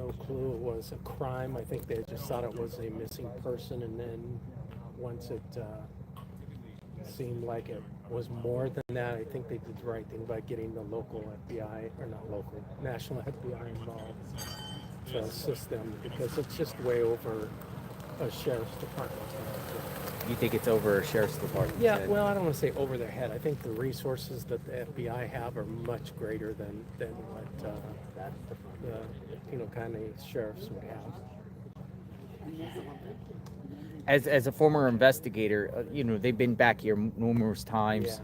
no clue it was a crime. I think they just thought it was a missing person, and then once it seemed like it was more than that, I think they did the right thing by getting the local FBI, or not local, national FBI involved to assist them, because it's just way over a sheriff's department. You think it's over a sheriff's department? Yeah, well, I don't want to say over their head. I think the resources that the FBI have are much greater than what the Pino County sheriffs would have. As a former investigator, they've been back here numerous times. Yeah.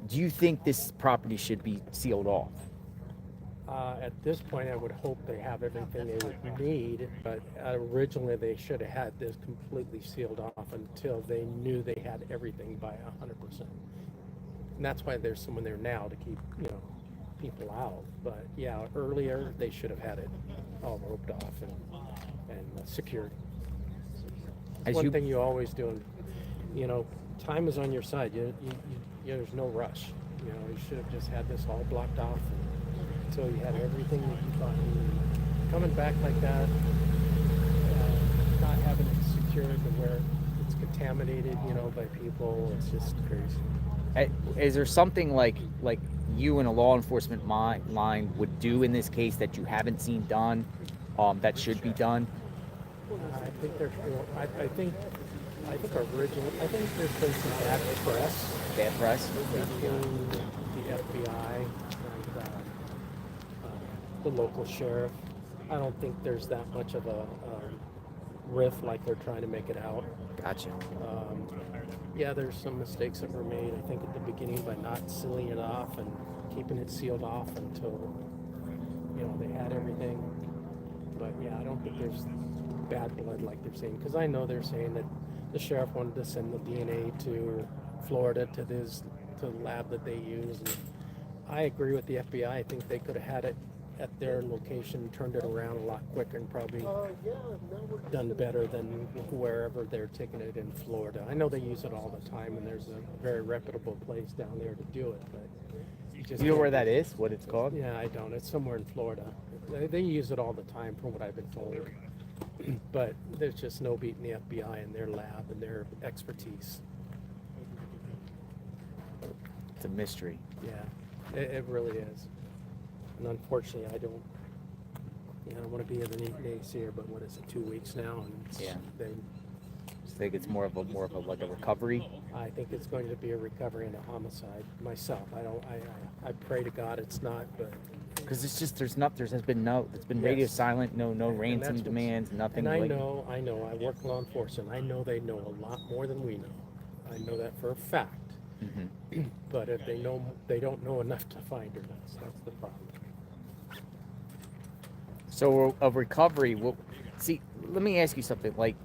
Do you think this property should be sealed off? At this point, I would hope they have everything they would need, but originally they should have had this completely sealed off until they knew they had everything by 100%. And that's why there's someone there now to keep, people out. But yeah, earlier they should have had it all roped off and secured. One thing you always do, time is on your side. There's no rush. You should have just had this all blocked off until you had everything that you thought you needed. Coming back like that, not having it secured to where it's contaminated, by people, it's just crazy. Is there something like you in a law enforcement line would do in this case that you haven't seen done, that should be done? I think there's been some bad press. Bad press? Between the FBI and the local sheriff. I don't think there's that much of a rift like they're trying to make it out. Gotcha. Yeah, there's some mistakes that were made, I think, at the beginning by not sealing it off and keeping it sealed off until, they had everything. But yeah, I don't think there's bad blood like they're saying, because I know they're saying that the sheriff wanted to send the DNA to Florida to the lab that they use, and I agree with the FBI. I think they could have had it at their location, turned it around a lot quicker, and probably done better than wherever they're taking it in Florida. I know they use it all the time, and there's a very reputable place down there to do it, but you know where that is? What it's called? Yeah, I don't. It's somewhere in Florida. They use it all the time, from what I've been told. But there's just no beating the FBI and their lab and their expertise. It's a mystery. Yeah, it really is. And unfortunately, I don't want to be the naysayer, but what is it, 2 weeks now? And yeah. I think it's more of a like a recovery. I think it's going to be a recovery and a homicide myself. I pray to God it's not, but because it's just it's been radio silent, no ransom demands, nothing. And I know. I work law enforcement. I know they know a lot more than we know. I know that for a fact. Mm-hmm. But if they don't know enough to find her. That's the problem. So a recovery. Well, see, let me ask you something. Like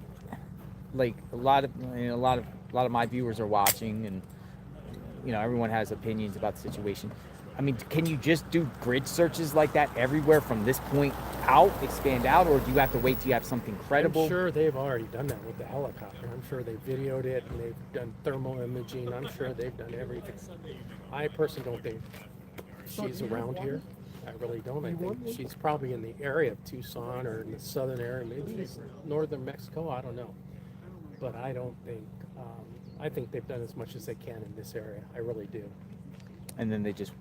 a lot of my viewers are watching, and everyone has opinions about the situation. I mean, can you just do grid searches like that everywhere from this point out, expand out, or do you have to wait till you have something credible? I'm sure they've already done that with the helicopter. I'm sure they videoed it and they've done thermal imaging. I'm sure they've done everything. I personally don't think she's around here. I really don't. I think she's probably in the area of Tucson or in the southern area, maybe northern Mexico. I don't know. But I don't think, I think they've done as much as they can in this area. I really do. And then they just,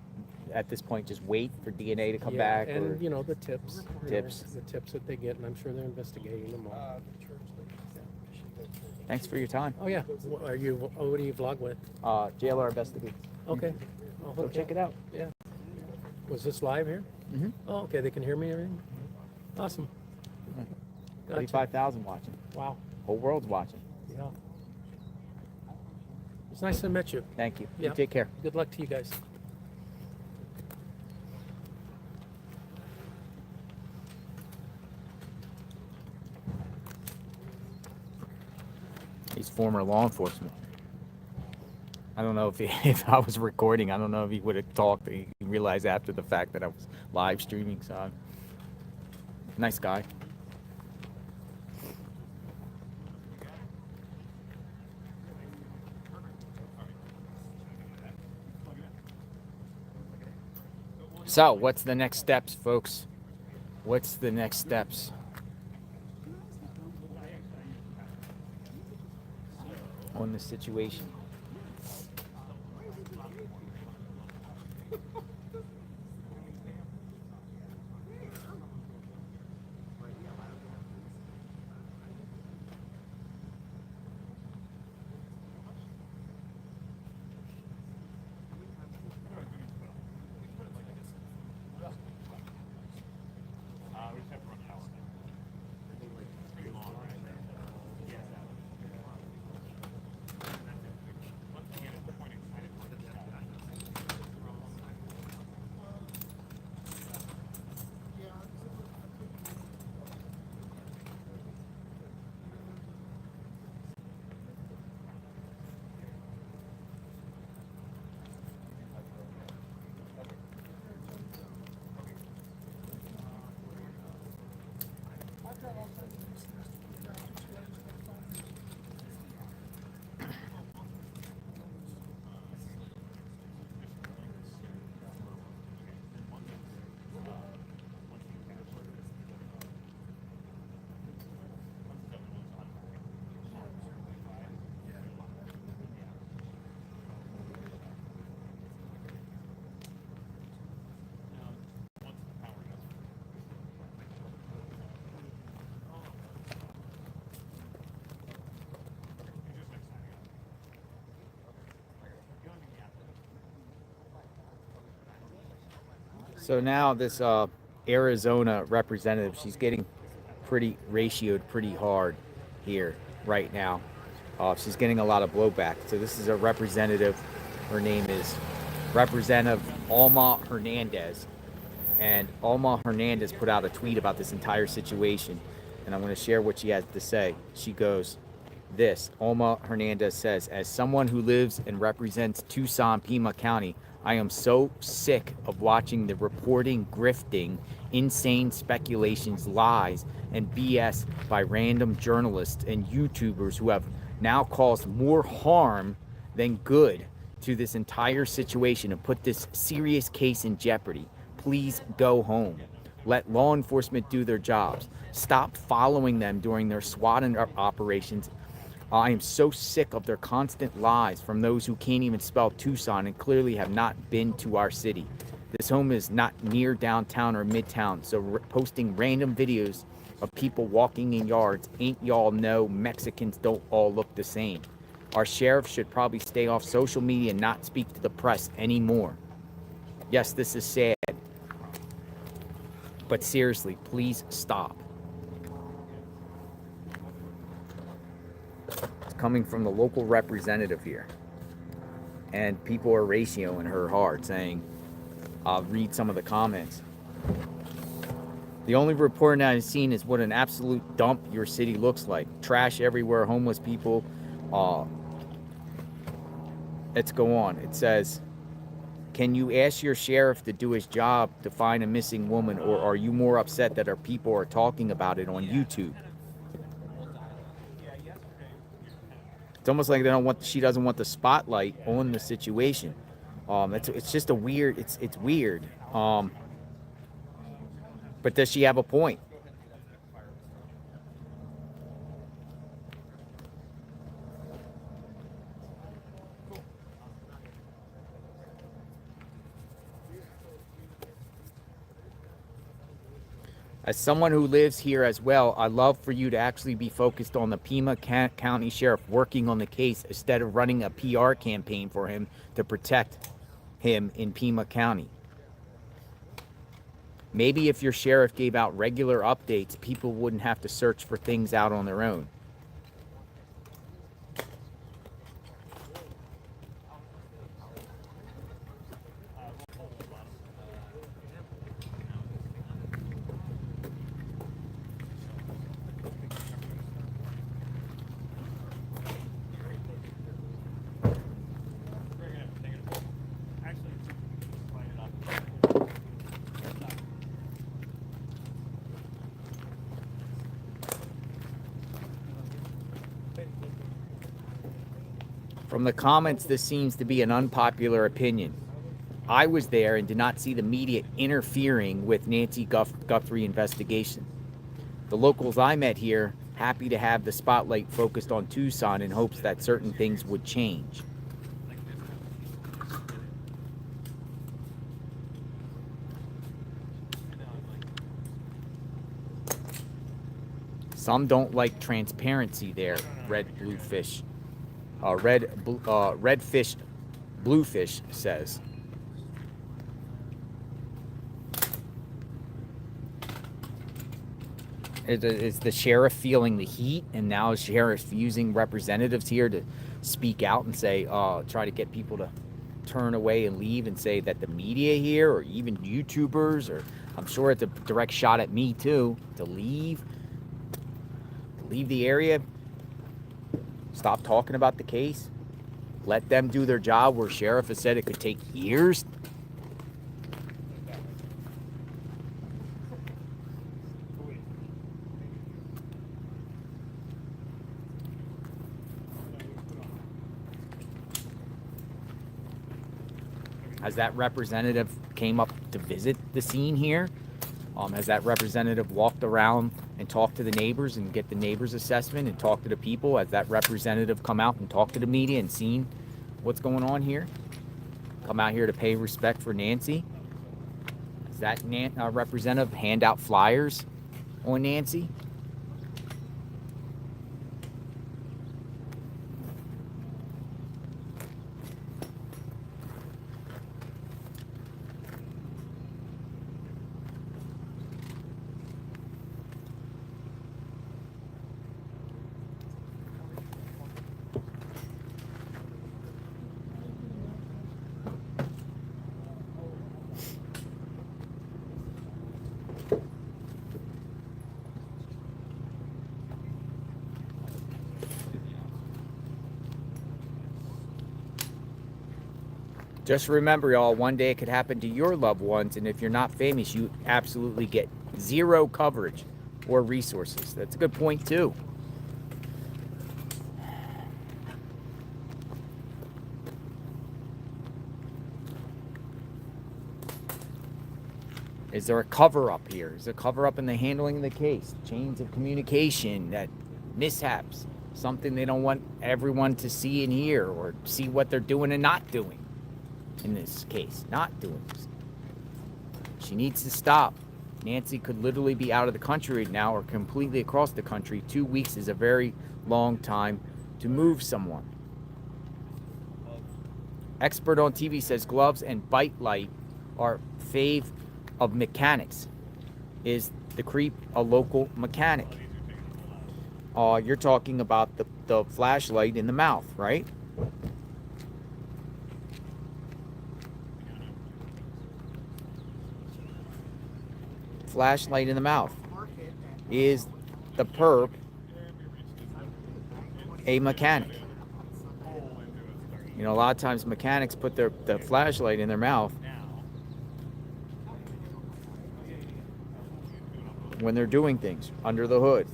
at this point, just wait for DNA to come back? And, the tips. The tips that they get, and I'm sure they're investigating them all. Thanks for your time. Oh, yeah. What do you vlog with? JLR Investigates. Okay. Go check it out. Yeah. Was this live here? Mm-hmm. Oh, okay. They can hear me and everything? Awesome. 35,000 watching. Wow. Whole world's watching. Yeah. It's nice to meet you. Thank you. Yeah. You take care. Good luck to you guys. He's former law enforcement. I don't know if I was recording, I don't know if he would have talked. He realized after the fact that I was live streaming, so nice guy. So, what's the next steps, folks? what's the next steps on this situation? So now this Arizona representative, she's getting pretty ratioed pretty hard here right now. She's getting a lot of blowback. So this is a representative. Her name is Representative Alma Hernandez. And Alma Hernandez put out a tweet about this entire situation. And I'm going to share what she has to say. She goes, this, Alma Hernandez says, as someone who lives and represents Tucson, Pima County, I am so sick of watching the reporting, grifting, insane speculations, lies, and BS by random journalists and YouTubers who have now caused more harm than good to this entire situation and put this serious case in jeopardy. Please go home. Let law enforcement do their jobs. Stop following them during their SWAT operations. I am so sick of their constant lies from those who can't even spell Tucson and clearly have not been to our city. This home is not near downtown or midtown, so posting random videos of people walking in yards ain't y'all know Mexicans don't all look the same. Our sheriff should probably stay off social media and not speak to the press anymore. Yes, this is sad, but seriously, please stop. Coming from the local representative here, and people are ratioing her hard, saying, I'll read some of the comments. The only report I've seen is what an absolute dump your city looks like. Trash everywhere, homeless people. Let's go on. It says, can you ask your sheriff to do his job to find a missing woman, or are you more upset that our people are talking about it on YouTube? It's almost like she doesn't want the spotlight on the situation. It's just a weird. It's weird. But does she have a point? As someone who lives here as well, I'd love for you to actually be focused on the Pima County Sheriff working on the case instead of running a PR campaign for him to protect him in Pima County. Maybe if your sheriff gave out regular updates, people wouldn't have to search for things out on their own. From the comments, this seems to be an unpopular opinion. I was there and did not see the media interfering with Nancy Guthrie investigation. The locals I met here happy to have the spotlight focused on Tucson in hopes that certain things would change. Some don't like transparency there, Redfish Bluefish says. Is the sheriff feeling the heat, and now the sheriff's using representatives here to speak out and say, try to get people to turn away and leave and say that the media here, or even YouTubers, or I'm sure it's a direct shot at me too, to leave the area, stop talking about the case, let them do their job where sheriff has said it could take years. Has that representative came up to visit the scene here? Has that representative walked around and talked to the neighbors and get the neighbors' assessment and talk to the people? Has that representative come out and talked to the media and seen what's going on here? Come out here to pay respect for Nancy? Has that representative hand out flyers on Nancy? Just remember, y'all, one day it could happen to your loved ones, and if you're not famous, you absolutely get zero coverage or resources. That's a good point, too. Is there a cover-up here? Is there a cover-up in the handling of the case? Chains of communication, that mishaps, something they don't want everyone to see and hear, or see what they're doing and not doing. In this case, not doing this. She needs to stop. Nancy could literally be out of the country right now, or completely across the country. 2 weeks is a very long time to move someone. Expert on TV says gloves and bite light are fave of mechanics. Is the creep a local mechanic? You're talking about the flashlight in the mouth, right? Flashlight in the mouth. Is the perp a mechanic? You know, a lot of times mechanics put the flashlight in their mouth when they're doing things under the hood.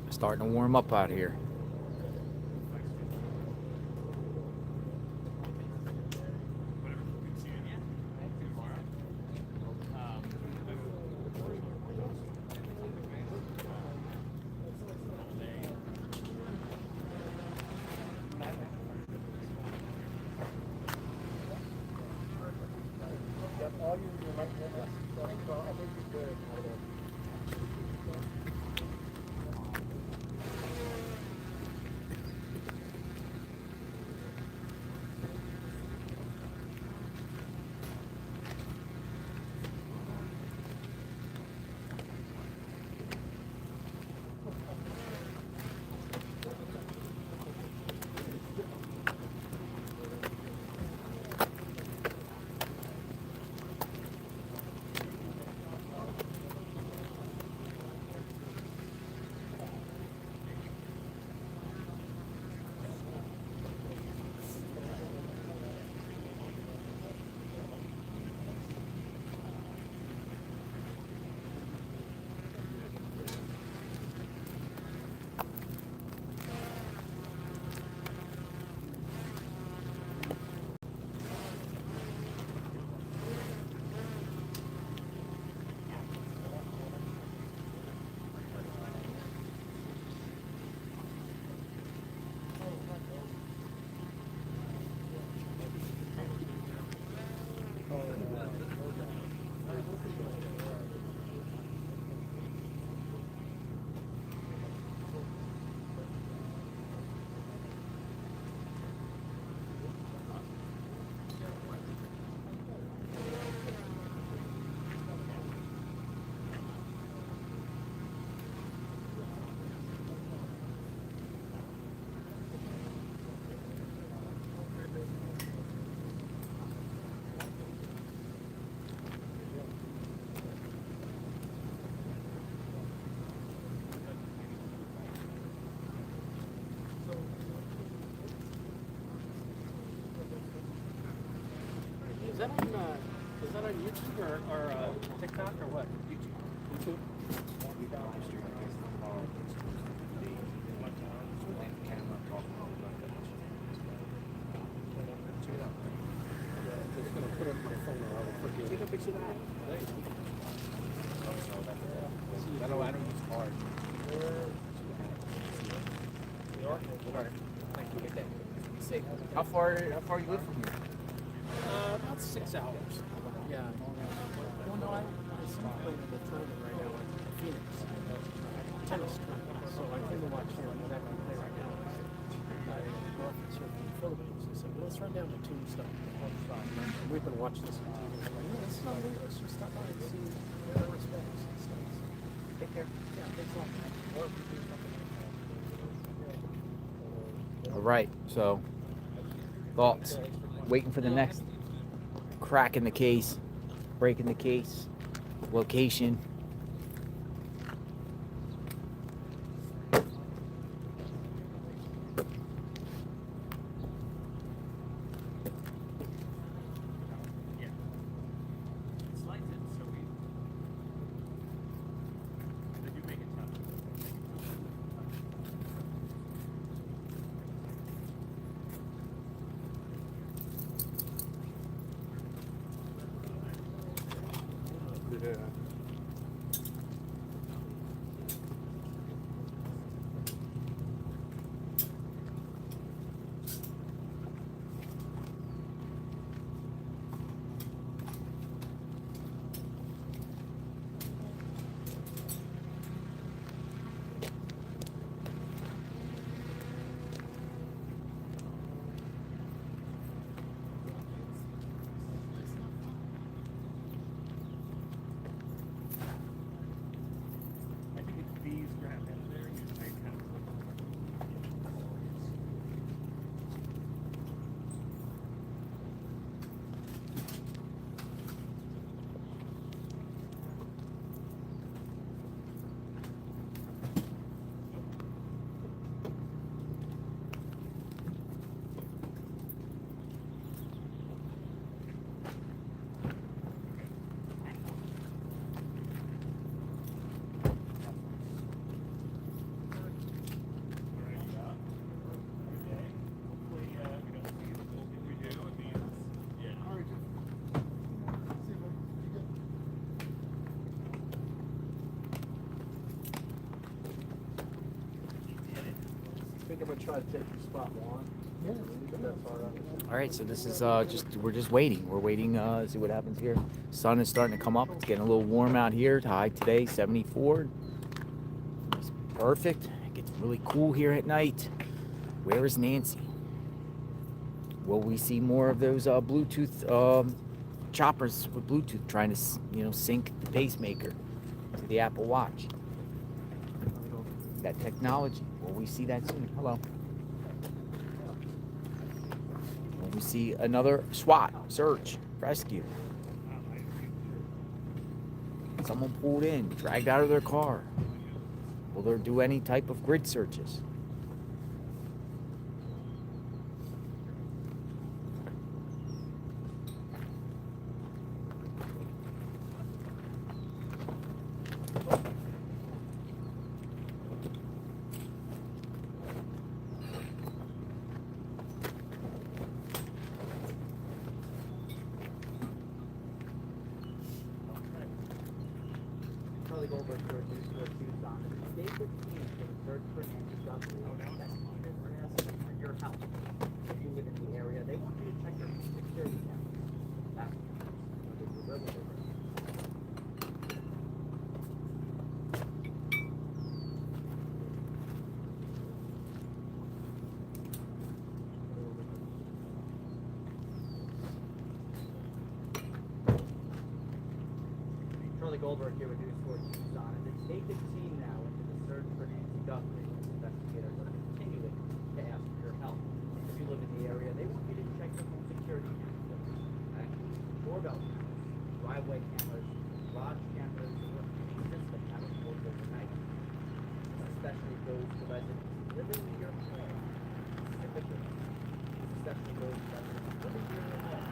Starting to warm up out here. on YouTube or TikTok or what? YouTube. Just gonna put it on my phone or I'll forget. Take a picture of that. I don't use cards. Thank you. Good day. Be safe. How far you live from here? About 6 hours. Yeah. Well, no, I playing the tournament right now in Phoenix. Tennis tournament. So I came to watch him when I play right now. I often surf in the Philippines. I said, well, let's run down to Tombstone. We've been watching this on TV. Like, yeah, let's not leave. Let's just stop by and see where the respects and stuff. Take care. Yeah, thanks a lot. All right. So, thoughts. Waiting for the next crack in the case, break in the case, location. Yeah. I think I'm gonna try to take your spot one. Yeah. All right, so this is we're just waiting. We're waiting to see what happens here. Sun is starting to come up. It's getting a little warm out here. High today, 74. It's perfect. It gets really cool here at night. Where is Nancy? Will we see more of those Bluetooth choppers with Bluetooth trying to sync the pacemaker to the Apple Watch? That technology. Will we see that soon? Hello. Will we see another SWAT, search, rescue? Someone pulled in, dragged out of their car. Will there do any type of grid searches? Go over to reduce what you on it. Stay with me for the search for Nancy Guthrie. That's even for asking for your help. If you live in the area, they want you to check your security cameras. That's what they deliver. Charlie Goldberg here with News 4 News on it. It's 8:15 now into the search for Nancy Guthrie. Investigators are continuing to ask for your help. If you live in the area, they want you to check your home security cameras. Okay? Doorbell cameras, driveway cameras, garage cameras, or any system that will work overnight. Especially those residents living in your home. Specifically, especially those residents living in your home.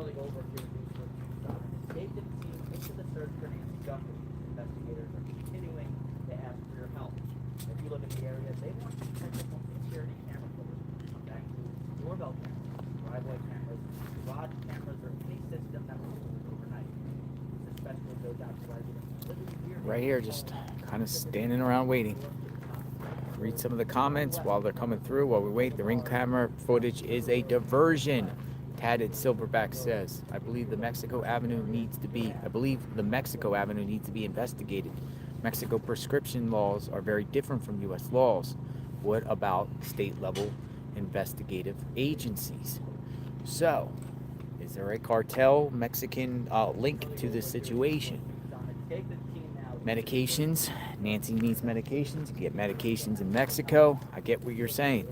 Charlie Goldberg here with News 4 Tucson. An escape team into the search for Nancy Guthrie. Investigators are continuing to ask for your help. If you live in the area, they want you to check the home security camera footage. That includes doorbell cameras, driveway cameras, garage cameras, or any system that was used overnight. This especially goes out to residents living near Right here, just kind of standing around waiting. Read some of the comments while they're coming through. While we wait, the ring camera footage is a diversion. Tatted Silverback says, I believe the Mexico Avenue needs to be investigated. Mexico prescription laws are very different from U.S. laws. What about state level investigative agencies? So, is there a cartel Mexican link to this situation? Medications. Nancy needs medications. You get medications in Mexico. I get what you're saying.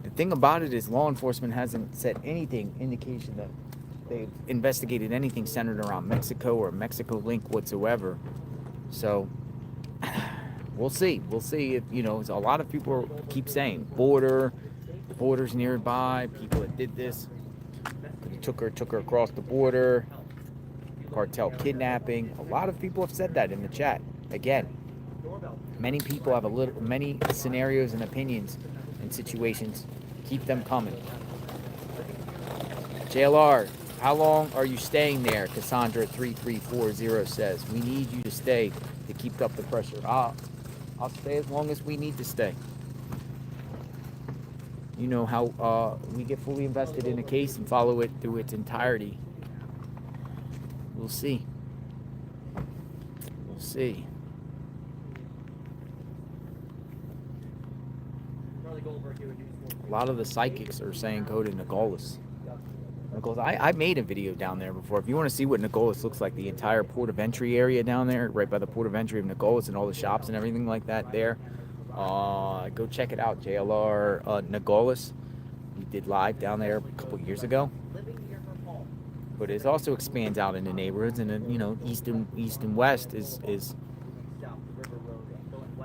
The thing about it is law enforcement hasn't said anything indication that they've investigated anything centered around Mexico or Mexico link whatsoever. So we'll see. We'll see if, you know, a lot of people keep saying borders nearby, people that did this. Took her across the border. Cartel kidnapping. A lot of people have said that in the chat. Again, many people have many scenarios and opinions and situations. Keep them coming. JLR, how long are you staying there? Cassandra 3340 says, we need you to stay to keep up the pressure. I'll stay as long as we need to stay. You know how we get fully invested in a case and follow it through its entirety. We'll see. We'll see. A lot of the psychics are saying go to Nogales. I made a video down there before. If you want to see what Nogales looks like, the entire port of entry area down there, right by the port of entry of Nogales and all the shops and everything like that there, go check it out. JLR Nogales. We did live down there a couple years ago. But it also expands out into neighborhoods, and then, you know, east and west is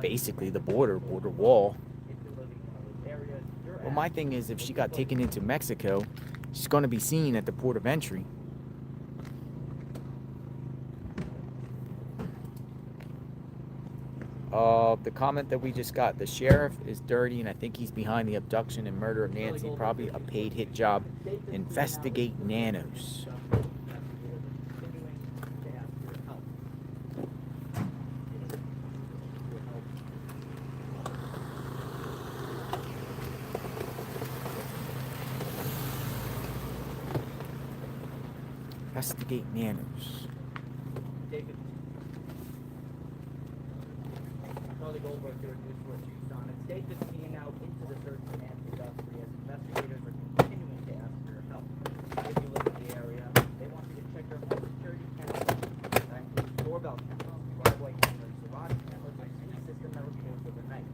basically the border wall. Well, my thing is, if she got taken into Mexico, she's going to be seen at the port of entry. The comment that we just got, the sheriff is dirty, and I think he's behind the abduction and murder of Nancy. Probably a paid hit job. Investigate nanos. Investigate nanos. Charlie Goldberg here at News 4 Tucson. And stay 15 now into the search for Nancy Guthrie as investigators are continuing to ask for your help. If you live in the area, they want you to check your home security cameras. That includes doorbell cameras, driveway cameras, garage cameras, and any system that was closed overnight.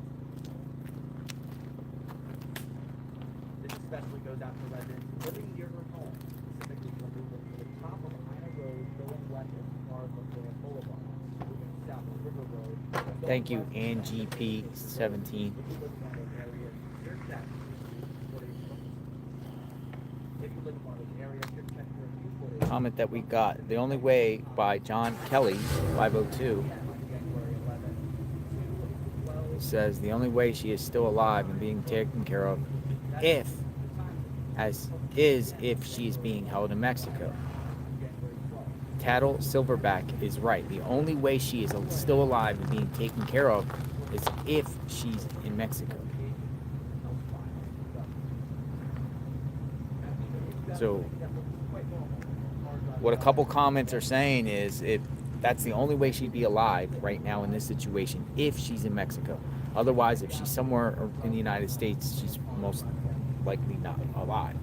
This especially goes out to residents living near her home, specifically from moving to the top of Ina Road, going west as far as Lafayette Boulevard, moving south of River Road. Thank you, Angie P17. Comment that we got. The only way by John Kelly 502 says the only way she is still alive and being taken care of if she is being held in Mexico. Tattle Silverback is right. The only way she is still alive and being taken care of is if she's in Mexico. So what a couple comments are saying is if that's the only way she'd be alive right now in this situation, if she's in Mexico. Otherwise, if she's somewhere in the United States, she's most likely not alive.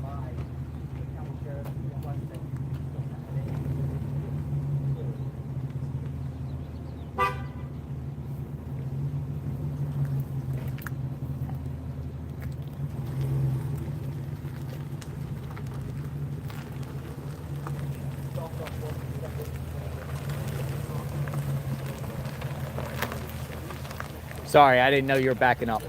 Sorry, I didn't know you were backing up.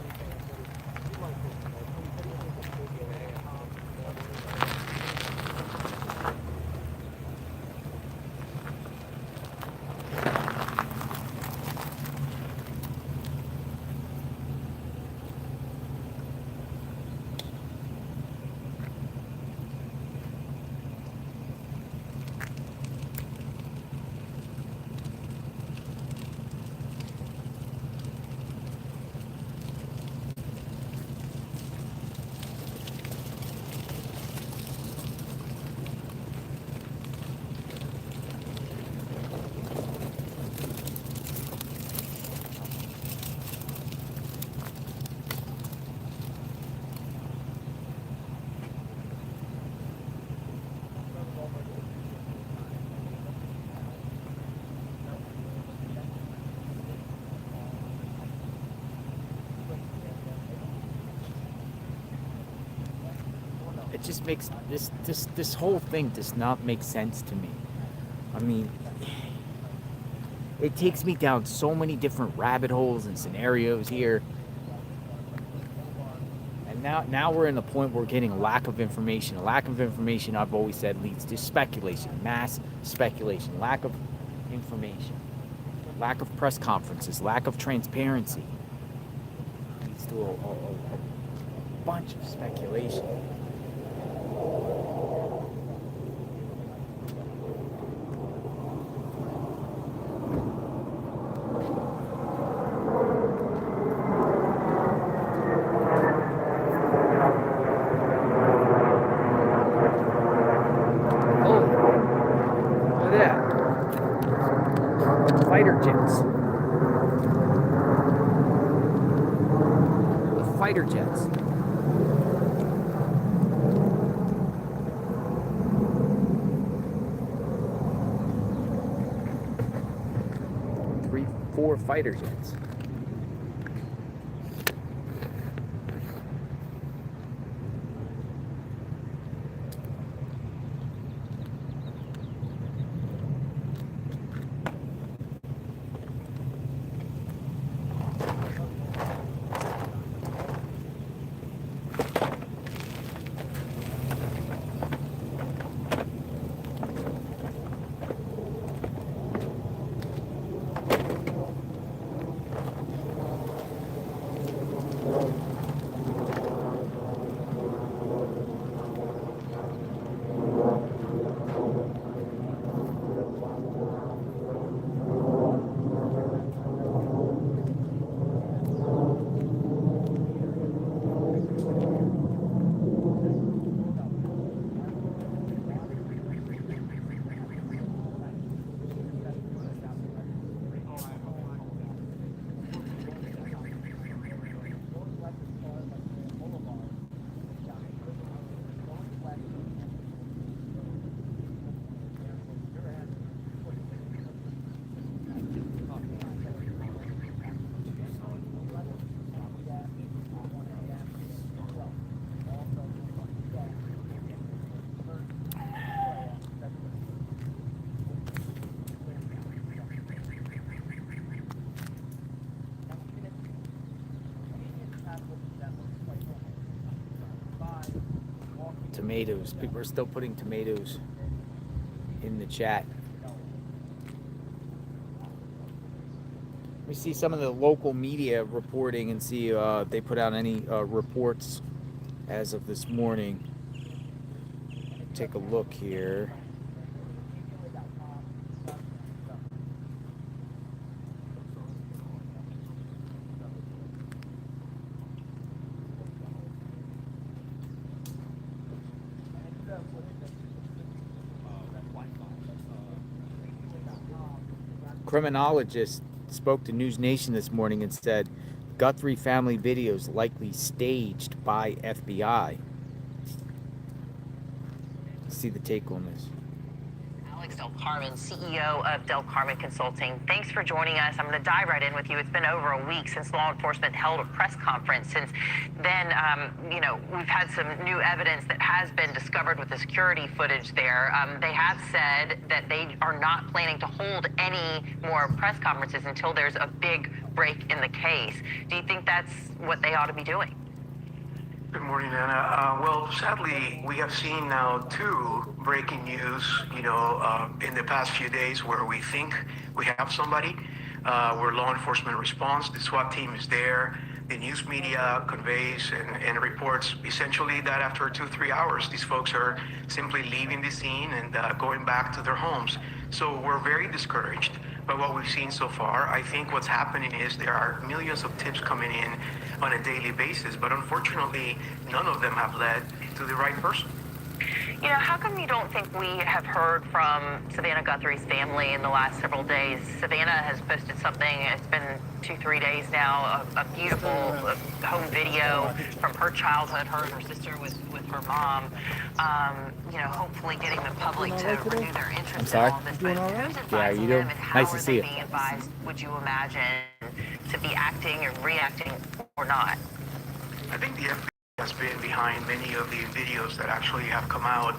it just makes this whole thing does not make sense to me. I mean, it takes me down so many different rabbit holes and scenarios here. And now we're in the point where we're getting a lack of information. A lack of information, I've always said, leads to speculation, mass speculation, lack of information, lack of press conferences, lack of transparency. Leads to a bunch of speculation. Fighter jets. Four fighter jets. Tomatoes. People are still putting tomatoes in the chat. We see some of the local media reporting and see if they put out any reports as of this morning. Take a look here. Criminologist spoke to News Nation this morning and said Guthrie family videos likely staged by FBI. Let's see the take on this. Del Carmen, CEO of Del Carmen Consulting. Thanks for joining us. I'm going to dive right in with you. It's been over a week since law enforcement held a press conference. Since then, we've had some new evidence that has been discovered with the security footage there. They have said that they are not planning to hold any more press conferences until there's a big break in the case. Do you think that's what they ought to be doing? Good morning, Anna. Well, sadly, we have seen now two breaking news, in the past few days where we think we have somebody, where law enforcement responds, the SWAT team is there, the news media conveys and reports essentially that after 2-3 hours, these folks are simply leaving the scene and going back to their homes. So we're very discouraged by what we've seen so far. I think what's happening is there are millions of tips coming in on a daily basis, but unfortunately, none of them have led to the right person. How come you don't think we have heard from Savannah Guthrie's family in the last several days? Savannah has posted something, it's been 2-3 days now, a beautiful home video from her childhood, her and her sister with her mom. Hopefully getting the public to renew their interest in all this. But who's advising them and how are they being advised, would you imagine, to be acting or reacting or not? I think the FBI has been behind many of the videos that actually have come out.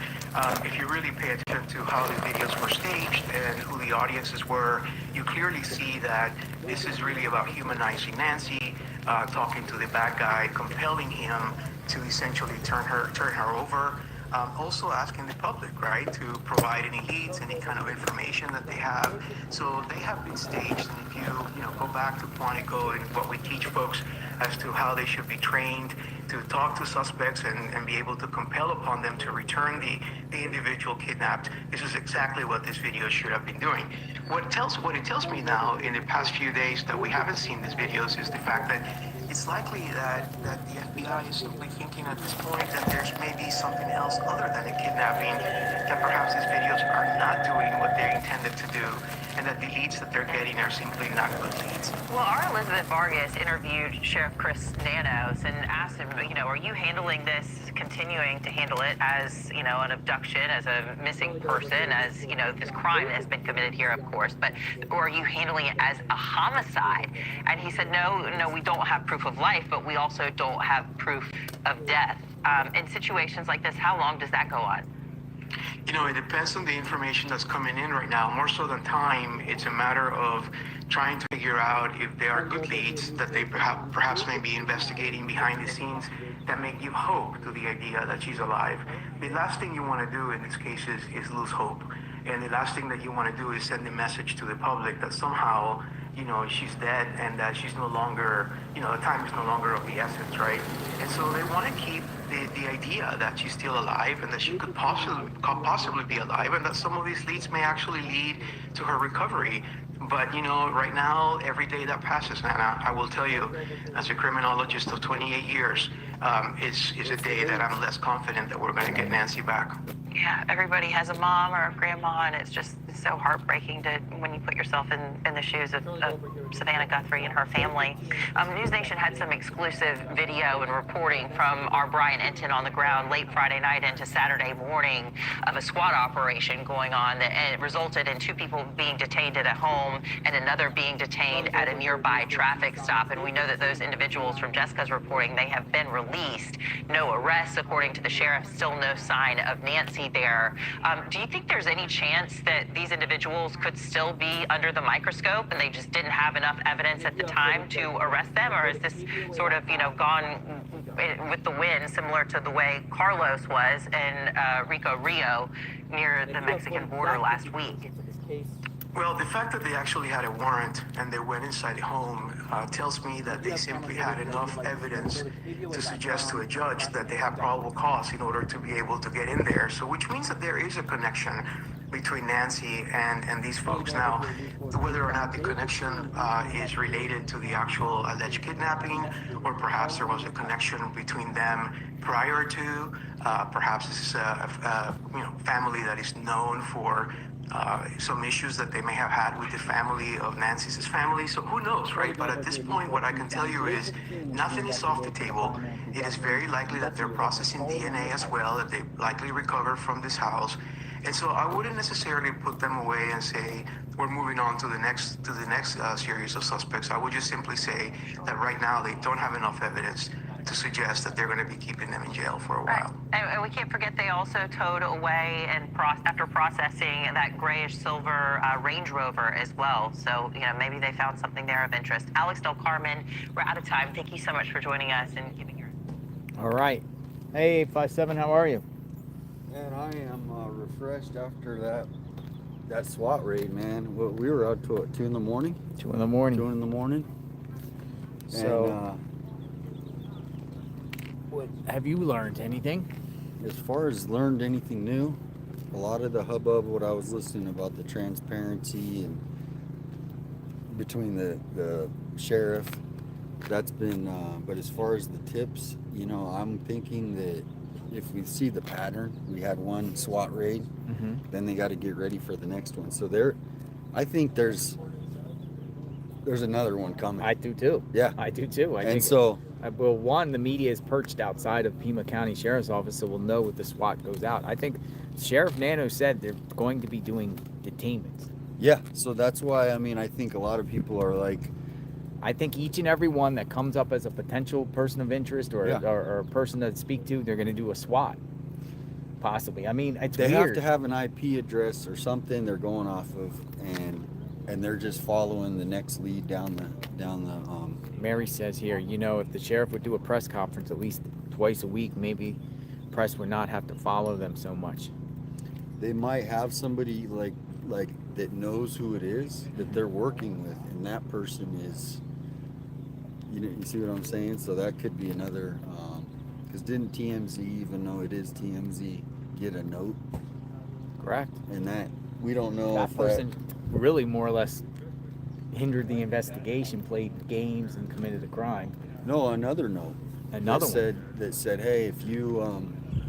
If you really pay attention to how the videos were staged and who the audiences were, you clearly see that this is really about humanizing Nancy, talking to the bad guy, compelling him to essentially turn her over. Also asking the public, right, to provide any leads, any kind of information that they have. So they have been staged, and if you go back to Quantico and what we teach folks as to how they should be trained to talk to suspects and be able to compel upon them to return the individual kidnapped, this is exactly what this video should have been doing. What it tells me now in the past few days that we haven't seen these videos is the fact that it's likely that the FBI is simply thinking at this point that there's maybe something else other than a kidnapping, that perhaps these videos are not doing what they're intended to do, and that the leads that they're getting are simply not good leads. Well, our Elizabeth Vargas interviewed Sheriff Chris Nanos and asked him, are you handling this, continuing to handle it as, an abduction, as a missing person, as, this crime has been committed here, of course, or are you handling it as a homicide? And he said, no, we don't have proof of life, but we also don't have proof of death. In situations like this, how long does that go on? It depends on the information that's coming in right now. More so than time, it's a matter of trying to figure out if there are good leads that they perhaps may be investigating behind the scenes that make give hope to the idea that she's alive. The last thing you want to do in this case is lose hope. And the last thing that you want to do is send a message to the public that somehow, she's dead and that she's no longer, time is no longer of the essence, right? And so they want to keep the idea that she's still alive and that she could possibly be alive, and that some of these leads may actually lead to her recovery. But, right now, every day that passes, Nana, I will tell you, as a criminologist of 28 years, is a day that I'm less confident that we're going to get Nancy back. Yeah, everybody has a mom or a grandma, and it's so heartbreaking when you put yourself in the shoes of Savannah Guthrie and her family. News Nation had some exclusive video and reporting from our Brian Enton on the ground late Friday night into Saturday morning of a SWAT operation going on that resulted in 2 people being detained at a home and another being detained at a nearby traffic stop. And we know that those individuals, from Jessica's reporting, they have been released. No arrests, according to the sheriff, still no sign of Nancy there. Do you think there's any chance that these individuals could still be under the microscope and they just didn't have enough evidence at the time to arrest them? Or is this sort of, gone with the wind, similar to the way Carlos was in Rico Rio near the Mexican border last week? Well, the fact that they actually had a warrant and they went inside the home tells me that they simply had enough evidence to suggest to a judge that they have probable cause in order to be able to get in there. So, which means that there is a connection between Nancy and these folks. Now, whether or not the connection is related to the actual alleged kidnapping, or perhaps there was a connection between them prior to, perhaps this is a family that is known for some issues that they may have had with the family of Nancy's family. So who knows, right? But at this point, what I can tell you is nothing is off the table. It is very likely that they're processing DNA as well, that they likely recovered from this house. And so I wouldn't necessarily put them away and say, we're moving on to the next series of suspects. I would just simply say that right now they don't have enough evidence to suggest that they're going to be keeping them in jail for a while. And we can't forget they also towed away and after processing that grayish silver Range Rover as well. So, maybe they found something there of interest. Alex Del Carmen, we're out of time. Thank you so much for joining us and giving your... All right. Hey, 857, how are you? Man, I am refreshed after that SWAT raid, man. We were out to 2 in the morning. 2 in the morning. 2 in the morning. So, have you learned anything? As far as learned anything new, a lot of the hubbub, what I was listening about, the transparency and between the sheriff, that's been, but as far as the tips, I'm thinking that if we see the pattern, we had one SWAT raid, then they got to get ready for the next one. So I think there's another one coming. I do too. Yeah. I do too. Well, one, the media is perched outside of Pima County Sheriff's Office, so we'll know if the SWAT goes out. I think Sheriff Nano said they're going to be doing detainments. Yeah, so that's why, I think a lot of people are like, I think each and every one that comes up as a potential person of interest or, Yeah. or a person to speak to, they're going to do a SWAT. Possibly. I mean, it's They weird. have to have an IP address or something they're going off of, and they're just following the next lead down the Mary says here, you know, if the sheriff would do a press conference at least twice a week, maybe press would not have to follow them so much. They might have somebody like that knows who it is that they're working with, and that person is, you know, you see what I'm saying? So that could be another, because didn't TMZ, even though it is TMZ, get a note? Correct. And that, we don't know That if person really more or less hindered the investigation, played games, and committed a crime. No, another note. Another that said, hey, if you,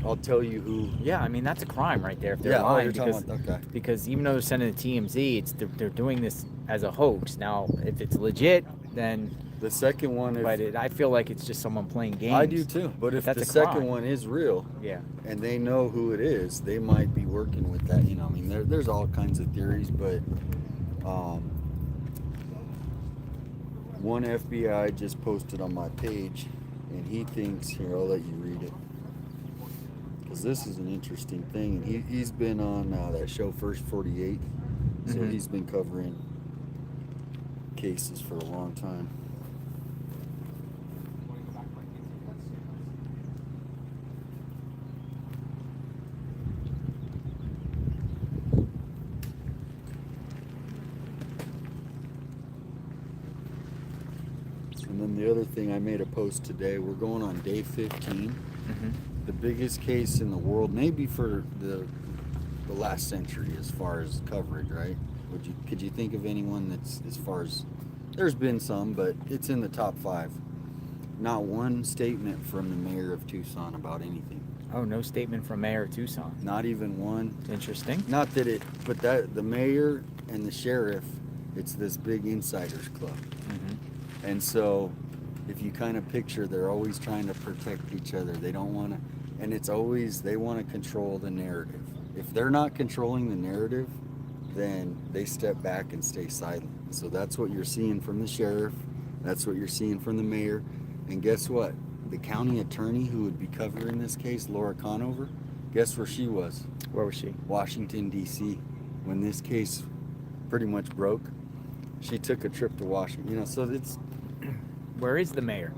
I'll tell you who. Yeah, I mean, that's a crime right there if they're Yeah, lying. you're talking because, about, okay. because even though they're sending it to TMZ, they're doing this as a hoax. Now, if it's legit, then... The second one, I feel like it's just someone playing games. I do too. But if that's the a second crime. one is real, yeah, and they know who it is, they might be working with that. You know, I mean, there's all kinds of theories, but one FBI just posted on my page, and he thinks, here, I'll let you read it, because this is an interesting thing. And he's been on that show First 48, so he's been covering cases for a long time. And then the other thing, I made a post today. We're going on day 15. The biggest case in the world, maybe for the last century, as far as coverage, right? Could you think of anyone that's, as far as, there's been some, but it's in the top 5. Not one statement from the mayor of Tucson about anything. Oh, no statement from Mayor of Tucson. Not even one. Interesting. Not that it, but that the mayor and the sheriff, it's this big insiders club. And so, if you kind of picture, they're always trying to protect each other. They don't want to, and it's always, they want to control the narrative. If they're not controlling the narrative, then they step back and stay silent. So that's what you're seeing from the sheriff. That's what you're seeing from the mayor. And guess what? The county attorney who would be covering this case, Laura Conover, guess where she was? Where was she? Washington, D.C. When this case pretty much broke, she took a trip to Washington. You know, so it's... Where is the mayor?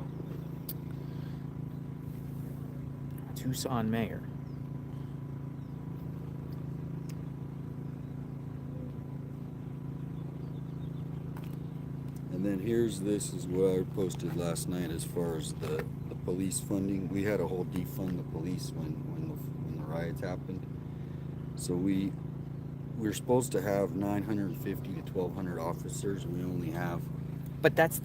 Tucson mayor. And then this is what I posted last night as far as the police funding. We had a whole defund the police when the riots happened. So we're supposed to have 950 to 1,200 officers. We only have... But that's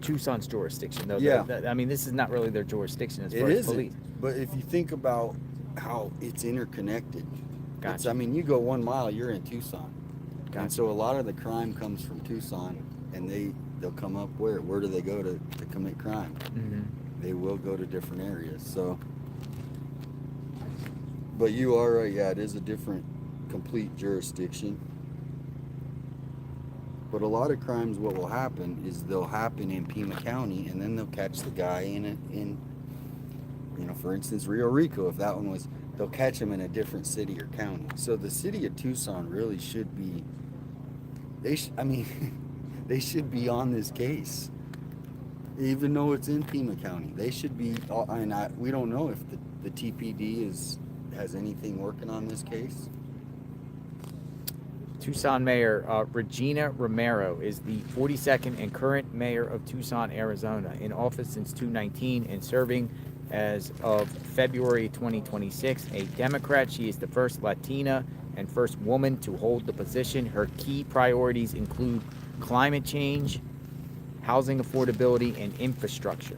Tucson's jurisdiction, though. Yeah. I mean, this is not really their jurisdiction as far It as police. isn't. But if you think about how it's interconnected, Gotcha. I mean, you go 1 mile, you're in Tucson. Gotcha. And so a lot of the crime comes from Tucson, and they'll come up where? Where do they go to commit crime? They will go to different areas. So, but you are right. Yeah, it is a different, complete jurisdiction. But a lot of crimes, what will happen is they'll happen in Pima County, and then they'll catch the guy in you know, for instance, Rio Rico. If that one was, they'll catch him in a different city or county. So the city of Tucson really should be. I mean, they should be on this case, even though it's in Pima County. They should be. And we don't know if the TPD has anything working on this case. Tucson Mayor Regina Romero is the 42nd and current mayor of Tucson, Arizona, in office since 2019 and serving as of February 2026. A Democrat, she is the first Latina and first woman to hold the position. Her key priorities include climate change, housing affordability, and infrastructure.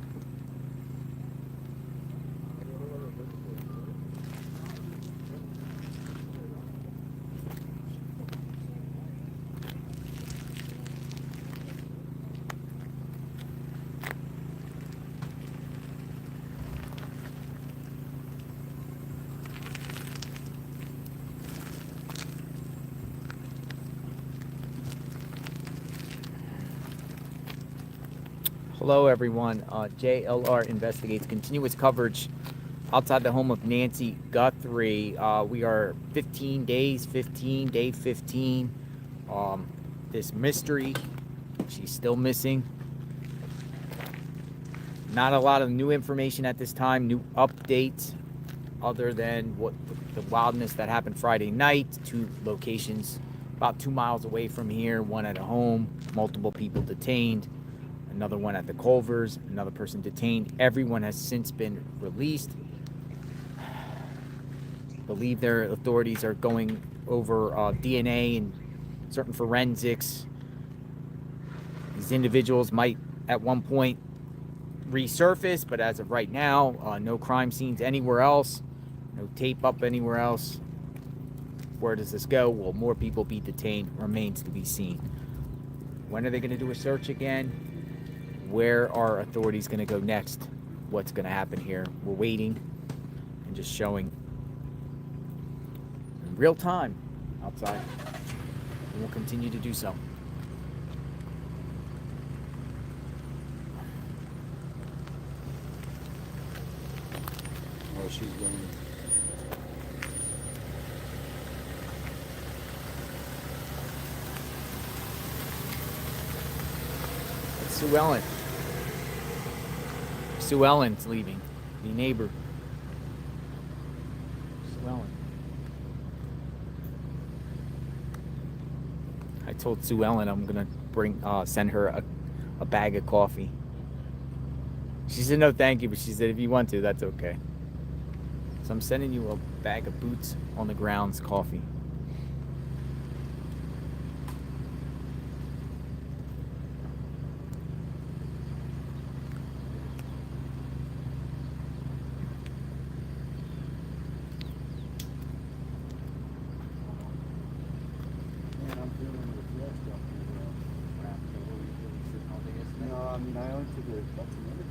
Hello, everyone. JLR Investigates continuous coverage outside the home of Nancy Guthrie. We are 15 days, day 15. This mystery, she's still missing. Not a lot of new information at this time, new updates, other than what the wildness that happened Friday night. 2 locations about 2 miles away from here, one at a home, multiple people detained. Another one at the Culvers, another person detained. Everyone has since been released. Believe their authorities are going over DNA and certain forensics. These individuals might at one point resurface, but as of right now, no crime scenes anywhere else, no tape up anywhere else. Where does this go? Will more people be detained? Remains to be seen. When are they going to do a search again? Where are authorities going to go next? What's going to happen here? We're waiting and just showing in real time outside. And we'll continue to do so. Oh, she's going. It's Sue Ellen. Sue Ellen's leaving. The neighbor. Sue Ellen. I told Sue Ellen I'm gonna send her a bag of coffee. She said no thank you, but she said if you want to, that's okay. So I'm sending you a bag of boots on the grounds coffee. Man, I'm feeling refreshed after no, I mean, I only took that's another.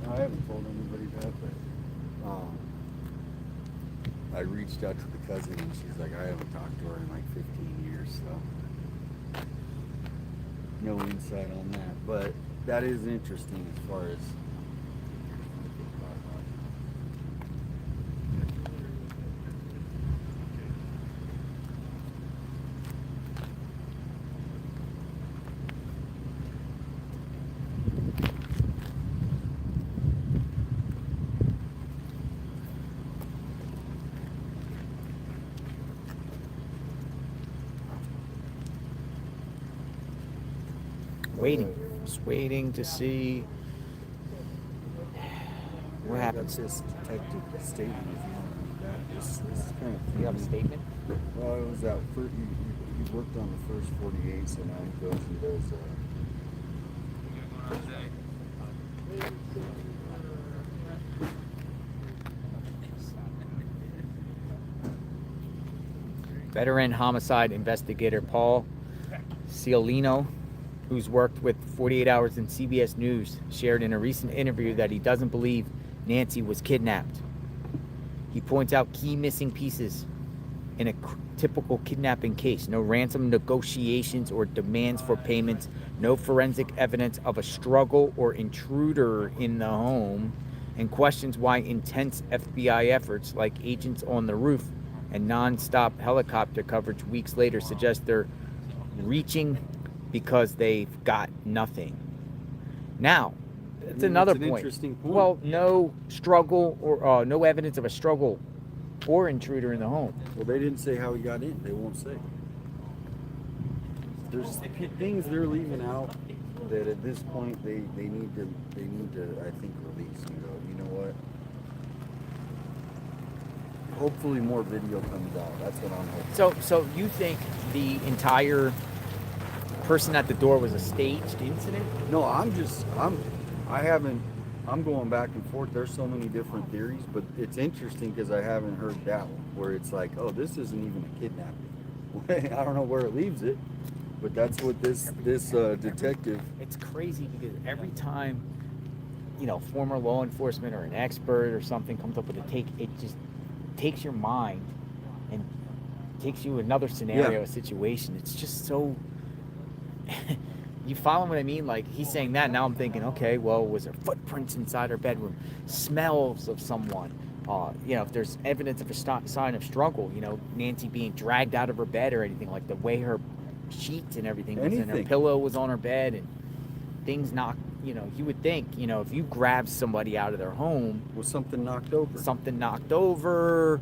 I haven't told anybody that, but I reached out to the cousin and she's like, I haven't talked to her in like 15 years, so no insight on that. But that is interesting as far as Just waiting to see what happens. That's his detective statement. If you want to read that, this is kind of. You have a statement? Well, it was that he worked on the first 48, so now he goes and does. Veteran homicide investigator Paul Cialino, who's worked with 48 Hours and CBS News, shared in a recent interview that he doesn't believe Nancy was kidnapped. He points out key missing pieces in a typical kidnapping case: no ransom negotiations or demands for payments, no forensic evidence of a struggle or intruder in the home, and questions why intense FBI efforts like agents on the roof and non-stop helicopter coverage weeks later suggest they're reaching because they've got nothing. Now, that's another an point. Interesting point. Well, no struggle or no evidence of a struggle or intruder in the home. Well, they didn't say how he got in. They won't say. There's things they're leaving out that at this point they need to I think release. You know what? Hopefully more video comes out. That's what I'm hoping. So you think the entire person at the door was a staged incident? No, I'm going back and forth. There's so many different theories, but it's interesting because I haven't heard that one where it's like, oh, this isn't even a kidnapping. I don't know where it leaves it, but that's what this detective. It's crazy because every time, former law enforcement or an expert or something comes up with a take, it just takes your mind and takes you another scenario, a situation. It's just so. You follow what I mean? Like, he's saying that, now I'm thinking, okay, well, was there footprints inside her bedroom? Smells of someone? If there's evidence of a sign of struggle, Nancy being dragged out of her bed or anything, like the way her sheets and everything was in her pillow was on her bed and things knocked, you would think, if you grab somebody out of their home. Was something knocked over? Something knocked over.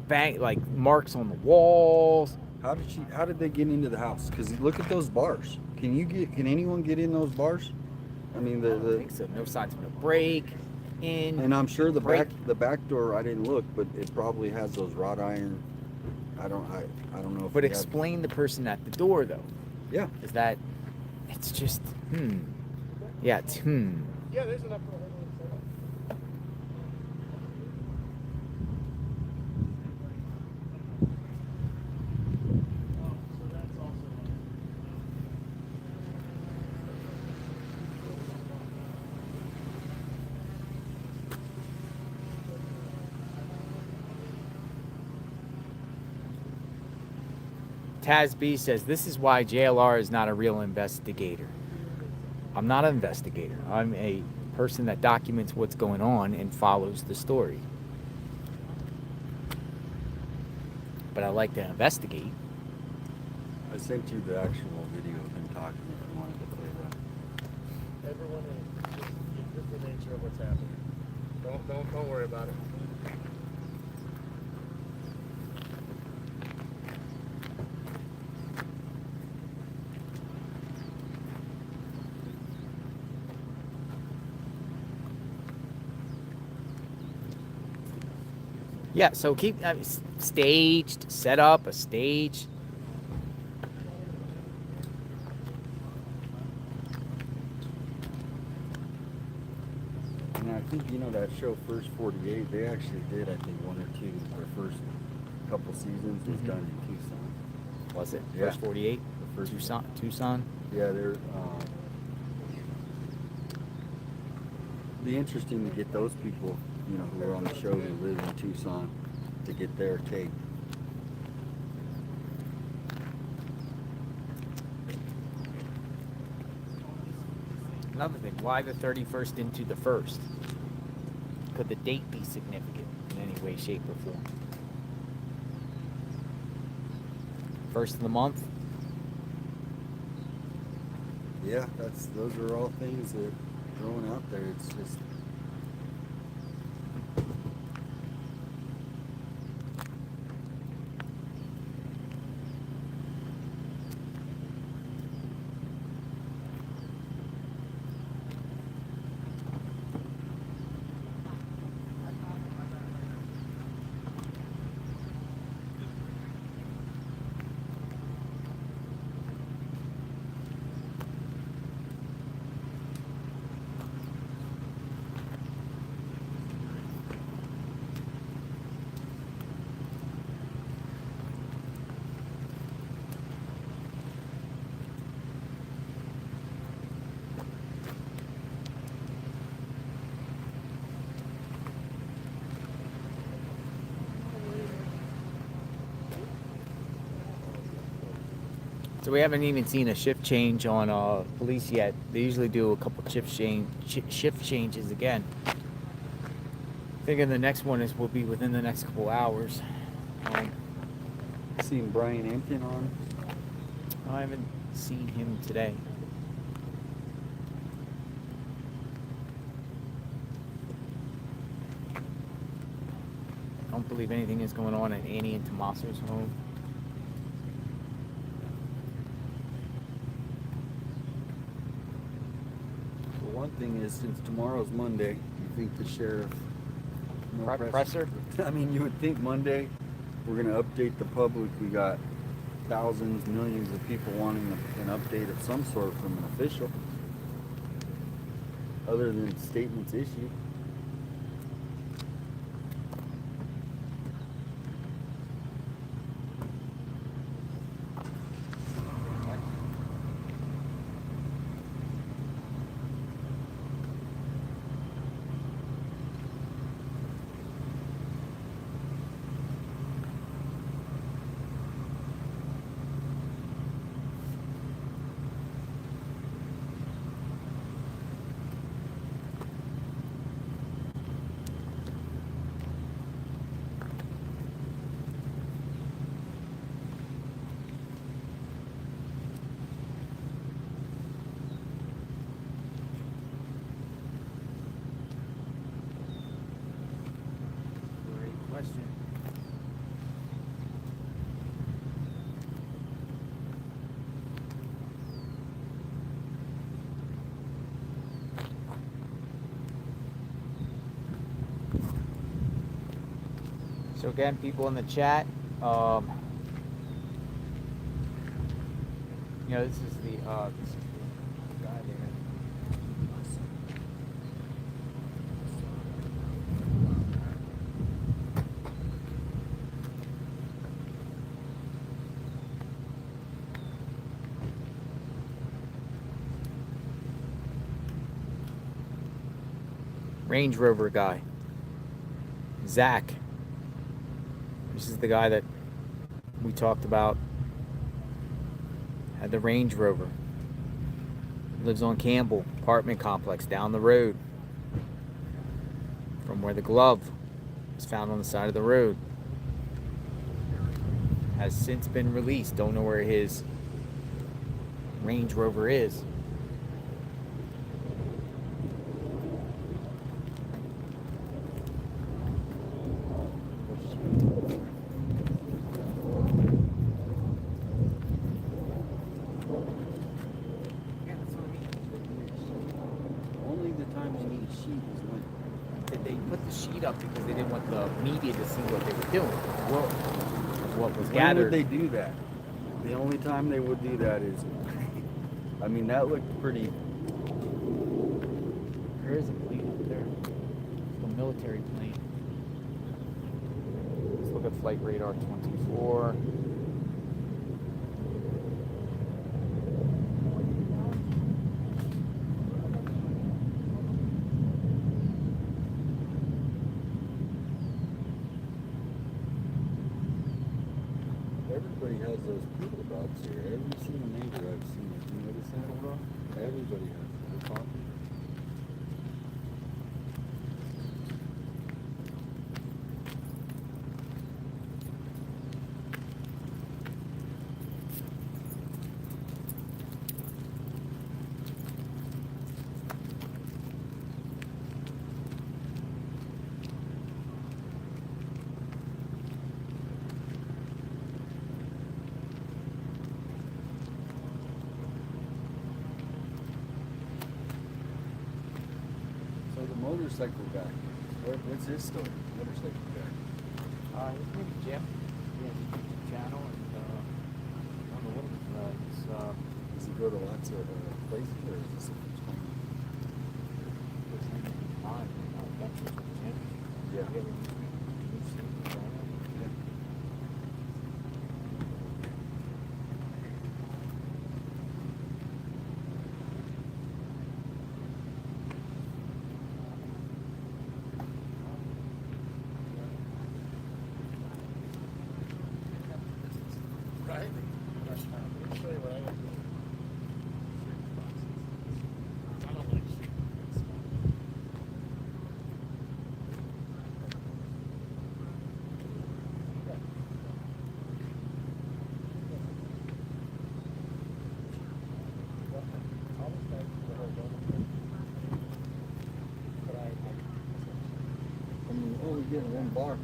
Bang, like marks on the walls. How did they get into the house? Because look at those bars. Can anyone get in those bars? I mean, I don't think so. No signs of a break in. And I'm sure the back door, I didn't look, but it probably has those wrought iron. I don't know if. But explain the person at the door, though. Yeah. Is that? It's just Yeah, it's Yeah, there's enough for a whole lot. Taz B says, this is why JLR is not a real investigator. I'm not an investigator. I'm a person that documents what's going on and follows the story. But I like to investigate. I sent you the actual video of him talking if you wanted to play that. Everyone is just the nature of what's happening. Don't worry about it. Yeah, so keep staged, set up a stage. And I think, that show First 48, they actually did, I think, one or two. Their first couple seasons was done in Tucson. Was it? Yeah. First 48? The first Tucson? Yeah, they're be interesting to get those people, who are on the show who live in Tucson, to get their take. Another thing, why the 31st into the 1st? Could the date be significant in any way, shape, or form? First of the month? Yeah, those are all things that are thrown out there. It's just So we haven't even seen a shift change on police yet. They usually do a couple shift changes again. Thinking the next one will be within the next couple hours. Seen Brian Ampton on. I haven't seen him today. I don't believe anything is going on at Annie and Tommaso's home. The one thing is, since tomorrow's Monday, you think the sheriff... Presser? I mean, you would think Monday we're going to update the public. We got thousands, millions of people wanting an update of some sort from an official, other than statements issued. Great question. So again, people in the chat, you know, this is the guy there. Range Rover guy, Zach. This is the guy that we talked about. Had the Range Rover. Lives on Campbell apartment complex down the road from where the glove was found on the side of the road. Has since been released. Don't know where his Range Rover is. Only the time they need a sheet is when They put the sheet up because they didn't want the media to see what they were doing. What was when gathered. would they do that? The only time they would do that is, I mean, that looked pretty. There is a plane up there. It's a military plane. Let's look at flight radar 24. Everybody has those poodle dogs here. Every single neighbor I've seen. Have you noticed that? Everybody has them. They're popular. So the motorcycle guy, what's his story? Motorcycle guy. His name is Jim. He has a YouTube channel, and I don't know what he's Does he go to lots of places, or is this the first time? adventures with Jim. Yeah. Have you ever seen his channel? Yeah. Right. I'll show you what I got. only getting one bar.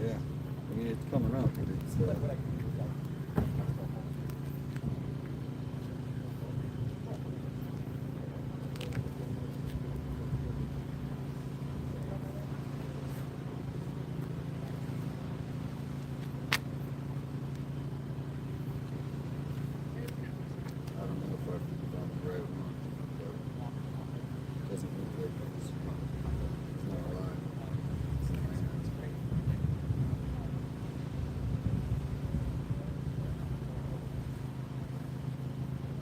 Yeah. I mean, it's coming up, but it's. I don't know if I found the right one, but it doesn't look like it's not alive.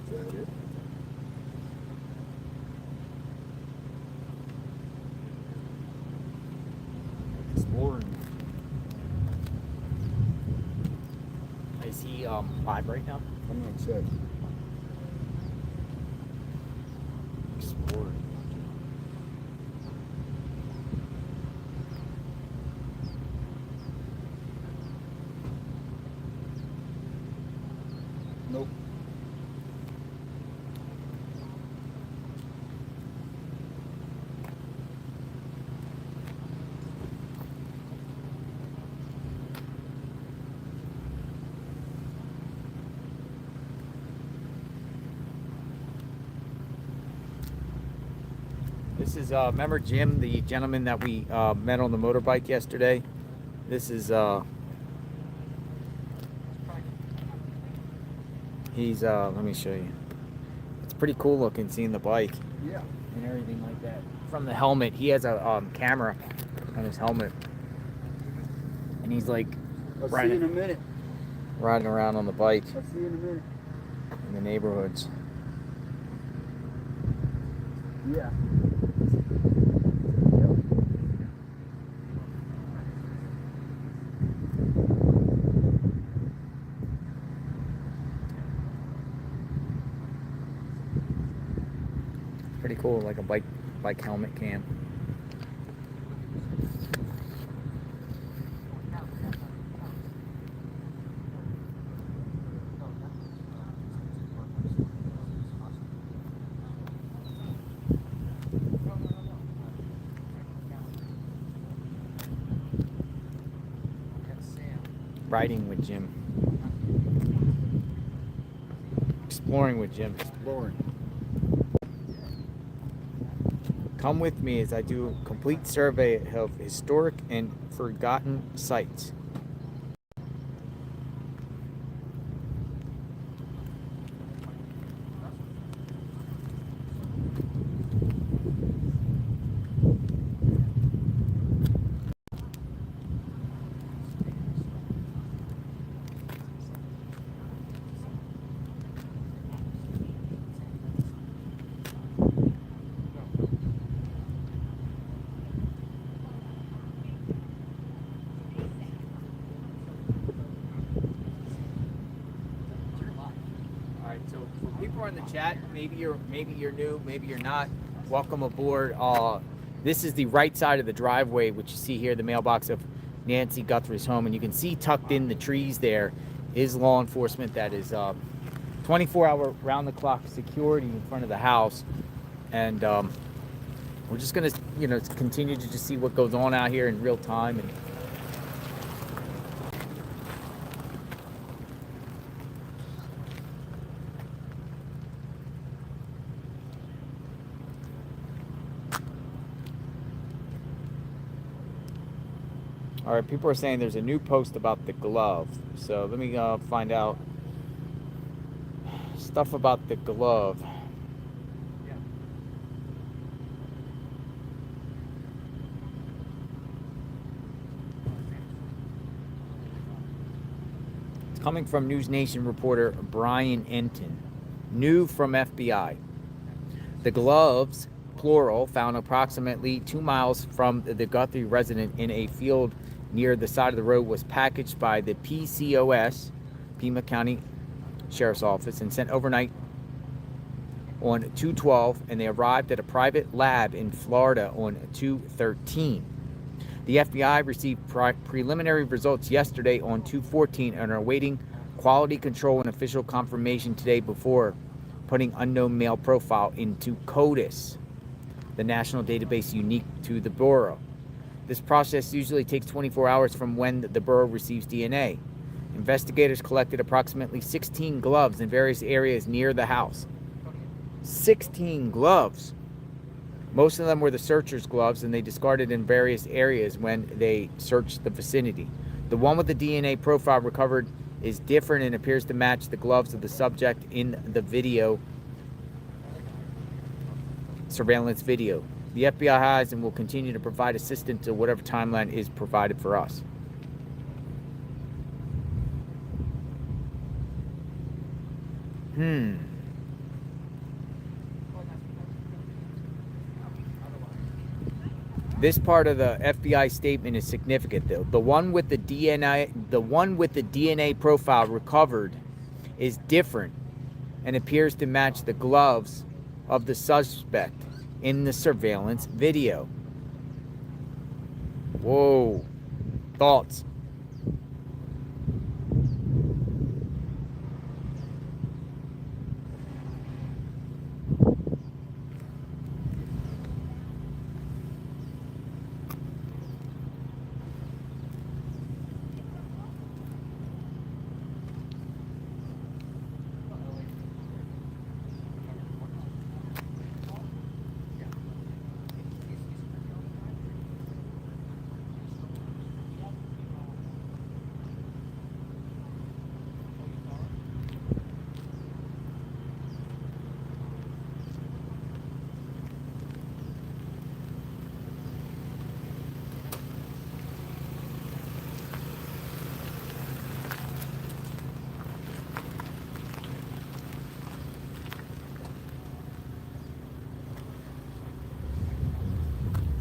Is that it? Exploring. Is he live right now? I'm gonna check. Exploring. Nope. This is remember Jim, the gentleman that we met on the motorbike yesterday. This is he's let me show you. It's pretty cool looking seeing the bike Yeah. and everything like that. From the helmet, he has a camera on his helmet, and he's like I'll see you in a riding, minute. riding around on the bike I'll see you in a minute. in the neighborhoods. Yeah. Pretty cool, like a bike helmet cam. Riding with Jim. Exploring with Jim. Exploring. Come with me as I do a complete survey of historic and forgotten sites. So for people in the chat, maybe you're new, maybe you're not. Welcome aboard. This is the right side of the driveway, which you see here, the mailbox of Nancy Guthrie's home, and you can see tucked in the trees there is law enforcement that is 24-hour round-the-clock security in front of the house, and we're just gonna continue to just see what goes on out here in real time. And all right, people are saying there's a new post about the glove. So let me find out stuff about the glove. It's coming from News Nation reporter Brian Enton. New from FBI. The gloves, plural, found approximately 2 miles from the Guthrie resident in a field near the side of the road was packaged by the PCOS, Pima County Sheriff's Office, and sent overnight on 2/12, and they arrived at a private lab in Florida on 2/13. The FBI received preliminary results yesterday on 2/14 and are awaiting quality control and official confirmation today before putting unknown male profile into CODIS, the national database unique to the Bureau. This process usually takes 24 hours from when the borough receives DNA. Investigators collected approximately 16 gloves in various areas near the house. 16 gloves! Most of them were the searcher's gloves, and they discarded in various areas when they searched the vicinity. The one with the DNA profile recovered is different and appears to match the gloves of the subject in the video, surveillance video. The FBI has and will continue to provide assistance to whatever timeline is provided for us. This part of the FBI statement is significant, though. The one with the DNA profile recovered is different and appears to match the gloves of the suspect in the surveillance video. Whoa. Thoughts?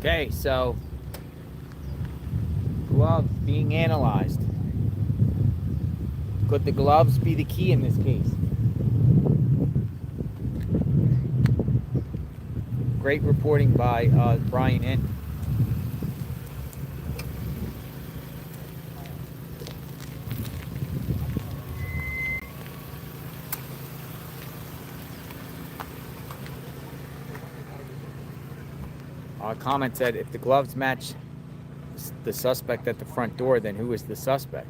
Okay, so gloves being analyzed. Could the gloves be the key in this case? Great reporting by Brian N. Comment said, if the gloves match the suspect at the front door, then who is the suspect?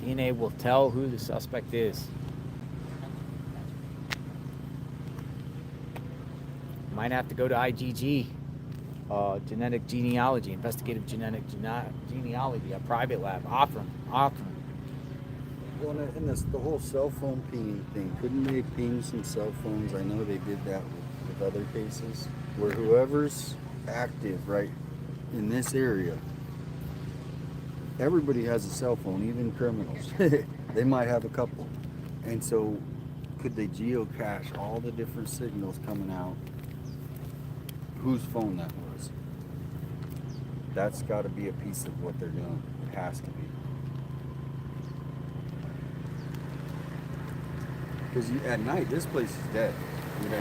DNA will tell who the suspect is. Might have to go to IgG, genetic genealogy, investigative genealogy, a private lab. Awesome. Well, and the whole cell phone pinging thing, couldn't they ping some cell phones? I know they did that with other cases, where whoever's active right in this area, everybody has a cell phone, even criminals. They might have a couple. And so could they geocache all the different signals coming out, whose phone that was? That's got to be a piece of what they're doing. It has to be. Because at night, this place is dead.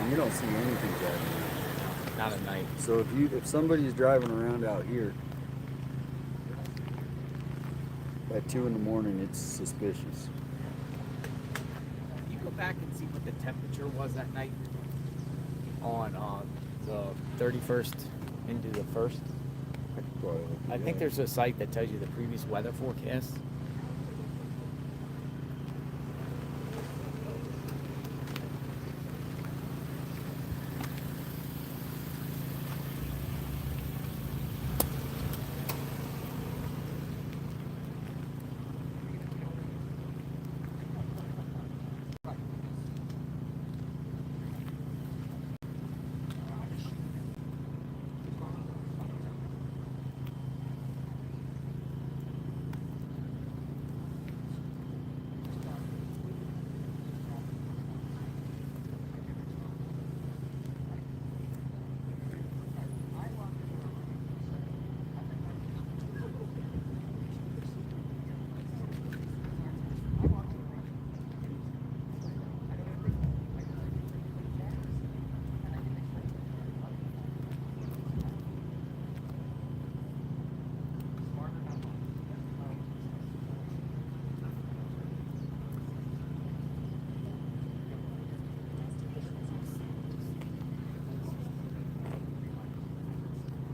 You don't see anything driving around. Not at night. So if somebody's driving around out here at 2 in the morning, it's suspicious. You go back and see what the temperature was that night on the 31st into the 1st. I think there's a site that tells you the previous weather forecast.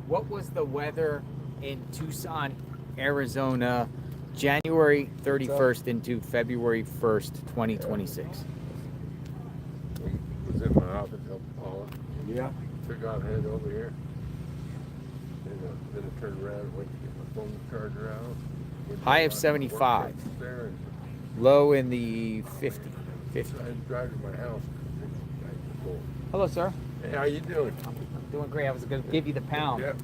what was the weather in Tucson, Arizona, January 31st into February 1st, 2026? Was in my office, helped Paula. Yeah. Took off, headed over here. Then I turned around and went to get my phone charger out. Went High to of my 75. work there and Low in the 50. I had to drive to my house. Hello, sir. Hey, how you doing? I'm doing great. I was going to give you the pound. Yep.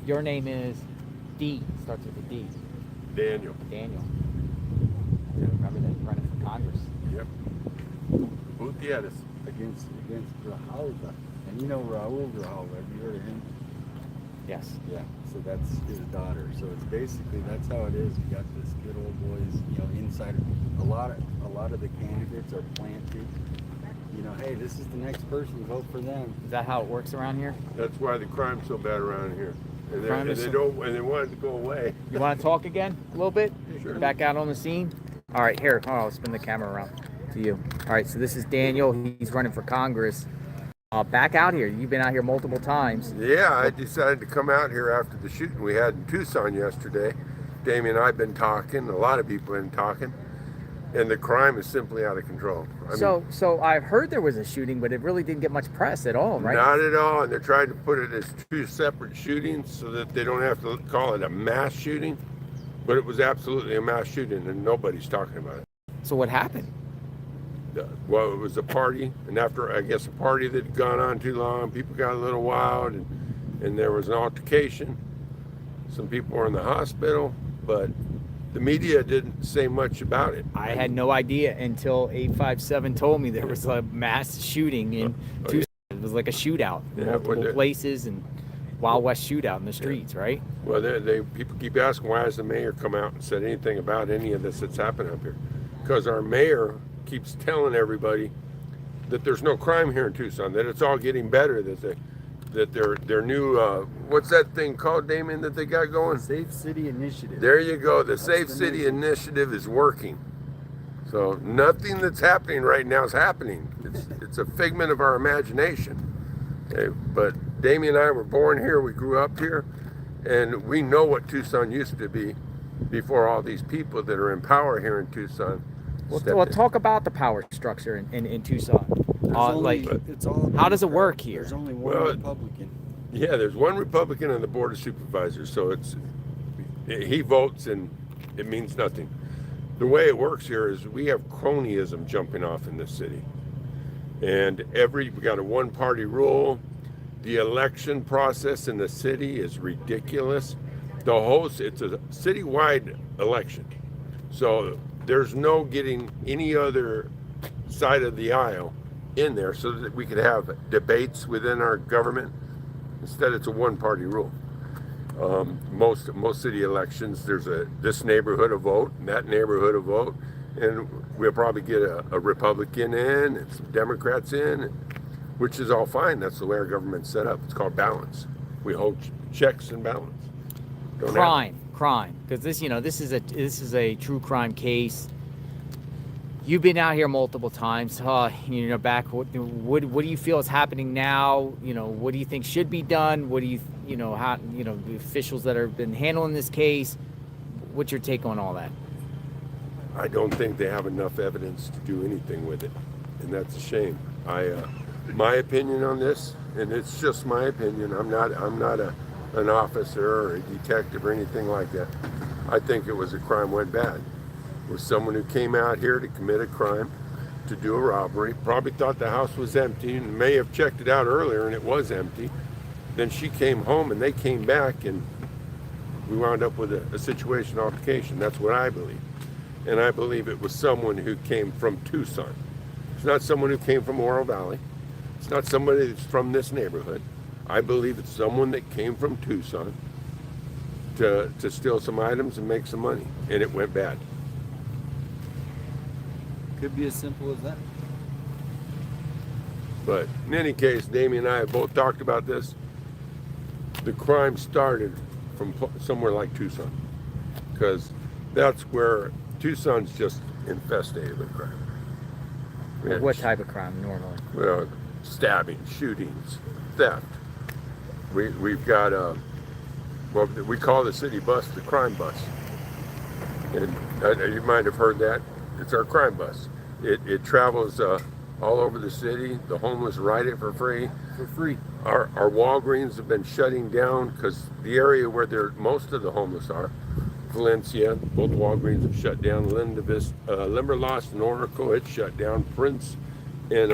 Your name is D. Starts with a D. Daniel. Daniel. Remember that you're running for Congress. Yep. Gutierrez. Against Grijalva. And you know Raul Grijalva, have you heard of him? Yes. Yeah, so that's his daughter. So it's basically, that's how it is. You got this good old boys, you know, insider. A lot of the candidates are planted. You know, hey, this is the next person, vote for them. Is that how it works around here? That's why the crime's so bad around here. And they, Crime and is they so- don't, and they want it to go away. You want to talk again a little bit? Sure. Back out on the scene? All right, here. Oh, I'll spin the camera around to you. All right, so this is Daniel. He's running for Congress. Back out here. You've been out here multiple times. Yeah, I decided to come out here after the shooting we had in Tucson yesterday. Damien and I have been talking, a lot of people have been talking, and the crime is simply out of control. I mean, So I've heard there was a shooting, but it really didn't get much press at all, right? not at all, and they're trying to put it as two separate shootings so that they don't have to call it a mass shooting, but it was absolutely a mass shooting, and nobody's talking about it. So what happened? Well, it was a party, and after, I guess, a party that had gone on too long, people got a little wild, and there was an altercation. Some people were in the hospital, but the media didn't say much about it. I had no idea until 857 told me there was a mass shooting in Tucson. It was like a shootout, Yeah, multiple well, places, and Wild West shootout in the streets, right? Well, people keep asking, why hasn't the mayor come out and said anything about any of this that's happened up here? Because our mayor keeps telling everybody that there's no crime here in Tucson, that it's all getting better, that their new what's that thing called, Damien, that they got going? Safe City Initiative. There you go. The Safe the City mission. Initiative is working. So nothing that's happening right now is happening. It's a figment of our imagination. Okay? But Damien and I were born here. We grew up here, and we know what Tucson used to be before all these people that are in power here in Tucson. Well, stepped well, in. talk about the power structure in Tucson. It's all how does it work here? There's only one Well, Republican. Yeah, there's one Republican on the Board of Supervisors, so he votes and it means nothing. The way it works here is we have cronyism jumping off in this city. And we got a one-party rule. The election process in the city is ridiculous. It's a citywide election. So there's no getting any other side of the aisle in there so that we could have debates within our government. Instead, it's a one-party rule. Most city elections, there's this neighborhood a vote and that neighborhood a vote, and we'll probably get a Republican in and some Democrats in, which is all fine. That's the way our government's set up. It's called balance. We hold checks and balance. Crime, because this is a true crime case. You've been out here multiple times. Back. What do you feel is happening now? What do you think should be done? What do you the officials that have been handling this case? What's your take on all that? I don't think they have enough evidence to do anything with it, and that's a shame. My opinion on this, and it's just my opinion. I'm not an officer or a detective or anything like that. I think it was a crime went bad. It was someone who came out here to commit a crime, to do a robbery, probably thought the house was empty and may have checked it out earlier and it was empty. Then she came home and they came back and we wound up with a situation altercation. That's what I believe. And I believe it was someone who came from Tucson. It's not someone who came from Oro Valley. It's not somebody that's from this neighborhood. I believe it's someone that came from Tucson to steal some items and make some money, and it went bad. Could be as simple as that. But in any case, Damien and I have both talked about this. The crime started from somewhere like Tucson, because that's where Tucson's just infested with crime. What type of crime normally? Well, stabbings, shootings, theft. We've got well, we call the city bus the crime bus, and you might have heard that. It's our crime bus. It travels all over the city. The homeless ride it for free. For free. Our Walgreens have been shutting down because the area where most of the homeless are, Valencia, both Walgreens have shut down. Limberlost and Oracle, it shut down. Prince and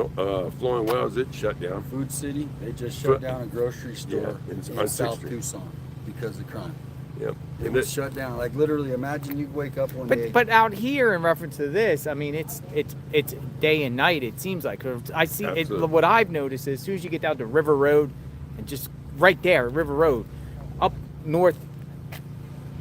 Flowing Wells, it shut down. Food City, they just shut down a grocery store Yeah, in on South 6th Street. Tucson because of crime. Yep. It was shut down. Like literally, imagine you wake up one day. But out here, in reference to this, I mean, it's day and night. It seems like I see it. Absolutely. What I've noticed is as soon as you get down to River Road, and just right there, River Road, up north,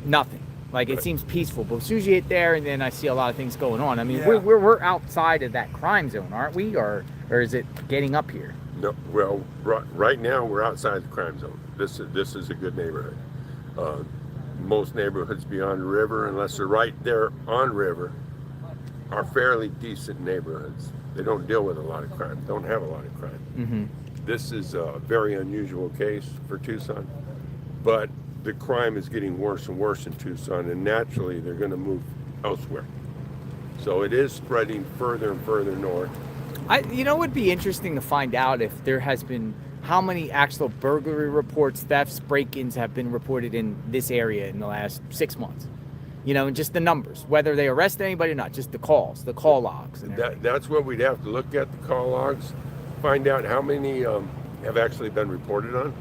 nothing. Like it seems peaceful. But as soon as you get there, and then I see a lot of things going on. I mean, Yeah. we're outside of that crime zone, aren't we? Or is it getting up here? No, well, right now we're outside the crime zone. This is a good neighborhood. Most neighborhoods beyond the river, unless they're right there on river, are fairly decent neighborhoods. They don't deal with a lot of crime. Don't have a lot of crime. Mm-hmm. This is a very unusual case for Tucson, but the crime is getting worse and worse in Tucson, and naturally they're going to move elsewhere. So it is spreading further and further north. You know, it would be interesting to find out if there has been how many actual burglary reports, thefts, break-ins have been reported in this area in the last 6 months. You know, and just the numbers, whether they arrest anybody or not, just the calls, the call logs. And That's what we'd have to look at, the call logs, find out how many have actually been reported on,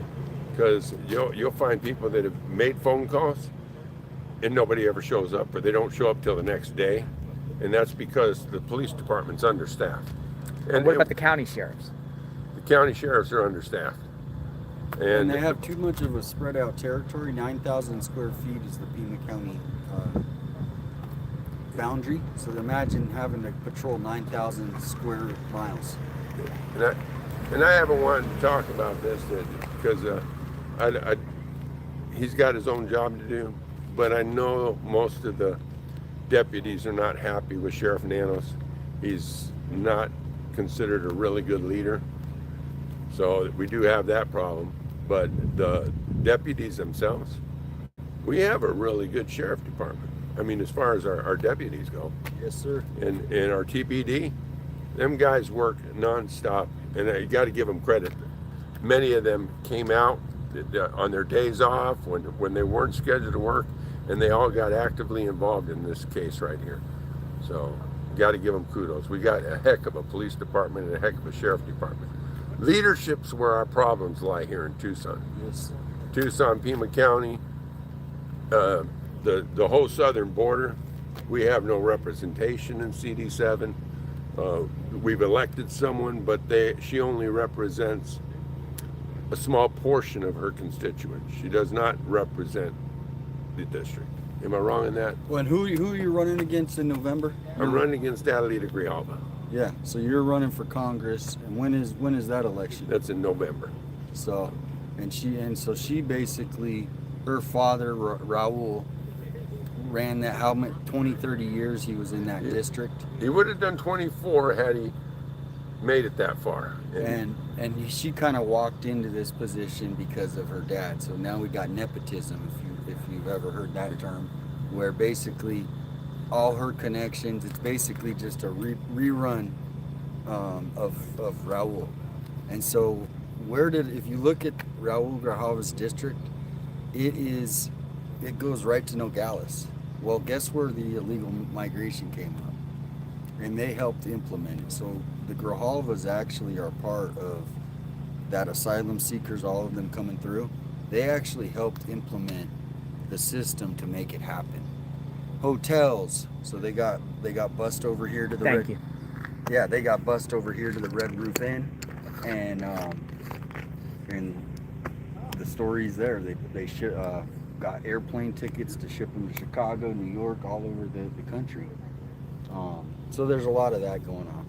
because you'll find people that have made phone calls and nobody ever shows up, or they don't show up till the next day, and that's because the police department's understaffed. And what about the county sheriffs? The county sheriffs are understaffed. And they have too much of a spread out territory. 9,000 square feet is the Pima County boundary. So imagine having to patrol 9,000 square miles. And I haven't wanted to talk about this because he's got his own job to do, but I know most of the deputies are not happy with Sheriff Nanos. He's not considered a really good leader. So we do have that problem. But the deputies themselves, we have a really good sheriff department. I mean, as far as our deputies go. Yes, sir. And our TPD, them guys work nonstop, and you got to give them credit. Many of them came out on their days off when they weren't scheduled to work, and they all got actively involved in this case right here. So, got to give them kudos. We got a heck of a police department and a heck of a sheriff department. Leadership's where our problems lie here in Tucson. Yes. Tucson, Pima County, the whole southern border, we have no representation in CD7. We've elected someone, but she only represents a small portion of her constituents. She does not represent the district. Am I wrong in that? Well, and who are you running against in November? I'm running against Adelita Grijalva. Yeah, so you're running for Congress, and when is that election? That's in November. So, so she basically, her father Raul ran that, how many 20-30 years he was in that district. He would have done 24 had he made it that far. And she kind of walked into this position because of her dad. So now we got nepotism, if you've ever heard that term, where basically all her connections, it's basically just a rerun of Raul. And so if you look at Raul Grijalva's district, it goes right to Nogales. Well, guess where the illegal migration came up? And they helped implement it. So the Grijalvas actually are part of that asylum seekers, all of them coming through. They actually helped implement the system to make it happen. Hotels, so they got bussed over here to the Thank you. Yeah, they got bussed over here to the Red Roof Inn, and the story's there. They got airplane tickets to ship them to Chicago, New York, all over the country. So there's a lot of that going on.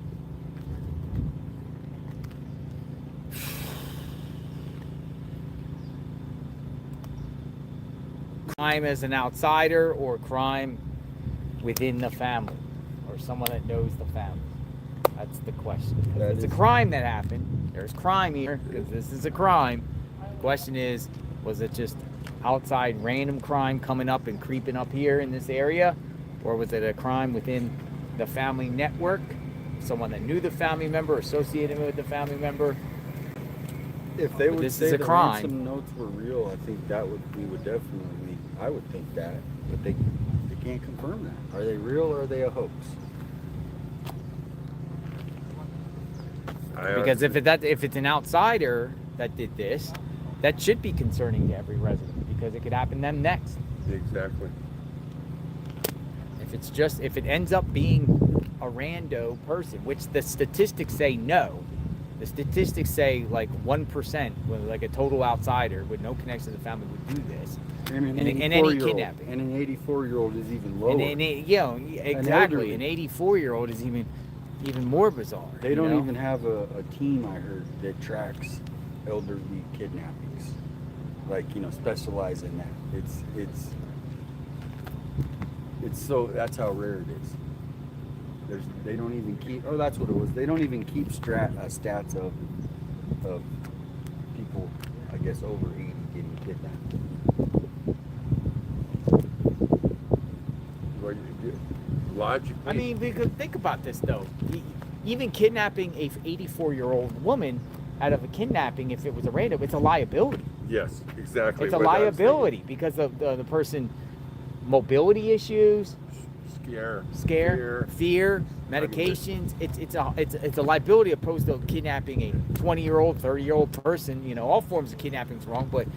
Crime as an outsider or crime within the family or someone that knows the family? That's the question. That It's a is- crime that happened. There's crime here because this is a crime. The question is, was it just outside random crime coming up and creeping up here in this area? Or was it a crime within the family network? Someone that knew the family member, associated with the family member? If they But would this say is a the crime. ransom notes were real, I think we would definitely, I would think that, but they can't confirm that. Are they real or are they a hoax? Because if it's an outsider that did this, that should be concerning to every resident because it could happen to them next. Exactly. If it ends up being a rando person, which the statistics say no. The statistics say like 1%, like a total outsider with no connection to the family would do this. And any 84-year-old kidnapping. And an 84-year-old is even lower. Exactly. elderly. An 84-year-old is even more bizarre. They don't even have a team, I heard, that tracks elderly kidnappings. Like, specialize in that. It's so, that's how rare it is. They don't even keep, that's what it was. They don't even keep stats of people, I guess, over 80 getting kidnapped. Logically. I mean, because think about this though. Even kidnapping a 84-year-old woman out of a kidnapping, if it was a random, it's a liability. Yes, exactly. It's a what I was liability because of the person mobility issues, thinking. fear, medications. It's a liability opposed to kidnapping a 20-year-old, 30-year-old person. All forms of kidnapping is wrong, but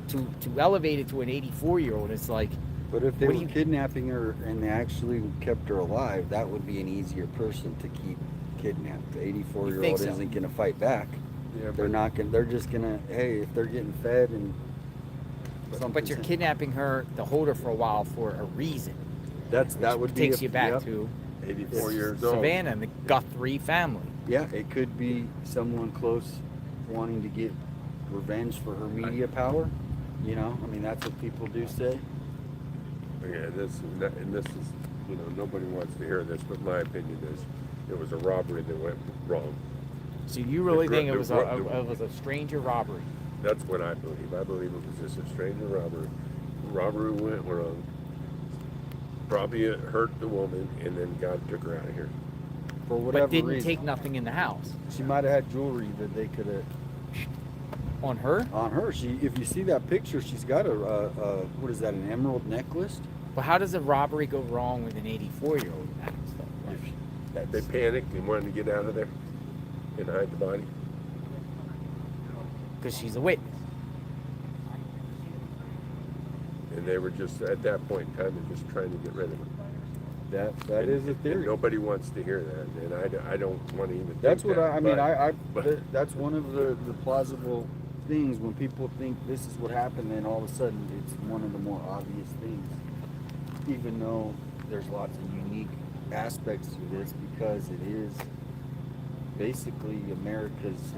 to elevate it to an 84-year-old, it's like. But if they What were do you- kidnapping her and they actually kept her alive, that would be an easier person to keep kidnapped. The 84-year-old so? isn't going to fight back. Yeah, They're not going. They're just going to. Hey, if they're getting fed and. But you're kidnapping her to hold her for a while for a reason. That would be takes you back yep. to 84 years old. Savannah and the Guthrie family. Yeah, it could be someone close wanting to get revenge for her media power. I mean, that's what people do say. Yeah, this is, nobody wants to hear this, but my opinion is it was a robbery that went wrong. So you really think it was the- a stranger robbery? That's what I believe. I believe it was just a stranger robbery. Robbery went wrong. Probably it hurt the woman, and then God took her out of here. For whatever But didn't reason. take nothing in the house. She might have had jewelry that they could have On her? on her. If you see that picture, she's got a what is that? An emerald necklace. Well, how does a robbery go wrong with an 84-year-old in the house, though? They panicked and wanted to get out of there and hide the body. Because she's a witness. And they were just, at that point in time, they're just trying to get rid of him. That is a And theory. nobody wants to hear that, and I don't want to even think That's what that, I mean. but- That's one of the plausible things when people think this is what happened, then all of a sudden it's one of the more obvious things. Even though there's lots of unique aspects to this, because it is basically America's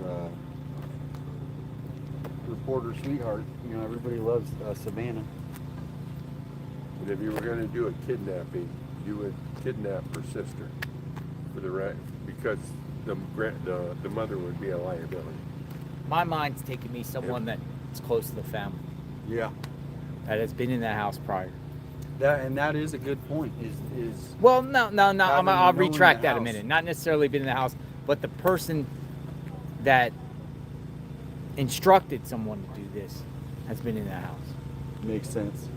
reporter sweetheart. Everybody loves Savannah. And if you were going to do a kidnapping, you would kidnap her sister for the right, because the mother would be a liability. My mind's taking me someone that's close to the family, Yeah. that has been in that house prior. That is a good point. Is Well, no. I'll known retract the that a house. minute. Not necessarily been in the house, but the person that instructed someone to do this has been in that house. makes sense.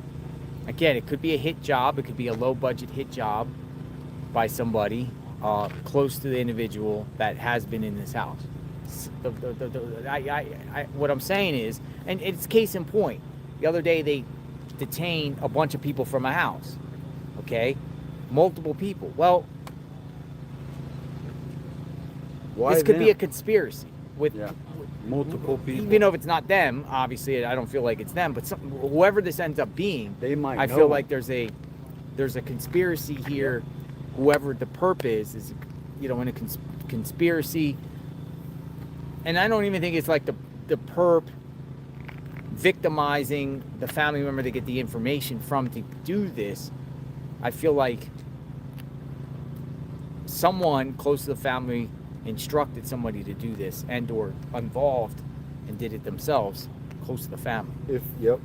Again, it could be a hit job. It could be a low-budget hit job by somebody close to the individual that has been in this house. What I'm saying is, and it's case in point. The other day they detained a bunch of people from a house. Okay, multiple people. Well, Why this could be them? a conspiracy with. Yeah. Multiple people. Even though if it's not them, obviously I don't feel like it's them, but whoever this ends up being, They might I know feel them. like there's a conspiracy here. Whoever the perp is in a conspiracy, and I don't even think it's like the perp victimizing the family member to get the information from to do this. I feel like someone close to the family instructed somebody to do this and or involved and did it themselves close to the family. Yep,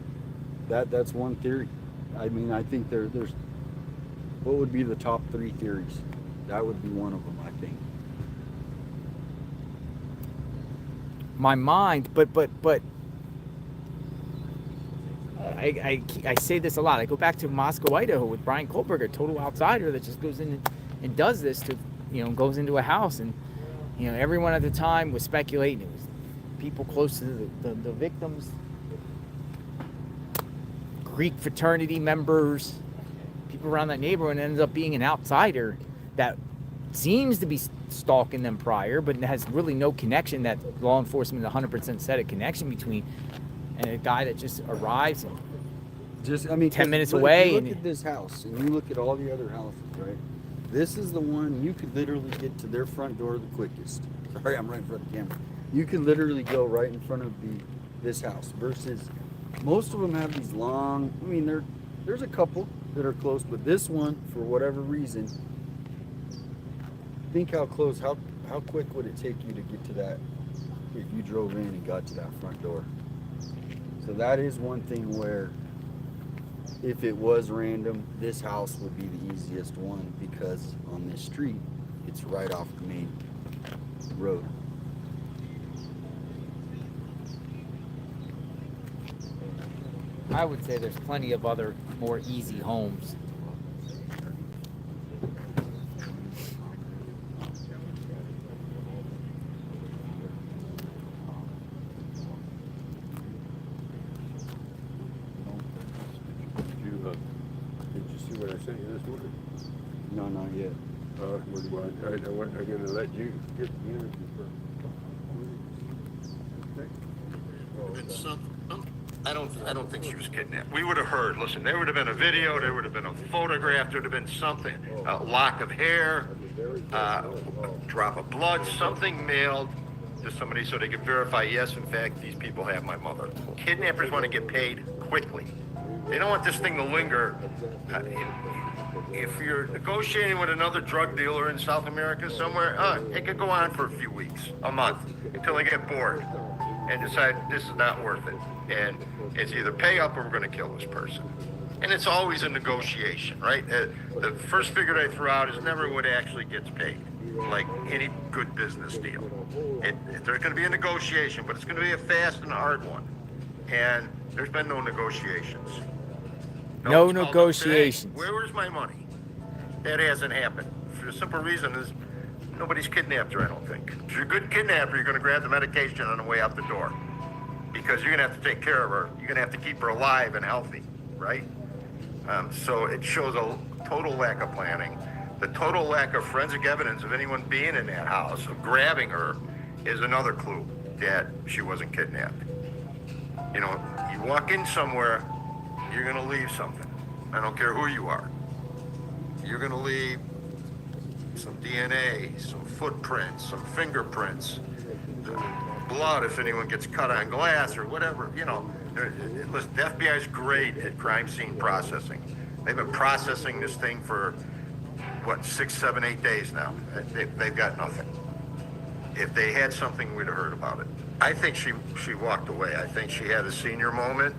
that's one theory. I mean, I think there's what would be the top 3 theories? That would be one of them, I think. My mind, but I say this a lot. I go back to Moscow, Idaho with Brian Kohlberger, total outsider that just goes in and does this to, goes into a house, and everyone at the time was speculating it was people close to the victims, Greek fraternity members, people around that neighborhood, and ends up being an outsider that seems to be stalking them prior, but has really no connection that law enforcement 100% said a connection between, and a guy that just arrives and just, I mean, 10 minutes look, away. You look at this house and you look at all the other houses, right? This is the one you could literally get to their front door the quickest. Sorry, I'm right in front of the camera. You could literally go right in front of this house versus most of them have these long, I mean, there's a couple that are close, but this one, for whatever reason, think how close, how quick would it take you to get to that if you drove in and got to that front door? So that is one thing where if it was random, this house would be the easiest one because on this street, it's right off the main road. I would say there's plenty of other more easy homes. Did you see what I sent you this morning? No, not yet. I'm going to let you get the interview first. I don't think she was kidnapped. We would have heard. Listen, there would have been a video. There would have been a photograph. There would have been something. A lock of hair, a drop of blood, something mailed to somebody so they could verify, yes, in fact, these people have my mother. Kidnappers want to get paid quickly. They don't want this thing to linger. If you're negotiating with another drug dealer in South America somewhere, it could go on for a few weeks, a month, until they get bored and decide this is not worth it. And it's either pay up or we're going to kill this person. And it's always a negotiation, right? The first figure they throw out is never what actually gets paid, like any good business deal. There's going to be a negotiation, but it's going to be a fast and hard one. And there's been no negotiations. No one's called up and said, negotiations. "Hey, where's my money?" That hasn't happened. For the simple reason is nobody's kidnapped her, I don't think. If you're a good kidnapper, you're going to grab the medication on the way out the door. Because you're going to have to take care of her. You're going to have to keep her alive and healthy, right? So it shows a total lack of planning. The total lack of forensic evidence of anyone being in that house, of grabbing her, is another clue that she wasn't kidnapped. You walk in somewhere, you're going to leave something. I don't care who you are. You're going to leave some DNA, some footprints, some fingerprints, blood if anyone gets cut on glass or whatever. Listen, the FBI is great at crime scene processing. They've been processing this thing for, 6, 7, 8 days now. They've got nothing. If they had something, we'd have heard about it. I think she walked away. I think she had a senior moment.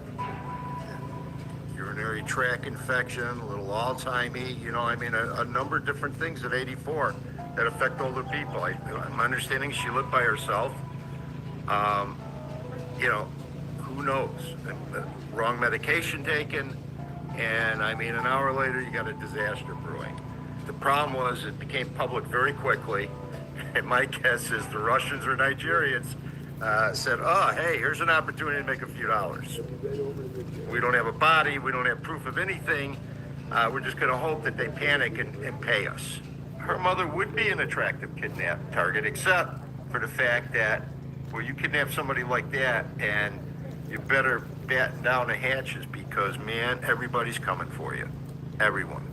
Urinary tract infection, a little Alzheimer's, a number of different things at 84 that affect older people. I'm understanding she lived by herself. Who knows? Wrong medication taken, and an hour later you got a disaster brewing. The problem was it became public very quickly, and my guess is the Russians or Nigerians said, "Oh, hey, here's an opportunity to make a few dollars. We don't have a body, we don't have proof of anything. We're just going to hope that they panic and pay us." Her mother would be an attractive kidnap target, except for the fact that, you kidnap somebody like that, and you better batten down the hatches because, man, everybody's coming for you. Everyone.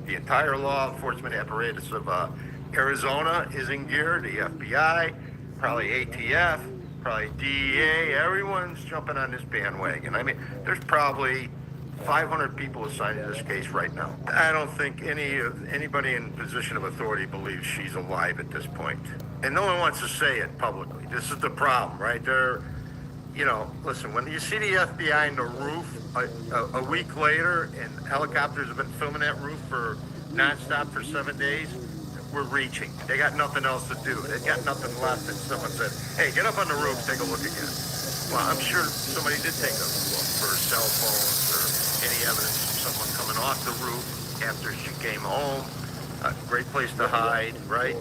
The entire law enforcement apparatus of Arizona is in gear. The FBI, probably ATF, probably DEA, everyone's jumping on this bandwagon. There's probably 500 people assigned to this case right now. I don't think anybody in position of authority believes she's alive at this point. And no one wants to say it publicly. This is the problem, right? Listen, when you see the FBI in the roof a week later and helicopters have been filming that roof for nonstop for 7 days, we're reaching. They got nothing else to do. They got nothing left. And someone said, hey, get up on the roof, take a look again. Well, I'm sure somebody did take a look for cell phones or any evidence of someone coming off the roof after she came home. A great place to hide, right?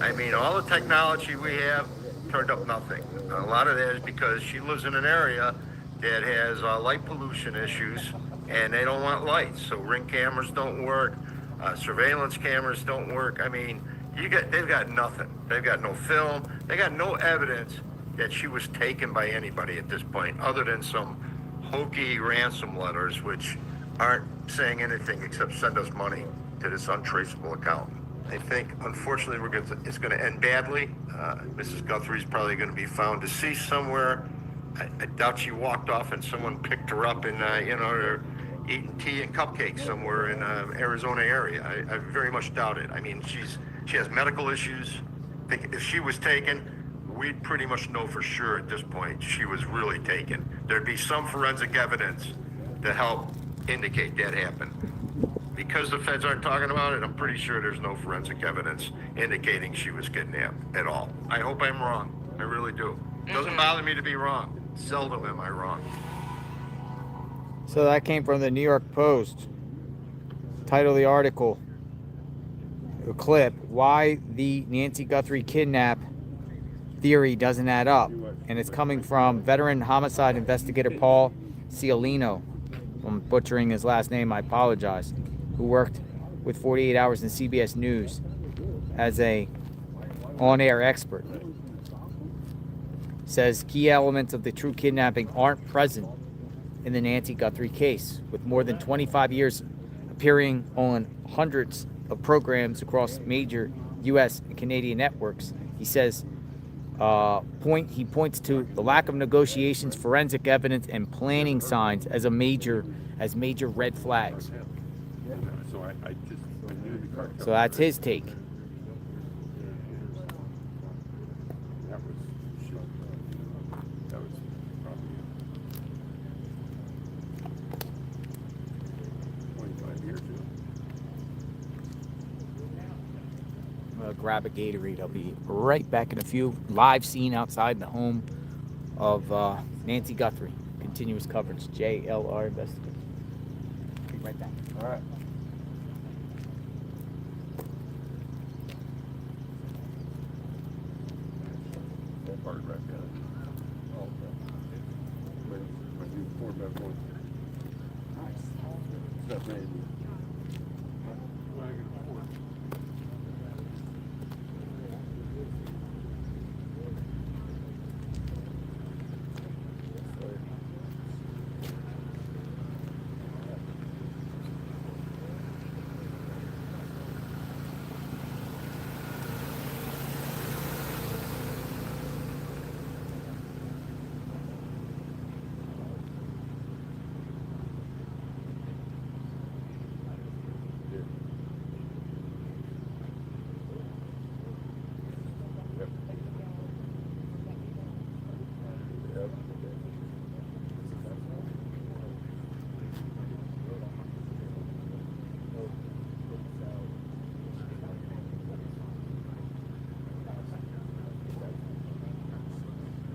I mean, all the technology we have turned up nothing. A lot of that is because she lives in an area that has light pollution issues, and they don't want lights. So ring cameras don't work, surveillance cameras don't work. I mean, they've got nothing. They've got no film. They got no evidence that she was taken by anybody at this point, other than some hokey ransom letters, which aren't saying anything except send us money to this untraceable account. I think, unfortunately, it's going to end badly. Mrs. Guthrie's probably going to be found deceased somewhere. I doubt she walked off and someone picked her up and, they're eating tea and cupcakes somewhere in Arizona area. I very much doubt it. I mean, she has medical issues. I think if she was taken, we'd pretty much know for sure at this point she was really taken. There'd be some forensic evidence to help indicate that happened. Because the feds aren't talking about it, I'm pretty sure there's no forensic evidence indicating she was kidnapped at all. I hope I'm wrong. I really do. It doesn't bother me to be wrong. Seldom am I wrong. So that came from the New York Post. Title of the article, a clip, why the Nancy Guthrie kidnap theory doesn't add up. And it's coming from veteran homicide investigator Paul Cialino. I'm butchering his last name, I apologize. Who worked with 48 Hours in CBS News as a on-air expert. Says key elements of the true kidnapping aren't present in the Nancy Guthrie case, with more than 25 years appearing on hundreds of programs across major U.S. and Canadian networks. He says he points to the lack of negotiations, forensic evidence, and planning signs as major red flags. So that's his take. That was probably 25 years ago. I'm gonna grab a Gatorade. I'll be right back in a few. Live scene outside the home of Nancy Guthrie. Continuous coverage. JLR Investigations. Be right back. All right. Part right there. Oh, okay. When you pour back one. Stuff maybe.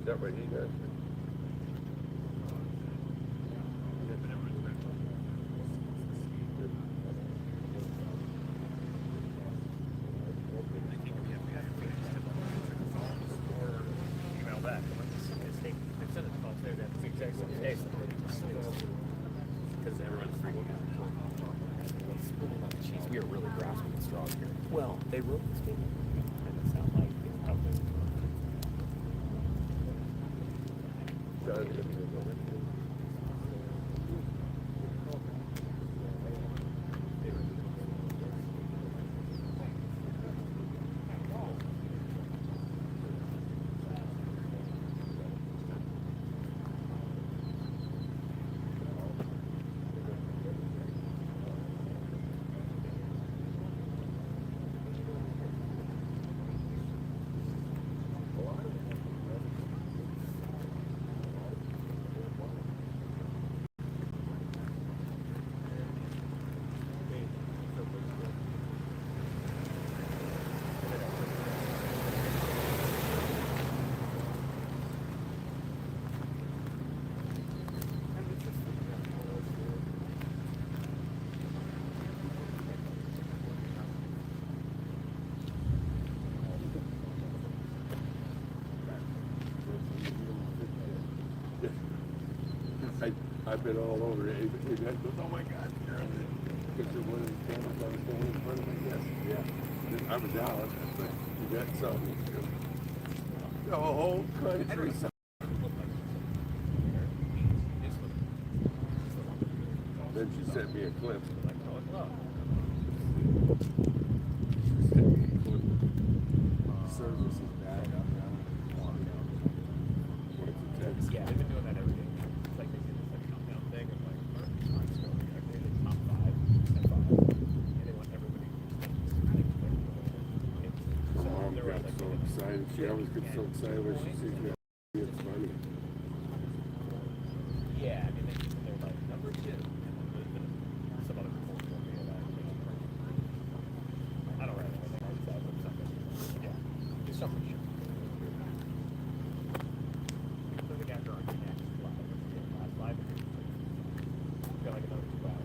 Is that what he does? We are really grasping at straws here. Well, they wrote this game. And it sounds like it's tough. I've been all over it. It goes, oh my God, you're on it. Because one of the cameras I was standing in front of my desk. Yeah. I was out, but you got something. The whole country. Then she sent me a clip. She sent me a clip. Service is bad. Yeah, they've been doing that every day. It's like they do this like countdown thing of like I'm still like they're the top 5, and they want everybody My mom got so excited. She always gets so excited when she sees me. It's funny. Yeah, I mean they're like number 2, and then some other people will be like I don't write anything. I just have something. Yeah, do something. Sure. So the after our next live, got like another 2 hours.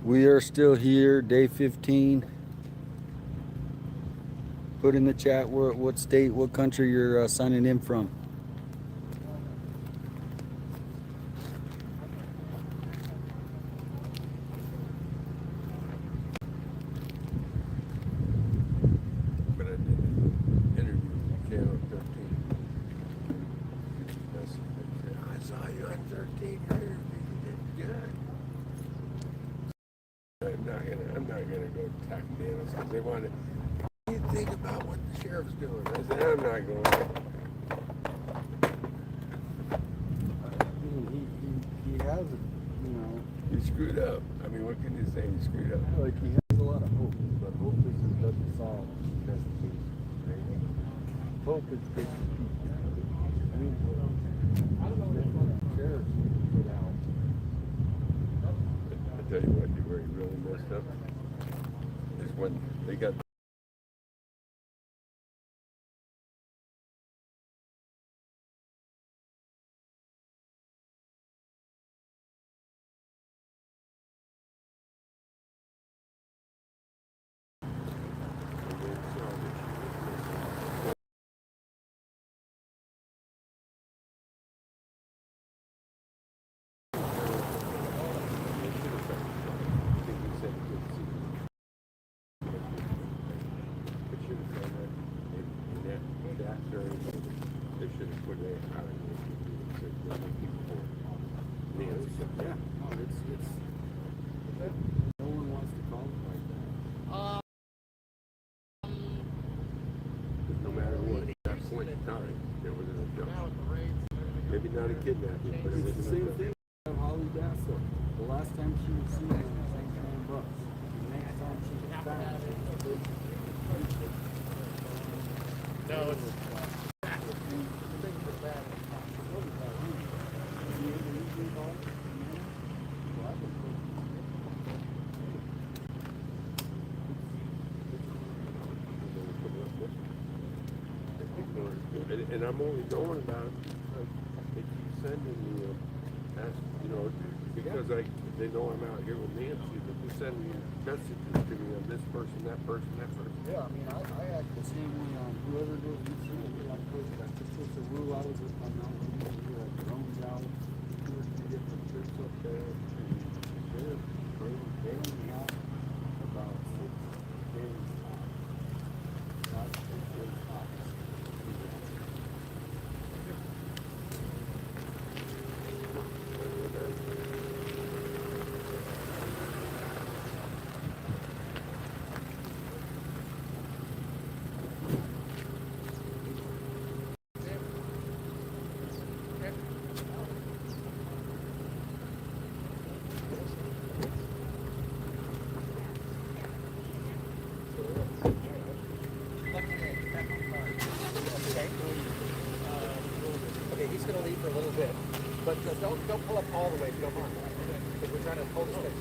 We are still here, day 15. Put in the chat what state, what country you're signing in from. But I did an interview with Channel 13. I saw you on 13. Your interview, you did good. I'm not gonna go attack Daniels because they want to. What do you think about what the sheriff's doing? I said, I'm not going to. He has, you know, He screwed up. I mean, what can you say? He screwed up. like he has a lot of hope, but hope doesn't solve investigation. Right? Hope is good for people. I mean, I don't know what sheriffs put out. I tell you what, where he really messed up is when they got. They should have put it out of Nancy. Yeah, no, it's no one wants to call it like that. No matter what, at that point in time, there was an abduction. Maybe not a kidnapping, but it was It's the an same abduction. thing with Holly Bassett. The last time she was seen in St. John Bucks. The next time she was found, No, it's And I'm only knowing about it because they keep sending me, because they know I'm out here with Nancy, but they send me messages to me on this person, that person, that person. yeah, I mean, I act the same way on whoever goes missing. Like, that's just a rule out of the mountain. Like drones out, 2 or 3 different trips up there, and they're bailing out about 6 days. 5 to 6 days tops. gonna leave for a little bit, but don't pull up all the way if you don't mind, because we're trying to hold the space.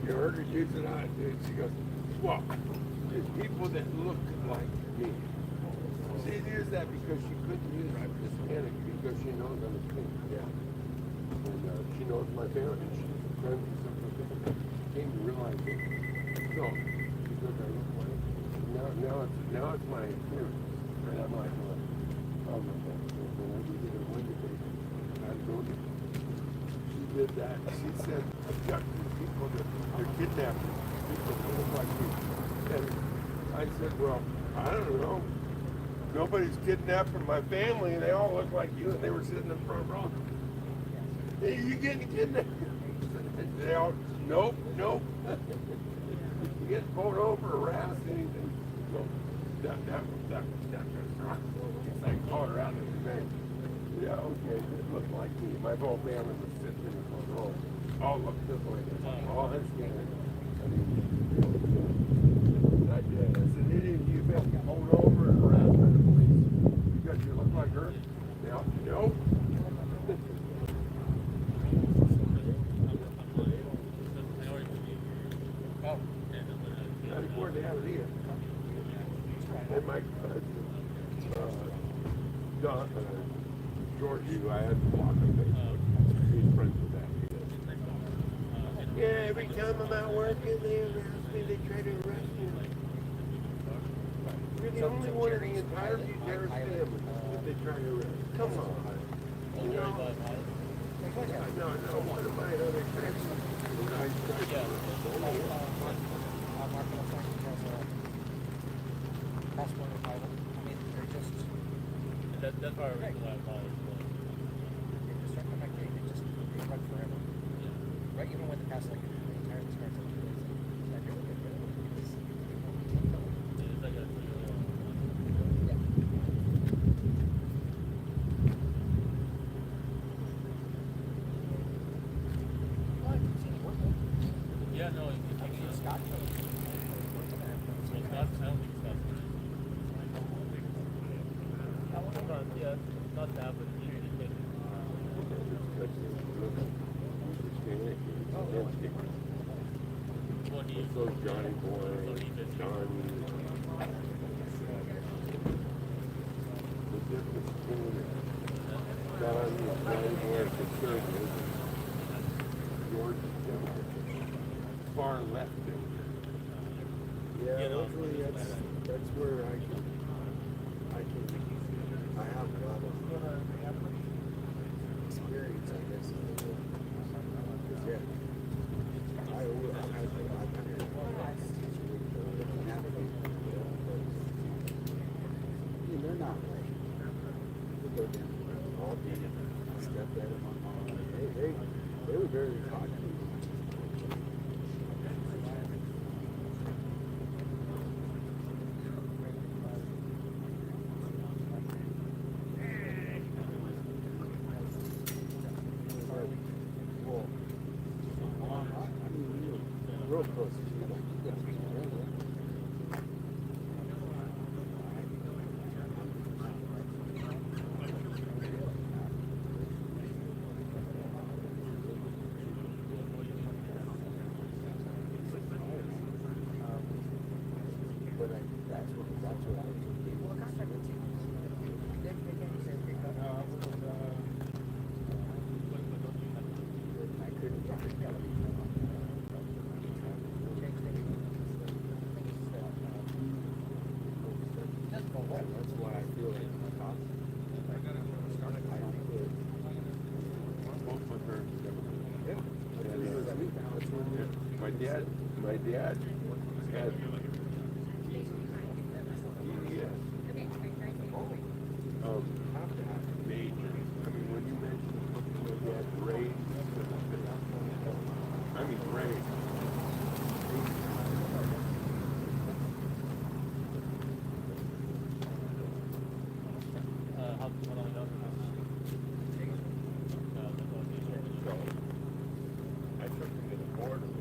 You heard her use it on, dude. She goes, well, there's people that look like me. She used that because she couldn't use Hispanic because she knows I'm Hispanic. Yeah. And she knows my parents. She's friends with some of the people. Came to realize it. So, because I look like now it's my appearance. And I'm like, oh my God. When I did it one day, I wrote it. She did that. She said, abducting people that they're kidnapping people that look like me. And I said, well, I don't know. Nobody's kidnapping my family, and they all look like you, and they were sitting in the front row. Hey, you getting kidnapped? And they all, nope. You get pulled over, harassed, anything. So that I called her out in the bank. Yeah, okay, it looked like me. My whole family was sitting in the front row. All looked just like me. All Hispanic. I did. I said, any of you been pulled over and harassed by the police because you look like her? Nope. Not important to have it here. And my cousin, Georgie, who I had to block on Facebook, he's friends with that kid. Yeah, every time I'm out working, they arrest me, they try to arrest me. You're the only one in the entire Buterus family that they try to arrest. Come on. You know? No, one of my other friends, passport or title. I mean, they're just. That's why I apologize. They just start connecting. They run forever. Yeah. Right, even when the past like the entire starts like 2 days. I really get rid of it because It's like a yeah. yeah, no, Actually, Scott. Not that, but So Johnny Boy, Johnny. The difference between Johnny and Johnny Boy are conservative. George is Democrat. Far left Democrat. Yeah, hopefully that's where I have a lot of experience, I guess. Yeah. They're not right. All the stuff that my mom, they were very talkative. Real close to you. dad had EDS. Major. I mean, when you mentioned my dad raised, I mean raised. I took him to the border.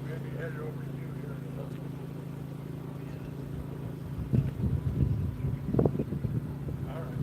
maybe head over to you here in a little. All right.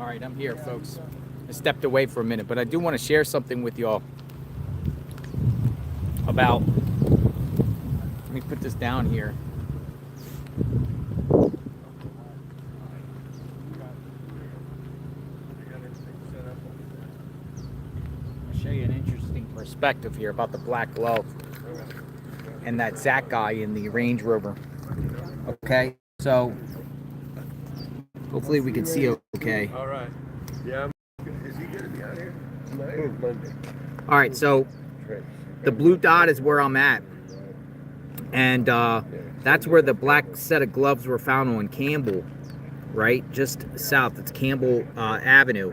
All right, I'm here, folks. I stepped away for a minute, but I do want to share something with y'all about, let me put this down here. I'll show you an interesting perspective here about the black glove and that Zach guy in the Range Rover. Okay, so hopefully we can see okay. All right. Yeah. Is he going to be out here tonight or Monday? All right, so the blue dot is where I'm at. And that's where the black set of gloves were found on Campbell, right? Just south. It's Campbell Avenue.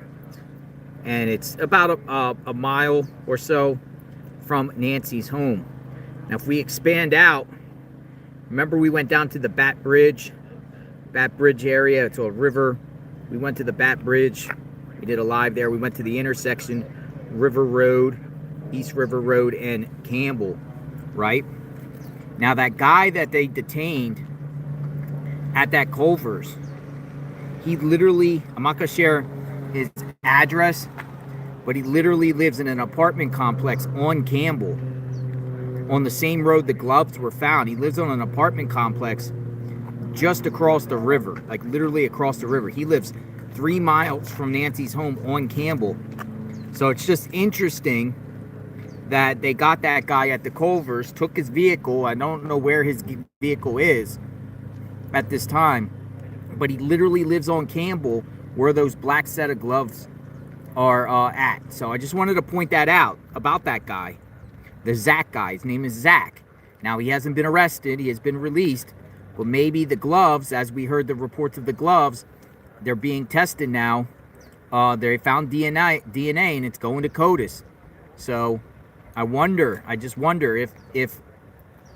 And it's about a mile or so from Nancy's home. Now, if we expand out, remember we went down to the Bat Bridge area. It's a river. We went to the Bat Bridge. We did a live there. We went to the intersection, River Road, East River Road, and Campbell, right? Now, that guy that they detained at that Culver's, he literally, I'm not going to share his address, but he literally lives in an apartment complex on Campbell, on the same road the gloves were found. He lives on an apartment complex just across the river, like literally across the river. He lives 3 miles from Nancy's home on Campbell. So it's just interesting that they got that guy at the Culver's, took his vehicle. I don't know where his vehicle is at this time, but he literally lives on Campbell where those black set of gloves are at. So I just wanted to point that out about that guy, the Zach guy. His name is Zach. Now, he hasn't been arrested. He has been released. But maybe the gloves, as we heard the reports of the gloves, they're being tested now. They found DNA and it's going to CODIS. So I just wonder if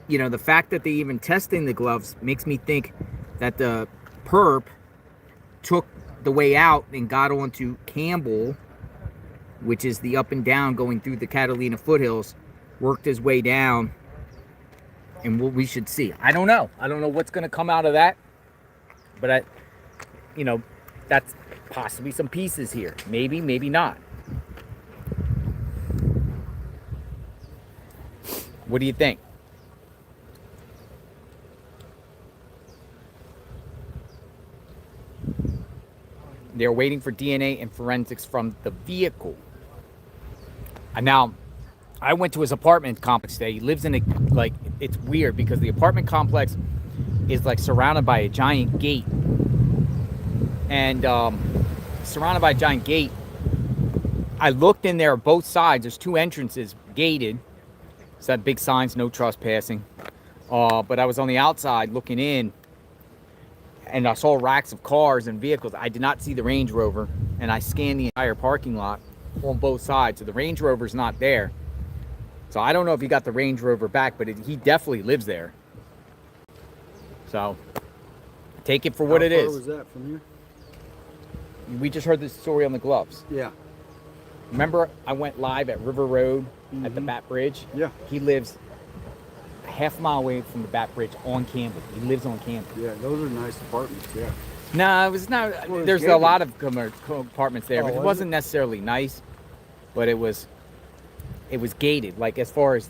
you know, the fact that they even testing the gloves makes me think that the perp took the way out and got onto Campbell, which is the up and down going through the Catalina foothills, worked his way down, and what we should see. I don't know what's going to come out of that, but you know, that's possibly some pieces here. Maybe not. What do you think? They're waiting for DNA and forensics from the vehicle. And now, I went to his apartment complex today. He lives in a, like, it's weird because the apartment complex is like surrounded by a giant gate. And surrounded by a giant gate, I looked in there both sides. There's 2 entrances gated. It's that big signs, no trespassing. But I was on the outside looking in, and I saw racks of cars and vehicles. I did not see the Range Rover, and I scanned the entire parking lot on both sides. So the Range Rover's not there. So I don't know if he got the Range Rover back, but he definitely lives there. So take it for what it is. How far was that from here? We just heard this story on the gloves. Yeah. Remember, I went live at River Road at the Bat Bridge? Yeah. He lives a half mile away from the Bat Bridge on Campbell. He lives on Campbell. Yeah, those are nice apartments, yeah. No, it was not. Well, There's a gated. lot of apartments there, but it was wasn't necessarily nice. But it was gated. Like, as far as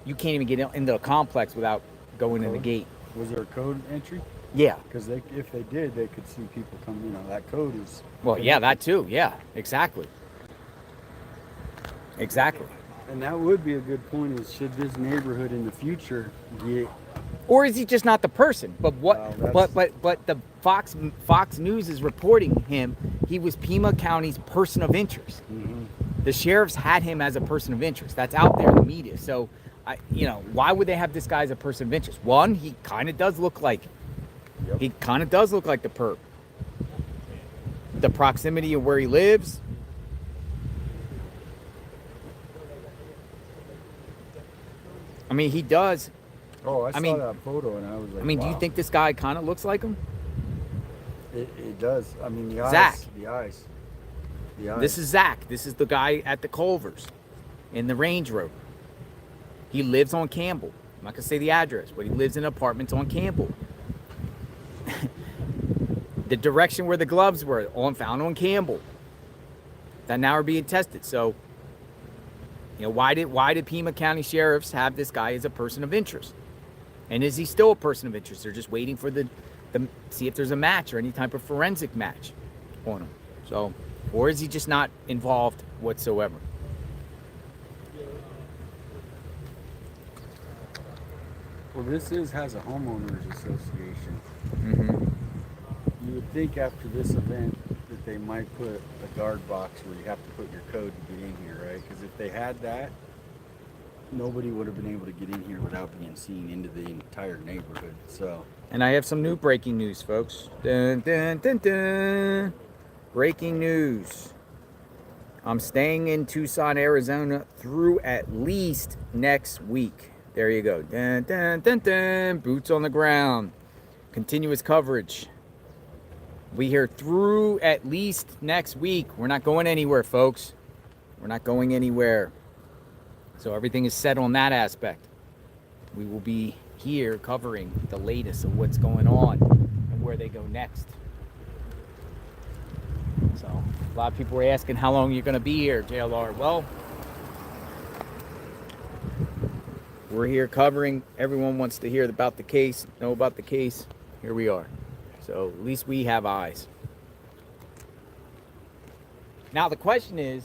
you can't even get into a complex without going in the gate. Was there a code entry? Yeah. Because if they did, they could see people coming. You know, that code is. Well, yeah, that too. Yeah, exactly. Exactly. And that would be a good point, is should this neighborhood in the future get... Or is he just not the person? But what? Well, but the Fox News is reporting him. He was Pima County's person of interest. Mhm. The sheriffs had him as a person of interest. That's out there in the media. So, why would they have this guy as a person of interest? One, he kind of does look like. Yep. He kind of does look like the perp. The proximity of where he lives. I mean, he does. Oh, I saw mean- that photo and I was like, I mean, do you wow. think this guy kind of looks like him? It does? I mean, the eyes. Zach. The eyes. The eyes. This is Zach. This is the guy at the Culvers in the Range Road. He lives on Campbell. I'm not going to say the address, but he lives in apartments on Campbell. The direction where the gloves were found on Campbell. That now are being tested. So, why did Pima County sheriffs have this guy as a person of interest? And is he still a person of interest? They're just waiting for the see if there's a match or any type of forensic match on him. So, or is he just not involved whatsoever? Well, this has a homeowners association. Mm-hmm. You would think after this event that they might put a guard box where you have to put your code to get in here, right? Because if they had that, nobody would have been able to get in here without being seen into the entire neighborhood. So, And I have some new breaking news, folks. Dun, dun, dun, dun. Breaking news. I'm staying in Tucson, Arizona through at least next week. There you go. Dun, dun, dun, dun. Boots on the ground. Continuous coverage. We here through at least next week. We're not going anywhere, folks. We're not going anywhere. So everything is set on that aspect. We will be here covering the latest of what's going on and where they go next. So a lot of people were asking how long you're going to be here, JLR. Well, we're here covering. Everyone wants to hear about the case, know about the case. Here we are. So at least we have eyes. Now the question is,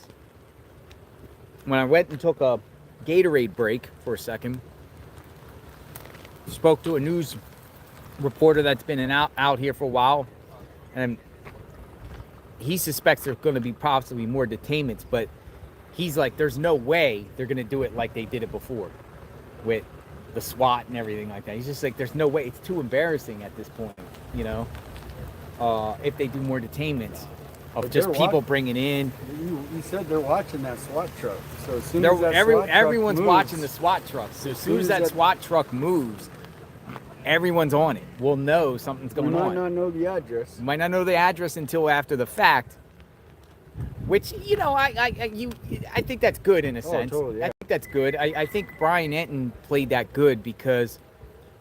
when I went and took a Gatorade break for a second, spoke to a news reporter that's been out here for a while, and he suspects there's going to be possibly more detainments, but he's like, there's no way they're going to do it like they did it before with the SWAT and everything like that. He's just like, there's no way. It's too embarrassing at this point, if they do more detainments of But just they're people bringing in. you said they're watching that SWAT truck. So as soon as that SWAT truck Everyone's moves, watching the SWAT truck. So as soon as that SWAT truck moves, everyone's on it. We'll know something's going we on. might not know the address. You might not know the address until after the fact, which I think that's good in a sense. Totally, yeah. I think that's good. I think Brian Enton played that good because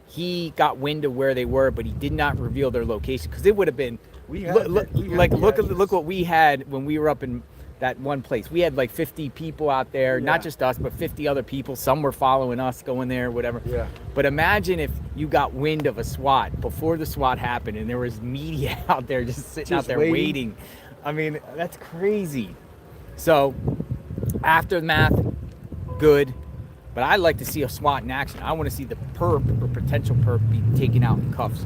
he got wind of where they were, but he did not reveal their location because it would have been look what we had when we were up in that one place. We had like 50 people out there, not just us, but 50 other people. Some were following us going there, whatever. Yeah. But imagine if you got wind of a SWAT before the SWAT happened and there was media out there just sitting out there waiting. I mean, that's crazy. So, aftermath, good. But I'd like to see a SWAT in action. I want to see the perp or potential perp be taken out in cuffs.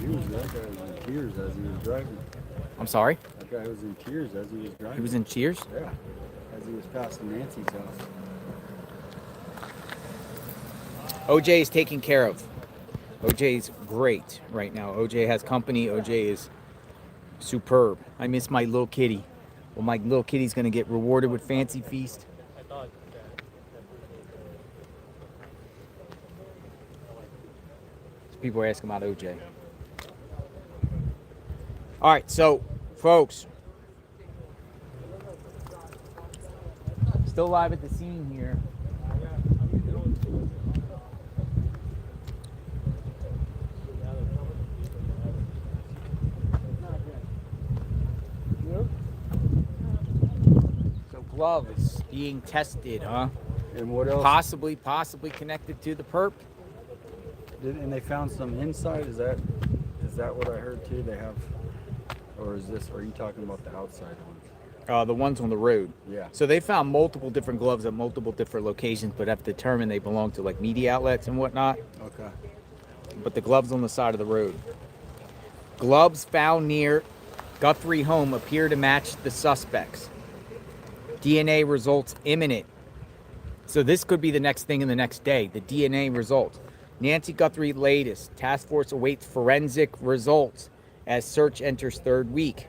That guy was in tears as he was driving. I'm sorry? That guy was in tears as he was driving. He was in tears? Yeah, as he was passing Nancy's house. OJ is taken care of. OJ's great right now. OJ has company. OJ is superb. I miss my little kitty. Well, my little kitty's going to get rewarded with Fancy Feast. People are asking about OJ. All right, so, folks. Still live at the scene here. So glove is being tested, huh? And what else? Possibly connected to the perp. And they found some inside. Is that what I heard too? They have, or is this? Are you talking about the outside one? The ones on the road. Yeah. So they found multiple different gloves at multiple different locations, but have determined they belong to like media outlets and whatnot. Okay. But the gloves on the side of the road. Gloves found near Guthrie home appear to match the suspects. DNA results imminent. So this could be the next thing in the next day. The DNA results. Nancy Guthrie latest. Task force awaits forensic results as search enters third week.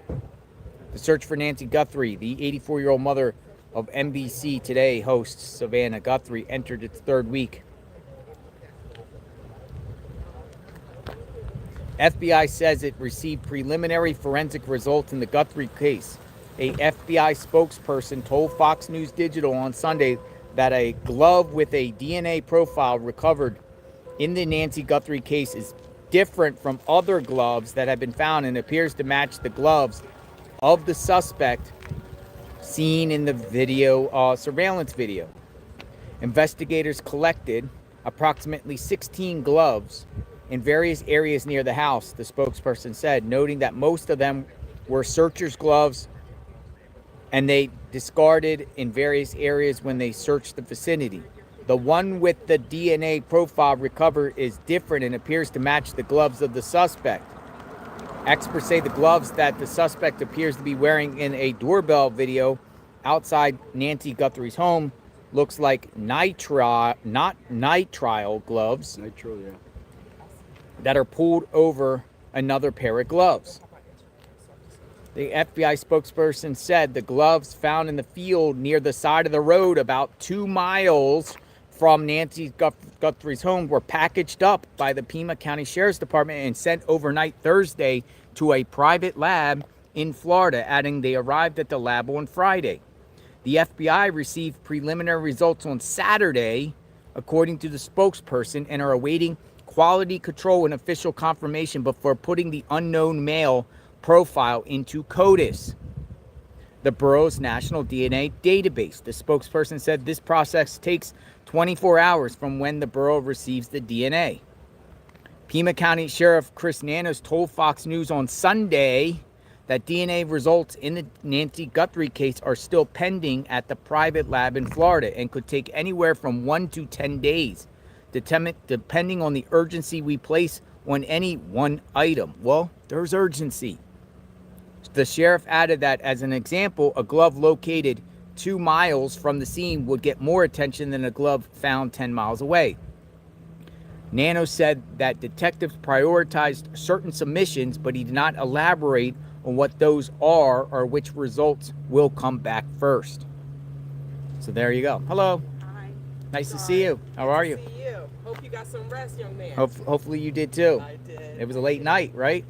The search for Nancy Guthrie, the 84-year-old mother of NBC Today host Savannah Guthrie, entered its third week. FBI says it received preliminary forensic results in the Guthrie case. A FBI spokesperson told Fox News Digital on Sunday that a glove with a DNA profile recovered in the Nancy Guthrie case is different from other gloves that have been found and appears to match the gloves of the suspect seen in the video, surveillance video. Investigators collected approximately 16 gloves in various areas near the house, the spokesperson said, noting that most of them were searchers' gloves and they discarded in various areas when they searched the vicinity. The one with the DNA profile recovered is different and appears to match the gloves of the suspect. Experts say the gloves that the suspect appears to be wearing in a doorbell video outside Nancy Guthrie's home looks like nitrile gloves Nitro, yeah. that are pulled over another pair of gloves. The FBI spokesperson said the gloves found in the field near the side of the road about 2 miles from Nancy Guthrie's home were packaged up by the Pima County Sheriff's Department and sent overnight Thursday to a private lab in Florida, adding they arrived at the lab on Friday. The FBI received preliminary results on Saturday, according to the spokesperson, and are awaiting quality control and official confirmation before putting the unknown male profile into CODIS, the borough's national DNA database. The spokesperson said this process takes 24 hours from when the borough receives the DNA. Pima County Sheriff Chris Nanos told Fox News on Sunday that DNA results in the Nancy Guthrie case are still pending at the private lab in Florida and could take anywhere from 1 to 10 days, depending on the urgency we place on any one item. Well, there's urgency. The sheriff added that, as an example, a glove located 2 miles from the scene would get more attention than a glove found 10 miles away. Nano said that detectives prioritized certain submissions, but he did not elaborate on what those are or which results will come back first. So there you go. Hello. Hi. Nice to see you. How are you? See you. Hope you got some rest, young man. Hopefully you did too. I did. It was a late night, right?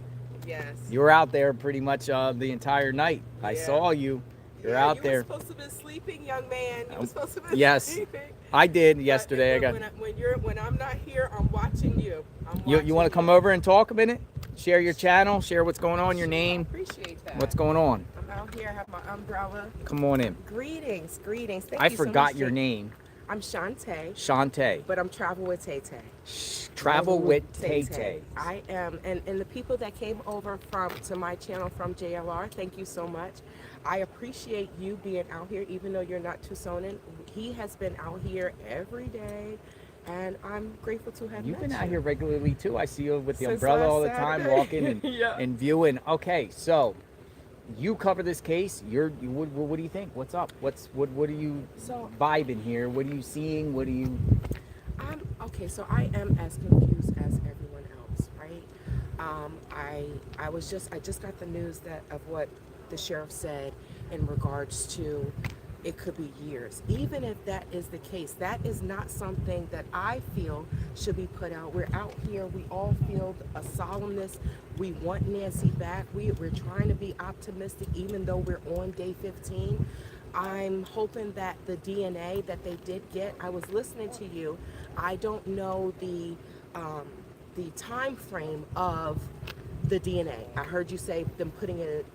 Yes. You were out there pretty much the entire night. I Yeah. saw you. You're Yeah, out there. You were supposed to be sleeping, young man. You were supposed to be Yes. sleeping. I did But yesterday. I got. when I'm not here, I'm watching you. You want to come over and talk a minute? Share your channel. Share what's going on. Your I name. appreciate that. What's going on? I'm out here. I have my umbrella. Come on in. Greetings. Thank I you so forgot much, your Jake. name. I'm Shantae, Shantae. but I'm Travel with Tay Tay. Travel with Tay Tay. I am, and the people that came over to my channel from JLR, thank you so much. I appreciate you being out here, even though you're not Tucsonan. He has been out here every day, and I'm grateful to have You've met been out you. here regularly too. I see you with the Since umbrella last all the time, Saturday. walking and, Yeah. and viewing. Okay, so you cover this case. What do you think? What's up? What are you So- vibing here? What are you seeing? What are you? Okay, so I am as confused as everyone else, right? I just got the news of what the sheriff said in regards to it could be years. Even if that is the case, that is not something that I feel should be put out. We're out here, we all feel a solemnness. We want Nancy back. We're trying to be optimistic even though we're on day 15. I'm hoping that the DNA that they did get, I was listening to you. I don't know the time frame of the DNA. I heard you say them putting it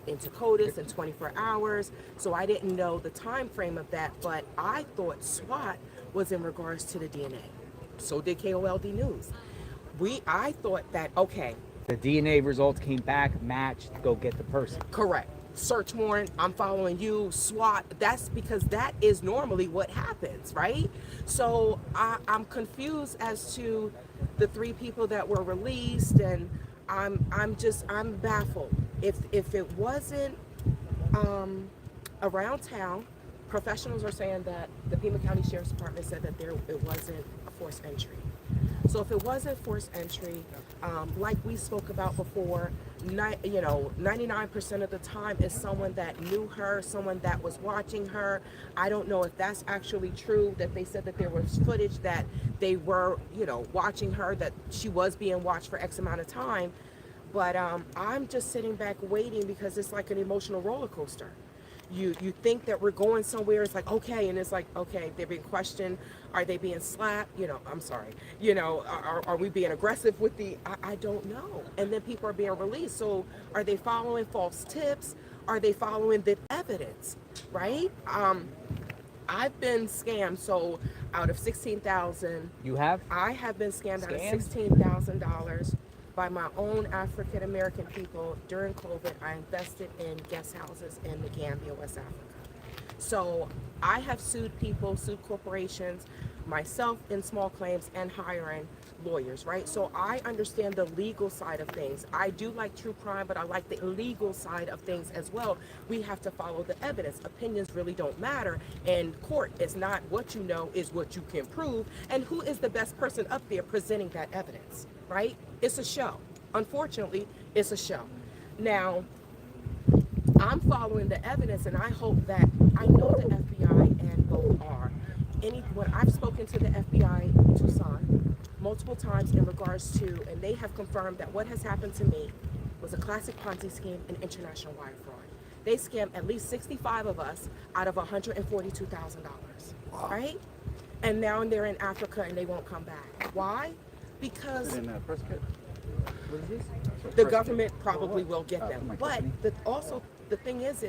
into CODIS in 24 hours. So I didn't know the time frame of that, but I thought SWAT was in regards to the DNA. So did KOLD News. I thought that, okay, The DNA results came back, matched. Go get the person. correct. search warrant, I'm following you, SWAT. That's because that is normally what happens, right? So I'm confused as to the 3 people that were released, and I'm baffled. If it wasn't around town, professionals are saying that the Pima County Sheriff's Department said that it wasn't a forced entry. So if it wasn't forced entry, like we spoke about before, 99% of the time is someone that knew her, someone that was watching her. I don't know if that's actually true, that they said that there was footage that they were, watching her, that she was being watched for X amount of time. But I'm just sitting back waiting because it's like an emotional roller coaster. You think that we're going somewhere, it's like, okay, and it's like, okay, they're being questioned. Are they being slapped? I'm sorry. Are we being aggressive with I don't know. And then people are being released. So are they following false tips? Are they following the evidence, right? I've been scammed. So out of $16,000. You have? I have been scammed out of $16,000 by my own African American people during COVID. I invested in guest houses in the Gambia, West Africa. So I have sued people, sued corporations, myself in small claims, and hiring lawyers, right? So I understand the legal side of things. I do like true crime, but I like the legal side of things as well. We have to follow the evidence. Opinions really don't matter. In court, it's not what you know, is what you can prove, and who is the best person up there presenting that evidence, right? It's a show. Unfortunately, it's a show. Now, I'm following the evidence, and I hope that, I know the FBI and both are. When I've spoken to the FBI in Tucson multiple times in regards to, and they have confirmed that what has happened to me was a classic Ponzi scheme and international wire fraud. They scammed at least 65 of us out of $142,000, right? And now they're in Africa and they won't come back. Why? Because the government probably will get them. But also the thing is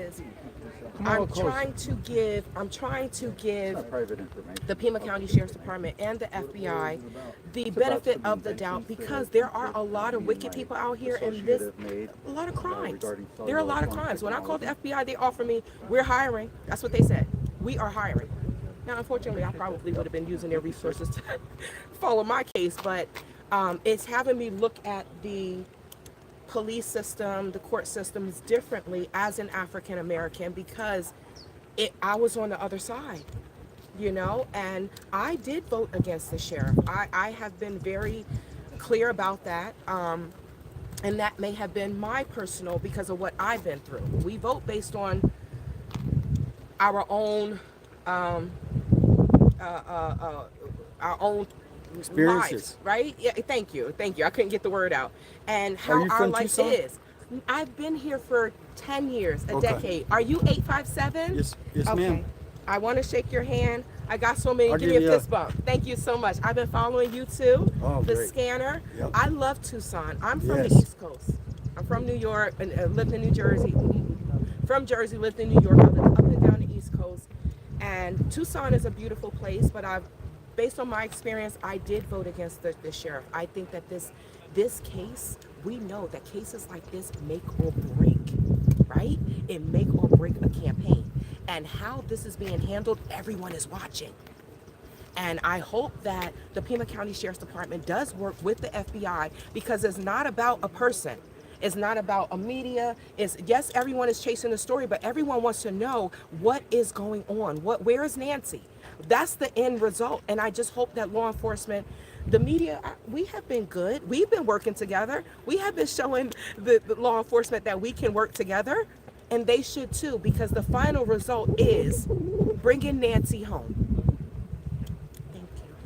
I'm trying to give the Pima County Sheriff's Department and the FBI the benefit of the doubt, because there are a lot of wicked people out here, and a lot of crimes. There are a lot of crimes. When I called the FBI, they offered me, we're hiring. That's what they said. We are hiring. Now, unfortunately, I probably would have been using their resources to follow my case, but it's having me look at the police system, the court systems differently as an African American, because I was on the other side, and I did vote against the sheriff. I have been very clear about that, and that may have been my personal, because of what I've been through. We vote based on our own experiences, lives, right? Yeah, thank you. I couldn't get the word out. And how our life is. I've been here for 10 years, a decade. Are you 857? Yes, okay. Ma'am. I want to shake your hand. I got so many. Give me a fist bump. Thank you so much. I've been following you too. Oh, the great. Scanner. Yep. I love Tucson. I'm from the East Coast. I'm from New York and lived in New Jersey. From Jersey, lived in New York. I lived up and down the East Coast. And Tucson is a beautiful place, but based on my experience, I did vote against the sheriff. I think that this case, we know that cases like this make or break, right? It make or break a campaign. And how this is being handled, everyone is watching. And I hope that the Pima County Sheriff's Department does work with the FBI, because it's not about a person. It's not about a media. Yes, everyone is chasing the story, but everyone wants to know what is going on. Where is Nancy? That's the end result. And I just hope that law enforcement, the media, we have been good. We've been working together. We have been showing the law enforcement that we can work together, and they should too, because the final result is bringing Nancy home.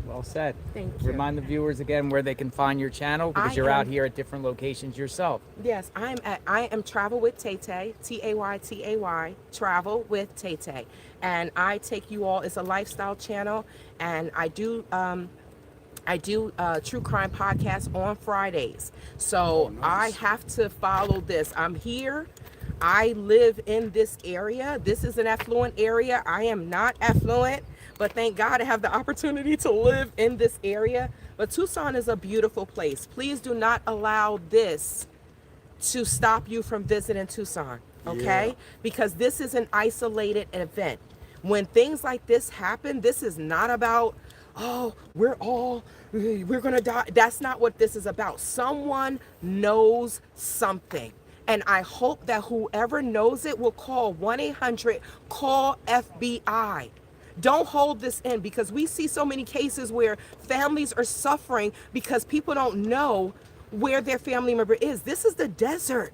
Well said. Thank you. Remind the viewers again where they can find your channel, because you're out here at different locations yourself. Yes, I am Travel with Tay Tay, T-A-Y, Travel with Tay Tay. And I take you all, it's a lifestyle channel, and I do true crime podcast on Fridays. So nice. I have to follow this. I'm here. I live in this area. This is an affluent area. I am not affluent, but thank God I have the opportunity to live in this area. But Tucson is a beautiful place. Please do not allow this to stop you from visiting Tucson. okay? Yeah. Because this is an isolated event. When things like this happen, this is not about, oh, we're gonna die. That's not what this is about. Someone knows something. And I hope that whoever knows it will call 1-800-CALL FBI. Don't hold this in, because we see so many cases where families are suffering because people don't know where their family member is. This is the desert.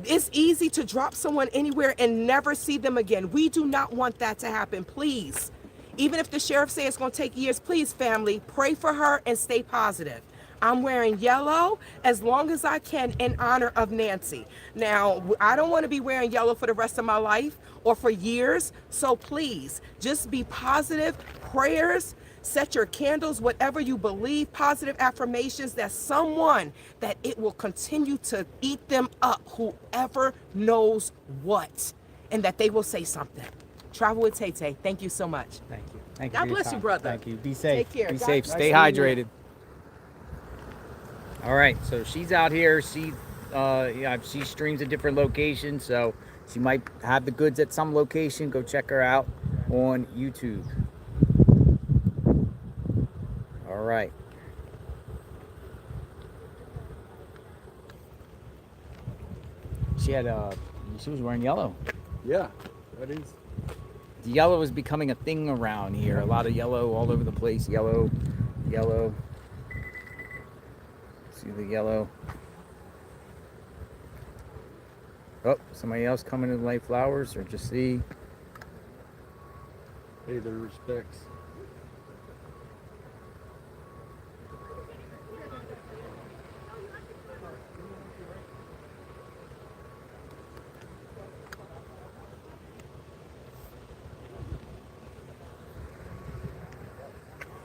It's easy to drop someone anywhere and never see them again. We do not want that to happen, please. Even if the sheriff says it's going to take years, please, family, pray for her and stay positive. I'm wearing yellow as long as I can in honor of Nancy. Now, I don't want to be wearing yellow for the rest of my life or for years. So please, just be positive. Prayers, set your candles, whatever you believe, positive affirmations that someone, that it will continue to eat them up, whoever knows what, and that they will say something. Travel with Tay Tay. Thank you so much. Thank you. Thank you. God for your bless you, time. brother. Thank you. Be safe. Take care. Be God- safe. Nice Stay meeting you. hydrated. All right. So she's out here. She streams at different locations. So she might have the goods at some location. Go check her out on YouTube. All right. She was wearing yellow. Yeah, that is. The yellow is becoming a thing around here. A lot of yellow all over the place. Yellow. See the yellow. Oh, somebody else coming to lay flowers, or just see. Pay their respects.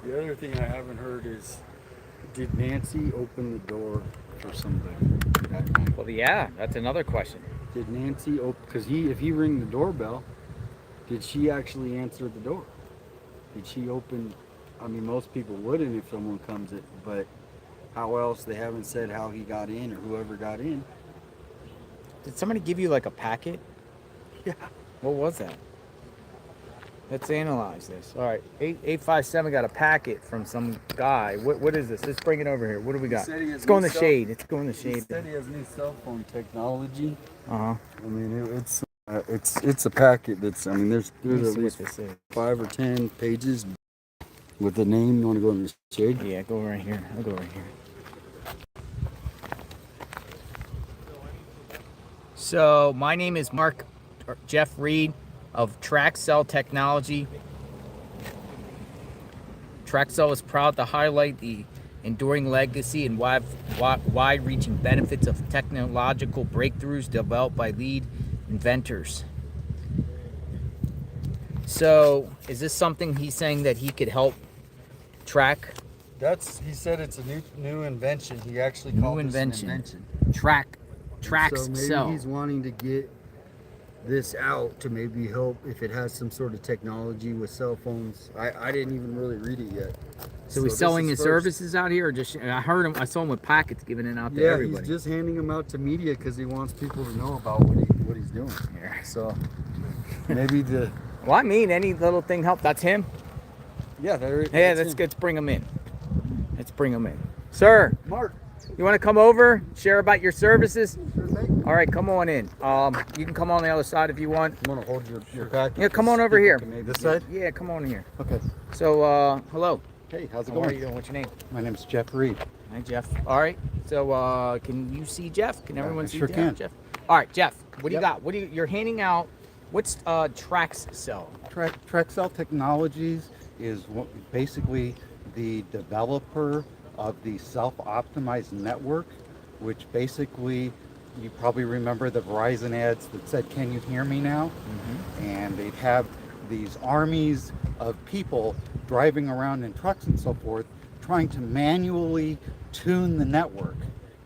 The other thing I haven't heard is, did Nancy open the door for somebody that night? Well, yeah, that's another question. Did Nancy open? Because if he rang the doorbell, did she actually answer the door? Did she open? I mean, most people wouldn't if someone comes in, but how else? They haven't said how he got in or whoever got in. Did somebody give you like a packet? Yeah. What was that? Let's analyze this. All right, 857 got a packet from some guy. What is this? Let's bring it over here. What do we got? said he has Let's go in new the cell- shade. Let's go in the He shade. said he has new cell phone technology. Uh-huh. I mean, it's a packet that's. I mean, there's Let me at see what least this is. 5 or 10 pages with the name. You want to go in the shade? Yeah, go right here. I'll go right here. So my name is Jeff Reed of TrackCell Technology. TrackCell is proud to highlight the enduring legacy and wide-reaching benefits of technological breakthroughs developed by lead inventors. So, is this something he's saying that he could help track? He said it's a new invention. He actually New called this invention. an invention. Tracks So maybe cell. he's wanting to get this out to maybe help if it has some sort of technology with cell phones. I didn't even really read it yet. So he's this selling is his first. services out here, or just I saw him with packets giving it out to Yeah, everybody. he's just handing them out to media because he wants people to know about what he's doing. Yeah. So maybe Well, I mean, any little thing help. That's him. yeah, there. Yeah, that's him. let's bring him in. Let's bring him in, sir. Mark. You want to come over, share about your services? Sure thing. All right, come on in. You can come on the other side if you want. You want to hold your packet? Yeah, come on over here. This side? Yeah, come on here. Okay. So, hello. Hey, how's it How are going? you doing? What's your name? My name's Jeff Reed. Hi, Jeff. All right. So, can you see Jeff? Can everyone I see sure Jeff? can. Jeff? All right, Jeff. What do you Yep. got? You're handing out? What's TrackCell? TrackCell Technologies is basically the developer of the self-optimized network, which basically, you probably remember the Verizon ads that said, "Can you hear me now?" Mm-hmm. And they'd have these armies of people driving around in trucks and so forth, trying to manually tune the network.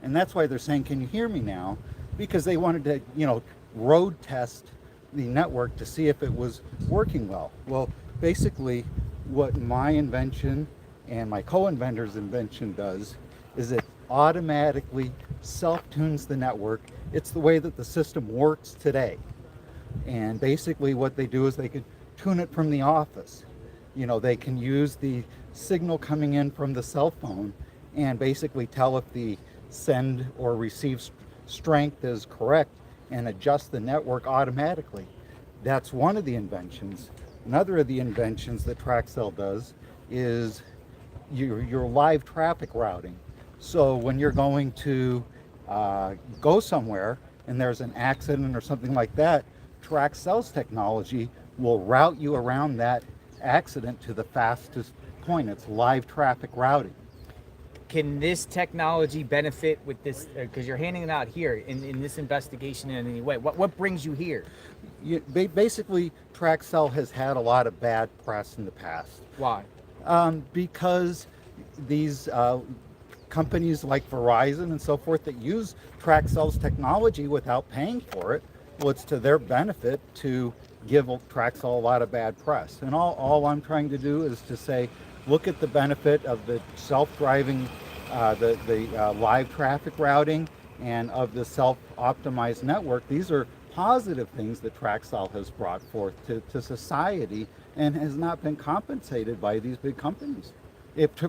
And that's why they're saying, "Can you hear me now?" Because they wanted to, road test the network to see if it was working well. Well, basically, what my invention and my co-inventor's invention does is it automatically self-tunes the network. It's the way that the system works today. And basically what they do is they can tune it from the office. You know, they can use the signal coming in from the cell phone and basically tell if the send or receive strength is correct and adjust the network automatically. That's one of the inventions. Another of the inventions that TrackCell does is your live traffic routing. So when you're going to go somewhere and there's an accident or something like that, TrackCell's technology will route you around that accident to the fastest point. It's live traffic routing. Can this technology benefit with this, because you're handing it out here in this investigation in any way? What brings you here? Basically, TrackCell has had a lot of bad press in the past. Why? Because these companies like Verizon and so forth that use TrackCell's technology without paying for it, well, it's to their benefit to give TrackCell a lot of bad press. And all I'm trying to do is to say, look at the benefit of the self-driving, the live traffic routing, and of the self-optimized network. These are positive things that TrackCell has brought forth to society and has not been compensated by these big companies.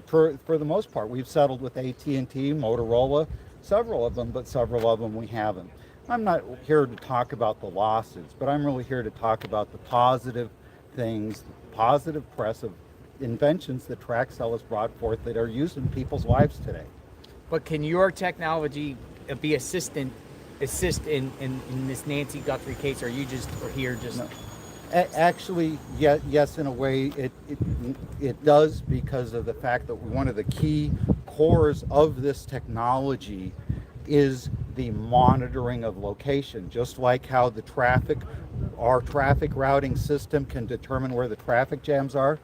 For the most part, we've settled with AT&T, Motorola, several of them, but several of them we haven't. I'm not here to talk about the lawsuits, but I'm really here to talk about the positive things, positive press of inventions that TrackCell has brought forth that are used in people's lives today. But can your technology be assist in this Nancy Guthrie case, or are you just here just? No. Actually, yes, in a way, it does, because of the fact that one of the key cores of this technology is the monitoring of location. Just like how our traffic routing system can determine where the traffic jams are,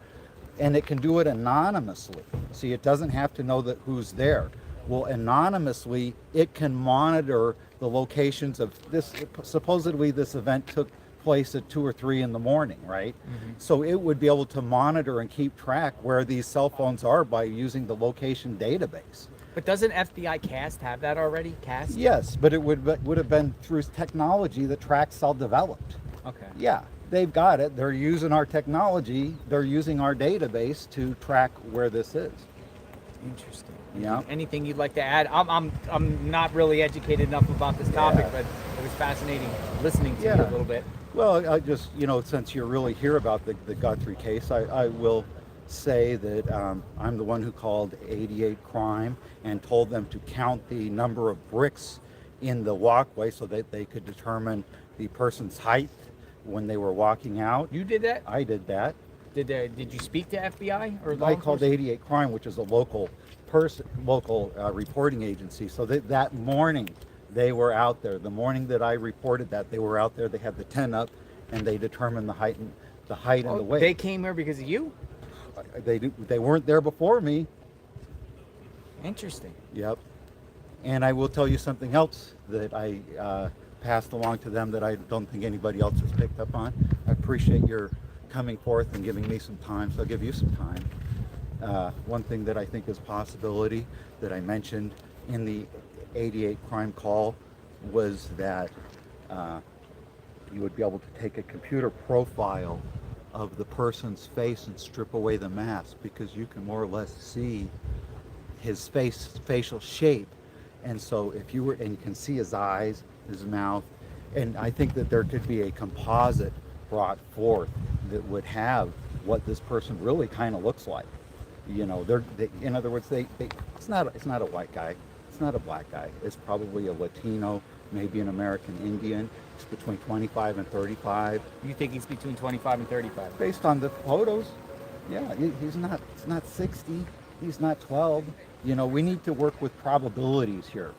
and it can do it anonymously. See, it doesn't have to know that who's there. Well, anonymously, it can monitor the locations of this. Supposedly, this event took place at 2 or 3 in the morning, right? Mm-hmm. So it would be able to monitor and keep track where these cell phones are by using the location database. But doesn't FBI CAST have that already? CAST? Yes, but it would have been through technology that TrackCell developed. Okay. Yeah, they've got it. They're using our technology. They're using our database to track where this is. Interesting. Yeah. Anything you'd like to add? I'm not really educated enough about this topic, but it was fascinating listening to you a little bit. Well, I just, since you're really here about the Guthrie case, I will say that I'm the one who called 88 Crime and told them to count the number of bricks in the walkway so that they could determine the person's height when they were walking out. You did that? I did that. Did you speak to FBI or law I called enforcement? 88 Crime, which is a local reporting agency. So that morning they were out there. The morning that I reported that, they were out there. They had the tent up, and they determined the height and the weight. They came here because of you? They weren't there before me. Interesting. Yep. And I will tell you something else that I passed along to them that I don't think anybody else has picked up on. I appreciate your coming forth and giving me some time, so I'll give you some time. One thing that I think is a possibility that I mentioned in the 88 Crime call was that you would be able to take a computer profile of the person's face and strip away the mask, because you can more or less see his facial shape. And so if you and you can see his eyes, his mouth, and I think that there could be a composite brought forth that would have what this person really kind of looks like. In other words, it's not a white guy, it's not a black guy, it's probably a Latino, maybe an American Indian. It's between 25 and 35. You think he's between 25 and 35? Based on the photos, yeah, he's not 60, he's not 12. We need to work with probabilities here.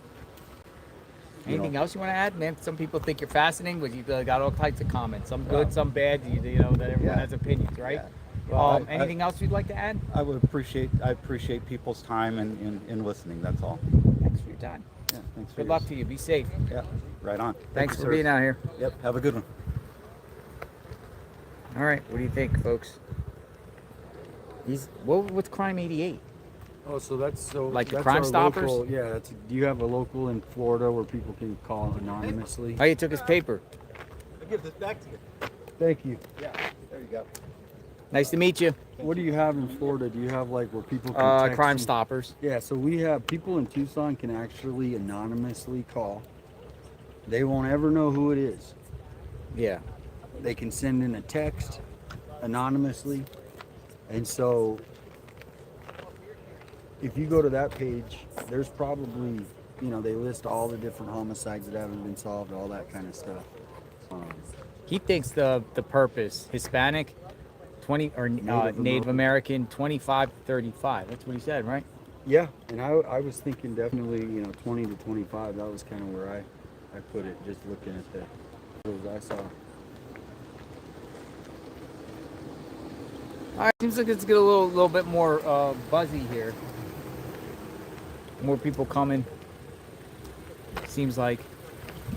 Anything else you want to add, man? Some people think you're fascinating, but you've got all types of comments. Some good, some bad. That everyone has opinions, right? Yeah. Well, anything else you'd like to add? I appreciate people's time in listening. That's all. Thanks for your time. Yeah, thanks. Good luck to you. Be safe. Yeah, right on. Thanks for being out here. Yep. Have a good one. All right. What do you think, folks? What's Crime 88? Oh, so that's Like the that's Crime our Stoppers? Local, yeah, that's. Do you have a local in Florida where people can call anonymously? Oh, you took his paper. I'll give this back to you. Thank you. Yeah, there you go. Nice to meet you. What do you have in Florida? Do you have like where people can text Crime you? Stoppers. Yeah, so we have people in Tucson can actually anonymously call. They won't ever know who it is. Yeah. They can send in a text anonymously. And so if you go to that page, there's probably, they list all the different homicides that haven't been solved, all that kind of stuff. He thinks the purpose Hispanic, 20 or Native American 25 to 35. That's what he said, right? Yeah, and I was thinking definitely, 20 to 25. That was kind of where I put it, just looking at the photos I saw. All right, seems like it's get a little bit more buzzy here. More people coming. Seems like.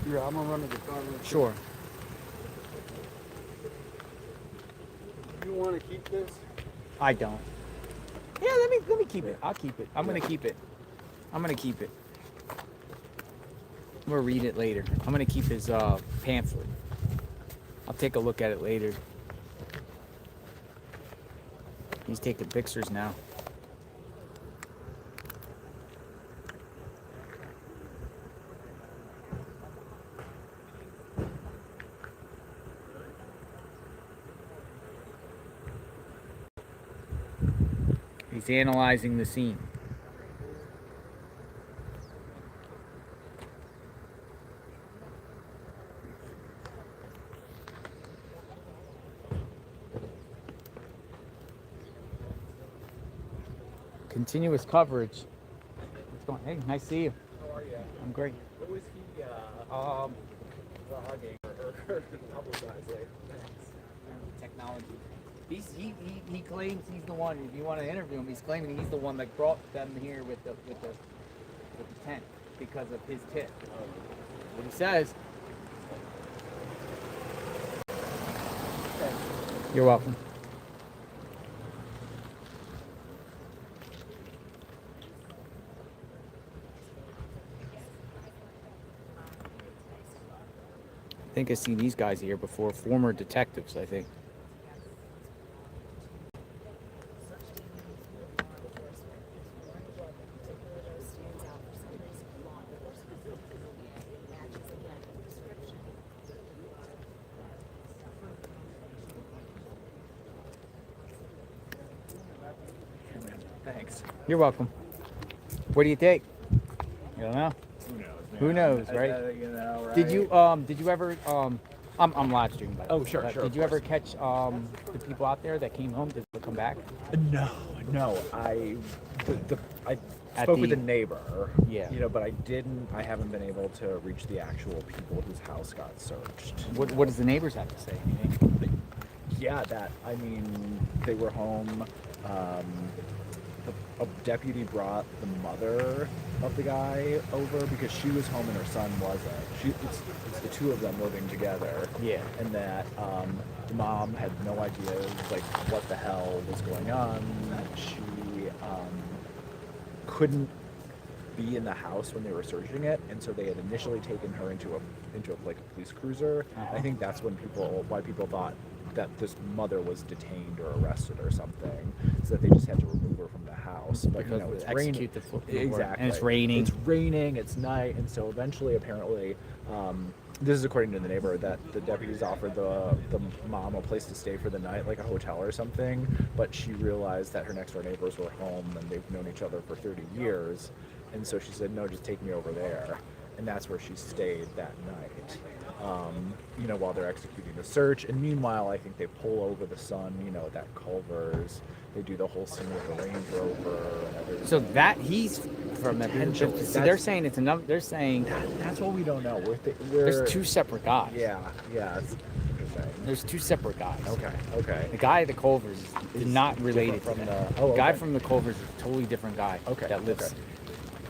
Yeah, I'm gonna run to the car. Sure. You want to keep this? I don't. Yeah, let me keep it. I'll keep it. I'm gonna keep it. I'm gonna keep it. I'm gonna read it later. I'm gonna keep his pamphlet. I'll take a look at it later. He's taking pictures now. He's analyzing the scene. Continuous coverage. What's going? Hey, nice to see you. How are you? I'm great. What was he, vlogging or publicizing? Technology. He claims he's the one. If you want to interview him, he's claiming he's the one that brought them here with the tent because of his tip. What he says. You're welcome. I think I've seen these guys here before, former detectives, I think. Thanks. You're welcome. What do you take? You don't know? Who knows, man? Who knows, right? Right? Did you ever I'm live streaming, by the way. Sure. Did you ever catch the people out there that came home? Did they come back? No. I spoke with the neighbor. Yeah. But I haven't been able to reach the actual people whose house got searched. What does the neighbors have to say? Yeah, they were home. A deputy brought the mother of the guy over because she was home and her son wasn't. It's the two of them living together. Yeah. And that the mom had no idea what the hell was going on. She couldn't be in the house when they were searching it, and so they had initially taken her into a police cruiser. I think that's why people thought that this mother was detained or arrested or something, so that they just had to remove her from the house. But it's raining. Exactly. And it's raining. It's raining. It's night, and so eventually, apparently, this is according to the neighbor, that the deputies offered the mom a place to stay for the night, like a hotel or something. But she realized that her next door neighbors were home and they've known each other for 30 years, and so she said, "No, just take me over there." And that's where she stayed that night, while they're executing the search. And meanwhile, I think they pull over the son, at that Culver's. They do the whole scene with the Range Rover and everything. So that he's from the Potentially. so they're saying it's another. They're saying that's what we don't know. There's two separate guys. Yeah. It's interesting. There's two separate guys. Okay. The guy at the Culvers is not related from to the. them. Oh, The guy okay. from the Culvers is a totally different guy. Okay, That lives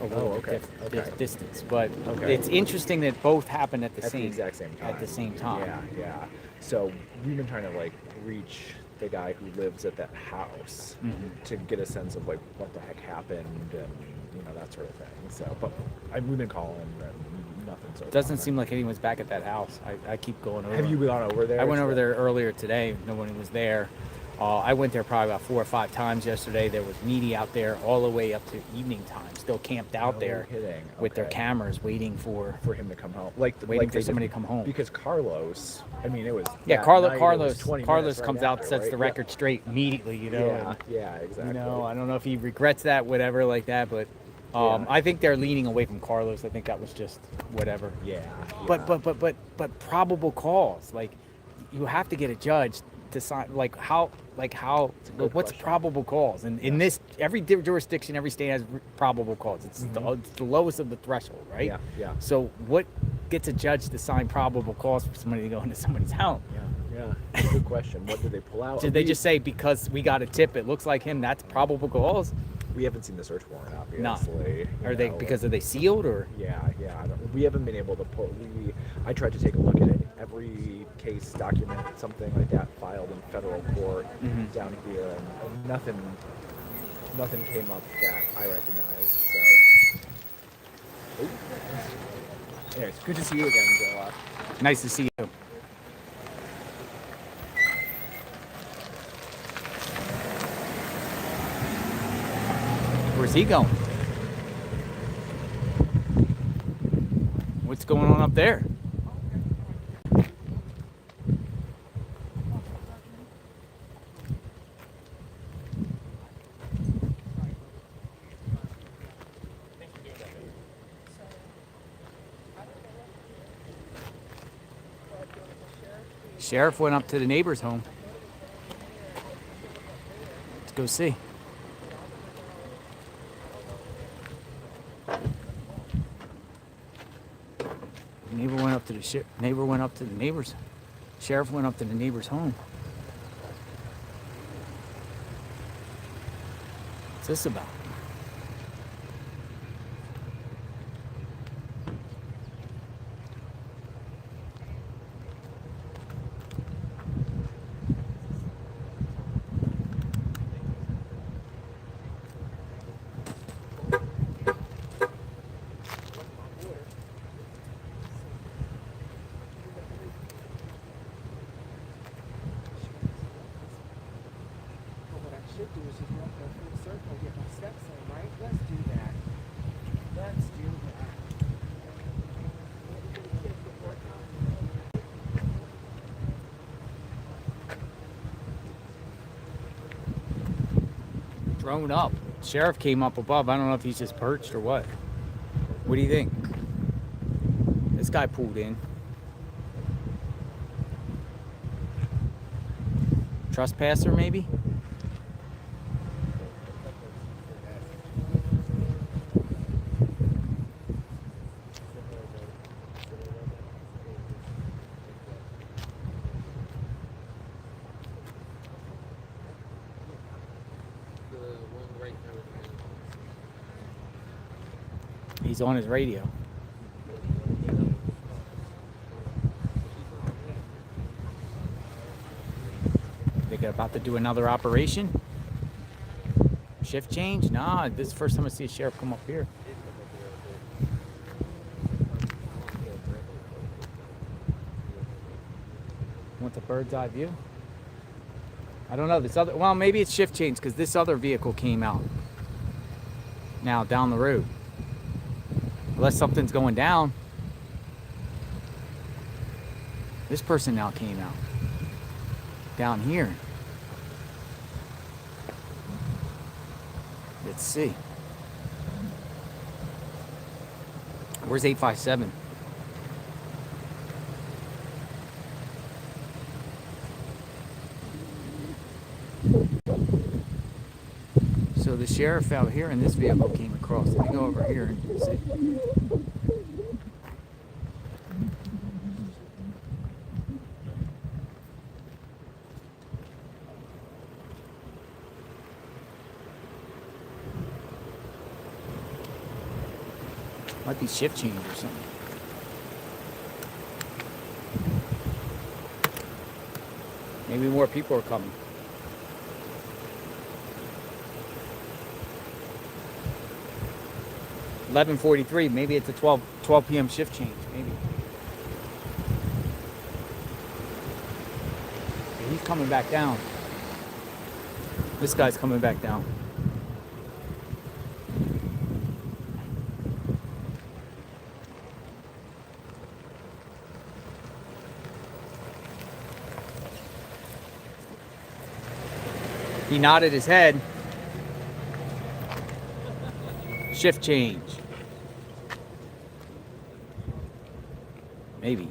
a little bit okay. distance. But Okay. it's interesting that both happened at the At the exact same time. At the same time. Yeah. So we've been trying to reach the guy who lives at that house to get a sense of like what the heck happened and that sort of thing. So, but we've been calling and nothing. So It doesn't seem like anyone's back at that house. I keep going over. Have you gone over there? I went over there earlier today. No one was there. I went there probably about 4 or 5 times yesterday. There was media out there all the way up to evening time, still camped out there with their cameras, waiting for him to come home, waiting for somebody to come home. Because Carlos, I mean, it was Carlos 20 Carlos minutes comes right out, after, sets right? the record straight immediately. Yeah, exactly. I don't know if he regrets that, whatever, like that, but. I think they're leaning away from Carlos. I think that was just whatever. Yeah. But probable cause, like you have to get a judge to sign. What's question. probable cause? And in this, every jurisdiction, every state has probable cause. It's the lowest of the threshold, right? Yeah. So what gets a judge to sign probable cause for somebody to go into somebody's house? Yeah. Good question. What did they pull out? Did they just say because we got a tip, it looks like him? That's probable cause. We haven't seen the search warrant, No. obviously. Are they because are they sealed or? Yeah. We haven't been able to pull. I tried to take a look at it. Every case document, something like that, filed in federal court down here, and nothing came up that I recognized. So, anyways, good to see you again, Joe. Nice to see you. Where's he going? What's going on up there? Sheriff went up to the neighbor's home. Let's go see. Neighbor went up to the neighbor's. Sheriff went up to the neighbor's home. What's this about? Should do is just walk a full circle, get my steps in, right? Let's do that. Let's do that. Drone up. Sheriff came up above. I don't know if he's just perched or what. What do you think? This guy pulled in. Trespasser, maybe? He's on his radio. They're about to do another operation? Shift change? Nah, this is the first time I see a sheriff come up here. Want the bird's eye view? I don't know. Well, maybe it's shift change because this other vehicle came out. Now down the road. Unless something's going down. This person now came out. Down here. Let's see. Where's 857? So the sheriff out here in this vehicle came across. Let me go over here and see. Might be shift change or something. Maybe more people are coming. 11:43. Maybe it's a 12 p.m. shift change. Maybe. He's coming back down. This guy's coming back down. He nodded his head. Shift change. Maybe.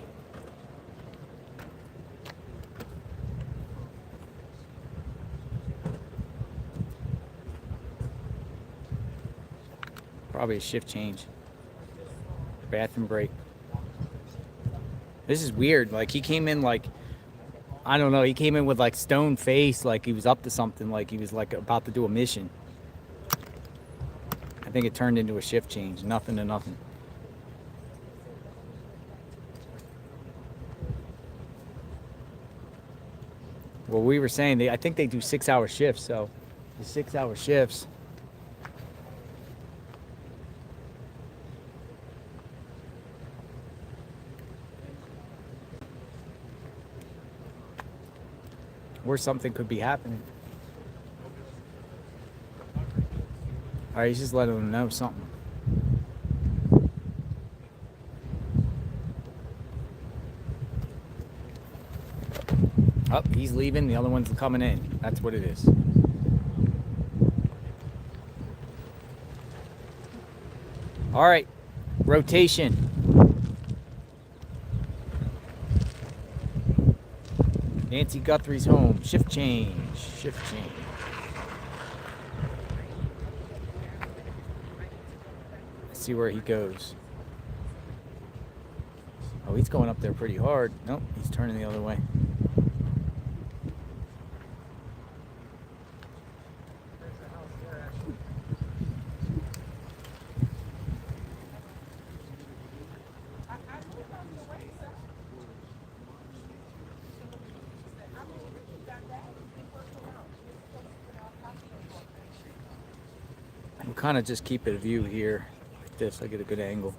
Probably a shift change. Bathroom break. This is weird. Like, he came in like, I don't know, he came in with like stone face, like he was up to something, like he was like about to do a mission. I think it turned into a shift change. Nothing to nothing. Well, we were saying, I think they do 6-hour shifts, so the 6-hour shifts. Where something could be happening. All right, he's just letting them know something. Oh, he's leaving. The other one's coming in. That's what it is. All right, rotation. Nancy Guthrie's home. Shift change. Shift change. Let's see where he goes. Oh, he's going up there pretty hard. Nope, he's turning the other way. We'll kind of just keep it a view here like this. I get a good angle.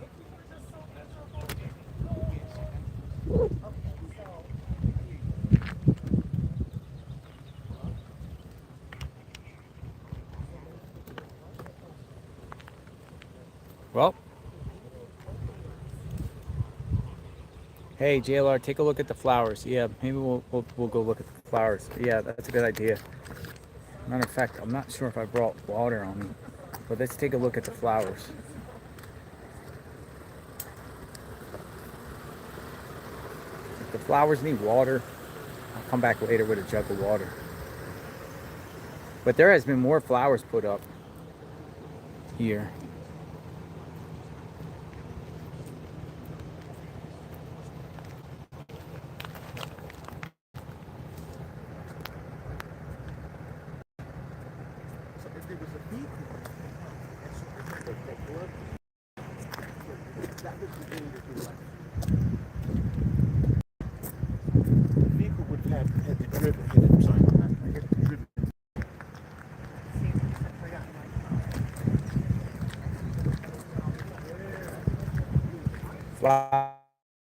Well, hey JLR, take a look at the flowers. Yeah, maybe we'll go look at the flowers. Yeah, that's a good idea. Matter of fact, I'm not sure if I brought water on me, but let's take a look at the flowers. If the flowers need water, I'll come back later with a jug of water. But there has been more flowers put up here.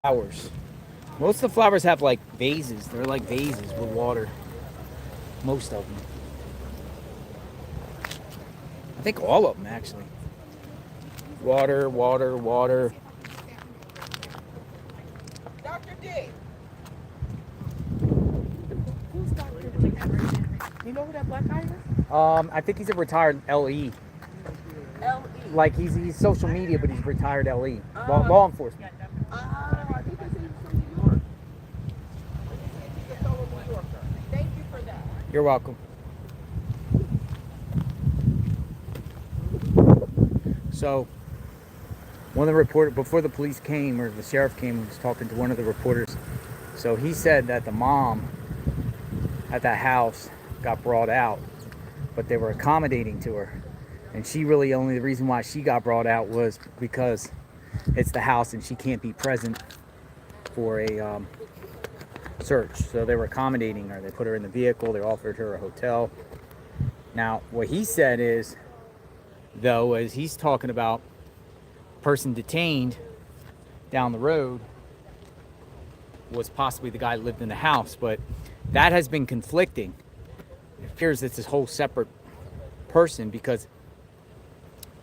Flowers. Most of the flowers have like vases. They're like vases with water. Most of them. I think all of them actually. Water, water, water. Dr. D. Who's Dr. D? You know who that black guy is? I think he's a retired LE. L.E. Like he's social media, but he's retired LE. Law enforcement. I think they say he's from New York. He's a fellow New Yorker. Thank you for that. You're welcome. So, one of the reporters, before the police came, or the sheriff came, was talking to one of the reporters. So he said that the mom at that house got brought out, but they were accommodating to her. And she really, only the reason why she got brought out was because it's the house and she can't be present for a search. So they were accommodating her. They put her in the vehicle. They offered her a hotel. Now, what he said is, though, is he's talking about person detained down the road was possibly the guy who lived in the house, but that has been conflicting. It appears it's this whole separate person, because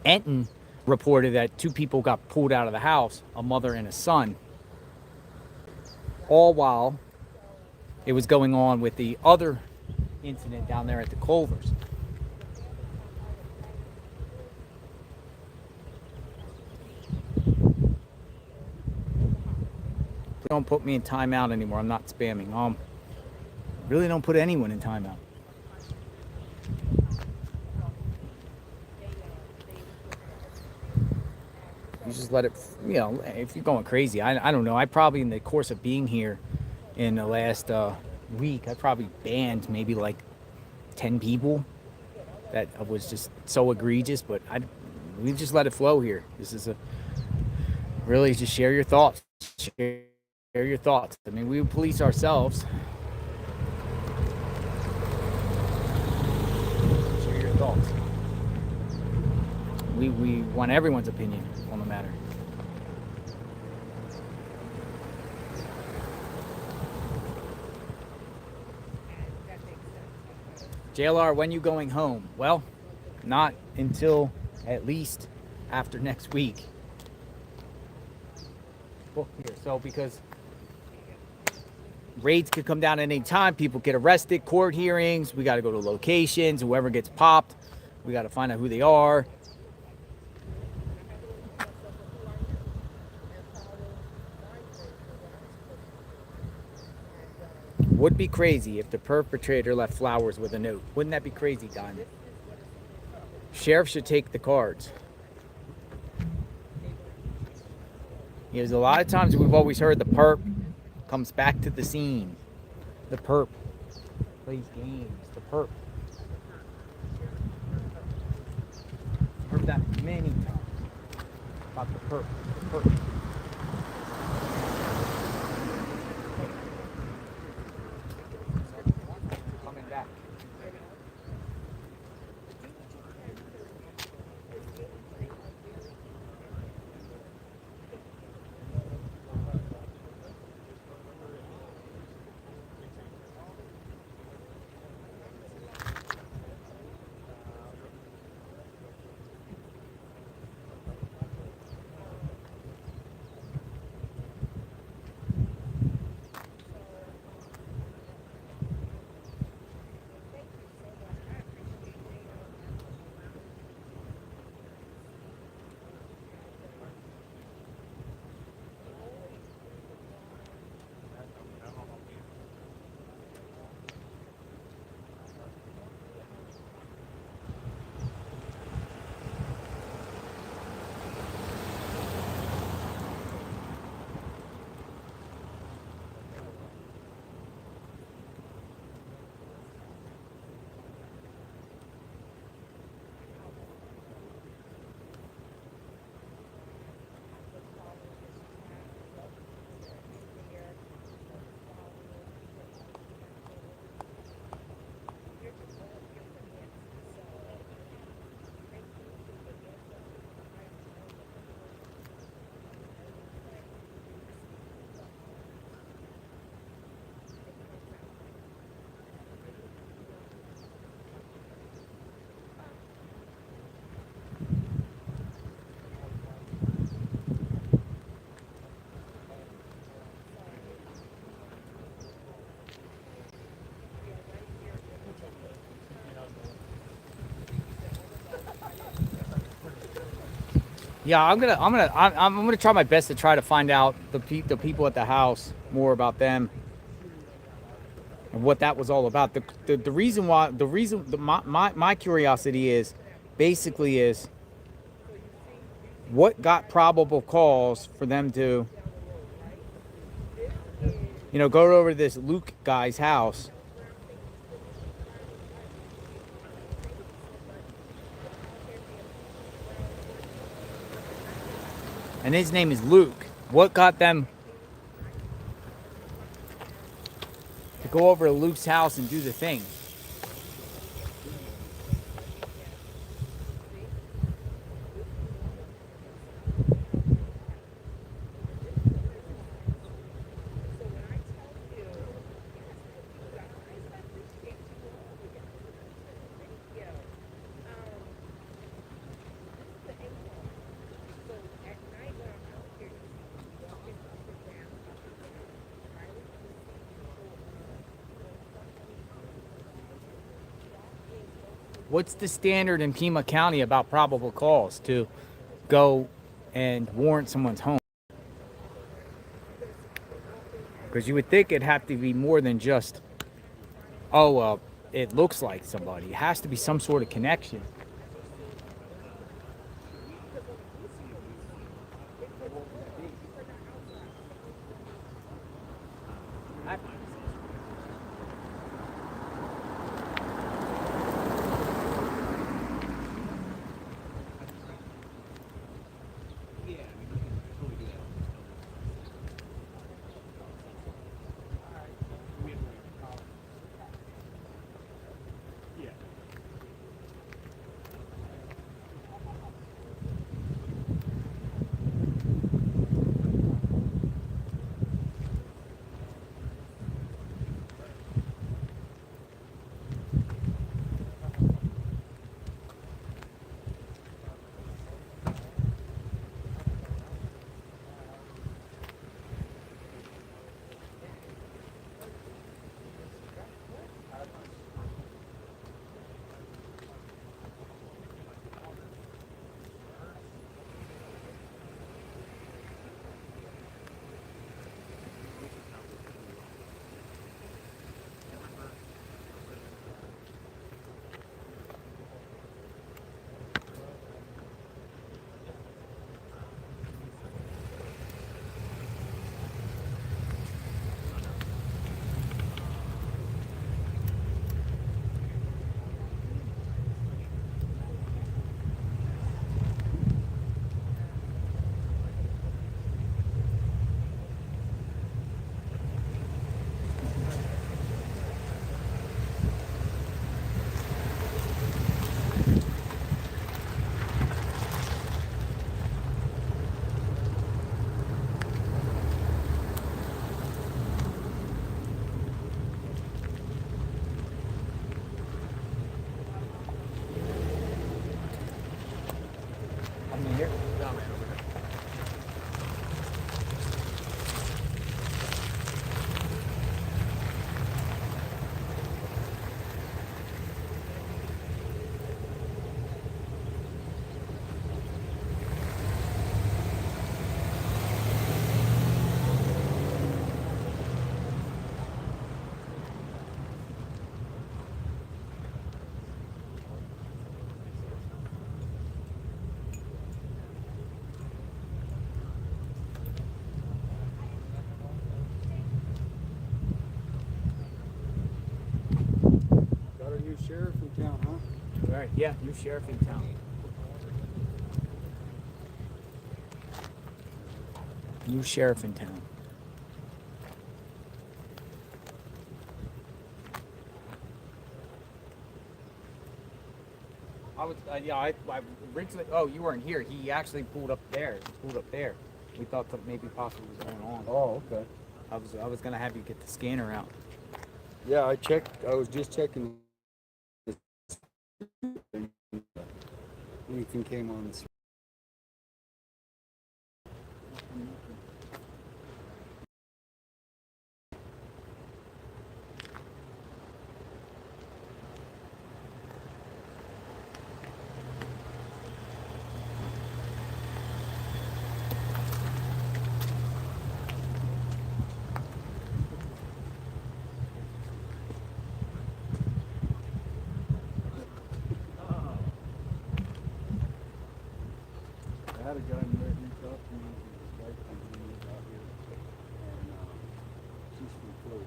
Enton reported that 2 people got pulled out of the house, a mother and a son, all while it was going on with the other incident down there at the Culvers. Don't put me in timeout anymore. I'm not spamming. Really don't put anyone in timeout. You just let it, if you're going crazy. I don't know. I probably, in the course of being here in the last week, I probably banned maybe like 10 people that was just so egregious, but we just let it flow here. This is really just share your thoughts. Share your thoughts. I mean, we police ourselves. Share your thoughts. We want everyone's opinion on the matter. JLR, when you going home? Well, not until at least after next week. Well, here, so because raids could come down at any time, people get arrested, court hearings, we got to go to locations, whoever gets popped, we got to find out who they are. Would be crazy if the perpetrator left flowers with a note. Wouldn't that be crazy, Diamond? Sheriff should take the cards. There's a lot of times we've always heard the perp comes back to the scene. The perp plays games. The perp. Heard that many times about the perp. The perp. Coming back. Yeah, I'm gonna try my best to try to find out the people at the house, more about them and what that was all about. The reason why, my curiosity is basically is what got probable cause for them to, go over to this Luke guy's house. And his name is Luke. What got them to go over to Luke's house and do the thing? What's the standard in Pima County about probable cause to go and warrant someone's home? Because you would think it'd have to be more than just, oh, it looks like somebody. It has to be some sort of connection. Here. Got a new sheriff in town, huh? All right, yeah, new sheriff in town. New sheriff in town. I originally, oh, you weren't here. He actually pulled up there. We thought that maybe possibly was going on. Oh, okay. I was gonna have you get the scanner out. Yeah, I checked. I was just checking. Anything came on this. I had a guy in there reach out to me. His wife comes in out here, and she's from Philly.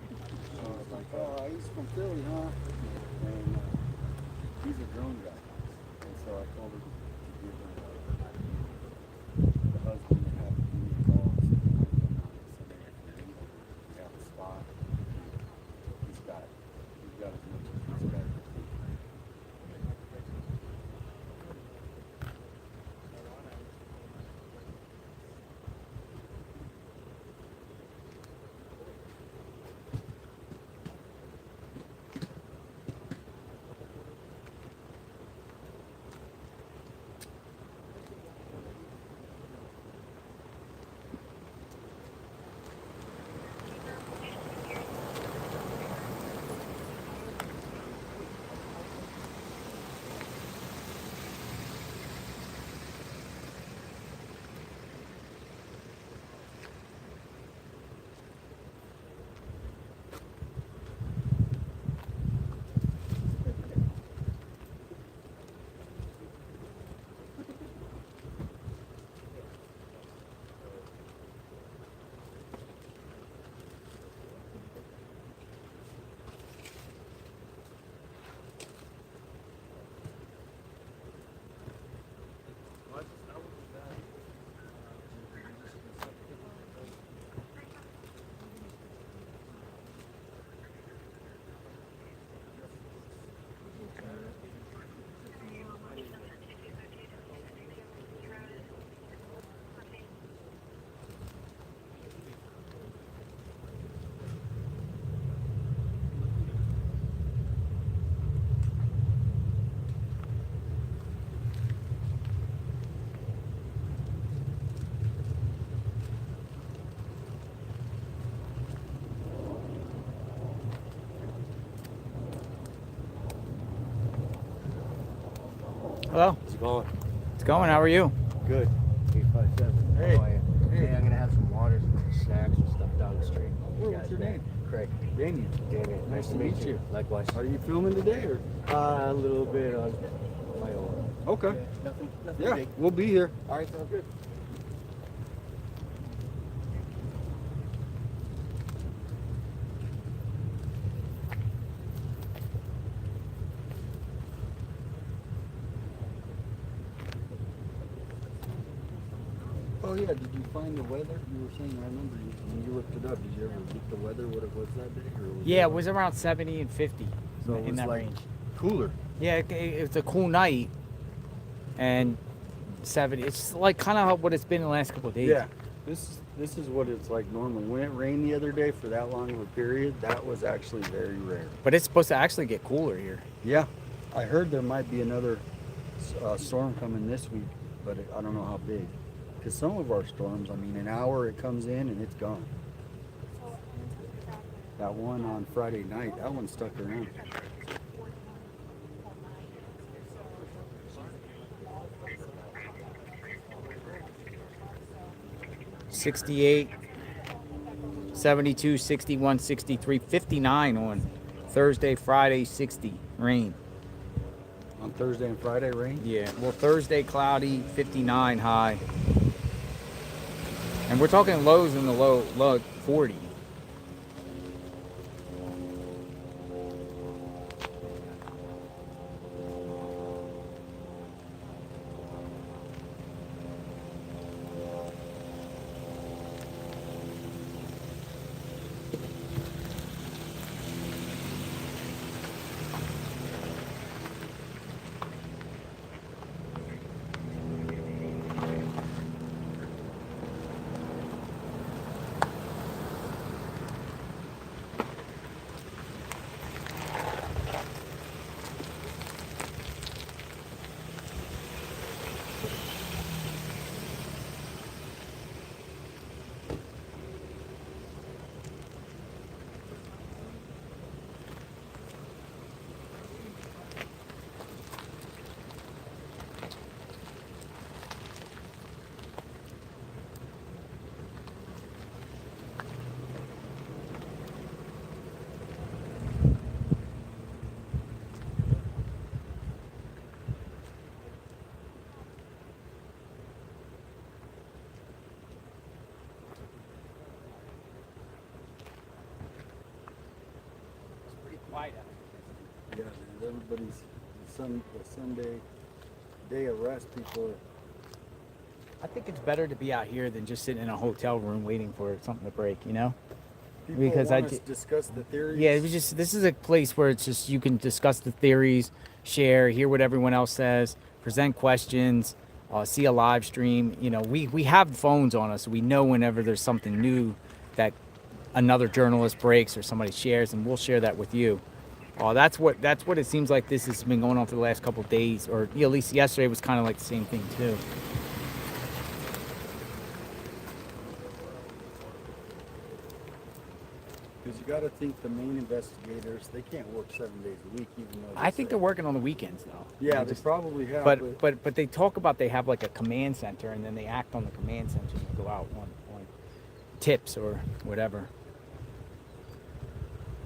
So I was like, "Oh, he's from Philly, huh?" And he's a drone guy, and so I told her to give her the husband that had to give me a call. So I come out and said, "Hey, we have a spot. He's got as much as he's got." Hello. How's it going? It's going. How are you? Good. 857. Hey. How are you? Hey. Hey, I'm gonna have some waters and some snacks and stuff down the street. Oh, what's your name? Craig. Damien. Damien. Nice to meet you. Likewise. Are you filming today or? A little bit on my own. Okay. Nothing Yeah, big. we'll be here. All right, sounds good. Oh yeah, did you find the weather? You were saying, I remember when you looked it up, did you ever get the weather, what it was that day? Or was Yeah, it was around 70 and 50 So it in was that like range. cooler. Yeah, it was a cool night, and 70. It's like kind of what it's been the last couple of days. Yeah, this is what it's like normally. When it rained the other day for that long of a period, that was actually very rare. But it's supposed to actually get cooler here. Yeah, I heard there might be another storm coming this week, but I don't know how big. Because some of our storms, I mean, an hour it comes in and it's gone. That one on Friday night, that one stuck around. '68, 72, 61, 63, 59 on Thursday, Friday, 60 rain. On Thursday and Friday, rain? Yeah, well, Thursday cloudy, 59 high. And we're talking lows in the low 40. It's pretty quiet out Yeah, man, everybody's the Sunday day of rest. People are. I think it's better to be out here than just sitting in a hotel room waiting for something to break, you know? People Because want to discuss the theories. Yeah, it was just, this is a place where it's just, you can discuss the theories, share, hear what everyone else says, present questions, see a live stream. You know, we have phones on us, so we know whenever there's something new that another journalist breaks or somebody shares, and we'll share that with you. That's what it seems like this has been going on for the last couple of days, or at least yesterday was kind of like the same thing too. Because you got to think the main investigators, they can't work 7 days a week, even though. I think they're working on the weekends though. Yeah, they probably have. But they talk about they have like a command center, and then they act on the command center and go out on tips or whatever.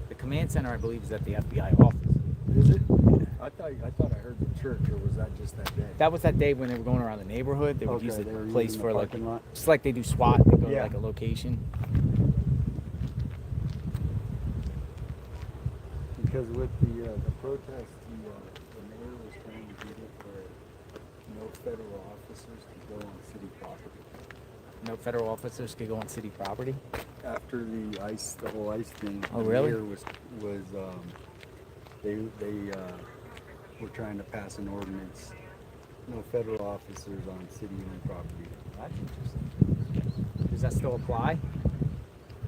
The command center, I believe, is at the FBI office. Is it? I thought I heard the church, or was that just that day? That was that day when they were going around the neighborhood. They would Okay, use the they were place using the for like, parking lot? just like they do SWAT. They go Yeah. to like a location. Because with the protest, the mayor was trying to get it where no federal officers could go on city property. No federal officers could go on city property. After the whole ice thing. Oh, really? The mayor they were trying to pass an ordinance. No federal officers on city-owned property. That's interesting. Does that still apply?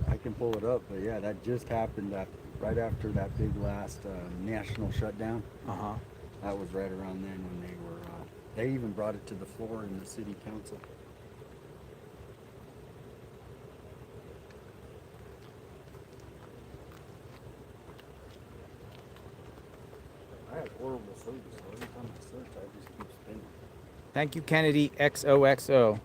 I can pull it up, but yeah, that just happened right after that big last national shutdown. Uh-huh. That was right around then when they were. They even brought it to the floor in the city council. I have horrible service. So every time I search, I just keep spinning. Thank you, Kennedy XOXO,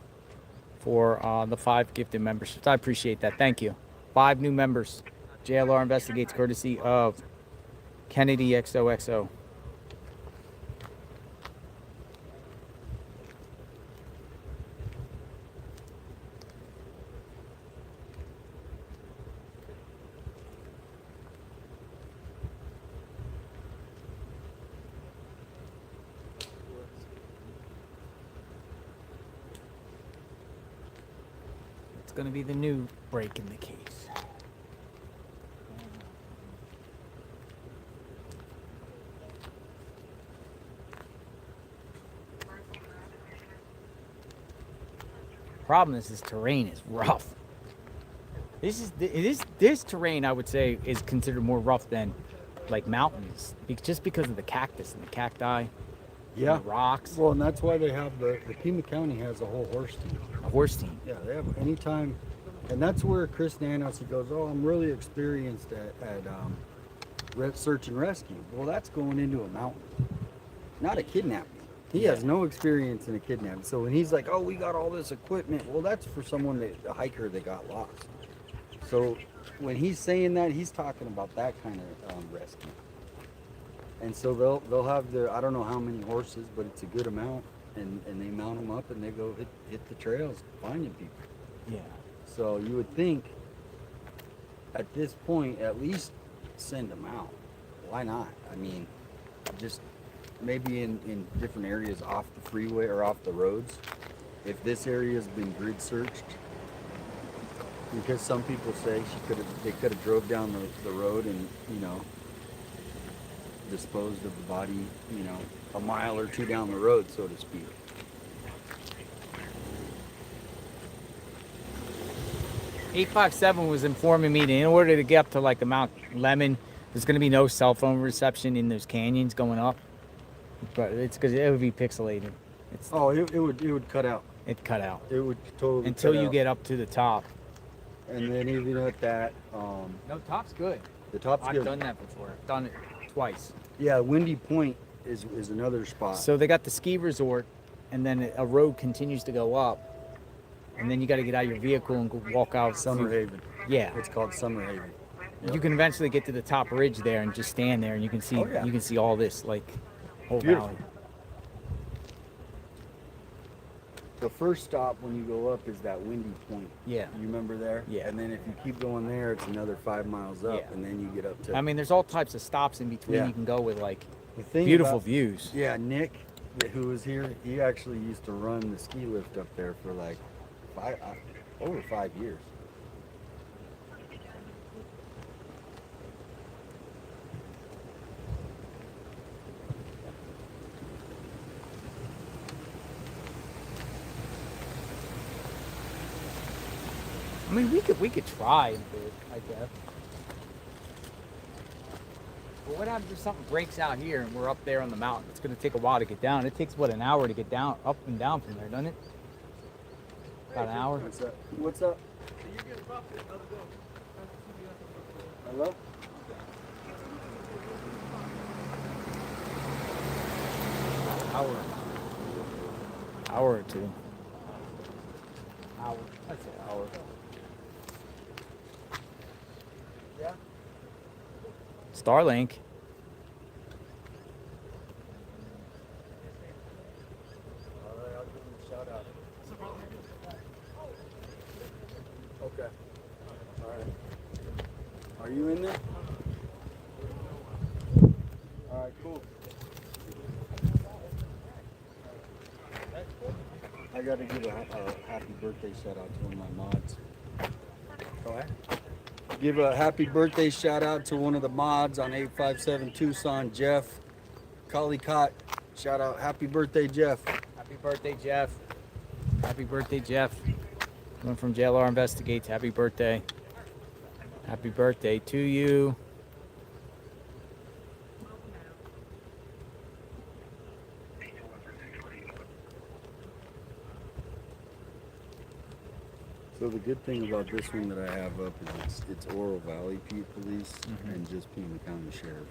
for the 5 gifted memberships. I appreciate that. Thank you. 5 new members. JLR Investigates, courtesy of Kennedy XOXO. It's going to be the new break in the case. Problem is, this terrain is rough. This terrain, I would say, is considered more rough than like mountains, just because of the cactus and the cacti. Yeah. And the rocks. Well, and that's why they have the Pima County has a whole horse team. A horse team. Yeah, they have anytime, and that's where Chris Nanos, he goes, oh, I'm really experienced at search and rescue. Well, that's going into a mountain, not a kidnapping. He has no experience in a kidnapping. So when he's like, oh, we got all this equipment, well, that's for someone, a hiker that got lost. So when he's saying that, he's talking about that kind of rescue. And so they'll have I don't know how many horses, but it's a good amount, and they mount them up and they go hit the trails finding people. Yeah. So you would think at this point, at least send them out. Why not? I mean, just maybe in different areas off the freeway or off the roads. If this area has been grid searched, because some people say they could have drove down the road and, you know, disposed of the body, you know, a mile or two down the road, so to speak. "857 was informing me that in order to get up to like the Mount Lemon, there's going to be no cell phone reception in those canyons going up. But it's because it would be pixelated. It would cut out. It cut out. It would totally until cut you out. get up to the top. And then even at that, no, top's good. The top's I've good. done that before. I've done it twice. Yeah, Windy Point is another spot. So they got the ski resort, and then a road continues to go up, and then you got to get out of your vehicle and go walk out. Summer Haven. Yeah. It's called Summer Haven. Yep. You can eventually get to the top ridge there and just stand there, and you can see you can see all this like whole Beautiful. valley. The first stop when you go up is that Windy Point. Yeah. You remember there? Yeah. And then if you keep going there, it's another 5 miles up, Yeah. and then you get up to. I mean, there's all types of stops in between Yeah. you can go with like The thing beautiful about- views. Yeah, Nick, who was here, he actually used to run the ski lift up there for like over 5 years. I mean, we could try and do it, I guess. But what happens if something breaks out here and we're up there on the mountain? It's going to take a while to get down. It takes, what, an hour to get down, up and down from there, doesn't it? About an hour? What's up? What's up? Hello? Hour or two. Hour. I'd say hour. Yeah. Starlink. Alright, I'll give him a shout out. Okay. Alright. Are you in there? Alright, cool. I gotta give a happy birthday shout out to one of my mods. Go ahead. Give a happy birthday shout out to one of the mods on 857 Tucson, Jeff Collicott. Shout out, happy birthday, Jeff. Happy birthday, Jeff. Happy birthday, Jeff. Coming from JLR Investigates. Happy birthday. Happy birthday to you. So the good thing about this one that I have up is it's Oro Valley Police and just Pima County Sheriff.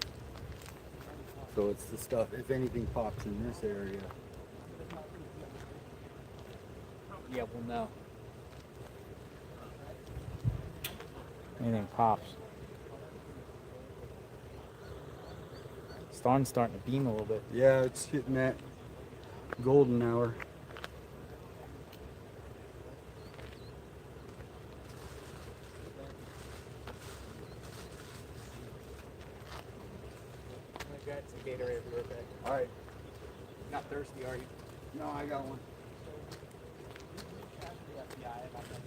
So it's the stuff, if anything pops in this area. Yeah, we'll know. Anything pops. Starting to beam a little bit. Yeah, it's hitting that golden hour. I got some Gatorade real quick. All right. Not thirsty, are you? No, I got one. Yeah, I have that.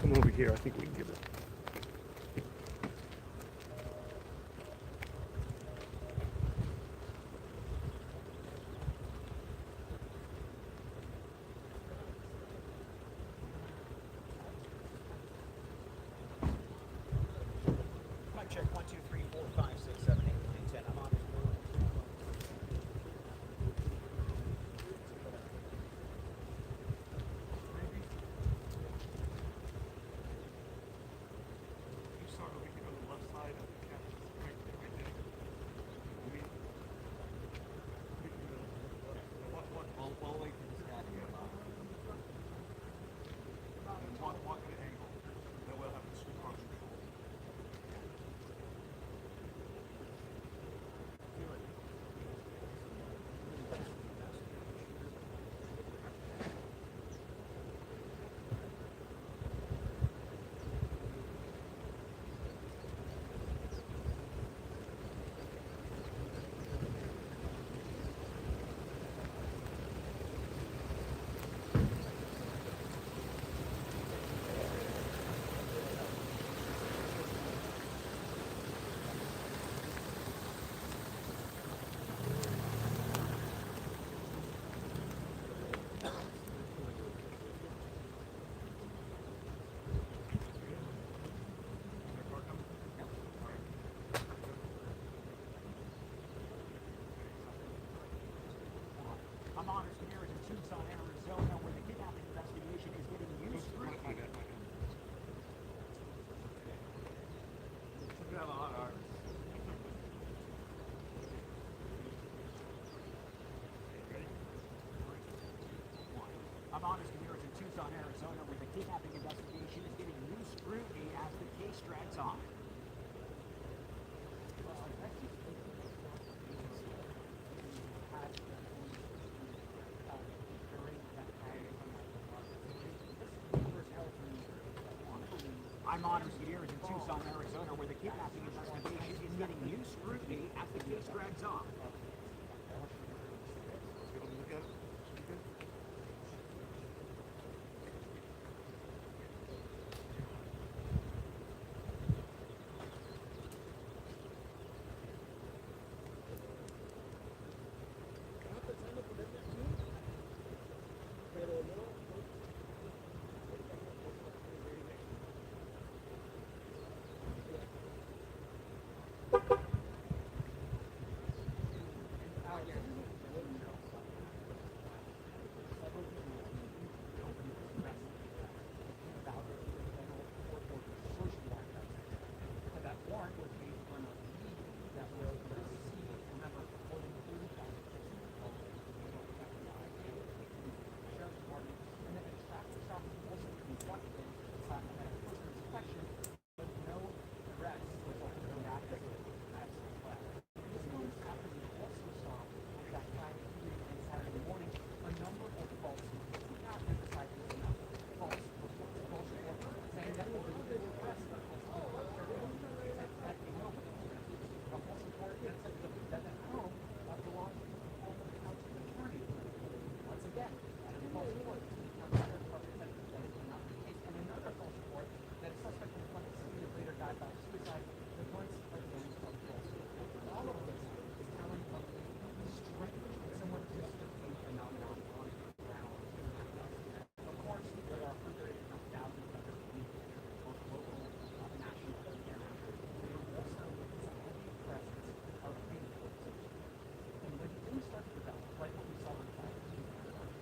Come over here, I think we can give it. Mic check 1, 2, 3, 4, 5, 6, 7, 8, 9, 10. I'm on it. honest here is in Tucson, Arizona, where the kidnapping investigation is getting new scrutiny. I'm honest here is in Tucson, Arizona, where the kidnapping investigation is getting new scrutiny as the case drags on. I'm honest here is in Tucson, Arizona, where the kidnapping investigation is getting new scrutiny as the case drags on.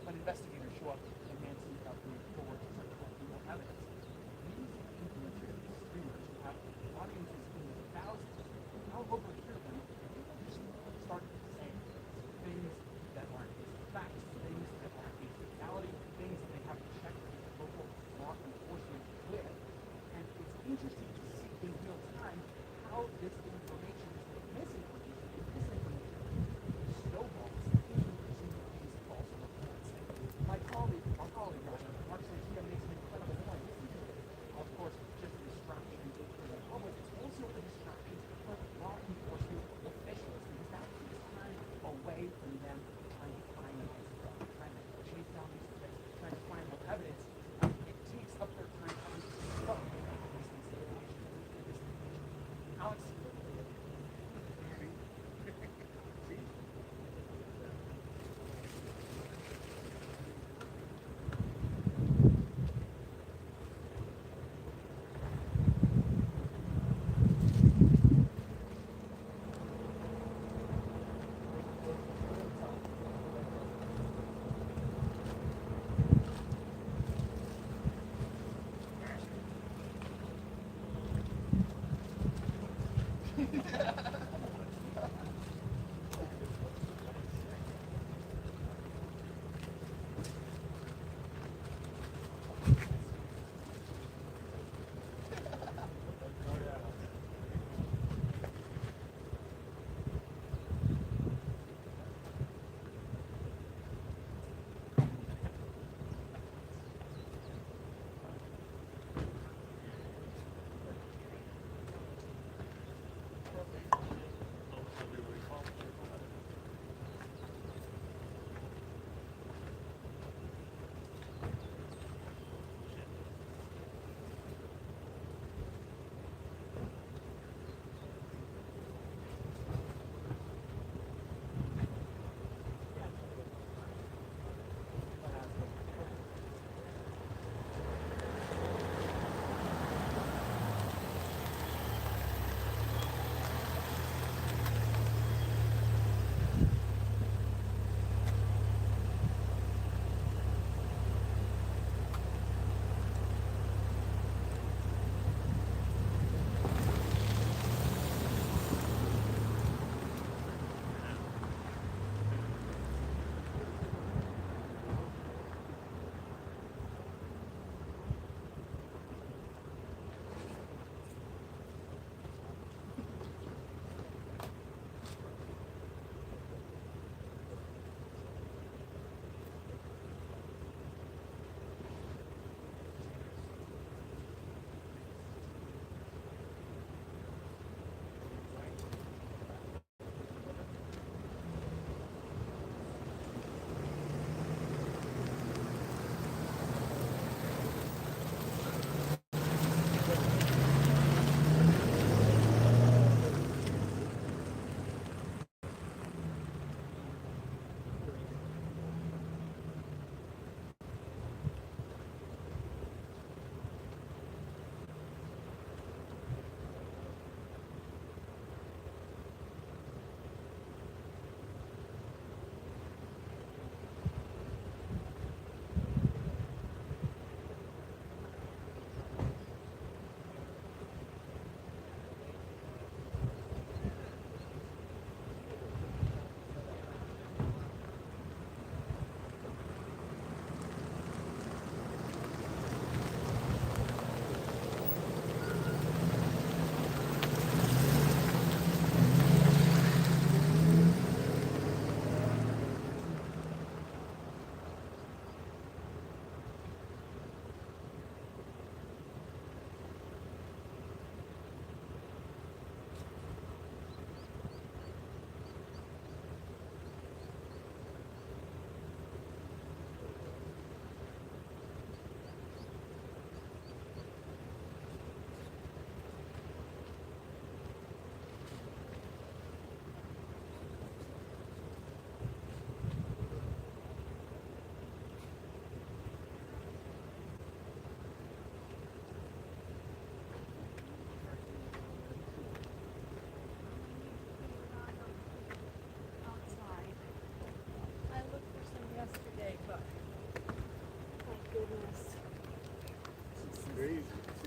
Investigators show up in Nancy Guthrie for collecting more evidence. These influencers, these streamers, have audiences in the thousands. How overhear them, people just start saying things that aren't facts, things that aren't reality, things that they have to check local law enforcement with. And it's interesting to see in real time how this information, misinformation, snowballs into these false reports. Our colleague, Mark Santia, makes an incredible point. Of course, just a distraction for the public. It's also a distraction for law enforcement officials because that takes time away from them trying to find trying to chase down these things, trying to find more evidence. It takes up their time trying to stop these investigations. Alex.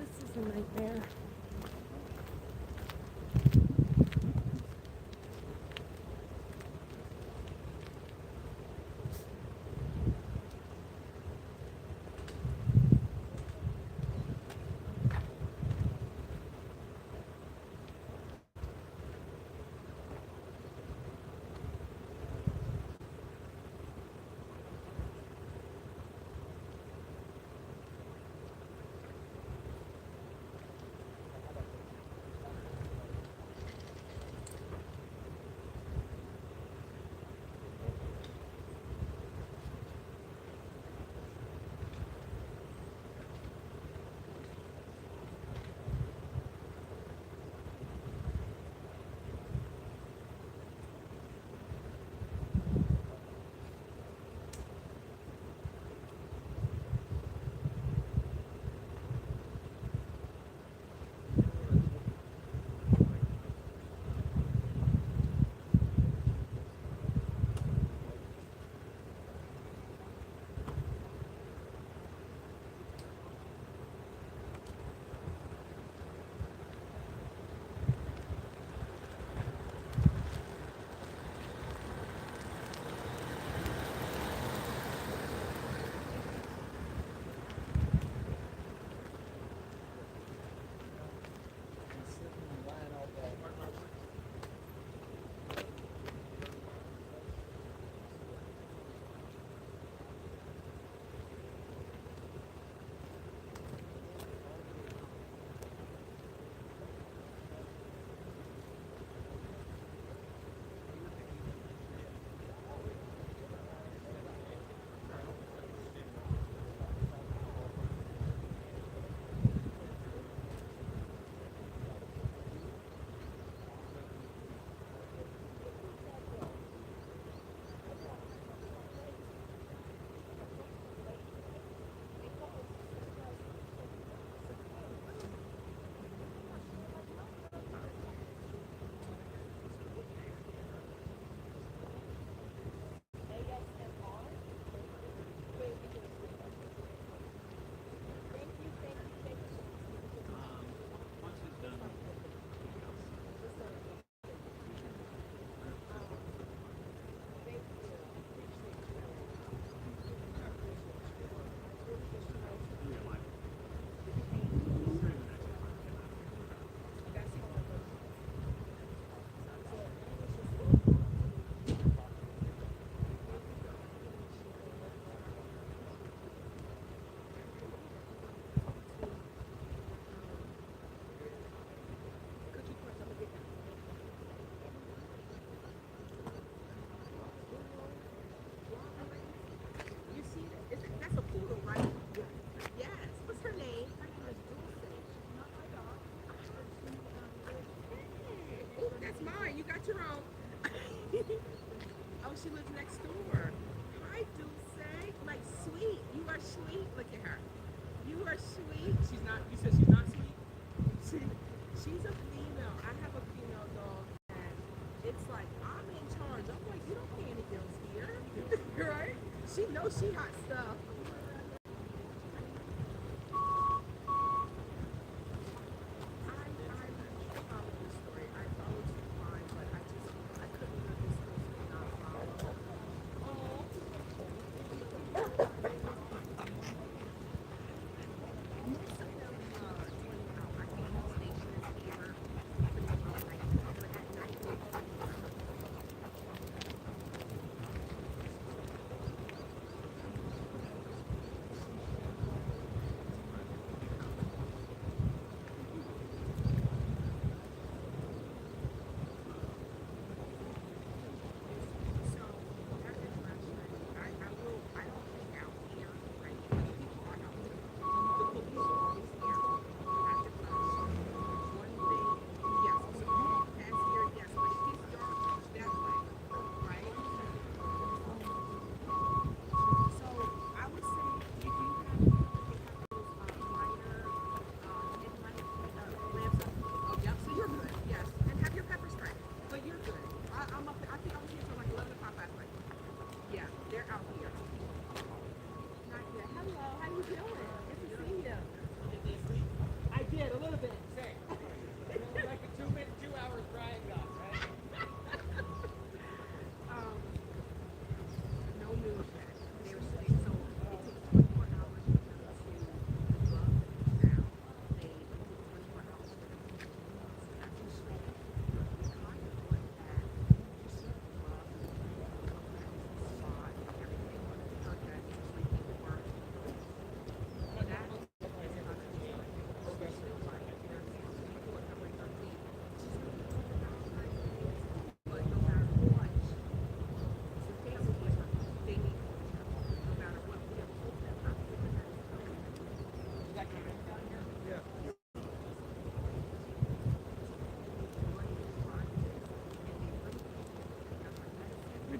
This is a nightmare. Oh, she lives next door. Hi, Dulce. Like, sweet. You are sweet. Look at her. You are sweet. She's not, you said she's not sweet? She's a female. I have a female dog, and it's like, I'm in charge. I'm like, you don't pay any bills here. Right? She knows she hot stuff.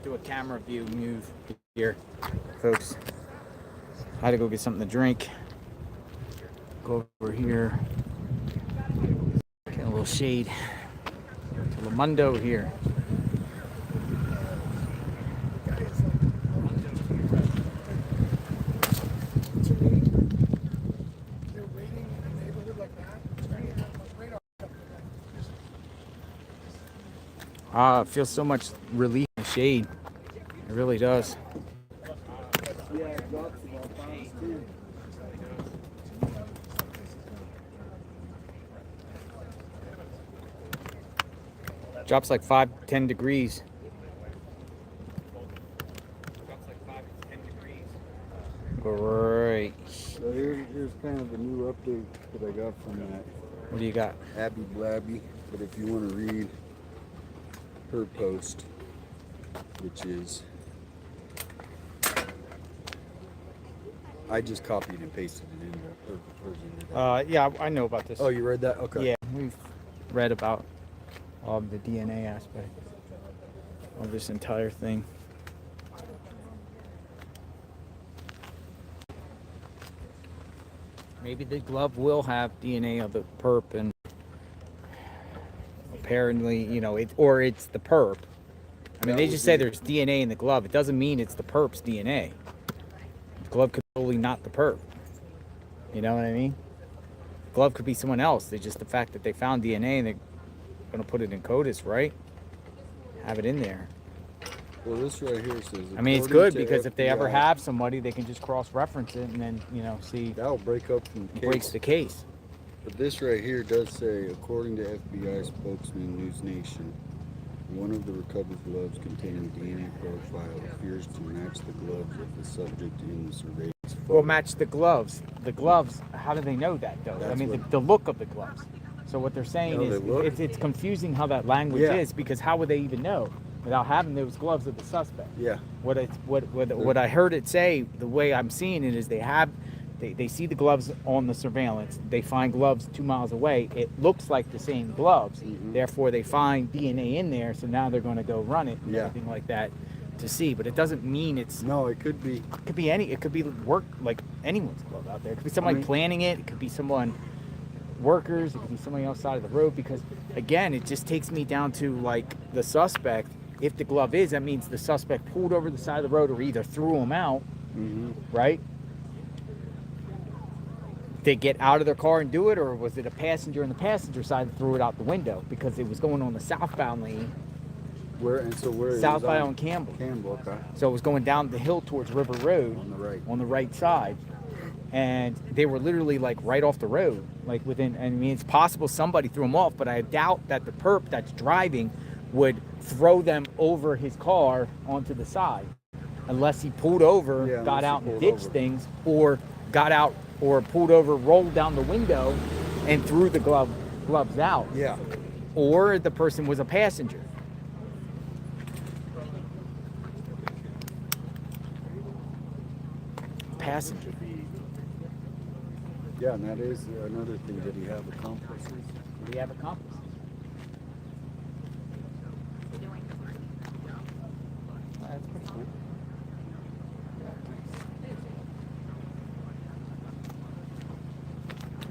do a camera view move here, folks. I had to go get something to drink. Go over here. Get a little shade. Telemundo here. It feels so much relief in the shade. It really does. Drops like 5-10 degrees. Great. So here's kind of the new update that I got from that What do you got? Abby Blabby. But if you want to read her post, which is, I just copied and pasted it in her version. Yeah, I know about this. Oh, you read that? Okay. Yeah, we've read about the DNA aspect of this entire thing. Maybe the glove will have DNA of the perp, and apparently, you know, it's the perp. I mean, they just say there's DNA in the glove. It doesn't mean it's the perp's DNA. The glove could be totally not the perp. You know what I mean? The glove could be someone else. It's just the fact that they found DNA and they're going to put it in CODIS, right? Have it in there. Well, this right here says. I mean, it's good because if they ever have somebody, they can just cross-reference it and then, you know, see. That'll break up the case. Breaks the case. But this right here does say, according to FBI spokesman News Nation, one of the recovered gloves containing DNA profile appears to match the gloves of the subject in the surveillance photo. Well, match the gloves. The gloves, how do they know that, though? That's I mean, what- the look of the gloves. So what they're saying No, is they look. it's confusing how that language Yeah. is, because how would they even know without having those gloves of the suspect? Yeah. What I heard it say, the way I'm seeing it is they see the gloves on the surveillance. They find gloves 2 miles away. It looks like the same gloves. Mhm. Therefore, they find DNA in there. So now they're going to go run it and Yeah. everything like that to see. But it doesn't mean it's. No, it could be. It could be any. It could be work like anyone's glove out there. It could be somebody planning it. It could be someone workers. It could be somebody outside of the road. Because again, it just takes me down to like the suspect. If the glove is, that means the suspect pulled over the side of the road or either threw him out, right? They get out of their car and do it, or was it a passenger on the passenger side that threw it out the window because it was going on the southbound lane? Where and so where? Southbound on Campbell. Campbell, okay. So it was going down the hill towards River Road On the right. side, and they were literally like right off the road, like within. I mean, it's possible somebody threw them off, but I doubt that the perp that's driving would throw them over his car onto the side, unless he pulled over, Yeah, got unless he out and pulled ditched over. things, or got out or pulled over, rolled down the window, and threw the gloves out. Yeah. Or the person was a passenger. Passenger. Yeah, and that is another thing. Did he have accomplices? Did he have accomplices? That's pretty cool.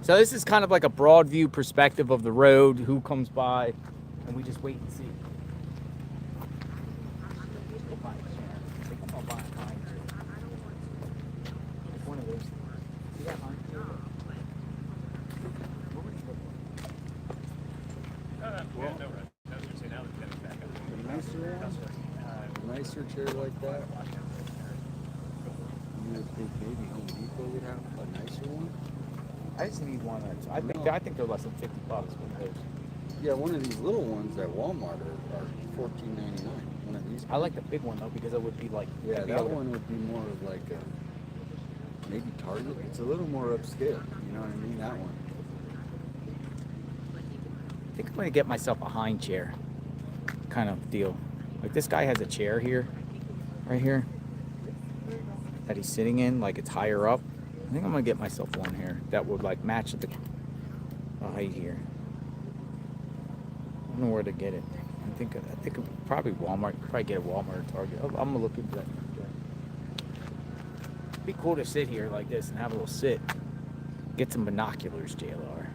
So this is kind of like a broad view perspective of the road, who comes by, and we just wait and see. One of those. See that line? A nicer chair like that. You would think maybe Home Depot would have a nicer one. I just need one that's. I think they're less than $50. One of those. Yeah, one of these little ones at Walmart are $14.99. One of these. I like the big one though, because it would be like. Yeah, I'd be that able to- one would be more of like a maybe Target. It's a little more upscale. You know what I mean? That one. I think I'm gonna get myself a hind chair, kind of deal. Like this guy has a chair here, right here, that he's sitting in. Like it's higher up. I think I'm gonna get myself one here that would like match the height here. I don't know where to get it. I think probably Walmart. Probably get a Walmart or Target. I'm gonna look into that. It'd be cool to sit here like this and have a little sit. Get some binoculars, JLR.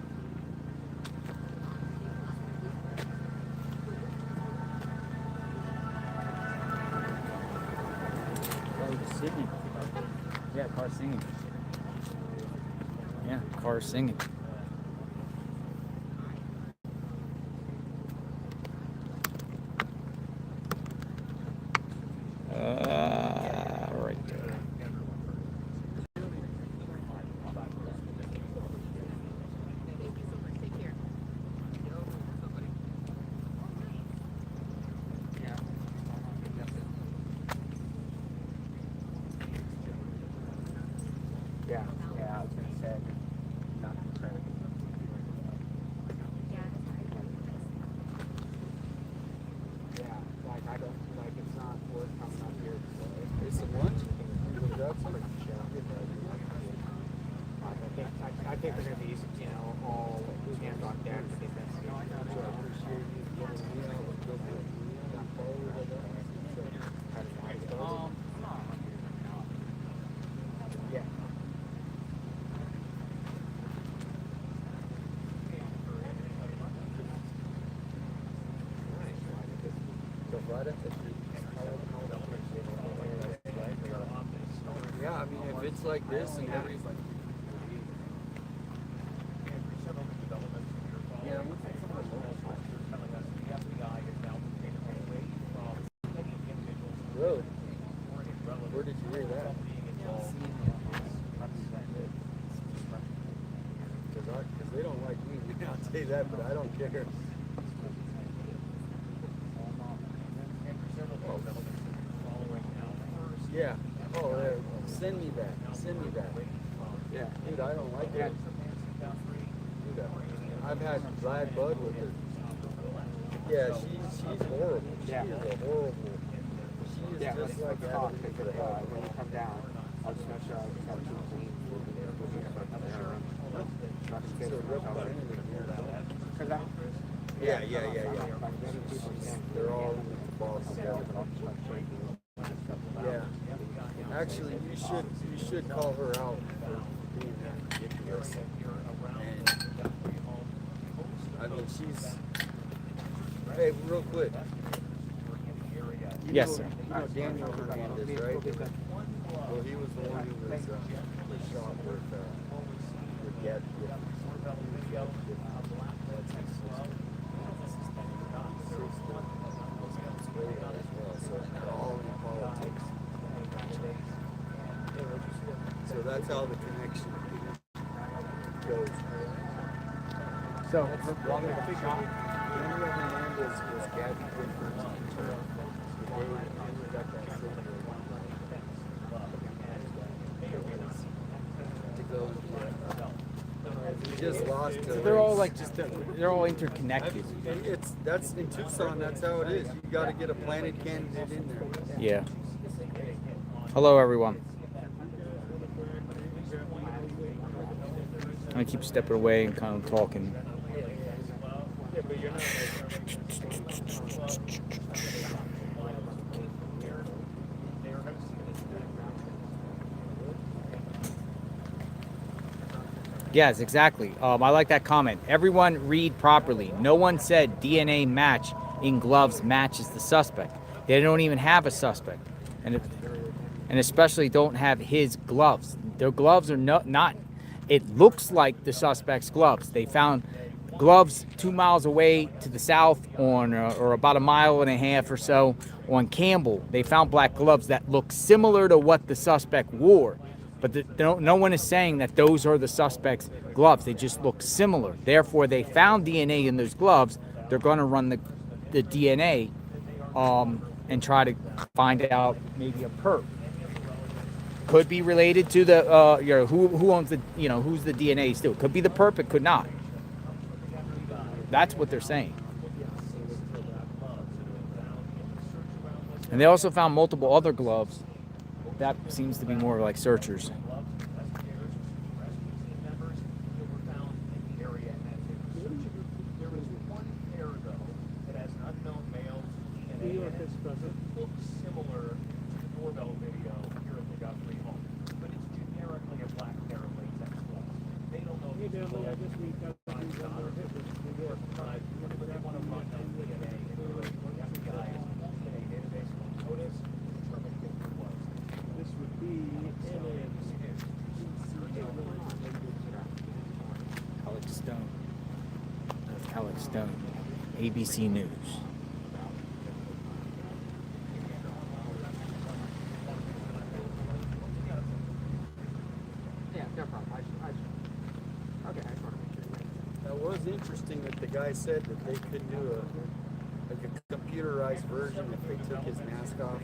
Oh, singing. Yeah, car singing. Yeah, car singing. Right there. Yeah, I was gonna say, not concerned. Yeah, like I don't, like it's not worth coming up here. It's some lunch. I think we're gonna be, you know, all hands on deck. I think that's yeah. Yeah, I mean, if it's like this and everybody's like, yeah, really? Where did you hear that? Because they don't like me. I'll tell you that, but I don't care. Yeah. Oh, send me that. Send me that. Yeah. Dude, I don't like it. Dude, I've had bad blood with her. Yeah, she's horrible. She is a horrible. She is just like that. When you come down, I'll just make sure I have two clean. Yeah. They're all balls together. Yeah. Actually, you should call her out for being ridiculous. And I mean, she's. Hey, real quick. Yes, sir. You know Daniel Hernandez, right? Well, he was the one who was shot with Gabby. So that's how the connection goes. So, Daniel Hernandez was Gabby Griffin's mentor. They ended up at to go. He just lost. So they're all like they're all interconnected. That's in Tucson. That's how it is. You got to get a planted candidate in there. Yeah. Hello, everyone. I keep stepping away and kind of talking. Yes, exactly. I like that comment. Everyone read properly. No one said DNA match in gloves matches the suspect. They don't even have a suspect, and especially don't have his gloves. Their gloves are not. It looks like the suspect's gloves. They found gloves 2 miles away to the south on, or about 1.5 miles or so on Campbell. They found black gloves that look similar to what the suspect wore. But no one is saying that those are the suspect's gloves. They just look similar. Therefore, they found DNA in those gloves. They're going to run the DNA and try to find out maybe a perp. Could be related to the who owns the who's the DNA still. Could be the perp. It could not. That's what they're saying. And they also found multiple other gloves. That seems to be more like searchers. There was one pair though that has an unknown male Does it look similar to the doorbell video here at the Guthrie home? But it's generically a black pair of latex gloves. They don't know if it's I just need to but they want to run down DNA into it. The FBI is in a database called CODIS to determine who it was. This would be Alex Stone. That's Alex Stone. ABC News. Yeah, no problem. Okay, I just want to make sure. That was interesting that the guy said that they could do a computerized version if they took his mask off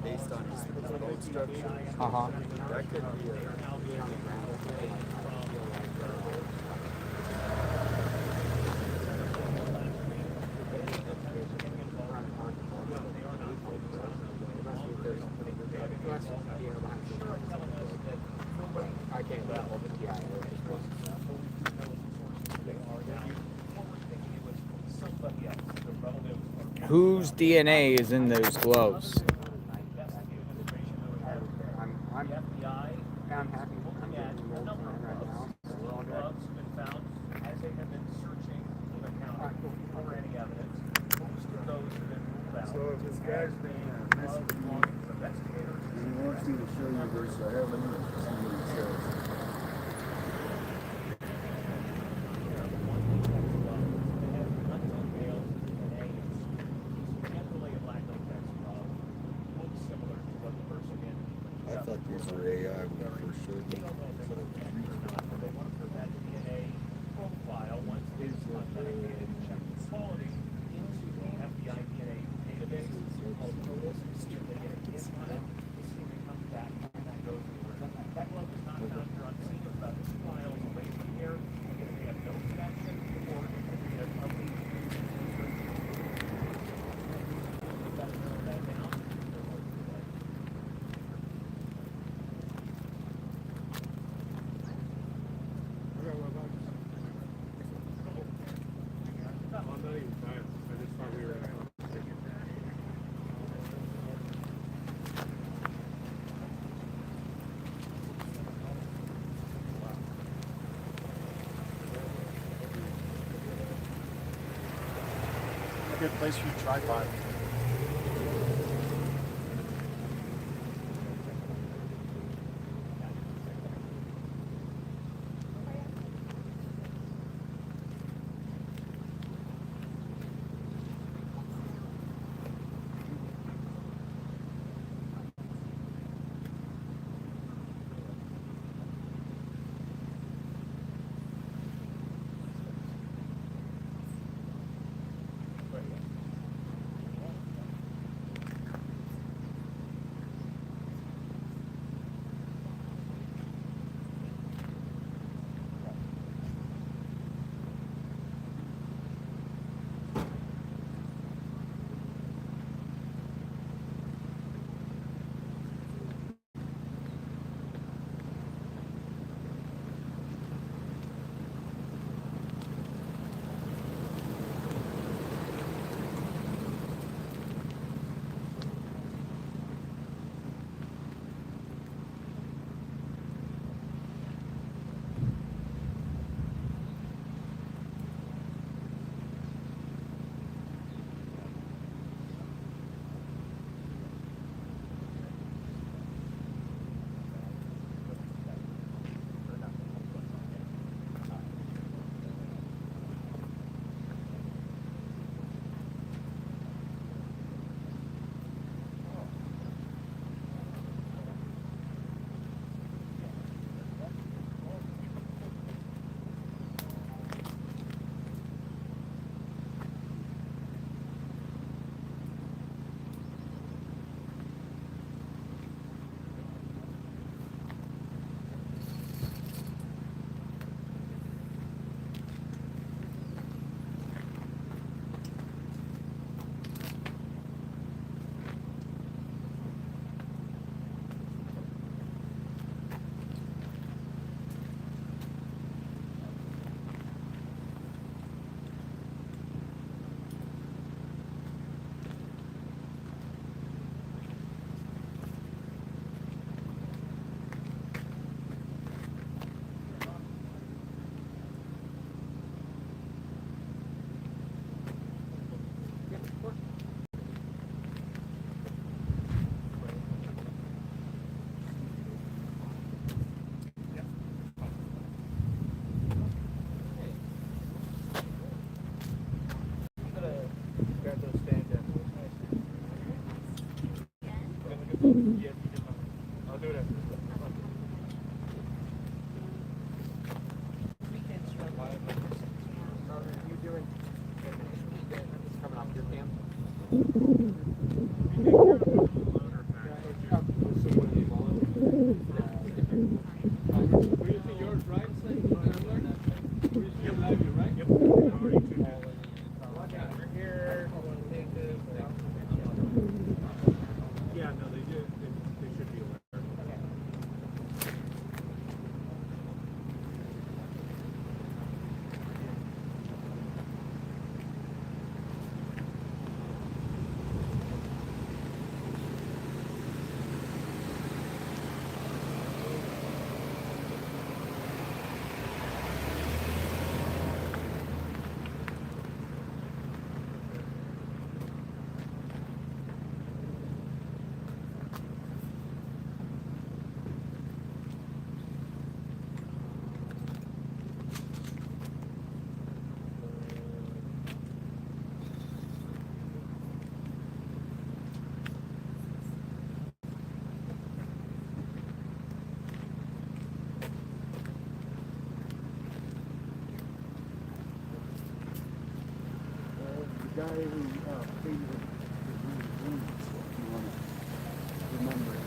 based on his bone structure. Uh-huh. That could be I can't hold it. Yeah, Whose DNA is in those gloves? I'm happy. I'm getting those right now. We're all good. As they have been searching the county for any evidence, most of those have been ruled out. So if this guy's been messing with me, Investigators. and he wants me to show you this, I have a minute to see what he says. I thought these were AI when I first showed them. A good place for your tripod. I'll do it after. You doing? Coming off your camp? We're using yours, right? We're using your library, right? Yep. We're here. Yeah, no, they do. They should be aware. The guy who painted his room, so if you want to remember him.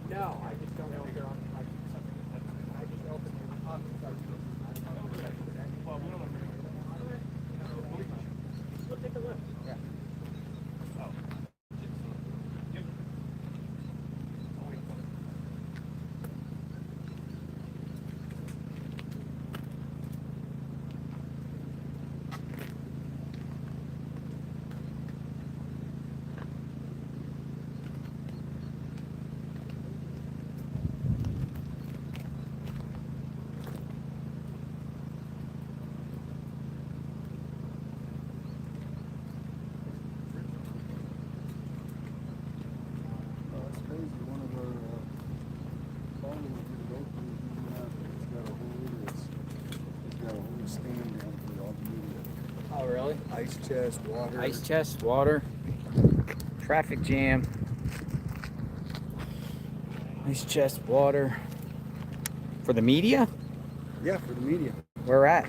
No, I just don't know if they're on. I just opened it up. Well, we don't know. We'll take a look. Yeah. Oh. Yep. Oh, wait. It's crazy. One of our followers did go through it's got a whole stand down for all the media. Oh, really? Ice chest, water. Ice chest, water, traffic jam. Ice chest, water. For the media? Yeah, for the media. Where at?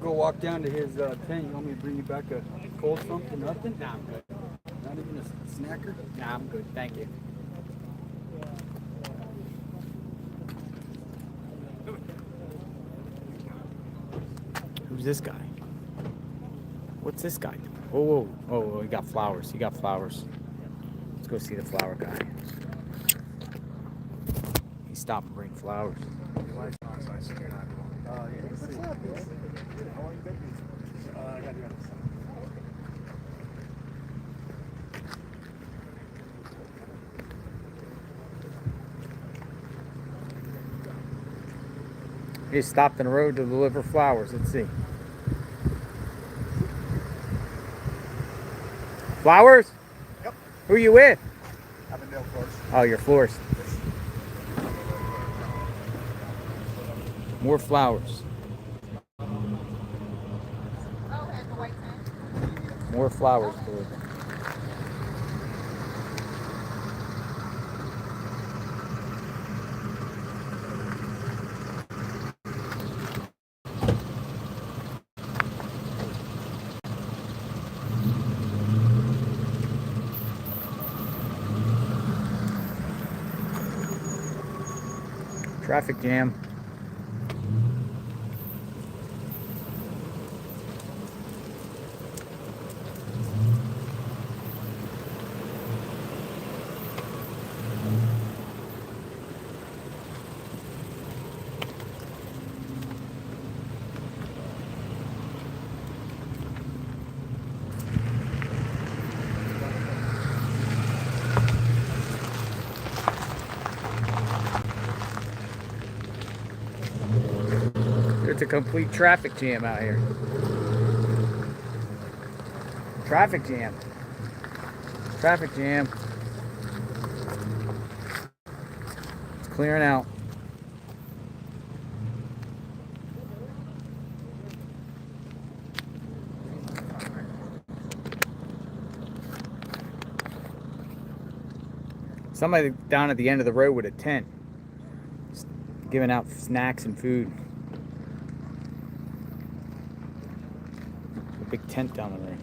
Go walk down to his tent. You want me to bring you back a cold something? Nothing? Nah, I'm good. Not even a snacker? Nah, I'm good. Thank you. Who's this guy? What's this guy doing? Oh, he got flowers. He got flowers. Let's go see the flower guy. He stopped and bring flowers. He stopped in the road to deliver flowers. Let's see. Flowers? Yep. Who are you with? Avondale Florist. Oh, you're florist. More flowers. More flowers, dude. Traffic jam. It's a complete traffic jam out here. Traffic jam. Traffic jam. It's clearing out. Somebody down at the end of the road with a tent, giving out snacks and food. A big tent down there.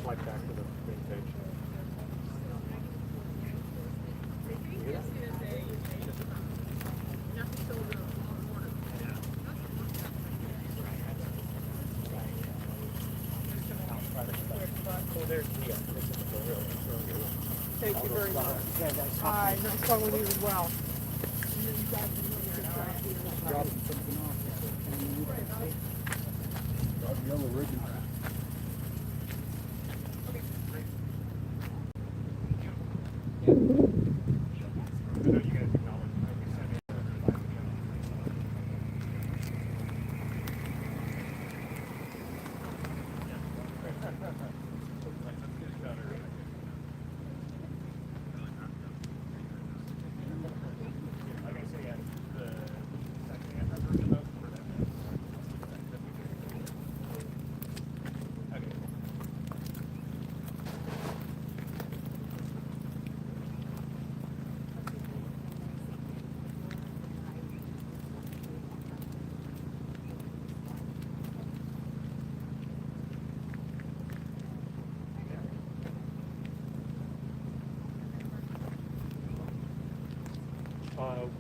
swipe back to the main page. Thank you very much. Hi, nice talking with you as well. Dropping something off. Got yellow ribbon.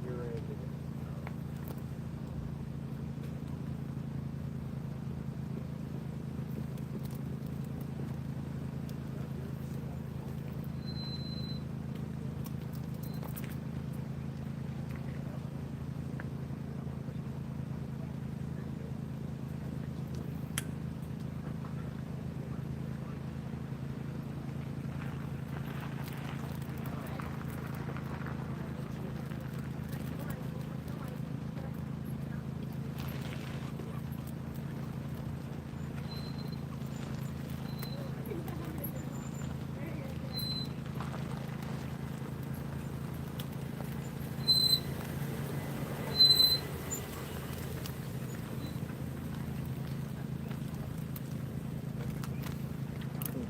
We're in.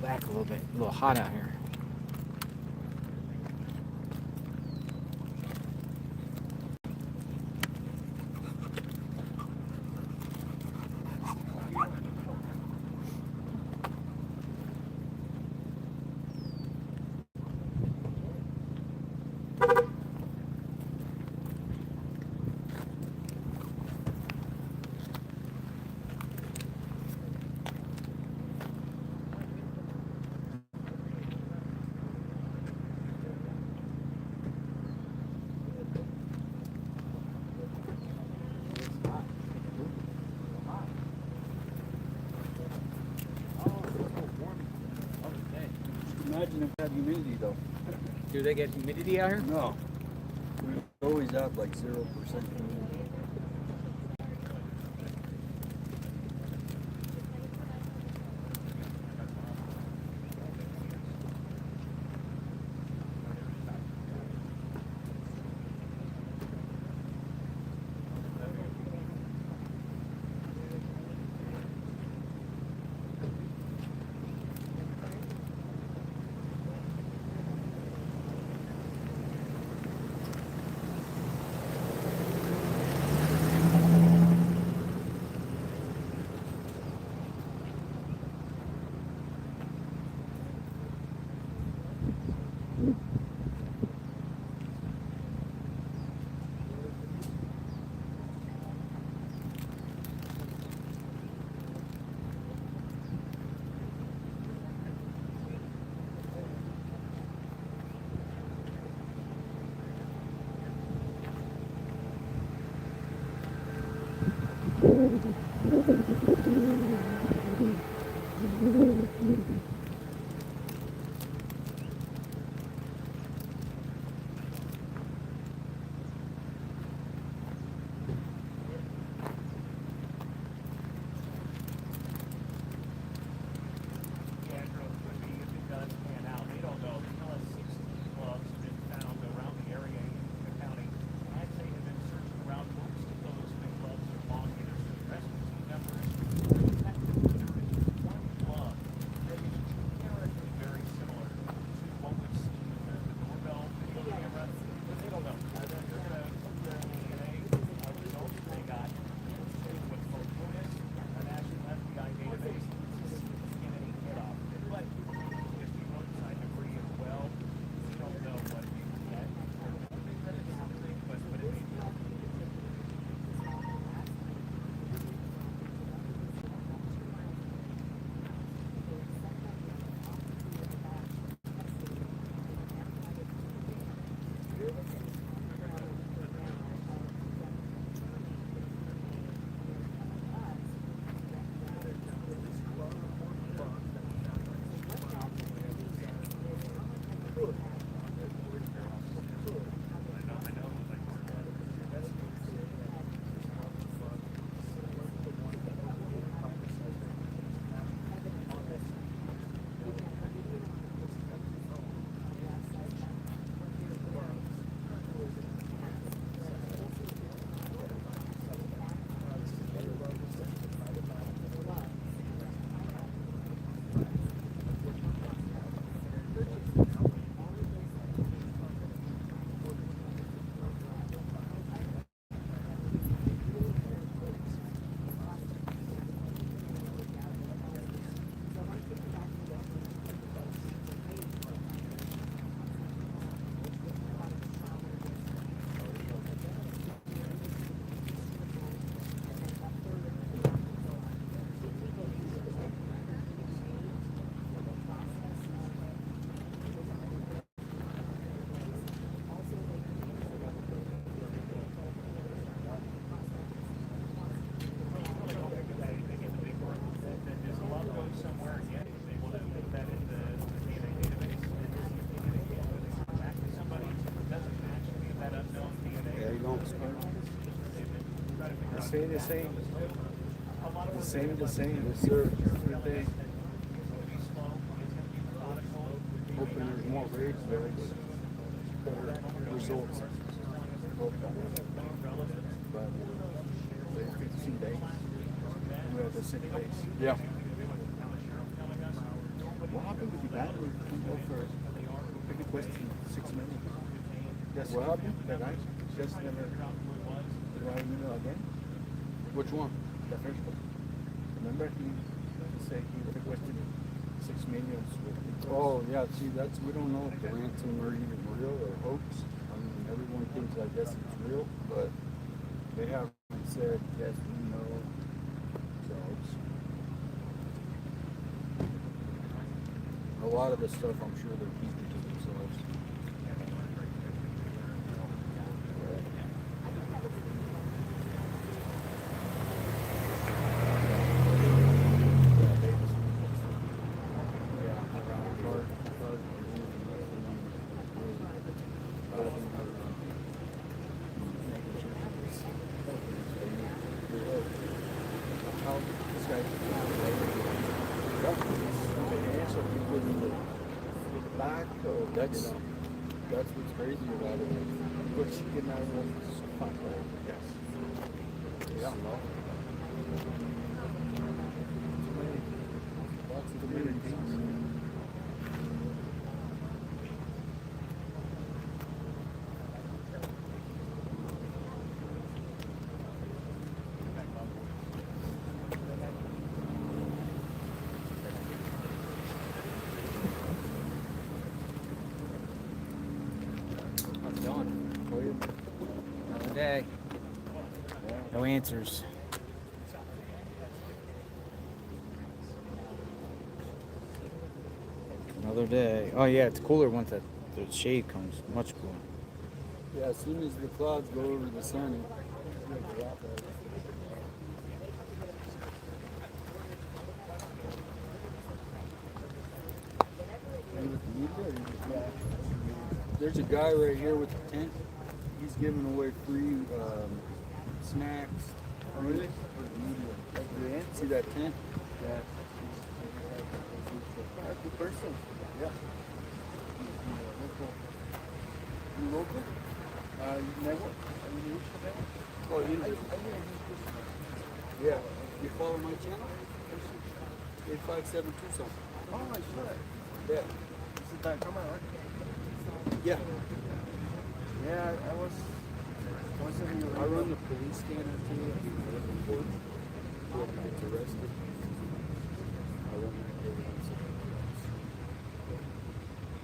Back a little bit, a little hot out here. Imagine if had humidity though. Do they get humidity out here? No. We always have like 0% humidity. Rescue I say the same. The same. Yes, sir. Every day. Hoping there's more raids there, but better results. But 15 days. We have the city base. Yeah. What happened with the guy who came over big question 6 million? Just What happened? The guy just never. Do I email again? Which one? The first one. Remember he said he requested 6 million with Oh yeah, see we don't know if the ransom are even real or hoax. I mean everyone thinks I guess it's real, but they haven't said yes we know it's a hoax. A lot of the stuff I'm sure they're keeping to themselves. That's what's crazy about it. But she can now run fine. Yes. Yeah. Lots of communities. Another day. No answers. Another day. Oh yeah, it's cooler once the shade comes. Much cooler. Yeah, as soon as the clouds go over the sun, there's a guy right here with the tent. He's giving away free snacks. Really? See that tent? Yeah. Good person. Yeah. You local? Never. Oh, you know? Yeah. You follow my channel? 8572 something. Oh, I should. Yeah. This is that come out, right? Yeah. Yeah, I was in your I run the police scanner too. Report whoever gets arrested. I run that every once in a while.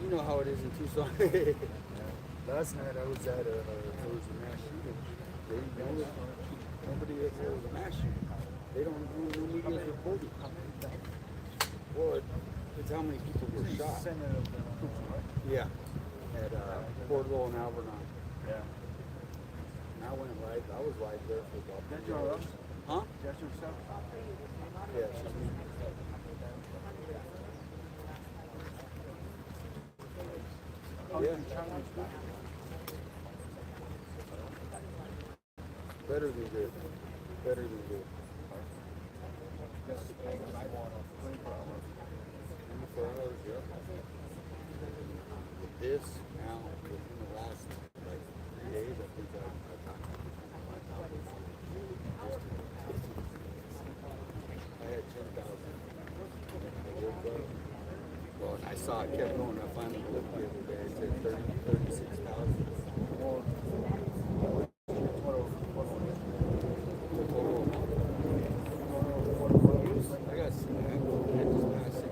You know how it is in Tucson. Last night I was at there was a mass shooting. Nobody there was a mass shooting. They don't know no media's reporting. Well, it's how many people were shot. Yeah. At Portville and Alvernon. Yeah. And I went live. I was live there for about 3 your hours. Huh? That's yourself? Yeah, she's me. Yeah. Better than good. Better than good. 24 hours, yeah. With this, now, within the last, 3 days, I think I talked to I had 10,000. Well, I saw it kept going. I finally looked the other day. It said 36,000. I got snagged. I just passed 6.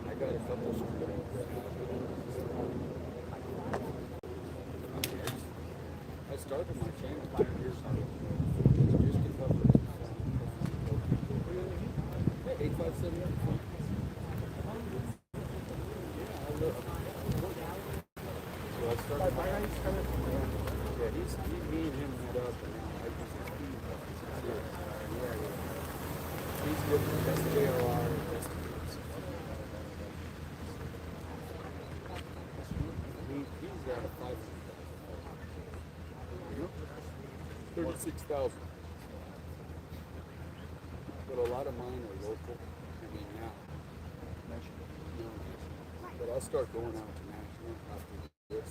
I got a couple screws. I started my channel 5 years ago. Just to cover it. 857. So I started my yeah, me and him met up and I just he's different. That's JLR investigates. He's 36,000. But a lot of mine are local. I mean, now. No, but I'll start going out to national after this.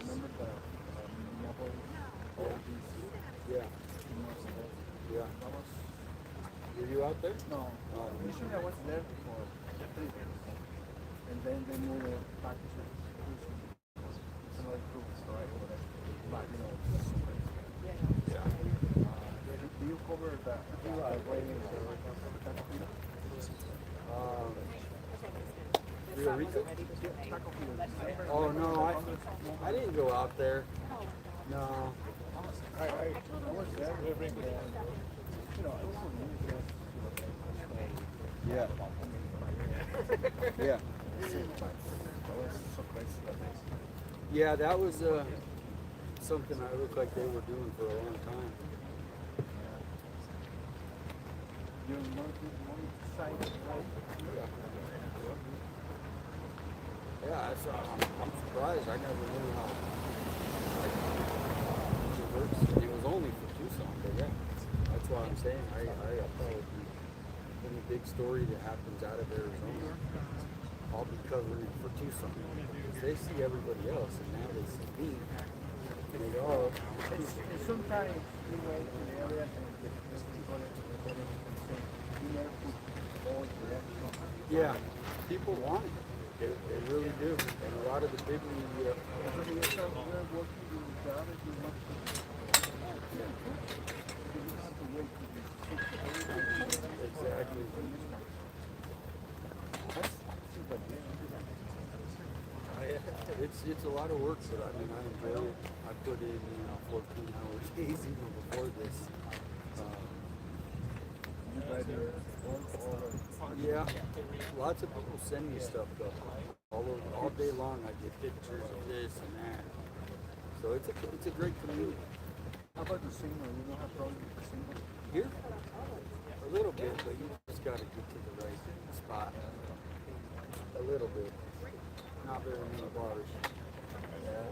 Remember the Yeah. Yeah. Were you out there? No. Initially I was there for 3 days. And then they moved back to some other groups right over there. But you know, Yeah. do you cover the ratings Rio Rico? Oh no, I didn't go out there. No. I was there every day. You know, it was Yeah. Yeah. Yeah, that was something I looked like they were doing for a long time. Yeah, I'm surprised. I never knew how it works. It was only for Tucson, but yeah, that's why I'm saying I thought it would be any big story that happens out of Arizona. I'll be covering for Tucson. They see everybody else, and now they see me. And they go, oh. And sometimes you know in the area Yeah, people want it. They really do. And a lot of the big media. Exactly. It's a lot of work, but I mean I enjoy it. I put in 14-hour days even before this. Yeah, lots of people send me stuff though. All day long I get pictures of this and that. So it's a great community. How about the signal? You don't have problems with the signal? Here? A little bit, but you just got to get to the right spot. A little bit. Not very many bars. Yeah.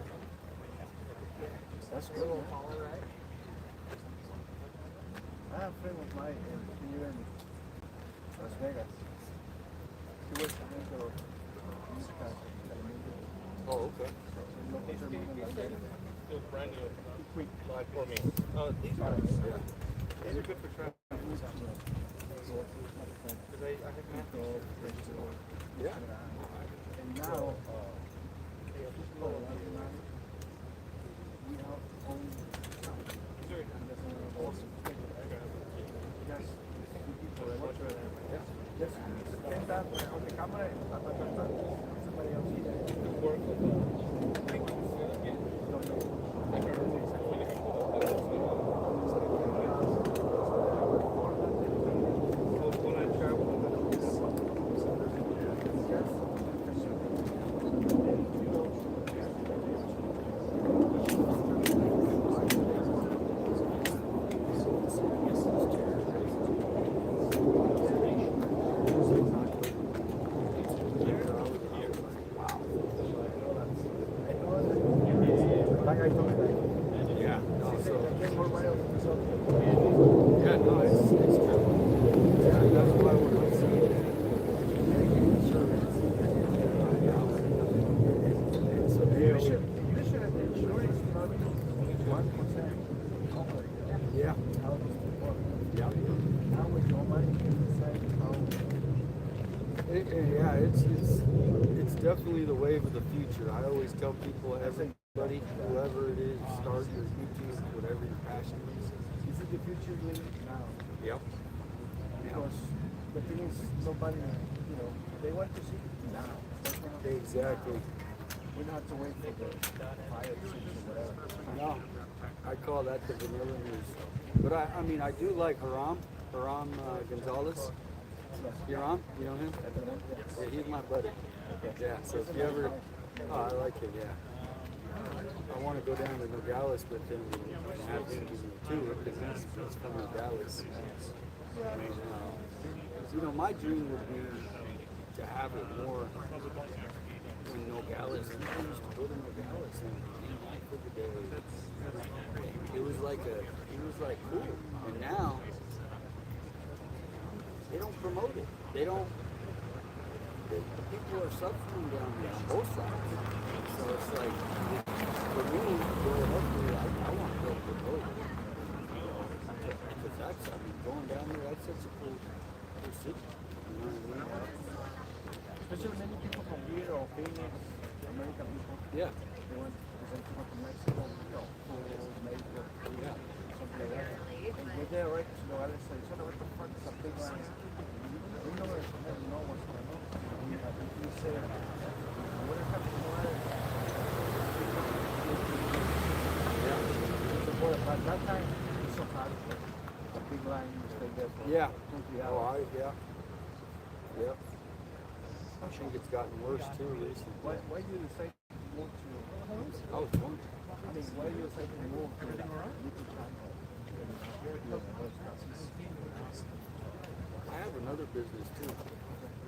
That's good. I have a friend of mine here in Las Vegas. He was a member of Oh, okay. Still brand new. Quick buy for me. These are good for travel. Because I have Yeah. And now, on the camera, somebody else Yeah, it's definitely the wave of the future. I always tell people, everybody, whoever it is, start your YouTube, whatever your passion is. This is the future we live now. Yep. Because the thing is, nobody, they want to see it now. Exactly. We don't have to wait for the fire season or whatever. No, I call that the vanilla news. But I mean, I do like Hiram Gonzalez. Hiram, you know him? Yeah, he's my buddy. Yeah, so if you ever, I like him, yeah. I want to go down to Nogales with him and have him give me a tour because he's from Nogales. And, my dream would be to have it more in Nogales. People used to go to Nogales and for the day. It was like cool. And now they don't promote it. They don't. The people are suffering down there on both sides. So it's like, for me, hopefully, I want to go promote it. Because that's, I mean, going down there, that's such a cool city. You know what I mean? Especially many people from here or Phoenix, American people. Yeah. They went to Mexico, Mexico, Yeah. something like that. And they're there, right? So Nogales say, so what the fuck is a big land? We never know what's going on. You say, what is happening to Nogales? Yeah. But that time, it's so hard. A big line, you stay there for 2-3 hours. Yeah. I think it's gotten worse too recently. Why do you decide to move to? I was wondering. I mean, why do you decide to move to Little China? I have another business too.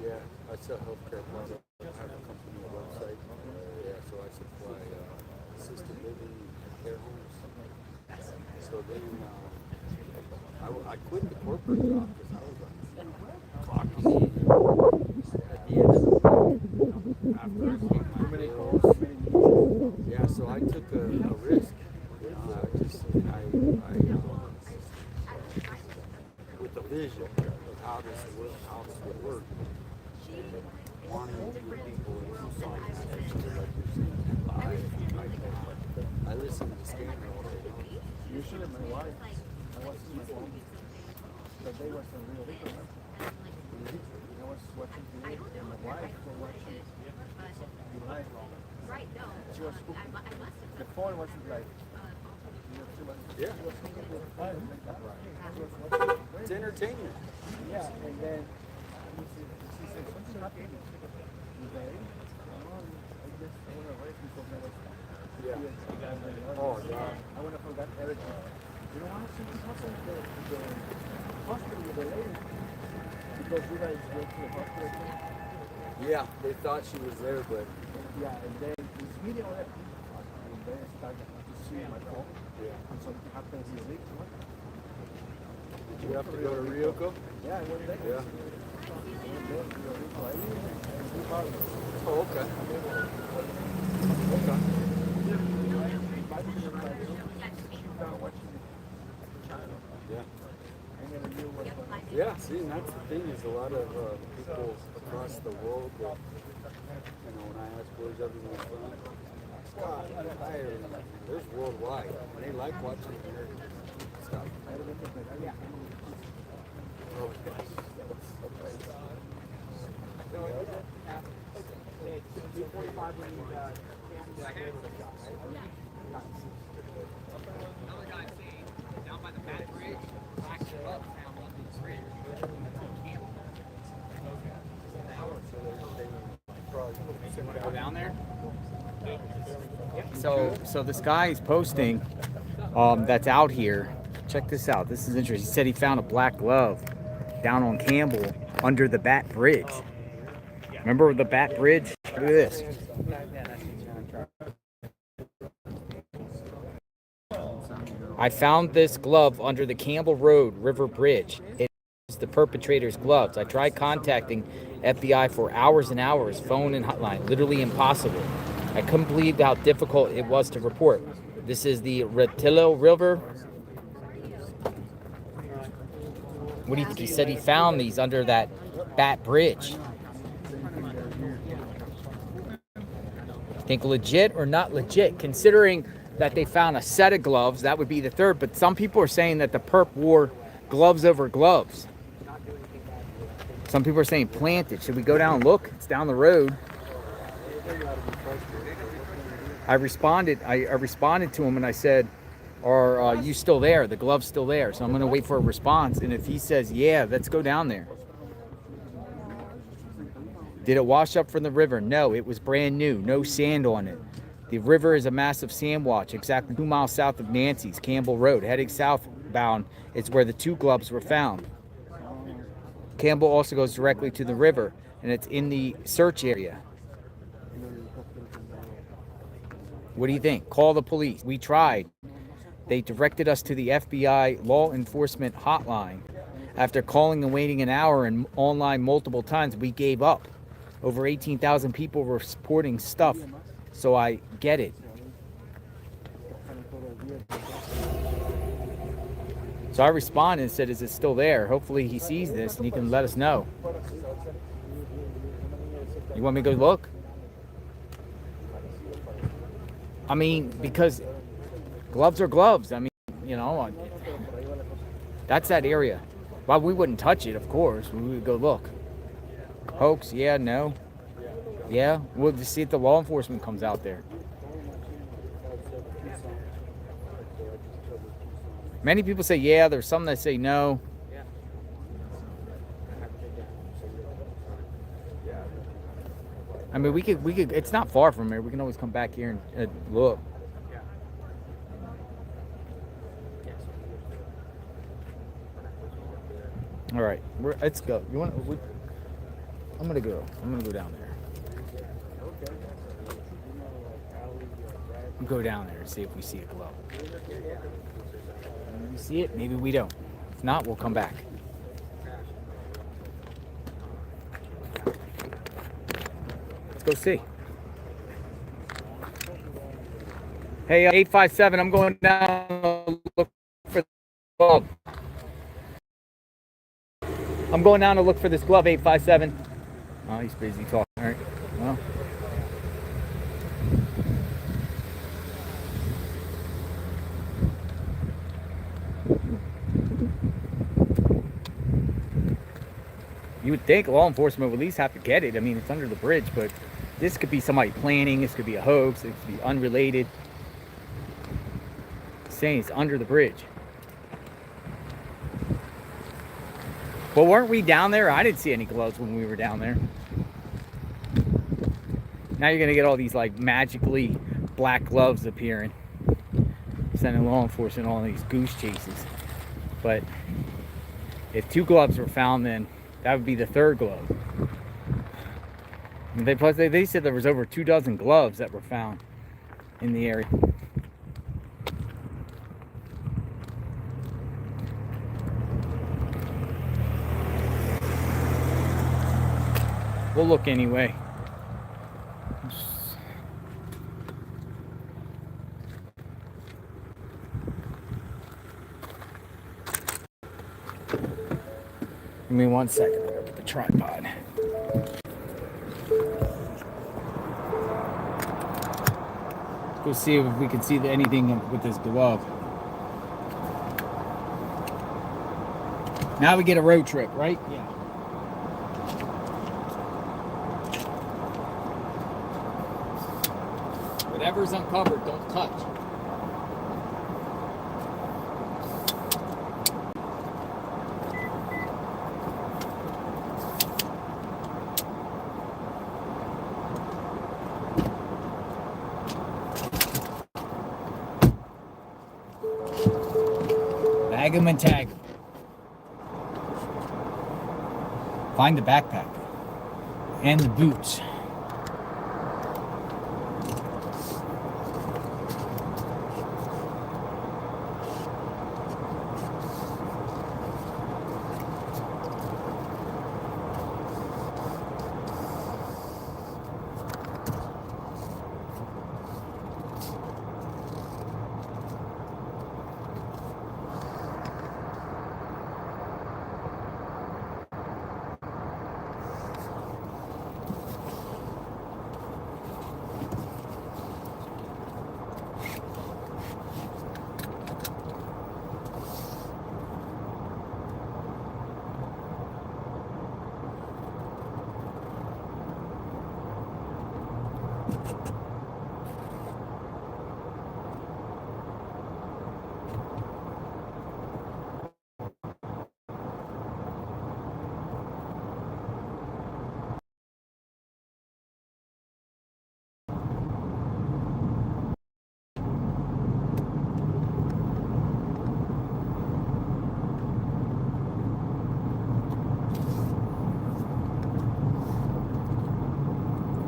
Yeah, I sell healthcare products. I have a company website. Yeah, so I supply assisted living care homes. So then I quit the corporate job because I was clocking in at the end of the week after I paid my bills. Yeah, so I took a risk. With the vision of how this would work, and wanting to bring people into science, actually, like you're saying, live. I listen to the scammer all day long. Usually my wife, I was in my phone, but they was a real big one. I was watching TV, and my wife was watching live. She was cooking. The phone wasn't like, Yeah. It's entertainment. Yeah, and then she said, something happened today. I just want to write because I was Oh, God. I want to forget everything. You know what? Something happened the hospital with the lady. Because you guys went to the hospital. Yeah, they thought she was there, but Yeah, and then this video that and then I started to see my phone. And something happened in the week. did you have to go to Ryoko? Yeah, I went there. Yeah. Oh, okay. Yeah. Yeah, see, and that's the thing is a lot of people across the world that, when I ask where's everyone from, Scott, Ireland, there's worldwide, and they like watching American stuff. Oh, yes. Down by the Bat Bridge, go down there. So this guy is posting that's out here. Check this out. This is interesting. He said he found a black glove down on Campbell under the Bat Bridge. Remember the Bat Bridge? Look at this. I found this glove under the Campbell Road River Bridge. It is the perpetrator's gloves. I tried contacting FBI for hours and hours, phone and hotline. Literally impossible. I couldn't believe how difficult it was to report. This is the Retillo River. What do you think? He said he found these under that Bat Bridge. Think legit or not legit? Considering that they found a set of gloves, that would be the third. But some people are saying that the perp wore gloves over gloves. Some people are saying planted. Should we go down and look? It's down the road. I responded to him and I said, are you still there? The glove's still there. So I'm going to wait for a response. And if he says, yeah, let's go down there. Did it wash up from the river? No, it was brand new. No sand on it. The river is a massive sand watch, exactly 2 miles south of Nancy's, Campbell Road. Heading southbound is where the two gloves were found. Campbell also goes directly to the river, and it's in the search area. What do you think? Call the police. We tried. They directed us to the FBI law enforcement hotline. After calling and waiting an hour and online multiple times, we gave up. Over 18,000 people were reporting stuff, so I get it. So I responded and said, is it still there? Hopefully he sees this and he can let us know. You want me to go look? I mean, because gloves are gloves. I mean, you know, that's that area. Well, we wouldn't touch it, of course. We would go look. Hoax, yeah, no. Yeah, we'll just see if the law enforcement comes out there. Many people say yeah, there's some that say no. I mean, we could, it's not far from here. We can always come back here and look. All right, let's go. You want? I'm gonna go down there. We'll go down there and see if we see a glove. Maybe we see it, maybe we don't. If not, we'll come back. Let's go see. Hey, 857, I'm going down to look for the glove. I'm going down to look for this glove, 857. Oh, he's busy talking. All right. Well. You would think law enforcement would at least have to get it. I mean, it's under the bridge, but this could be somebody planning. This could be a hoax. It could be unrelated. Saying it's under the bridge. But weren't we down there? I didn't see any gloves when we were down there. Now you're going to get all these like magically black gloves appearing. Sending law enforcement on these goose chases. But if 2 gloves were found, then that would be the 3rd glove. And they said there was over 2 dozen gloves that were found in the area. We'll look anyway. Give me 1 second. I gotta put the tripod. Go see if we can see anything with this glove. Now we get a road trip, right? Yeah. Whatever's uncovered, don't touch. Bag them and tag them. Find the backpack and the boots.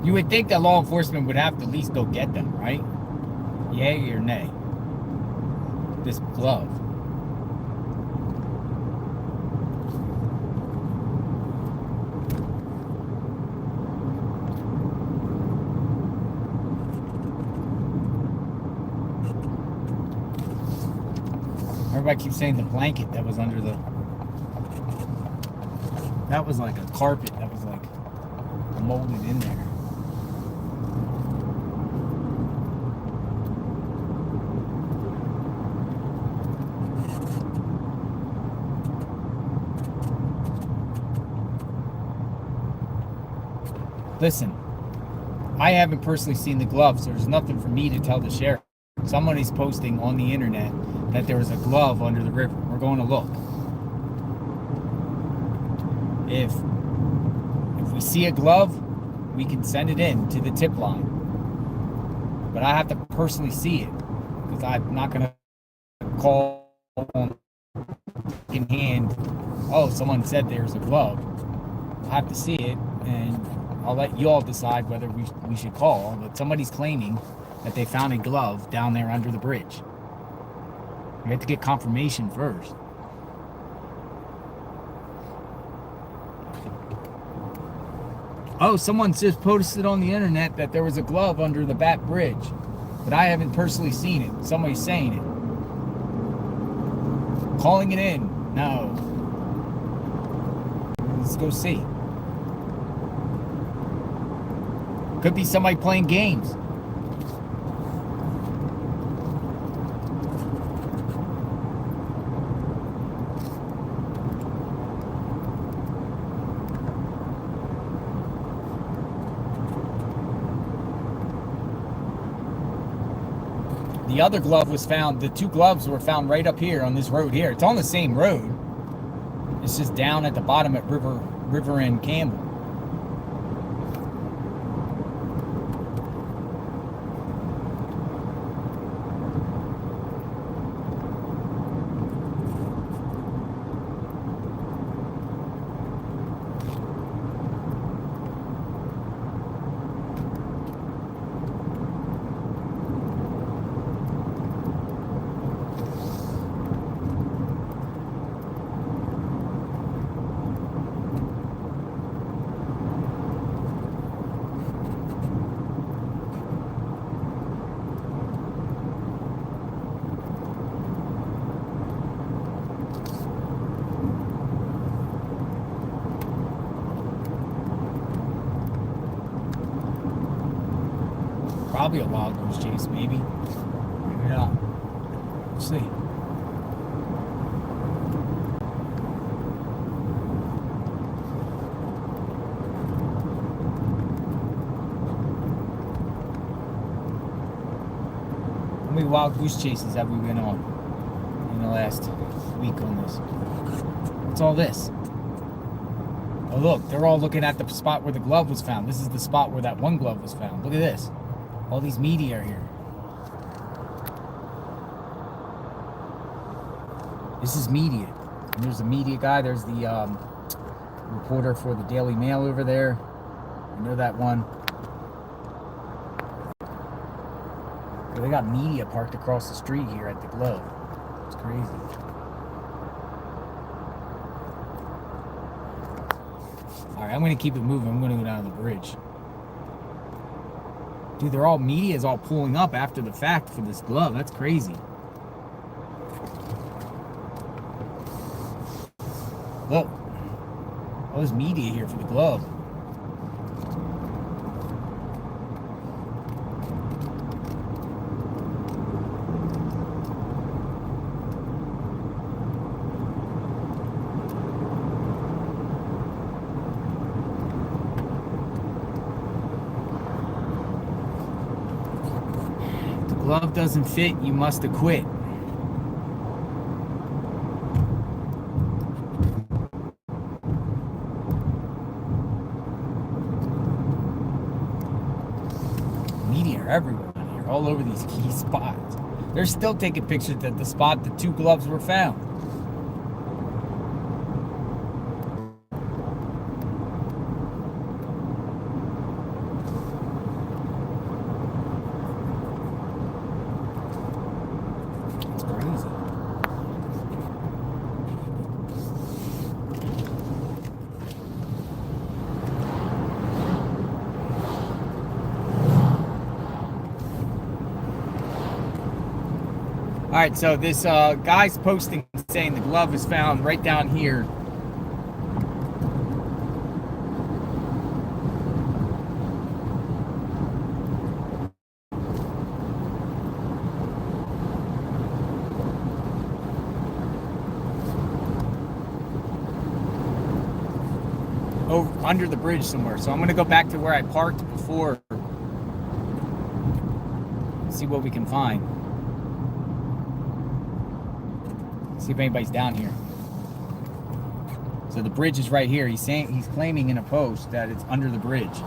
You would think that law enforcement would have to at least go get them, right? Yay or nay? This glove. Everybody keeps saying the blanket that was under the... That was like a carpet that was like molded in there. Listen, I haven't personally seen the glove, so there's nothing for me to tell the sheriff. Somebody's posting on the internet that there was a glove under the river. We're going to look. If we see a glove, we can send it in to the tip line. But I have to personally see it, because I'm not going to call in hand, oh, someone said there's a glove. I'll have to see it, and I'll let you all decide whether we should call. But somebody's claiming that they found a glove down there under the bridge. We have to get confirmation first. Oh, someone just posted on the internet that there was a glove under the Bat Bridge, but I haven't personally seen it. Somebody's saying it. Calling it in. No. Let's go see. Could be somebody playing games. The other glove was found, the two gloves were found right up here on this road here. It's on the same road. It's just down at the bottom at River and Campbell. Probably a wild goose chase, maybe. Maybe not. We'll see. How many wild goose chases have we been on in the last week on this? What's all this? Oh look, they're all looking at the spot where the glove was found. This is the spot where that one glove was found. Look at this. All these media are here. This is media. And there's the media guy. There's the reporter for the Daily Mail over there. I know that one. But they got media parked across the street here at the Globe. It's crazy. Alright, I'm going to keep it moving. I'm going to go down to the bridge. Dude, they're all, media is all pulling up after the fact for this glove. That's crazy. Look. All this media here for the glove. Glove doesn't fit, you must acquit. Media are everywhere here, all over these key spots. They're still taking pictures at the spot the two gloves were found. right, so this guy's posting saying the glove is found right down here. Over under the bridge somewhere. So I'm gonna go back to where I parked before. See what we can find. See if anybody's down here. So the bridge is right here. He's claiming in a post that it's under the bridge.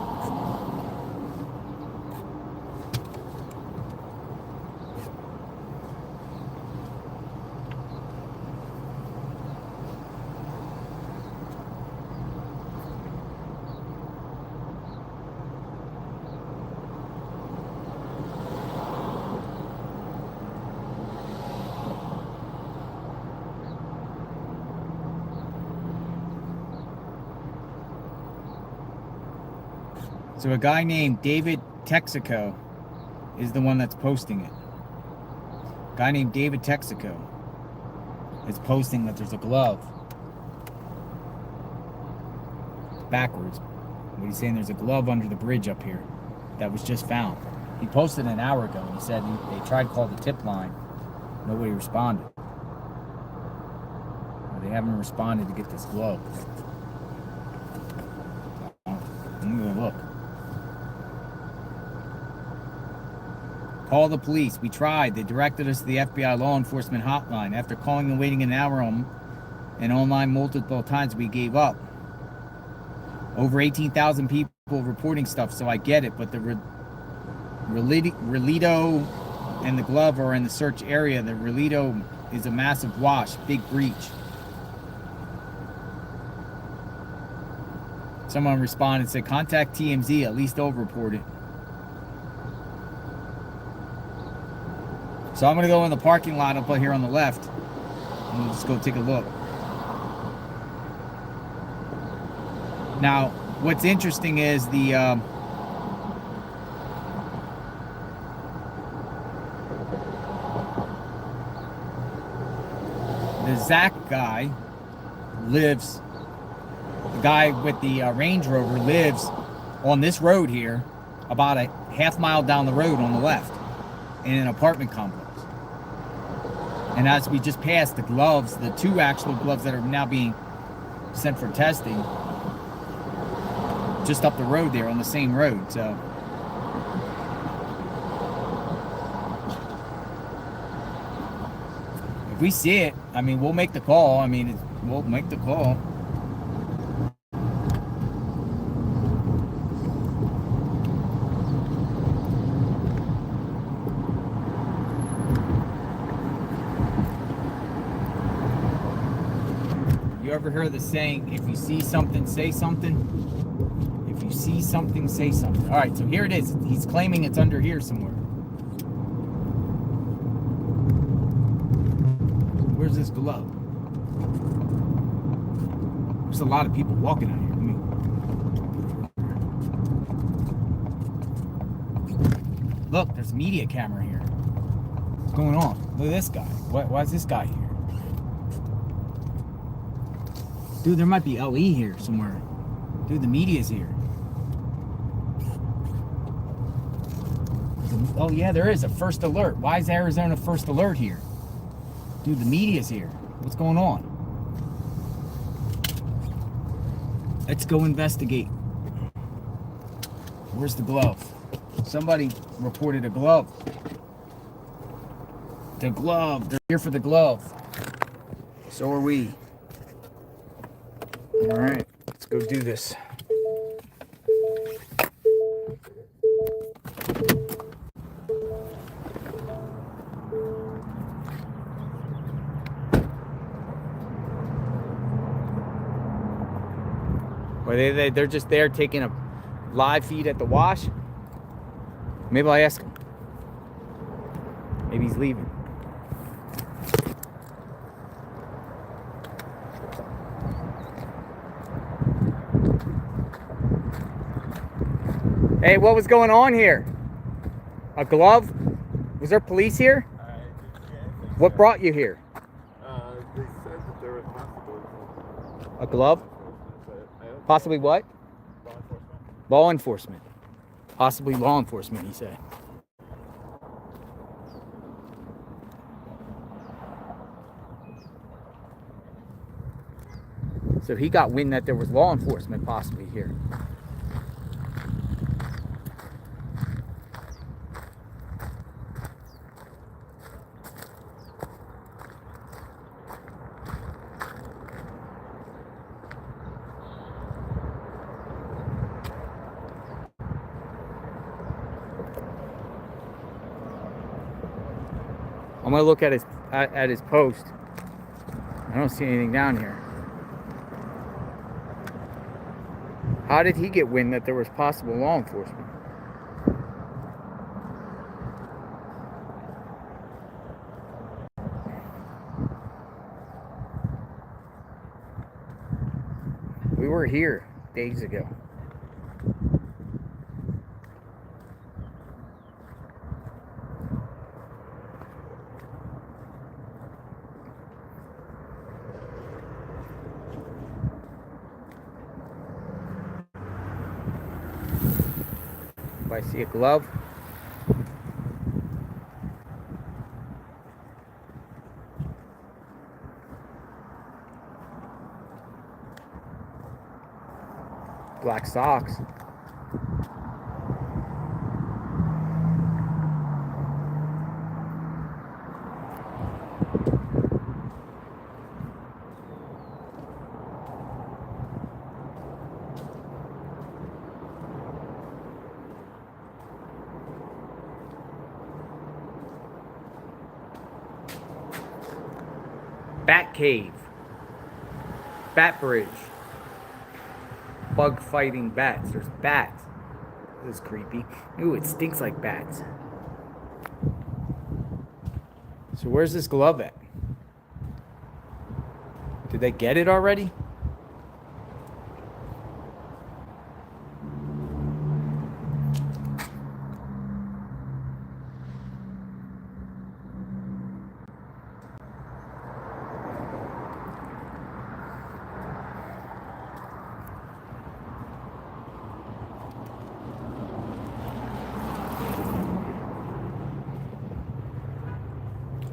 So a guy named David Texaco is the one that's posting it. A guy named David Texaco is posting that there's a glove. Backwards. But he's saying there's a glove under the bridge up here that was just found. He posted an hour ago and he said they tried to call the tip line. Nobody responded. They haven't responded to get this glove. I'm gonna look. Call the police. We tried. They directed us to the FBI law enforcement hotline. After calling and waiting an hour and online multiple times, we gave up. Over 18,000 people reporting stuff, so I get it. But the Relito and the glove are in the search area. The Relito is a massive wash, big breach. Someone responded and said, contact TMZ. At least they'll report it. So I'm going to go in the parking lot up here on the left. And we'll just go take a look. Now, what's interesting is the Zach guy lives, the guy with the Range Rover lives on this road here, about a half mile down the road on the left, in an apartment complex. And as we just passed, the gloves, the two actual gloves that are now being sent for testing, just up the road there on the same road. So if we see it, I mean, we'll make the call. I mean, we'll make the call. You ever heard the saying, if you see something, say something? If you see something, say something. All right, so here it is. He's claiming it's under here somewhere. Where's this glove? There's a lot of people walking out here. Look, there's a media camera here. What's going on? Look at this guy. Why is this guy here? Dude, there might be LE here somewhere. Dude, the media's here. Oh yeah, there is a first alert. Why is Arizona first alert here? Dude, the media's here. What's going on? Let's go investigate. Where's the glove? Somebody reported a glove. The glove. They're here for the glove. So are we. All right, let's go do this. Or they're just there taking a live feed at the wash. Maybe I'll ask him. Maybe he's leaving. Hey, what was going on here? A glove? Was there police here? What brought you here? They said that there was possibly A glove? Possibly what? law enforcement. Law enforcement. Possibly law enforcement, he said. So he got wind that there was law enforcement possibly here. I'm gonna look at his post. I don't see anything down here. How did he get wind that there was possible law enforcement? We were here days ago. If I see a glove, black socks. Bat cave. Bat bridge. Bug fighting bats. There's bats. This is creepy. Ooh, it stinks like bats. So where's this glove at? Did they get it already?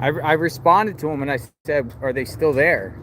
I responded to him and I said, are they still there?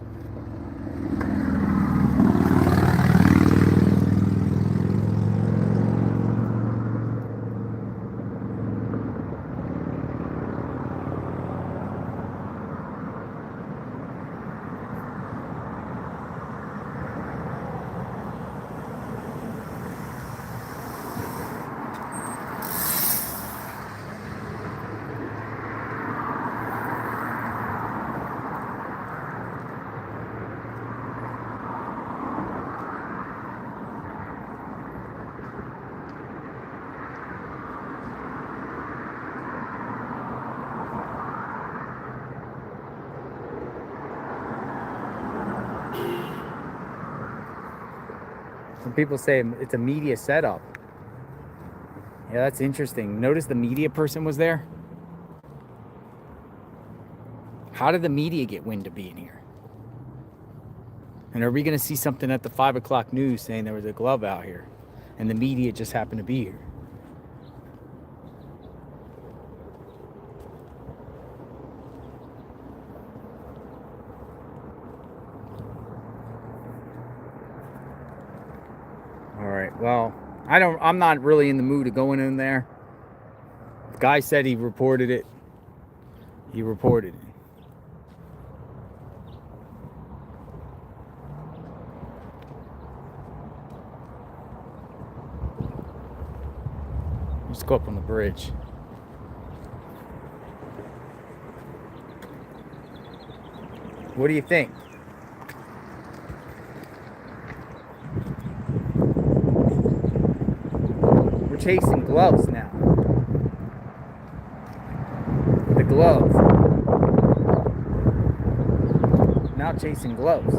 Some people say it's a media setup. Yeah, that's interesting. Notice the media person was there. How did the media get wind of being here? And are we going to see something at the 5 o'clock news saying there was a glove out here and the media just happened to be here? All right, well, I'm not really in the mood of going in there. The guy said he reported it. He reported it. Let's go up on the bridge. What do you think? We're chasing gloves now. The glove. Now chasing gloves.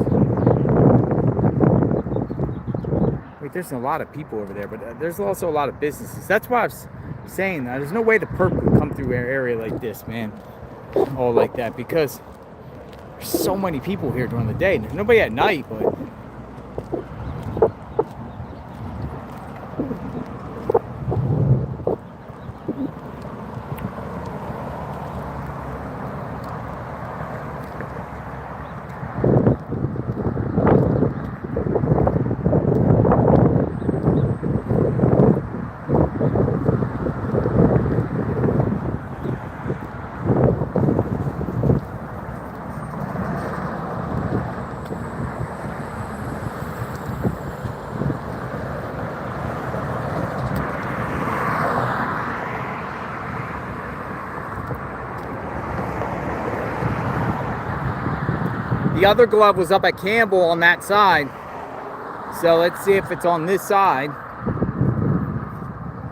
Wait, there's a lot of people over there, but there's also a lot of businesses. That's why I was saying that. There's no way the perp would come through an area like this, man. all like that, because there's so many people here during the day. Nobody at night, but the other glove was up at Campbell on that side. So let's see if it's on this side.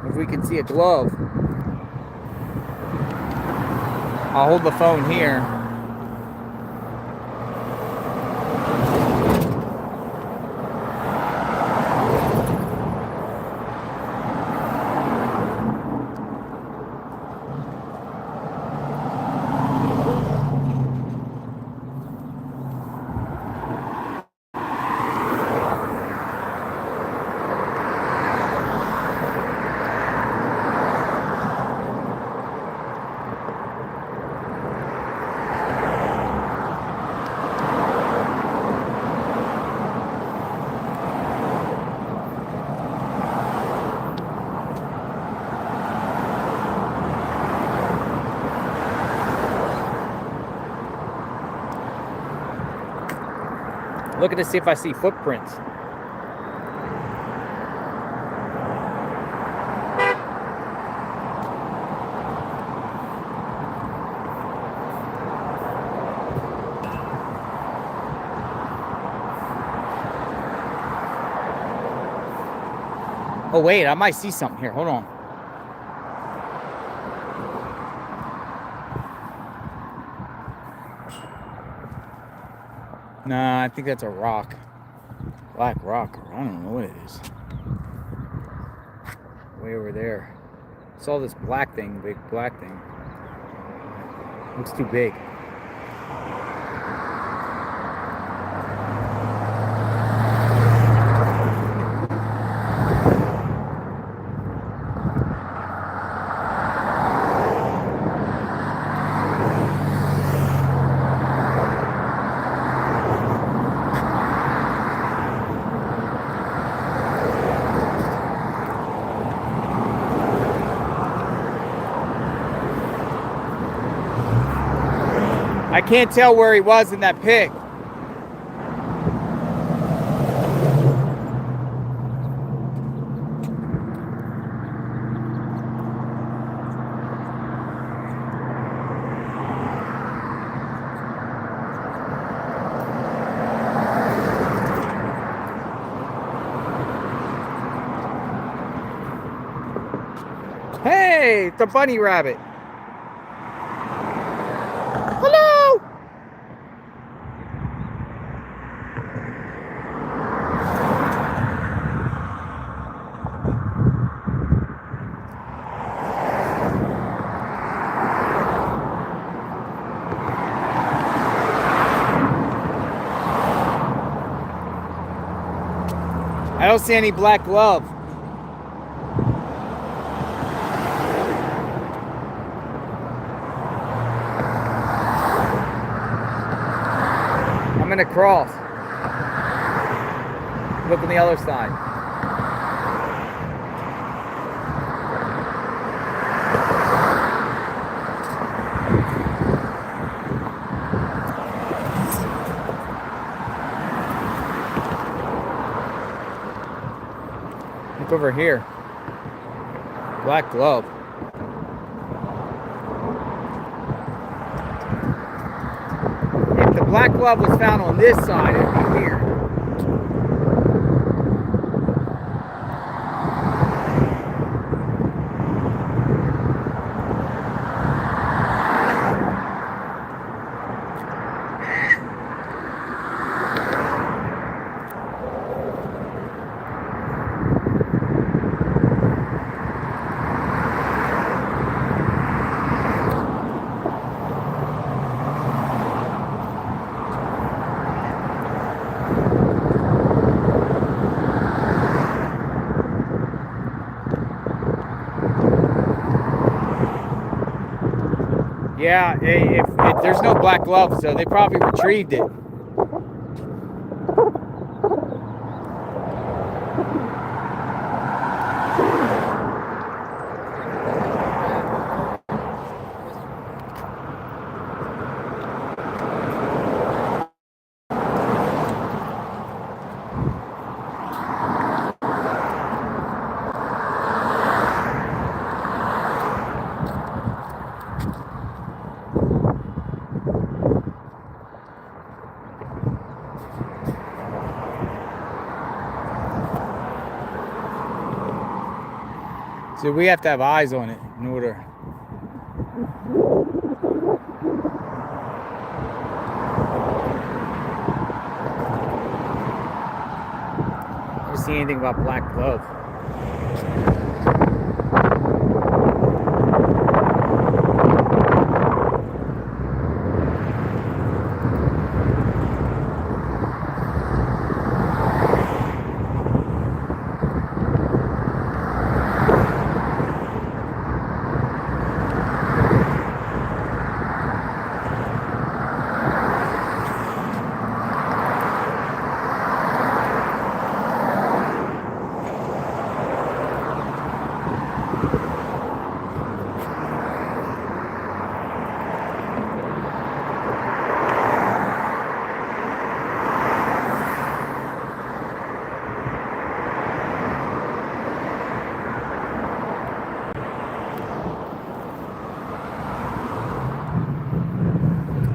If we can see a glove. I'll hold the phone here. Looking to see if I see footprints. Oh wait, I might see something here. Hold on. Nah, I think that's a rock. Black rock, or I don't know what it is. Way over there. Saw this black thing, big black thing. Looks too big. I can't tell where he was in that pic. Hey, it's a bunny rabbit. Hello. I don't see any black glove. I'm gonna cross. Look on the other side. Look over here. Black glove. If the black glove was found on this side, it'd be here. Yeah, if there's no black glove, so they probably retrieved it. So we have to have eyes on it in order. I don't see anything about black glove.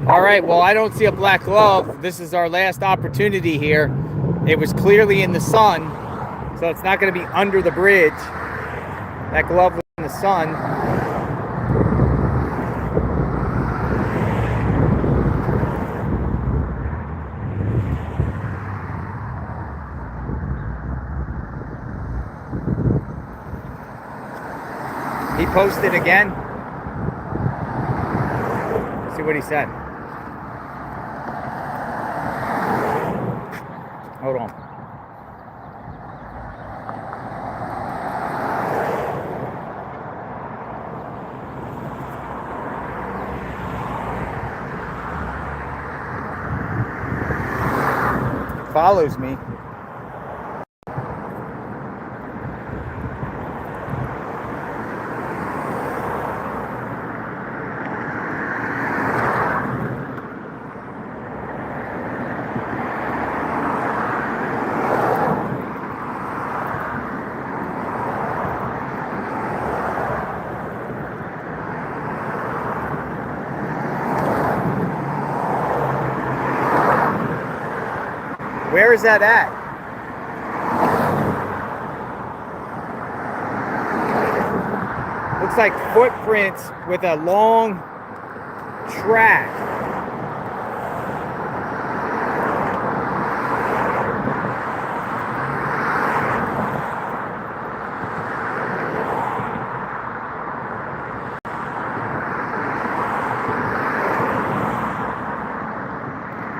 All right, well, I don't see a black glove. This is our last opportunity here. It was clearly in the sun, so it's not going to be under the bridge. That glove was in the sun. He posted again. See what he said. Hold on. Follows me. Where is that at? Looks like footprints with a long track.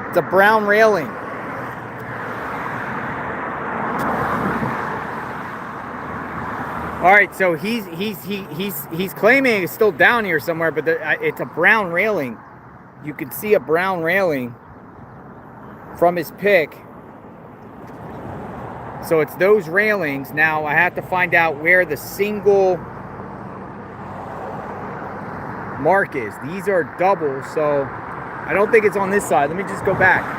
It's a brown railing. All right, so he's claiming it's still down here somewhere, but it's a brown railing. You can see a brown railing from his pic. So it's those railings. Now I have to find out where the single mark is. These are double, so I don't think it's on this side. Let me just go back.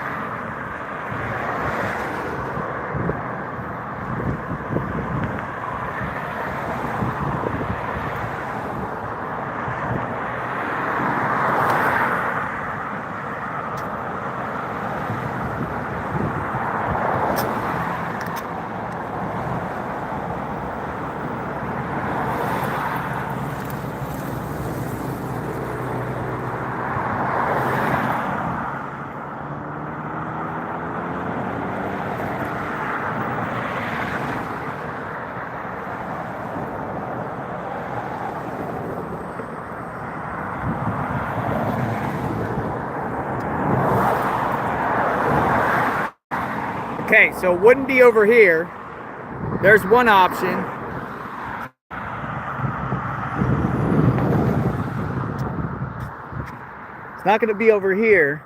Okay, so it wouldn't be over here. There's one option. It's not going to be over here.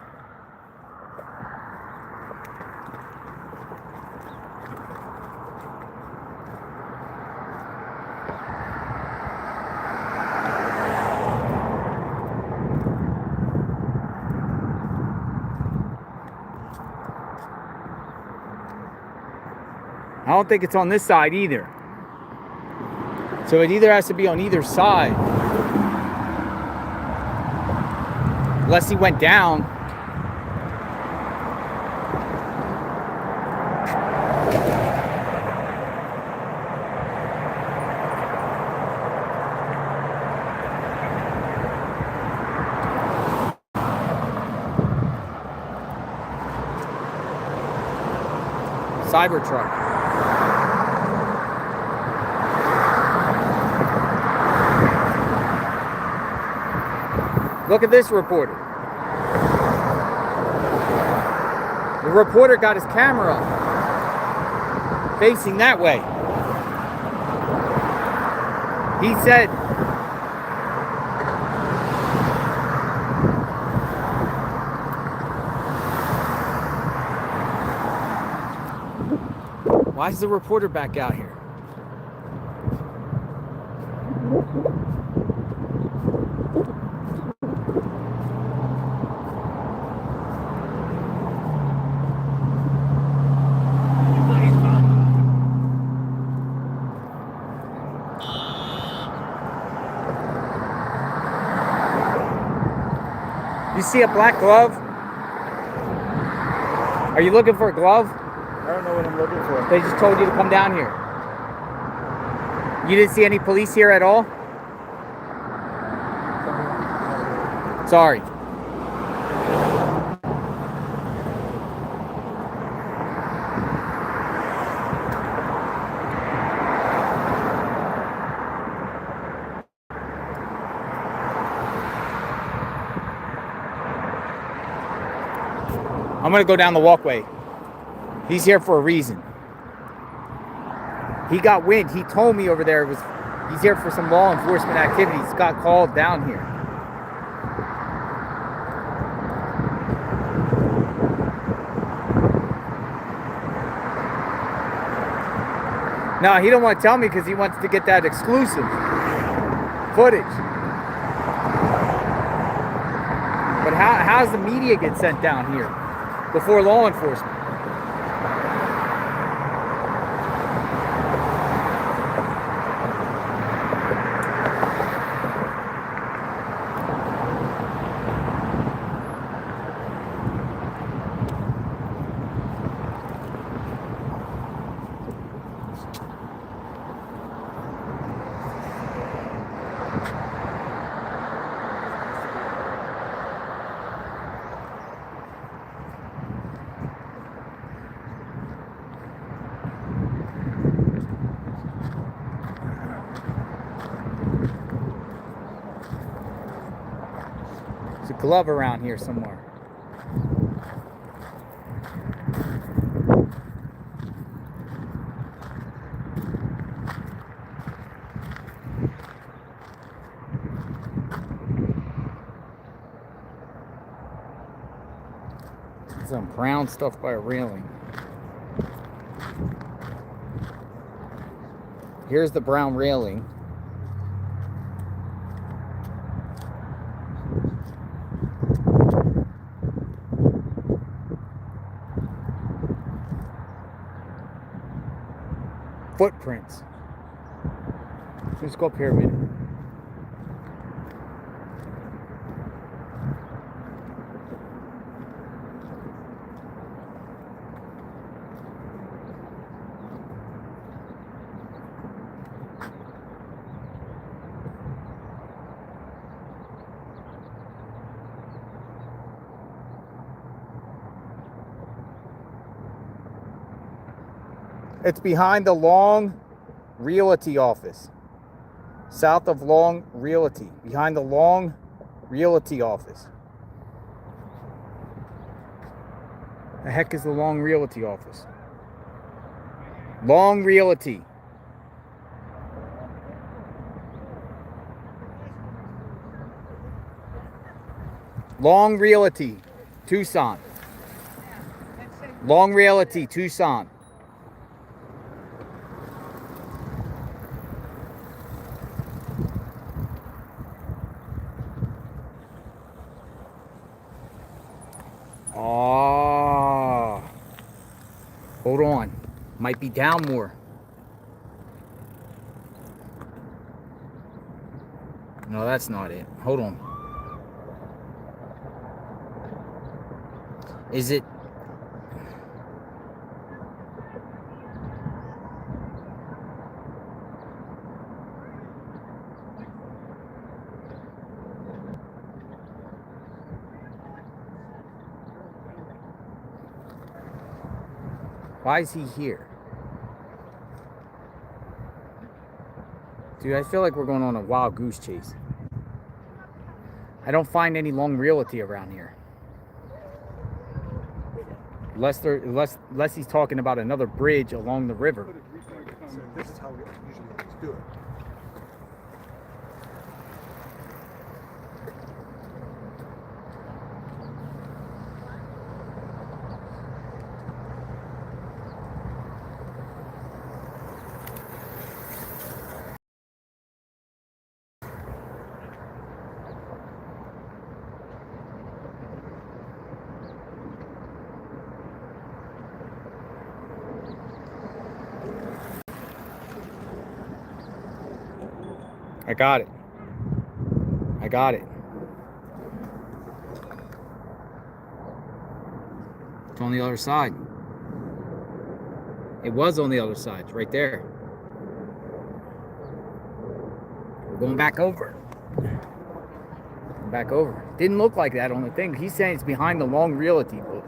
I don't think it's on this side either. So it either has to be on either side. Unless he went down. Cybertruck. Look at this reporter. The reporter got his camera up, facing that way. He said, why is the reporter back out here? You see a black glove? Are you looking for a glove? I don't know what I'm looking for. They just told you to come down here. You didn't see any police here at all? Sorry. I'm gonna go down the walkway. He's here for a reason. He got wind. He told me over there he's here for some law enforcement activities. Got called down here. No, he don't want to tell me because he wants to get that exclusive footage. But how does the media get sent down here before law enforcement? There's a glove around here somewhere. Some brown stuff by a railing. Here's the brown railing. Footprints. Let's go up here a minute. It's behind the Long Realty office. South of Long Realty. Behind the Long Realty office. The heck is the Long Realty office? Long Realty. Long Realty, Tucson. Long Realty, Tucson. Oh, hold on. Might be down more. No, that's not it. Hold on. Is it? Why is he here? Dude, I feel like we're going on a wild goose chase. I don't find any Long Realty around here. Unless he's talking about another bridge along the river. So this is how we usually always do it. I got it. I got it. It's on the other side. It was on the other side. It's right there. We're going back over. Back over. Didn't look like that on the thing. He's saying it's behind the Long Realty building.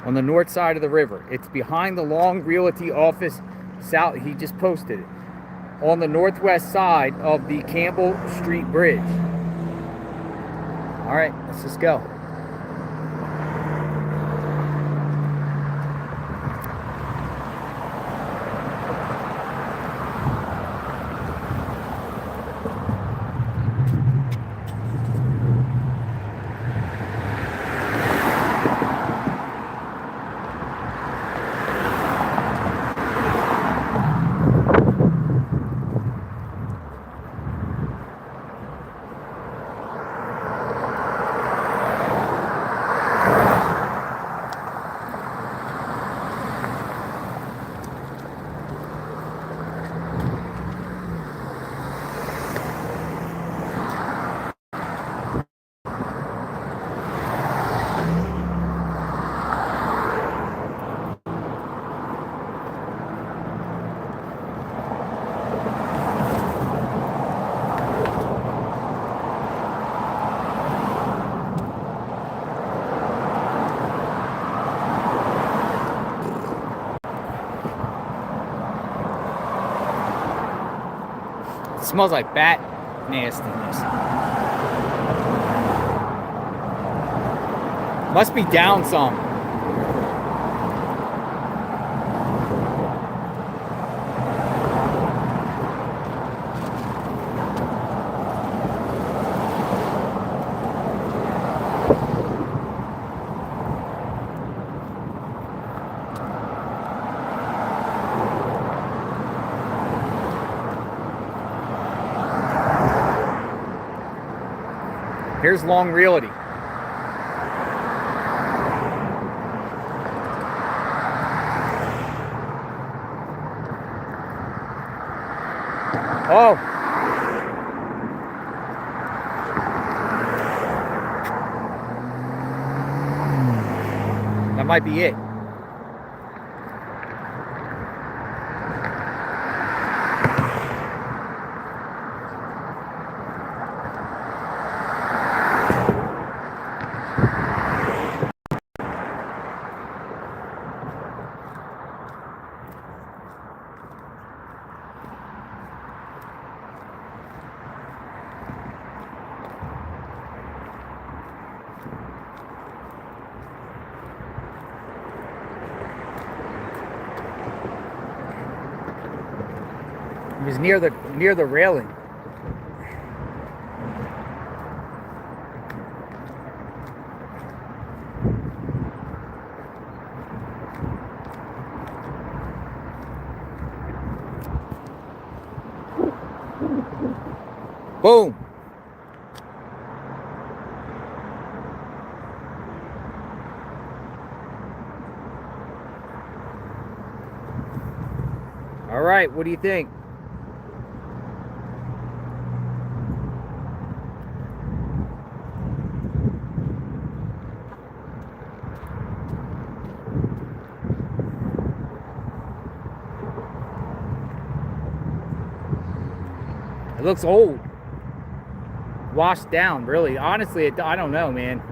On the north side of the river. It's behind the Long Realty office south. He just posted it. On the northwest side of the Campbell Street Bridge. All right, let's just go. It smells like bat nastiness. Must be down some. Here's Long Realty. Oh. That might be it. It was near the railing. Boom. All right, what do you think? It looks old. Washed down, really. Honestly, I don't know, man.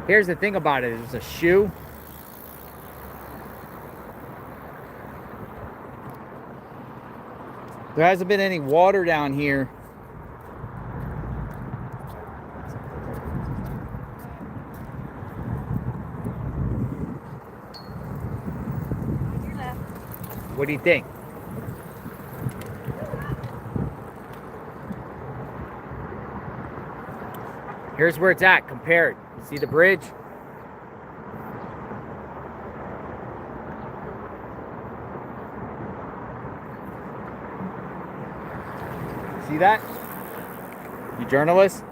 Here's the thing about it. It's a shoe. There hasn't been any water down here. What do you think? Here's where it's at compared. You see the bridge? See that? You journalist?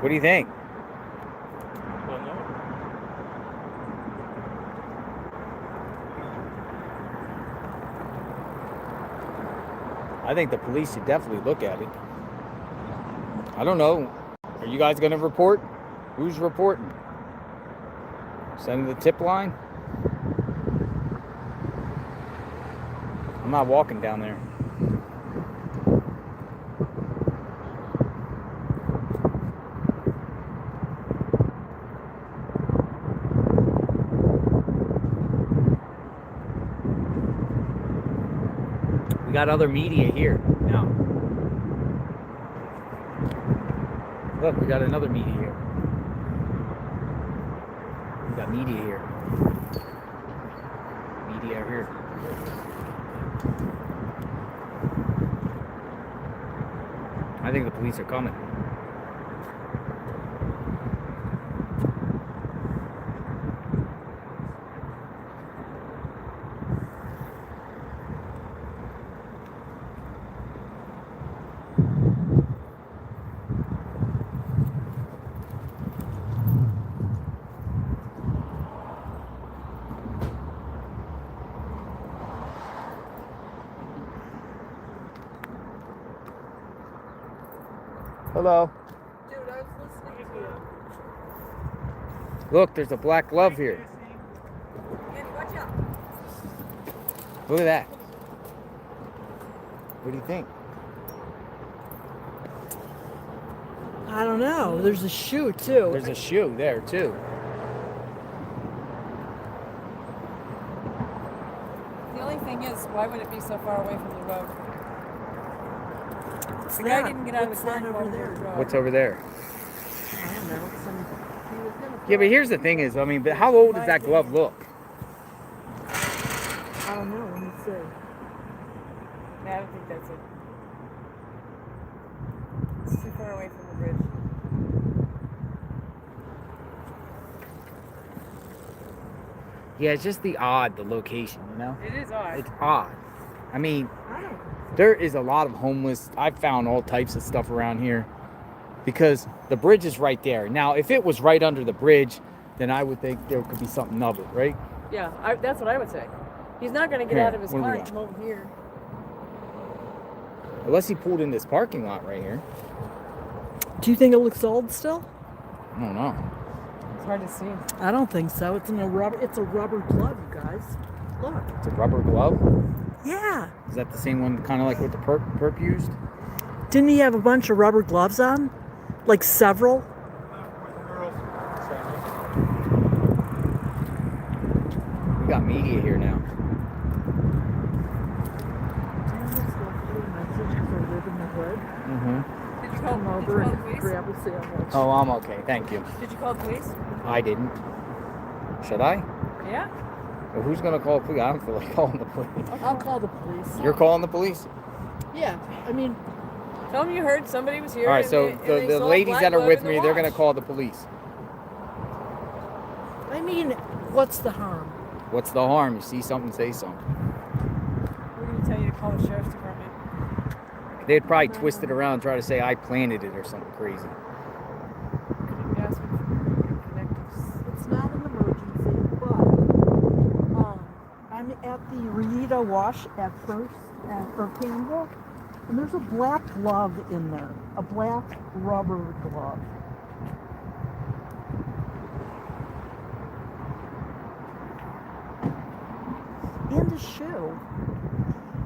What do you think? I think the police should definitely look at it. I don't know. Are you guys going to report? Who's reporting? Send the tip line? I'm not walking down there. We got other media here now. Look, we got another media here. We got media here. Media here. I think the police are coming. Hello. Dude, I was listening to you. Look, there's a black glove here. Andy, watch out. Look at that. What do you think? I don't know. There's a shoe, too. There's a shoe there, too. The only thing is, why would it be so far away from the road? What's The guy that? didn't get out of What's his car that over there? What's over there? I don't know. Yeah, but here's the thing is, I mean, but how old does that glove look? I don't know. Let me see. No, I don't think that's it. It's too far away from the bridge. Yeah, it's just the location, you know? It is odd. It's odd. I mean, there is a lot of homeless. I've found all types of stuff around here because the bridge is right there. Now, if it was right under the bridge, then I would think there could be something of it, right? Yeah, that's what I would say. He's not going to get Here, out of his what do we car and got? come over here. Unless he pulled in this parking lot right here. Do you think it looks old still? I don't know. It's hard to see. I don't think so. It's a rubber glove, you guys. Look. It's a rubber glove. Yeah. Is that the same one, kind of like what the perp used? Didn't he have a bunch of rubber gloves on? Like several? We got media here now. Message for living the hood. Mm-hmm. Did you come over and grab a sandwich. Oh, I'm okay. Thank you. Did you call the police? I didn't. Should I? Yeah. Well, who's gonna call the police? I don't feel like calling the police. I'll call the police. You're calling the police? Yeah, I mean, Tell them you heard somebody was here. All right. and So they- and they the saw a ladies black that are glove with in the me, they're gonna wash. call the police. what's the harm? What's the harm? You see something, say something. We're going to tell you to call the sheriff's department. They'd probably twist it around and try to say I planted it or something crazy. It's not an emergency, but I'm at the Rita Wash at First or Campbell, and there's a black glove in there, a black rubber glove. And a shoe.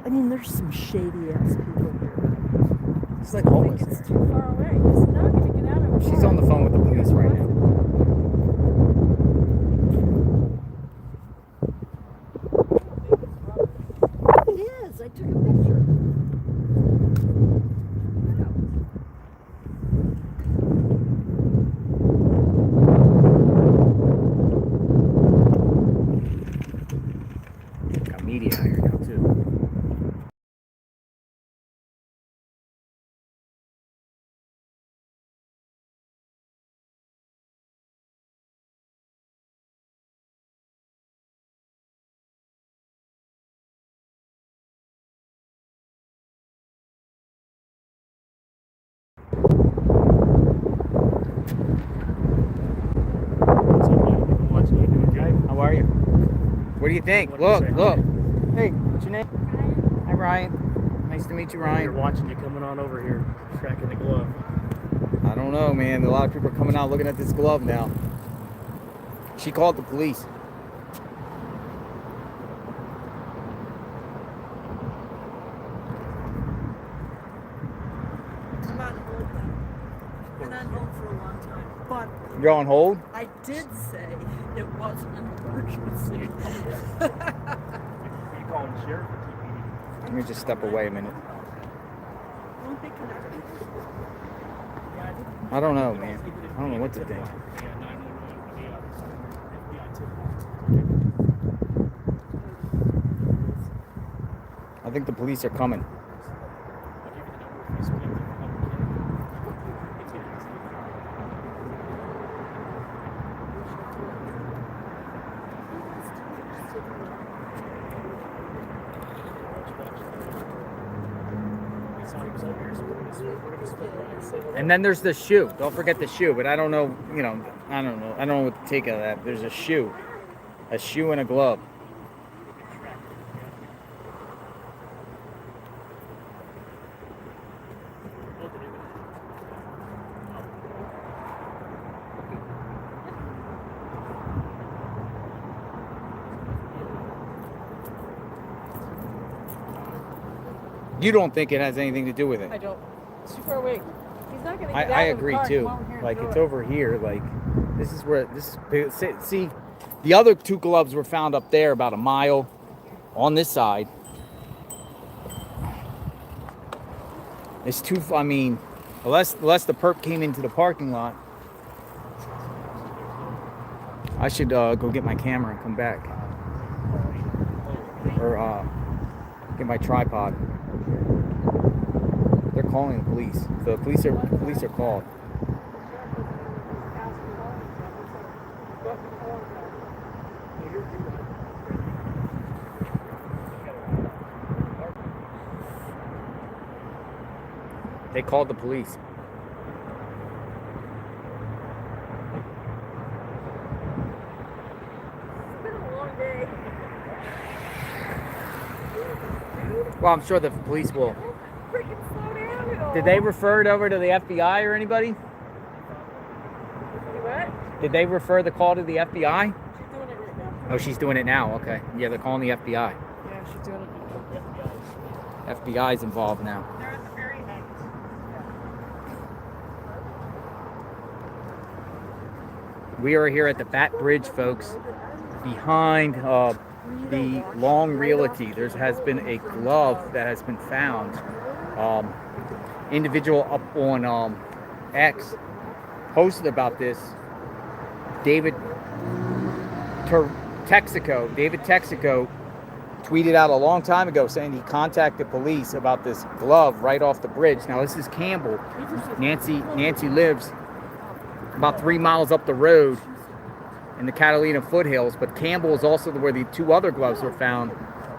I mean, there's some shady ass people here. It's like homeless. It's too far away. He's not going to get out of it. She's on the phone with the police right now. It is. I took a picture. Got media out here now too. How are you? What do you think? Look. Hey, what's your name? Hi, Ryan. Nice to meet you, Ryan. You're watching you coming on over here, cracking the glove. I don't know, man. A lot of people are coming out looking at this glove now. She called the police. I'm on hold now. Been on hold for a long time. But You're on hold? I did say it wasn't an emergency. You calling the sheriff or TPD? Let me just step away a minute. Won't they connect me? I don't know, man. I don't know what to think. I think the police are coming. And then there's the shoe. Don't forget the shoe. But I don't know, I don't know what to take out of that. There's a shoe and a glove. You don't think it has anything to do with it? I don't. It's too far away. He's not going to get out I of the agree car and too. come over here and Like throw it's it. over here. Like this is where see, the other two gloves were found up there about a mile on this side. It's too. I mean, unless the perp came into the parking lot. I should go get my camera and come back, or get my tripod. They're calling the police. The police are called. They called the police. Well, I'm sure the police will. Did they refer it over to the FBI or anybody? What? Did they refer the call to the FBI? She's doing it right now. Oh, she's doing it now. Okay. Yeah, they're calling the FBI. Yeah, she's doing it. FBI's involved now. They're at the very end. We are here at the Bat Bridge, folks, behind the Long Realty. There has been a glove that has been found. individual up on X posted about this. David Texaco tweeted out a long time ago saying he contacted police about this glove right off the bridge. Now this is Campbell. Nancy lives about 3 miles up the road in the Catalina foothills, but Campbell is also where the 2 other gloves were found.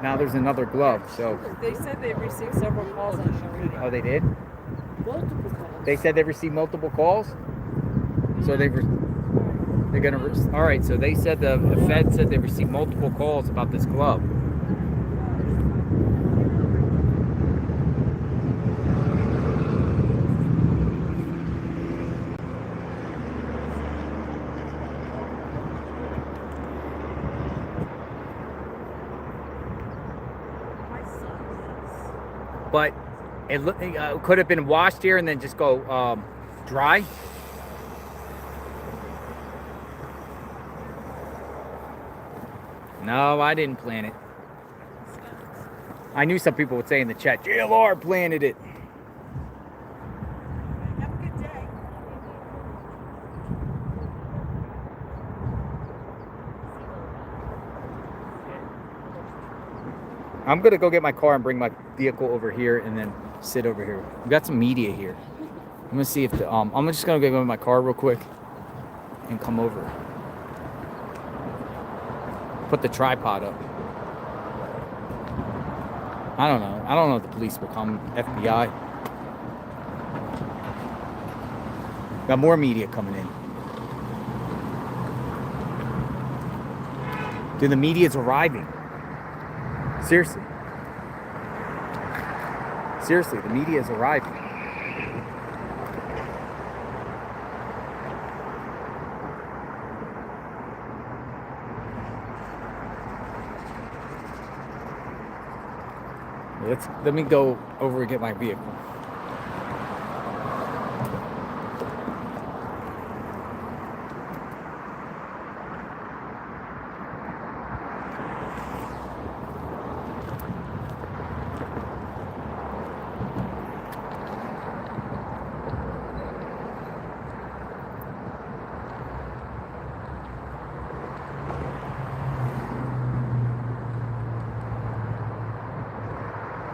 Now there's another glove. So They said they received several calls on it. oh, they did? They said they received multiple calls? So they're gonna all right, so they said the Fed said they received multiple calls about this glove. But it could have been washed here and then just go dry. No, I didn't plant it. I knew some people would say in the chat, JLR planted it. Have a good day. I'm gonna go get my car and bring my vehicle over here and then sit over here. We got some media here. I'm gonna see if the I'm just gonna go in my car real quick and come over. Put the tripod up. I don't know. I don't know if the police will come. FBI. Got more media coming in. Dude, the media's arriving. Seriously. Seriously, the media is arriving. Let me go over and get my vehicle.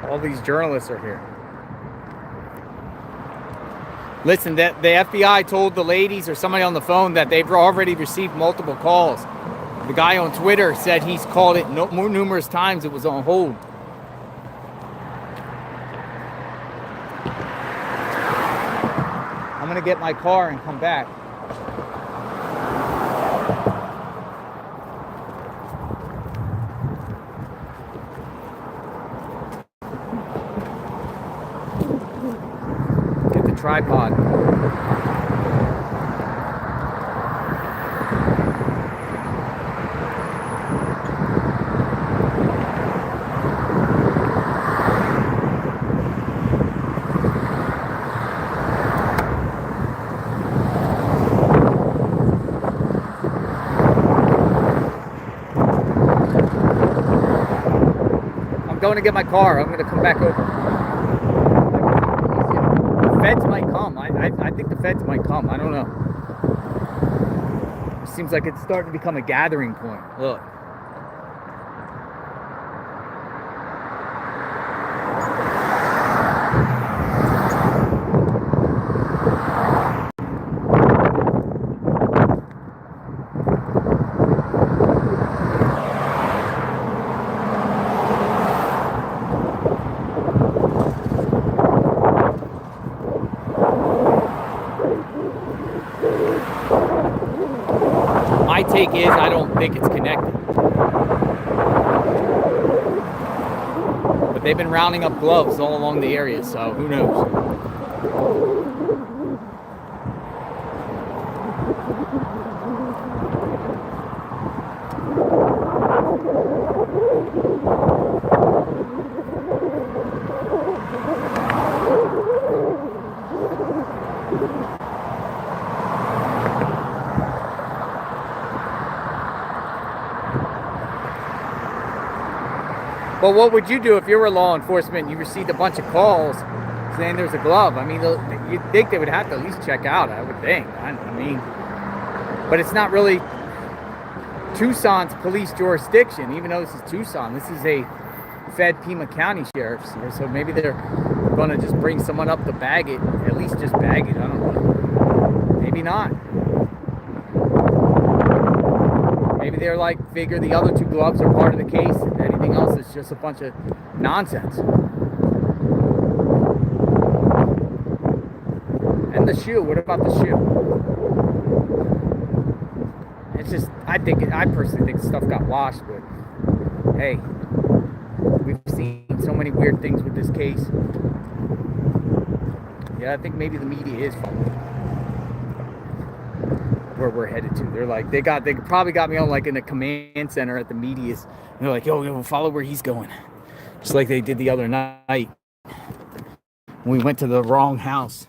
All these journalists are here. Listen, the FBI told the ladies or somebody on the phone that they've already received multiple calls. The guy on Twitter said he's called it numerous times. It was on hold. I'm gonna get my car and come back. Tripod. I'm going to get my car. I'm going to come back over. Feds might come. I think the feds might come. I don't know. It seems like it's starting to become a gathering point. Look. My take is I don't think it's connected. But they've been rounding up gloves all along the area, so who knows? But what would you do if you were law enforcement and you received a bunch of calls saying there's a glove. I mean, you'd think they would have to at least check out, I would think. I mean, but it's not really Tucson's police jurisdiction, even though this is Tucson. This is a Fed Pima County Sheriff's here, so maybe they're going to just bring someone up to bag it, at least just bag it. I don't know. Maybe not. Maybe they're like, figure the other 2 gloves are part of the case, and anything else is just a bunch of nonsense. And the shoe, what about the shoe? It's just, I personally think stuff got washed, but hey, we've seen so many weird things with this case. Yeah, I think maybe the media is following where we're headed to. They're like, they probably got me on like in a command center at the media's. And they're like, yo, we'll follow where he's going. Just like they did the other night when we went to the wrong house.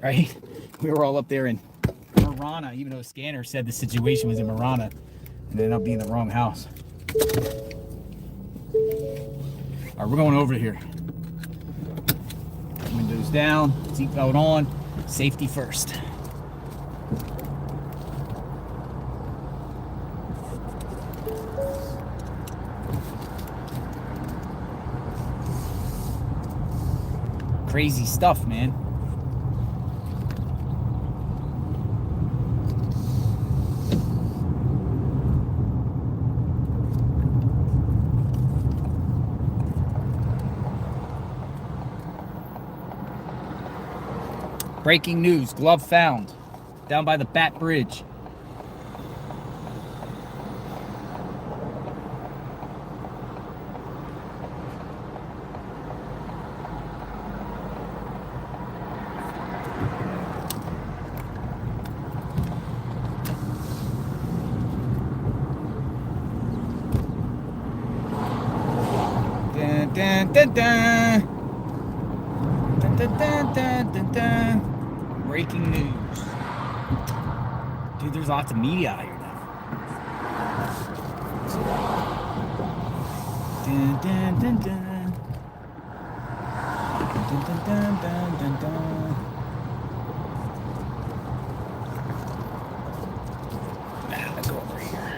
Right? We were all up there in Marana, even though the scanner said the situation was in Marana, and it ended up being the wrong house. All right, we're going over here. Windows down, seatbelt on, safety first. Crazy stuff, man. Breaking news, glove found down by the Bat Bridge. Dun, dun, dun, dun. Dun, dun, dun, dun, dun, dun. Breaking news. Dude, there's lots of media out here now. Dun, dun, dun, dun. Dun, dun, dun, dun, dun, dun. Nah, let's go over here.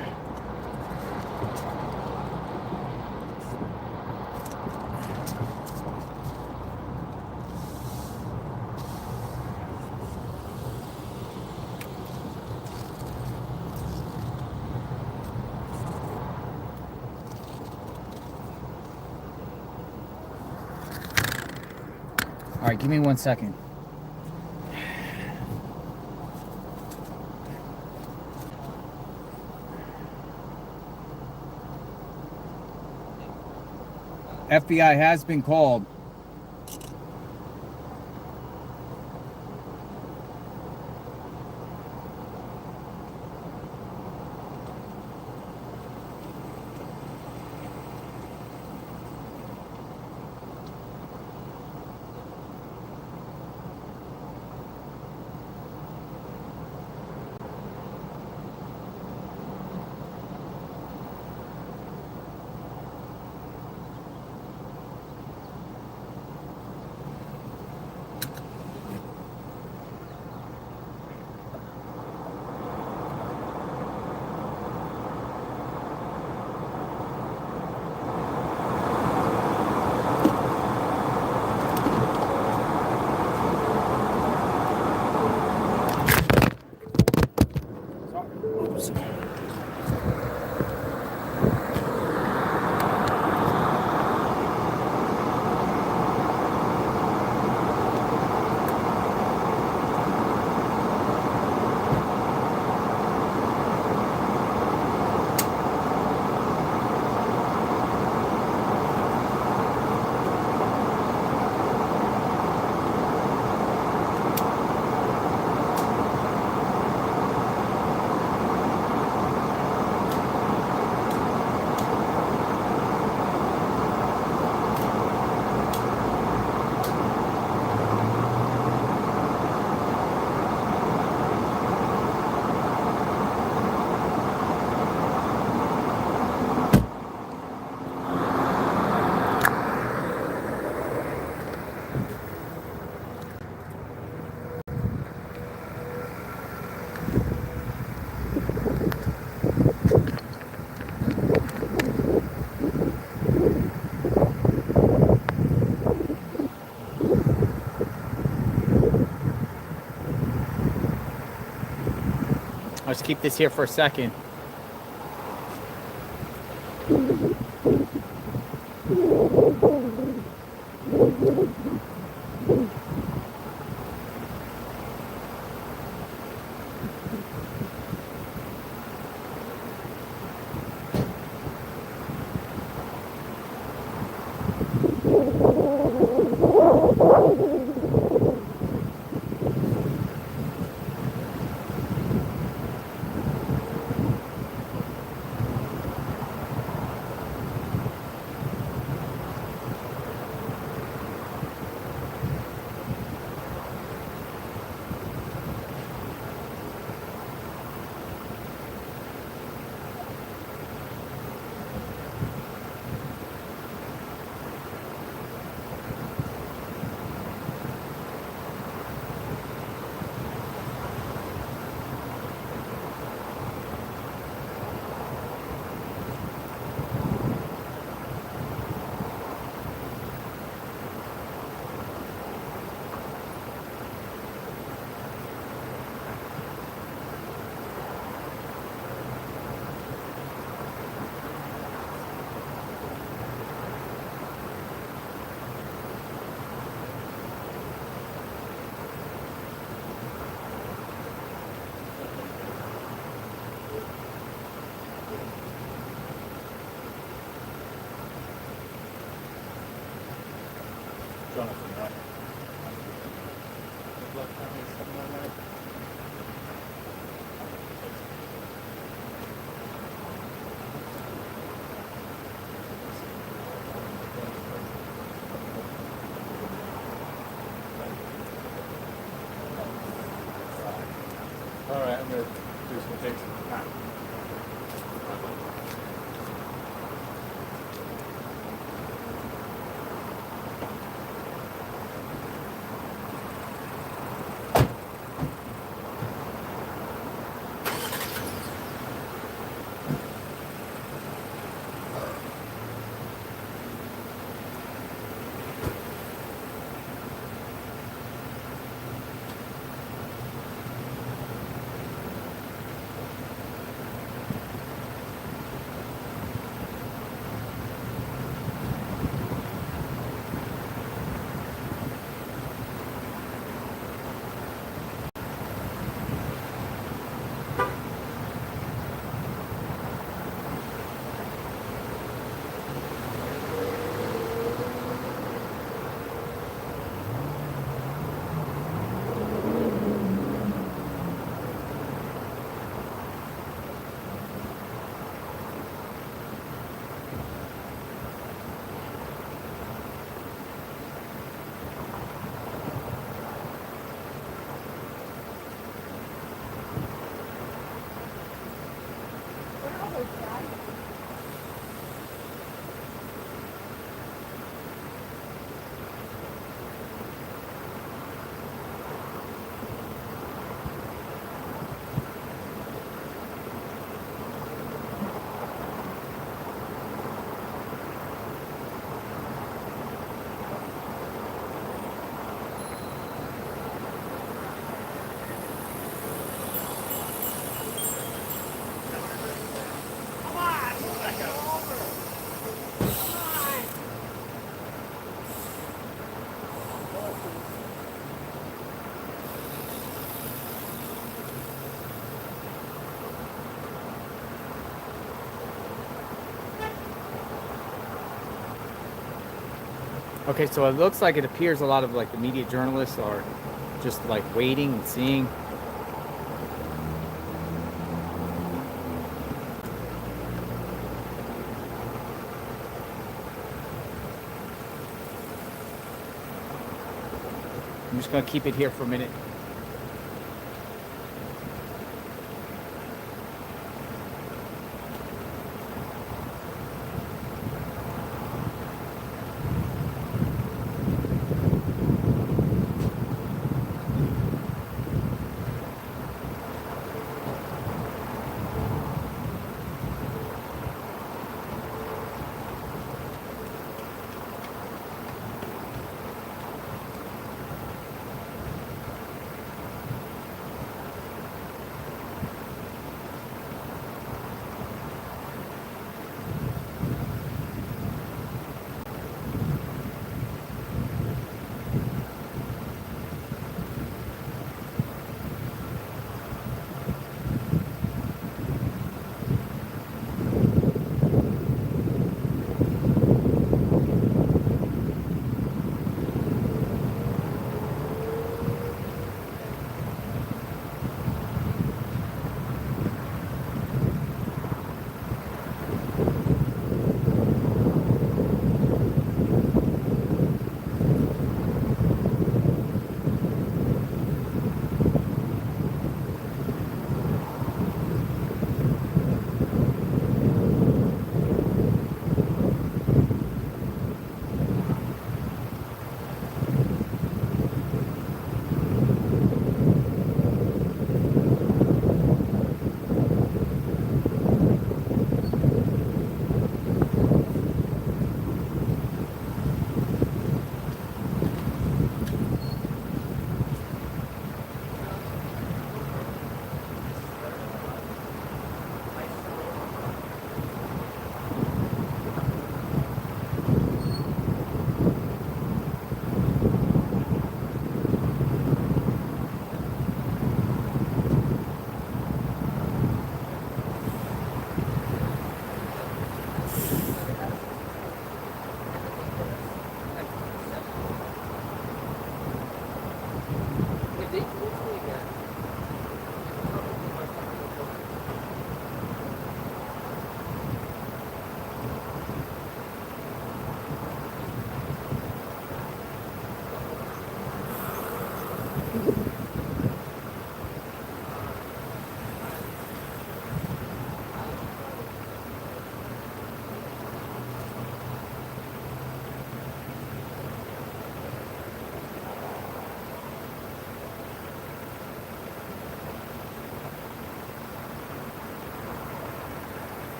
All right, give me 1 second. FBI has been called. Let's keep this here for a second. All right, I'm gonna do some takes. Okay, so it looks like it appears a lot of like the media journalists are just like waiting and seeing. I'm just gonna keep it here for a minute.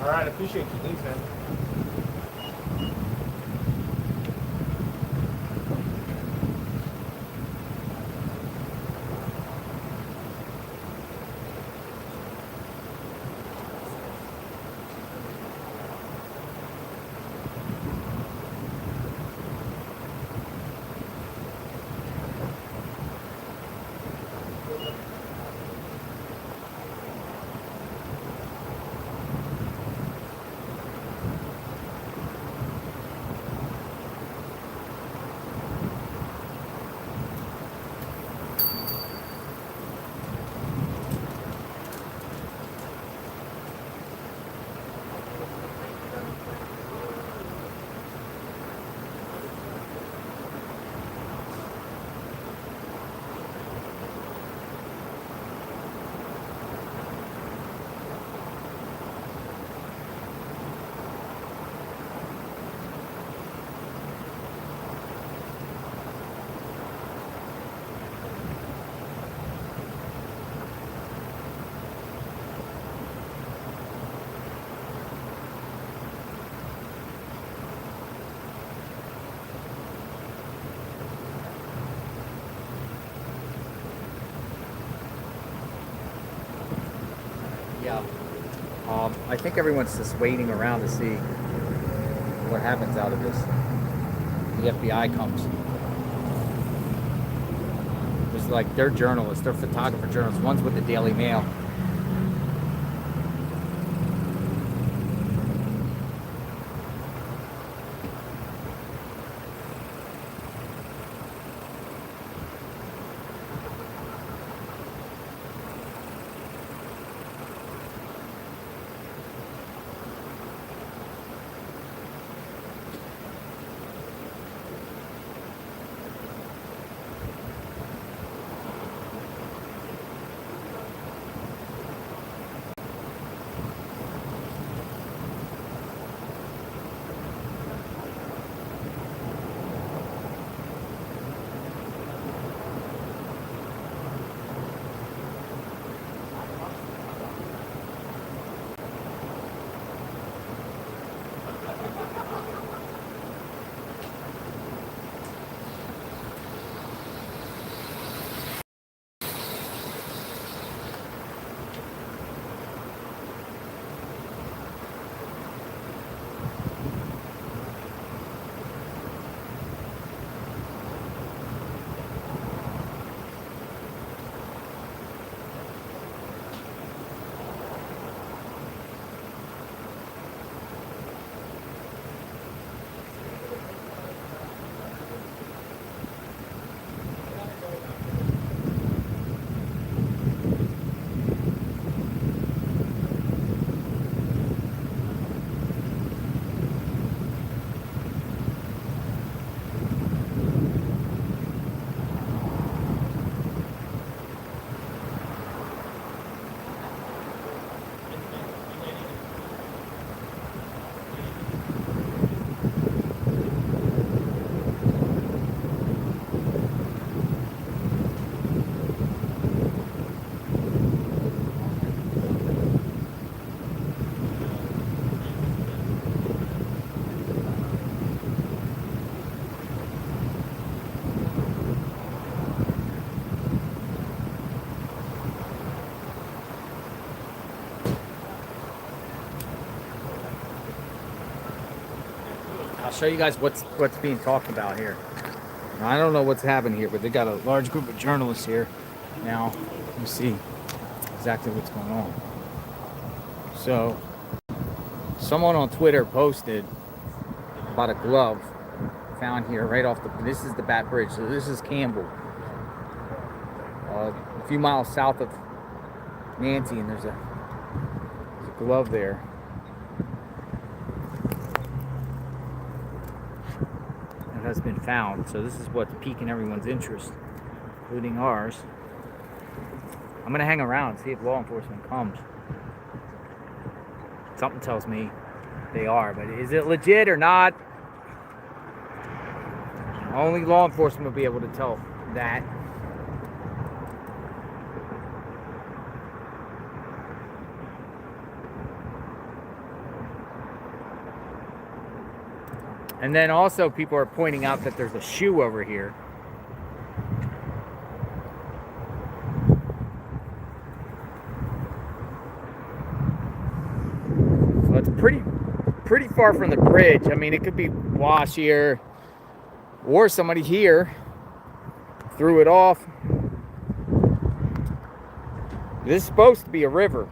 All right, I appreciate you. Thanks, man. Yeah. I think everyone's just waiting around to see what happens out of this. The FBI comes. There's like, they're journalists, they're photographer journalists. One's with the Daily Mail. I'll show you guys what's being talked about here. Now, I don't know what's happening here, but they got a large group of journalists here. Now, you see exactly what's going on. So, someone on Twitter posted about a glove found here right off the. This is the Bat Bridge. So this is Campbell, a few miles south of Nancy, and there's a glove there. Has been found. So this is what's piquing everyone's interest, including ours. I'm gonna hang around, see if law enforcement comes. Something tells me they are, but is it legit or not? Only law enforcement will be able to tell that. And then also people are pointing out that there's a shoe over here. So it's pretty far from the bridge. I mean, it could be wash here, or somebody here threw it off. This is supposed to be a river.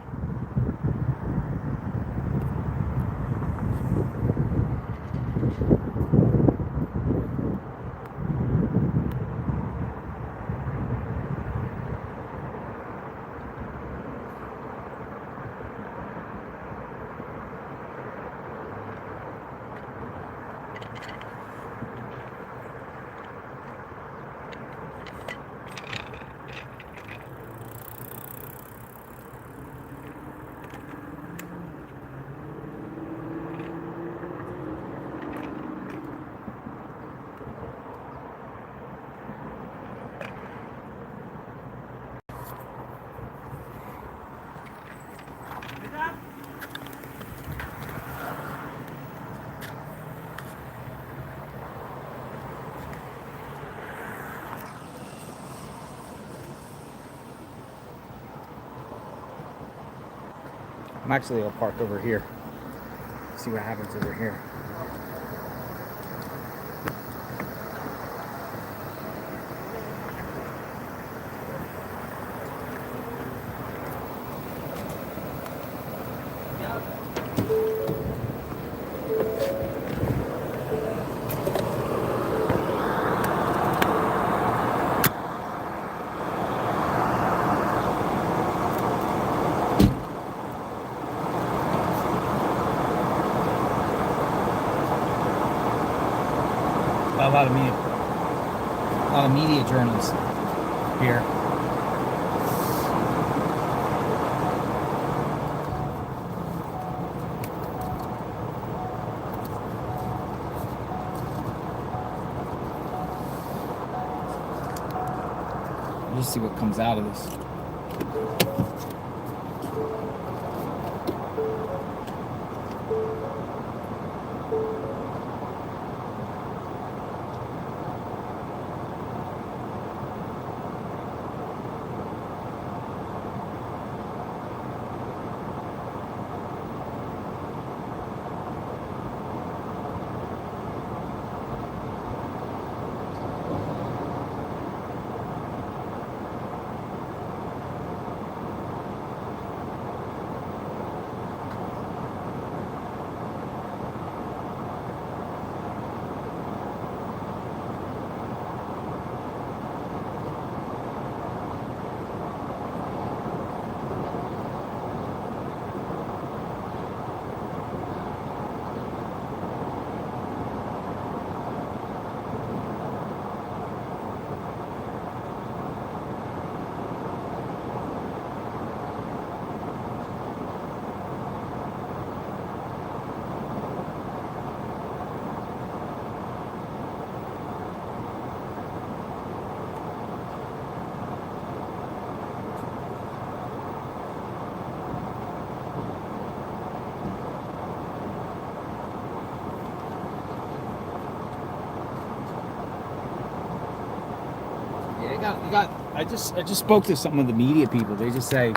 I'm actually gonna park over here. See what happens over here. A lot of media journalists here. Let's see what comes out of this. I just spoke to some of the media people. They just say,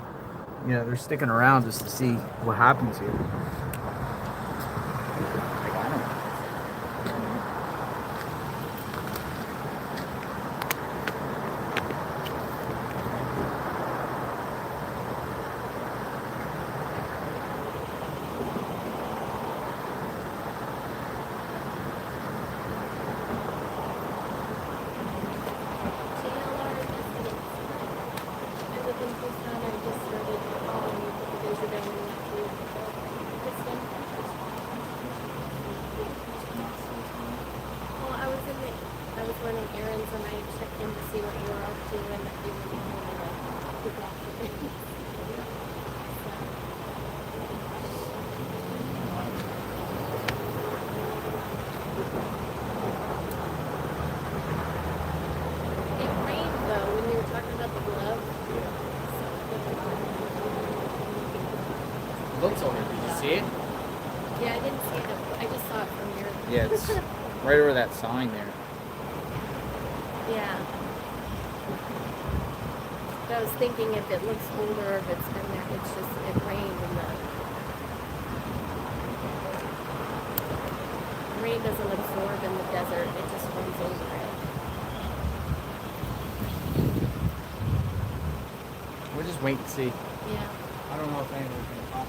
you know, they're sticking around just to see what happens here. Looks on it. Did you see it? Yeah, I didn't see it. I just saw it from here. Yeah, Right over that sign there. Yeah. I was thinking if it looks older, if it's been there, it's just, it rained and the rain doesn't absorb in the desert, it just runs over it. We'll just wait and see. Yeah. I don't know if anyone's gonna come.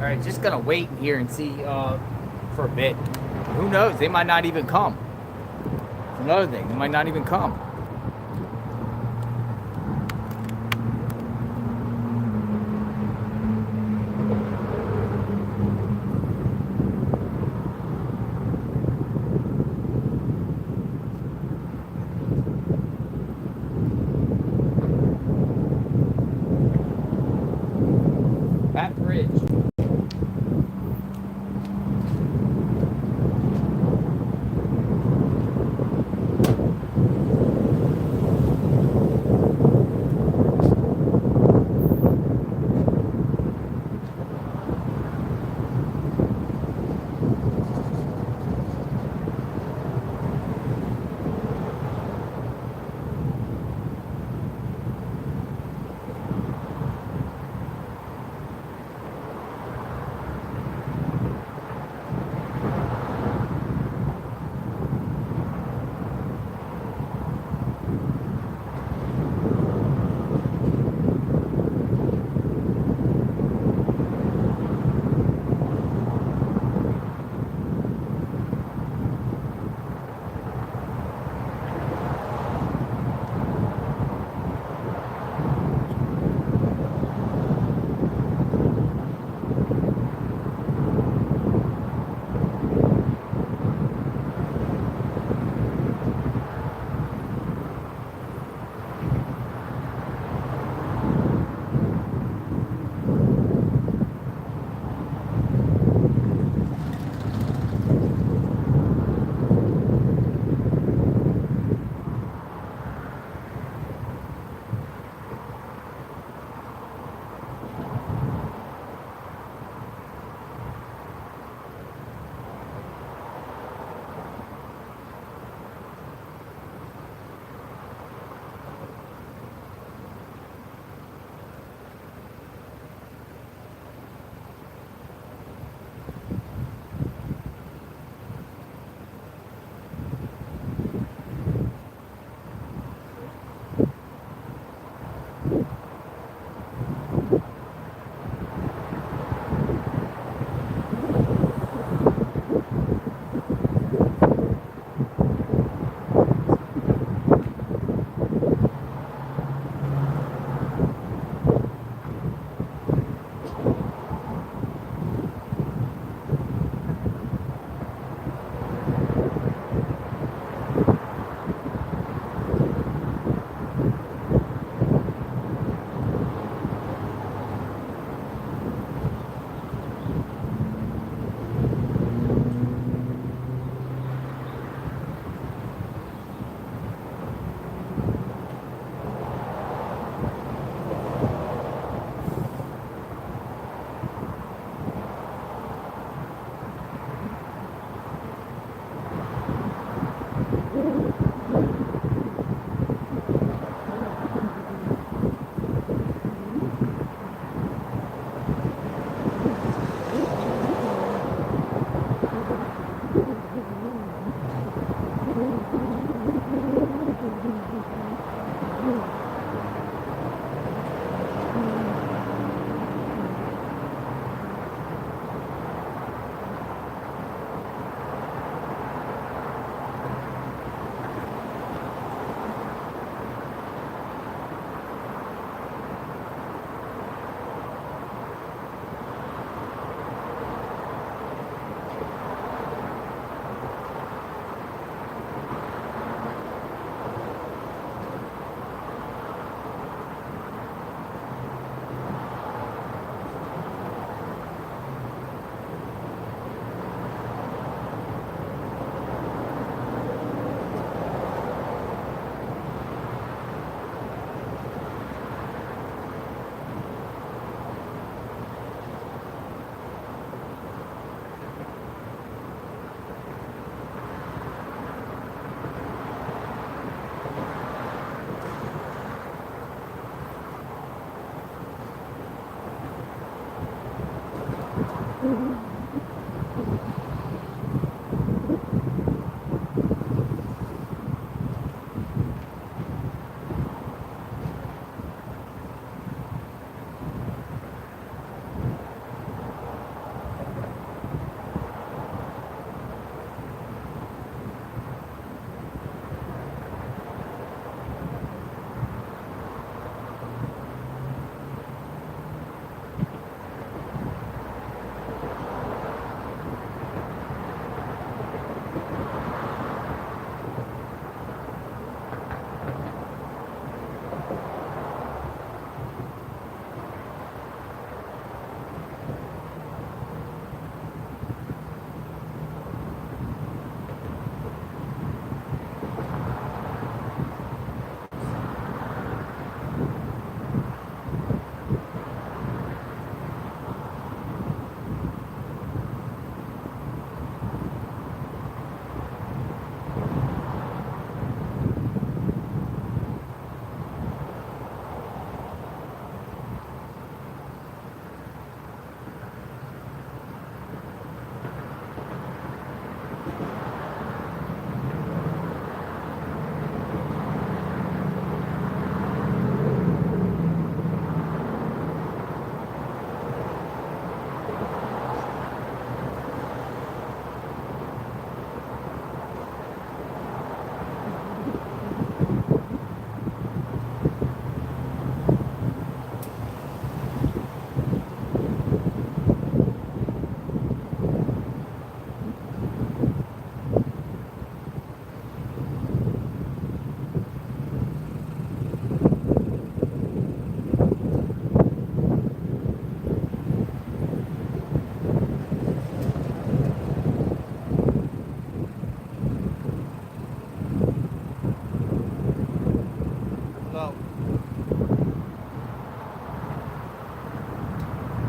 right, just gonna wait here and see for a bit. Who knows? They might not even come. It's another thing. They might not even come. That bridge.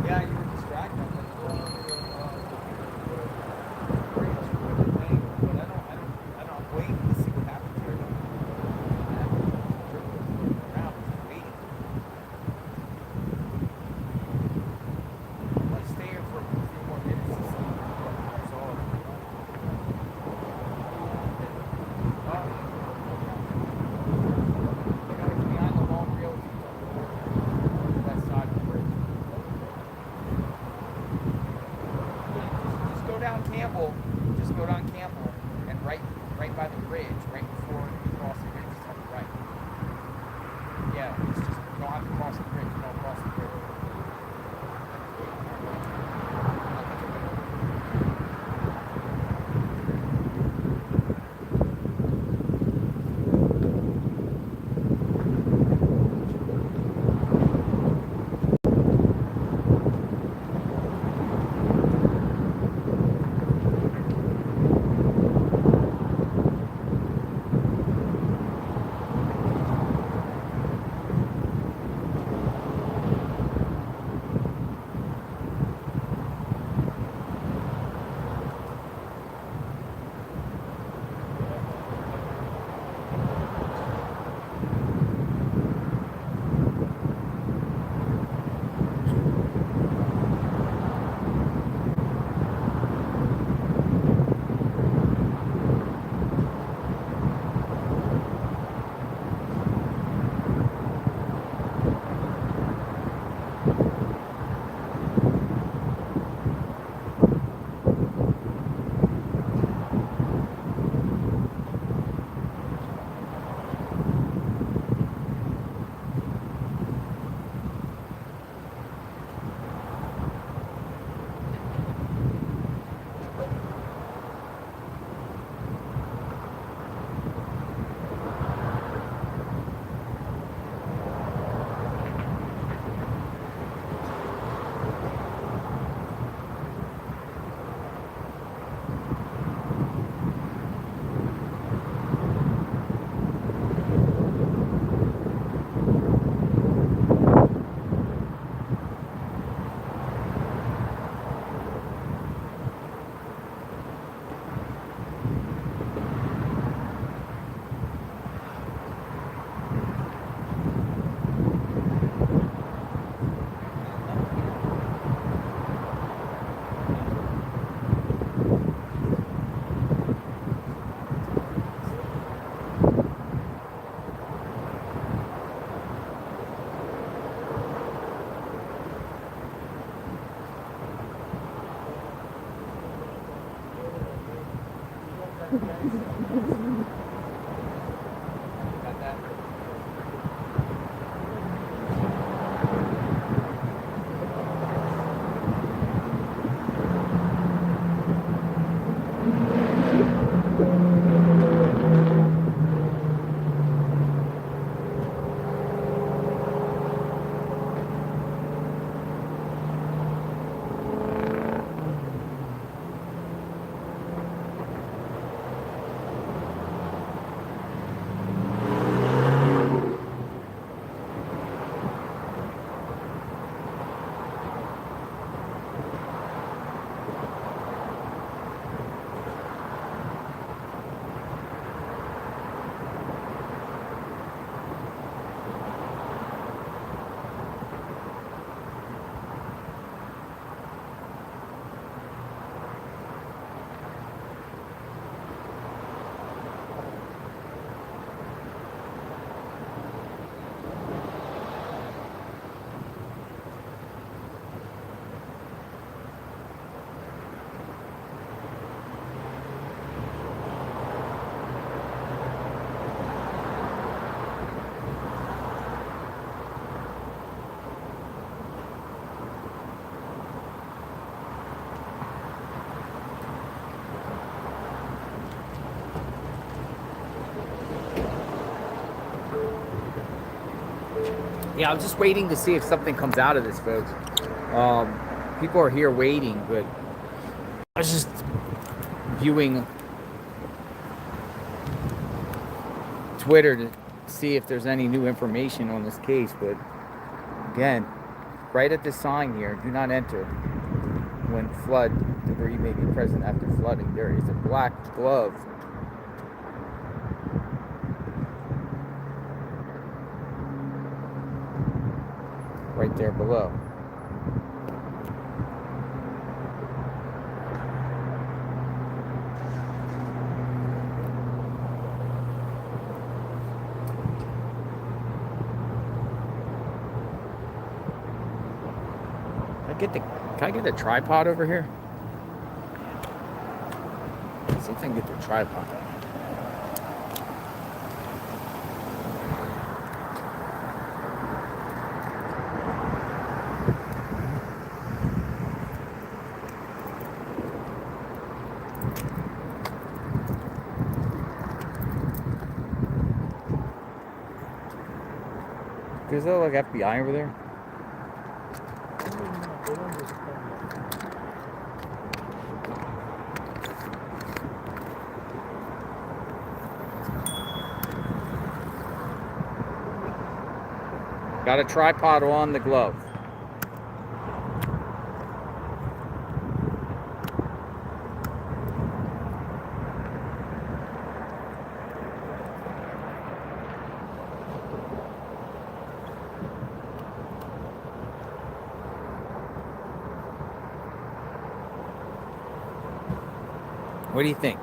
Yeah, you were distracted. But I don't. I'm waiting to see what happens here. Around, just waiting. Let's stay here for a few more minutes to see what's all. Behind the long rail, west side of the bridge. Just go down Campbell. Just go down Campbell and right by the bridge, right before you cross the bridge, just on the right. Yeah, it's just you don't have to cross the bridge. You don't cross the bridge. Got that? Yeah, I'm just waiting to see if something comes out of this, folks. People are here waiting, but I was just viewing Twitter to see if there's any new information on this case. But again, right at this sign here, do not enter when flood debris may be present after flooding. There is a black glove right there below. Can I get the tripod over here? Let's see if I can get the tripod. Does that look like FBI over there? Got a tripod on the glove. What do you think?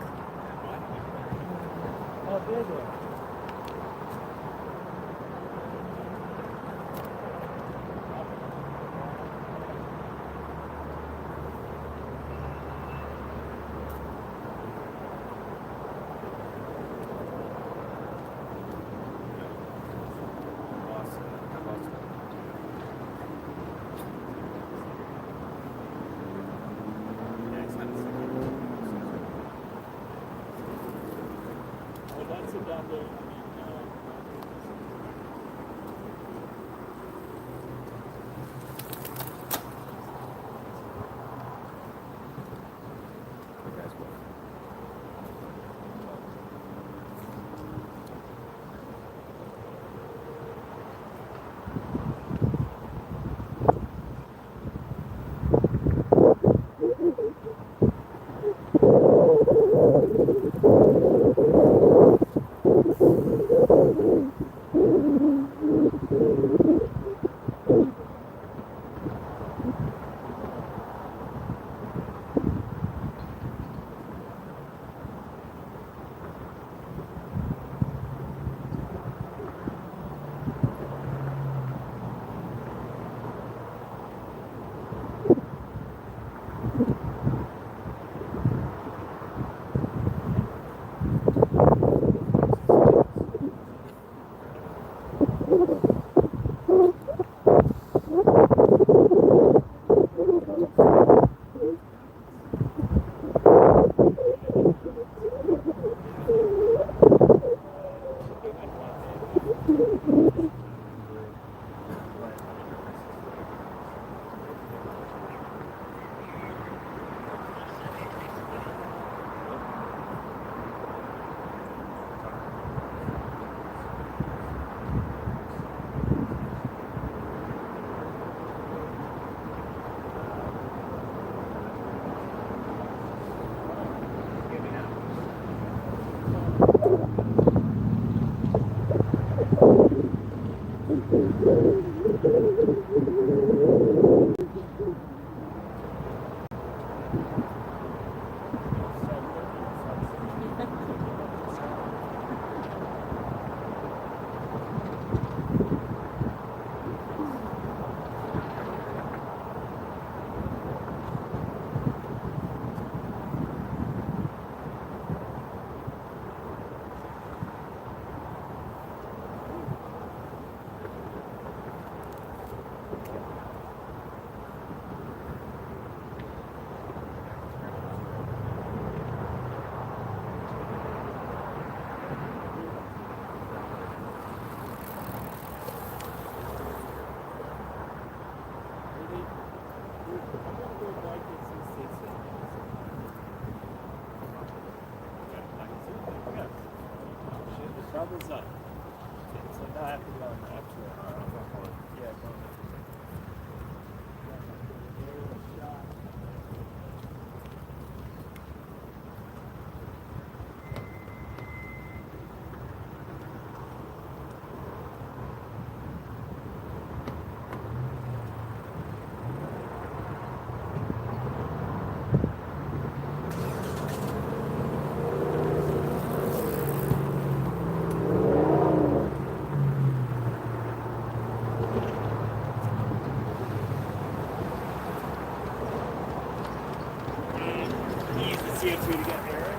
Doubles up. So now I have to go on the actual. Yeah, go on. CO2 to get air.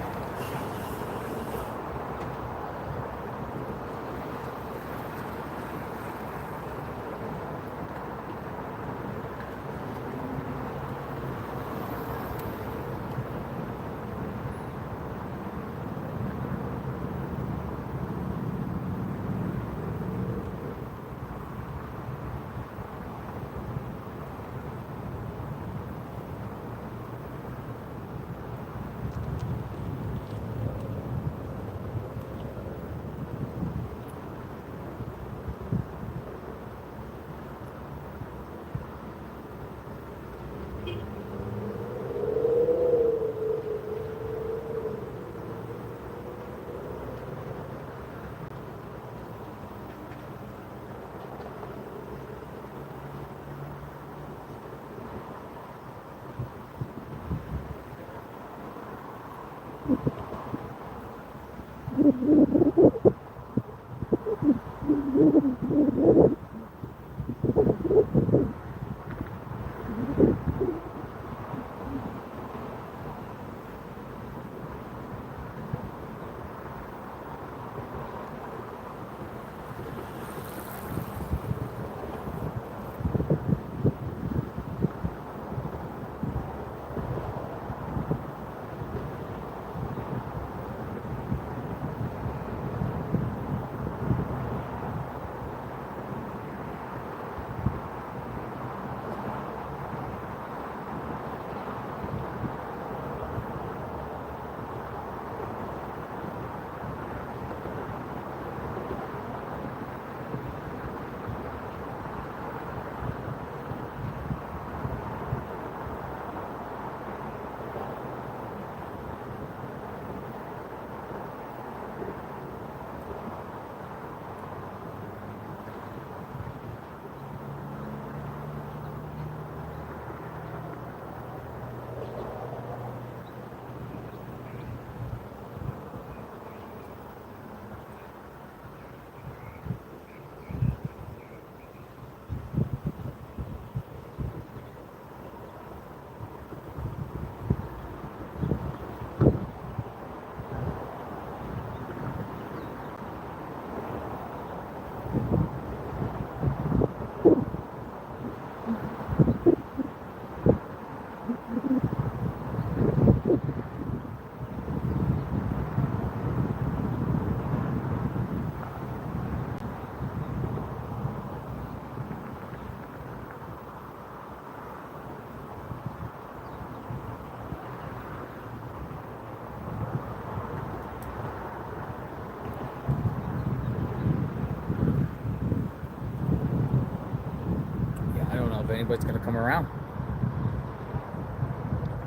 I don't know if anybody's gonna come around.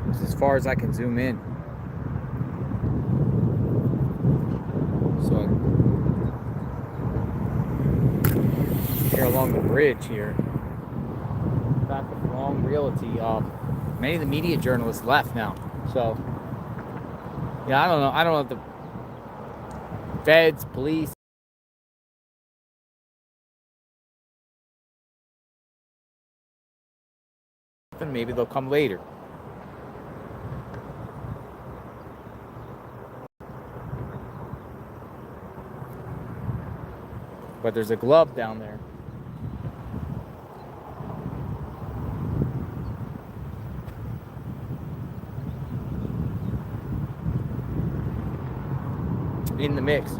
This is as far as I can zoom in. So here along the bridge here, back with Long Realty, many of the media journalists left now. So yeah, I don't know. I don't know if the feds, police, maybe they'll come later. But there's a glove down there. In the mix.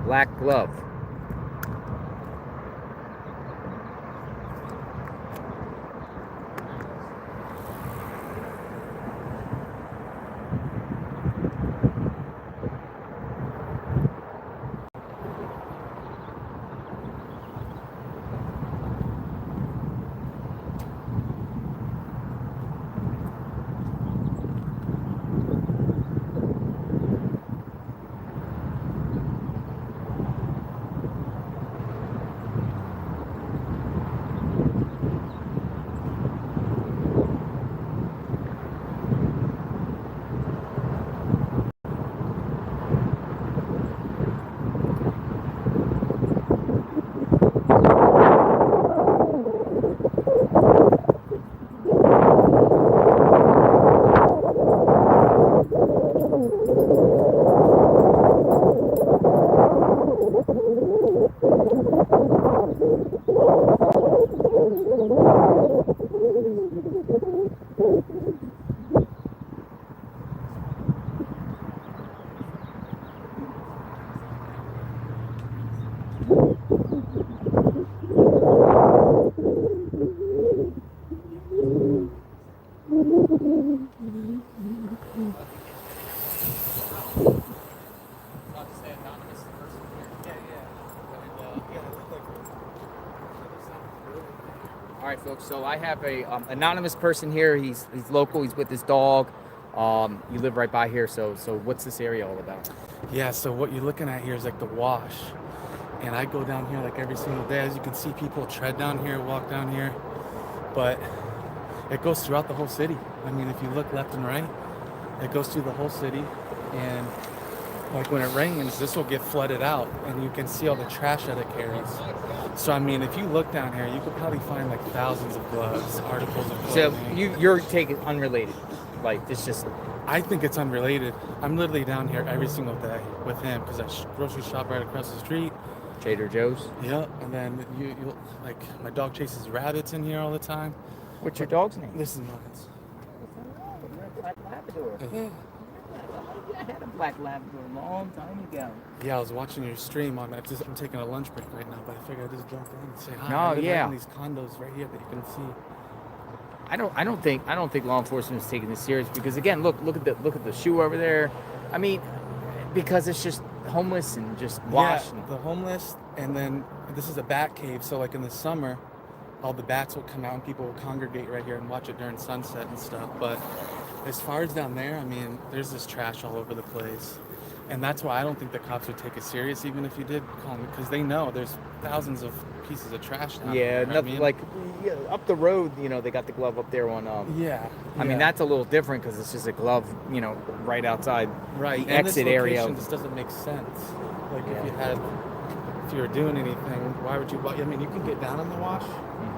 Black glove. So I have a anonymous person here. He's local. He's with his dog. You live right by here. So what's this area all about? Yeah, so what you're looking at here is like the wash. And I go down here like every single day. As you can see, people tread down here, walk down here. But it goes throughout the whole city. I mean, if you look left and right, it goes through the whole city. And like when it rains, this will get flooded out and you can see all the trash that it carries. So I mean, if you look down here, you could probably find like thousands of gloves, articles of So clothing. you're taking unrelated, like it's just. I think it's unrelated. I'm literally down here every single day with him because I grocery shop right across the street. Trader Joe's. Yeah, and then you like my dog chases rabbits in here all the time. What's your dog's name? This is mine. Black Labrador. Yeah. I had a black Labrador a long time ago. Yeah, I was watching your stream on that. I'm taking a lunch break right now, but I figured I'd just jump in and say hi. No, I live right yeah. in these condos right here that you can see. I don't think law enforcement is taking this serious because again, look at the shoe over there. I mean, because it's just homeless and just washed. Yeah, the homeless, and then this is a bat cave, so like in the summer, all the bats will come out and people will congregate right here and watch it during sunset and stuff. But as far as down there, I mean, there's this trash all over the place. And that's why I don't think the cops would take it serious, even if you did call me, because they know there's thousands of pieces of trash down Yeah, there. nothing like up the road. You know, they got the glove up there on. Yeah. I mean, that's a little different because it's just a glove. You know, right outside Right. the And exit this area. location just doesn't make sense. Like if you were doing anything, why would you? I mean, you can get down in the wash.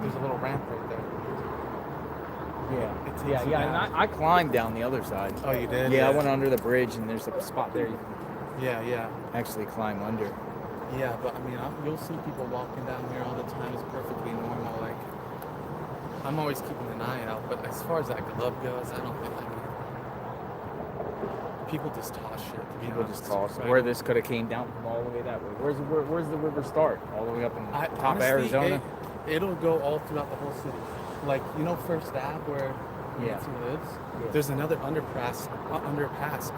There's a little ramp right there. Yeah. It takes Yeah, you yeah. down. And I climbed down the other side. Oh, you did? Yeah, I went under the bridge, and there's a spot there. You Yeah, yeah. can actually climb under. Yeah, but I mean, you'll see people walking down here all the time. It's perfectly normal. Like, I'm always keeping an eye out. But as far as that glove goes, I don't think. I mean, people just toss shit. To be People honest. just toss. Right? Where this could have came down from all the way that way. Where's the river start? All the way up in top of Honestly, Arizona. It'll go all throughout the whole city. Like, you know, First Ave where Nancy lives. Yeah. There's another underpass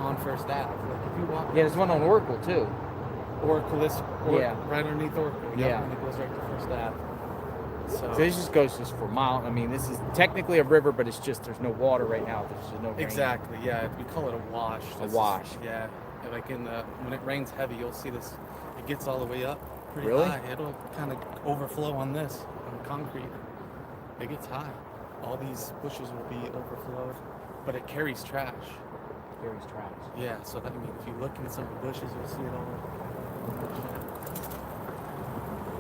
on First Ave. Like if you walk. Yeah, there's one on Oracle too. Oracle is Yeah. right underneath Oracle. Yep, Yeah. and it goes right to First Ave. So this just goes just for miles. I mean, this is technically a river, but it's just there's no water right now. There's just no rain. Exactly. Yeah, we call it a wash. A This is- wash. yeah. Like when it rains heavy, you'll see this. It gets all the way up pretty Really? high. It'll kind of overflow on this on concrete. It gets high. All these bushes will be overflowed, but it carries trash. Carries trash. Yeah. So that, I mean, if you look in some of the bushes, you'll see it all.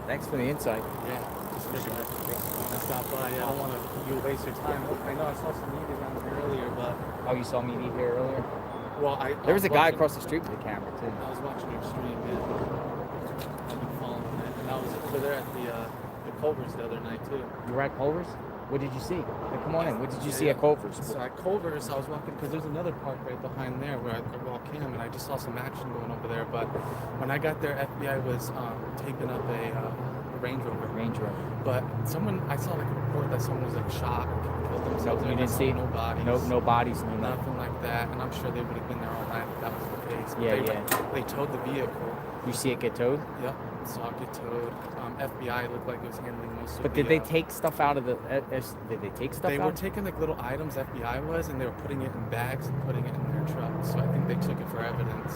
Thanks for the insight. Yeah. Just figured I'd stop by. I don't want you to waste your time. I know I saw some media down here earlier, but Oh, you saw me eat here earlier? well, There was a guy watching- across the street with a camera too. I was watching your stream, yeah. I've been following it, and I was over there at the Culver's the other night too. You were at Culver's? What did you see? Hey, come on in. What did you see at Culver's? So at Culver's, I was walking because there's another park right behind there where I walk in, and I just saw some action going over there. But when I got there, FBI was taping up a Range Rover. Range Rover. But I saw like a report that someone was like shot, killed themselves. You and I didn't saw see no bodies. No bodies, no nothing. Nothing like that, and I'm sure they would have been there all night if that was the case. But Yeah, they towed the vehicle. You see it get towed? Yep, saw it get towed. FBI looked like it was handling most of But the, did they take stuff out of the? Did they take stuff They out? were taking like little items, FBI was, and they were putting it in bags and putting it in their truck. So I think they took it for evidence.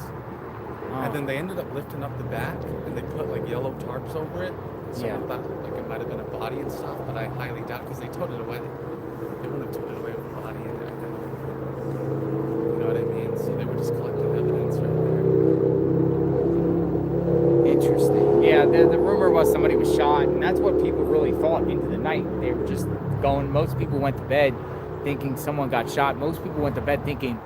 Oh. And then they ended up lifting up the back, and they put like yellow tarps over it. So Yeah. I thought like it might have been a body and stuff, but I highly doubt because they towed it away. They wouldn't have towed it away with a body in it. I think. You know what I mean? So they were just collecting evidence right there. Interesting. Yeah, the rumor was somebody was shot, and that's what people really thought into the night. They were just going. Most people went to bed thinking someone got shot. Most people went to bed thinking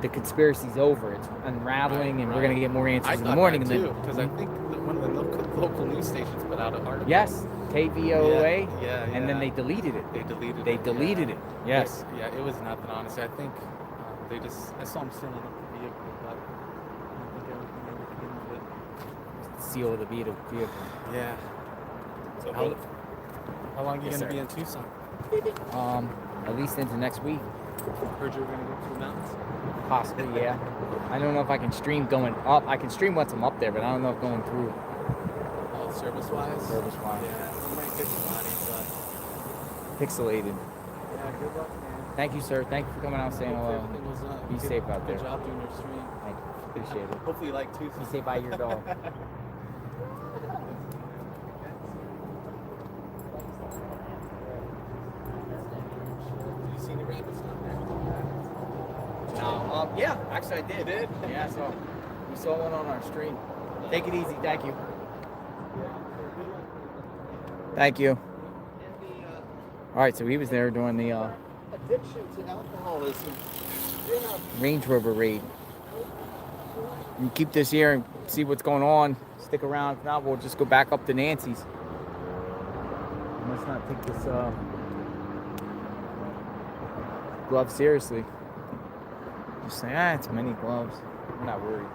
the conspiracy's over. It's unraveling, and we're gonna get more answers in the morning. I too, because I think that one of the local news stations put out an article. Yes, KVOA. Yeah. And then they deleted it. They deleted it. They deleted it. Yes. Yeah, it was nothing, honestly. I think I saw them sealing up the vehicle, but I don't think everything ever came of it. Seal of the vehicle. Yeah. So how long are you Yes, going to sir. be in Tucson? At least into next week. Heard you were going to go to the mountains. Possibly, yeah. I don't know if I can stream going up. I can stream once I'm up there, but I don't know if going through. Service-wise? Service-wise. Yeah, you might get the body, but pixelated. Yeah, good luck, man. Thank you, sir. Thank you for coming out and saying Hope hello. everything was, Be good- safe out there. Good job doing your stream. Thank you. Appreciate it. Hopefully you like too. Be safe by your dog. Did you see any rabbits down there? No, yeah, actually I did. You did? Yeah, I saw. We saw one on our stream. Take it easy. Thank you. Thank you. All right, so he was there during the Addiction to alcoholism. Range Rover raid. You keep this here and see what's going on. Stick around. If not, we'll just go back up to Nancy's. Let's not take this glove seriously. Just say, it's many gloves. I'm not worried.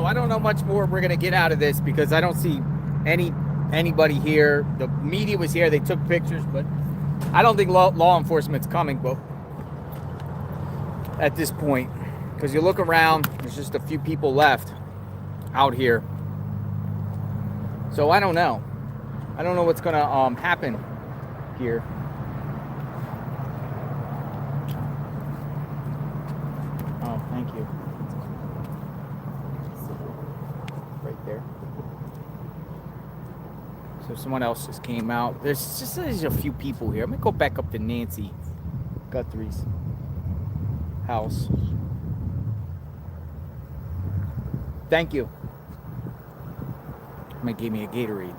I don't know much more we're gonna get out of this because I don't see anybody here. The media was here, they took pictures, but I don't think law enforcement's coming, but at this point, because you look around, there's just a few people left out here. So I don't know. I don't know what's gonna happen here. Oh, thank you. Right there. So someone else just came out. There's a few people here. I'm gonna go back up to Nancy Guthrie's house. Thank you. Might give me a Gatorade.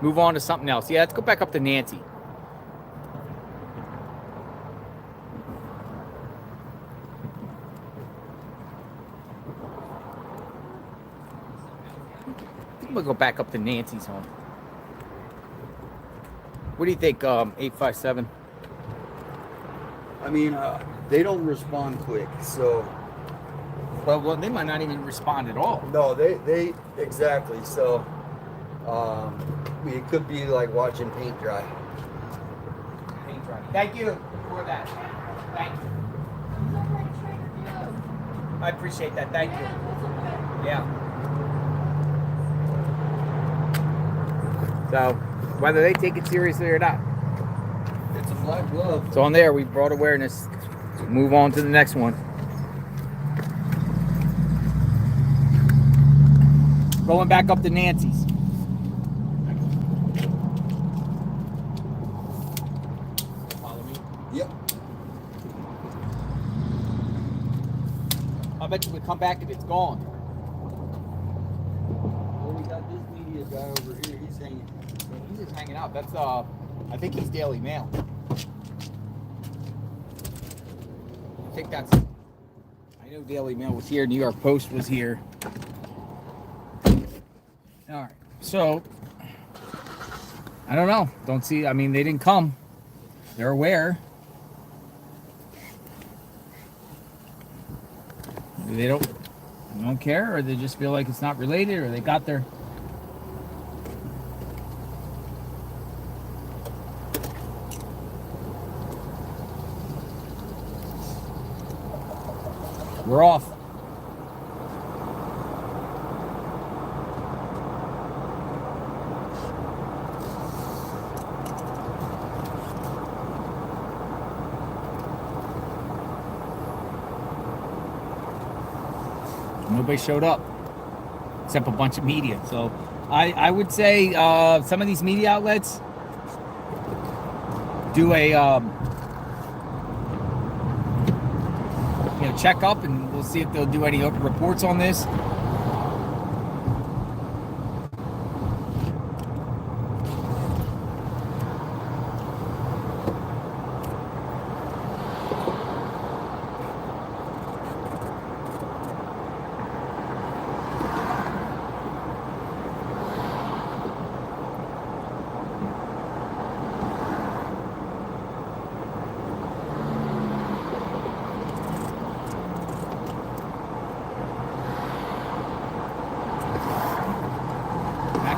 Move on to something else. Yeah, let's go back up to Nancy. I'm gonna go back up to Nancy's home. What do you think, 857? I mean, they don't respond quick, so. Well, they might not even respond at all. No, they exactly. So, it could be like watching paint dry. Paint dry. Thank you for that. Thank you. I appreciate that. Thank you. Yeah. So, whether they take it seriously or not, it's a black glove. It's on there. We brought awareness. So move on to the next one. Going back up to Nancy's. Follow me? Yep. I bet you would come back if it's gone. Well, we got this media guy over here. He's hanging. He's just hanging out. That's I think he's Daily Mail. I think that's. I know Daily Mail was here. New York Post was here. All right. So I don't know. Don't see. I mean, they didn't come. They're aware. They don't care, or they just feel like it's not related, or they got their. We're off. Nobody showed up except a bunch of media. So I would say some of these media outlets do a check up, and we'll see if they'll do any reports on this.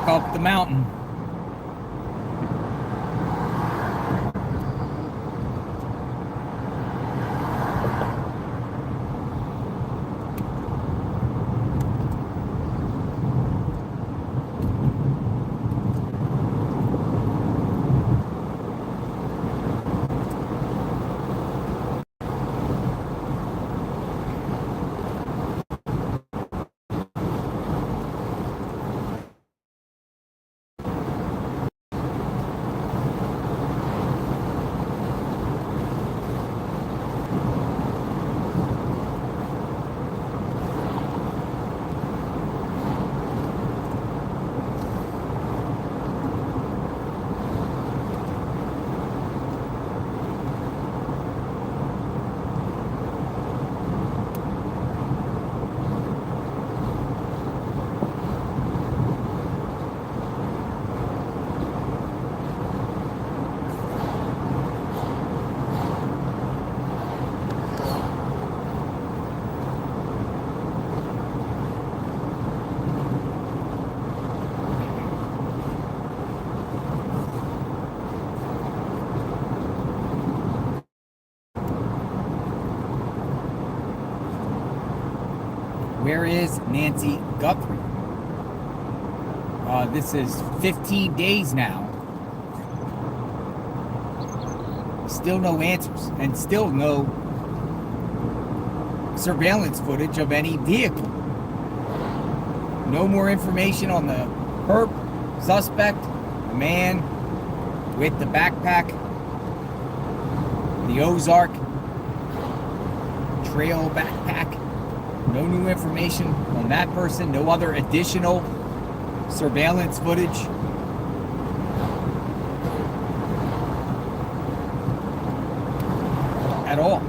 Up the mountain. Where is Nancy Guthrie? This is 15 days now. Still no answers, and still no surveillance footage of any vehicle. No more information on the perp, suspect, the man with the backpack, the Ozark Trail backpack. No new information on that person. No other additional surveillance footage. At all.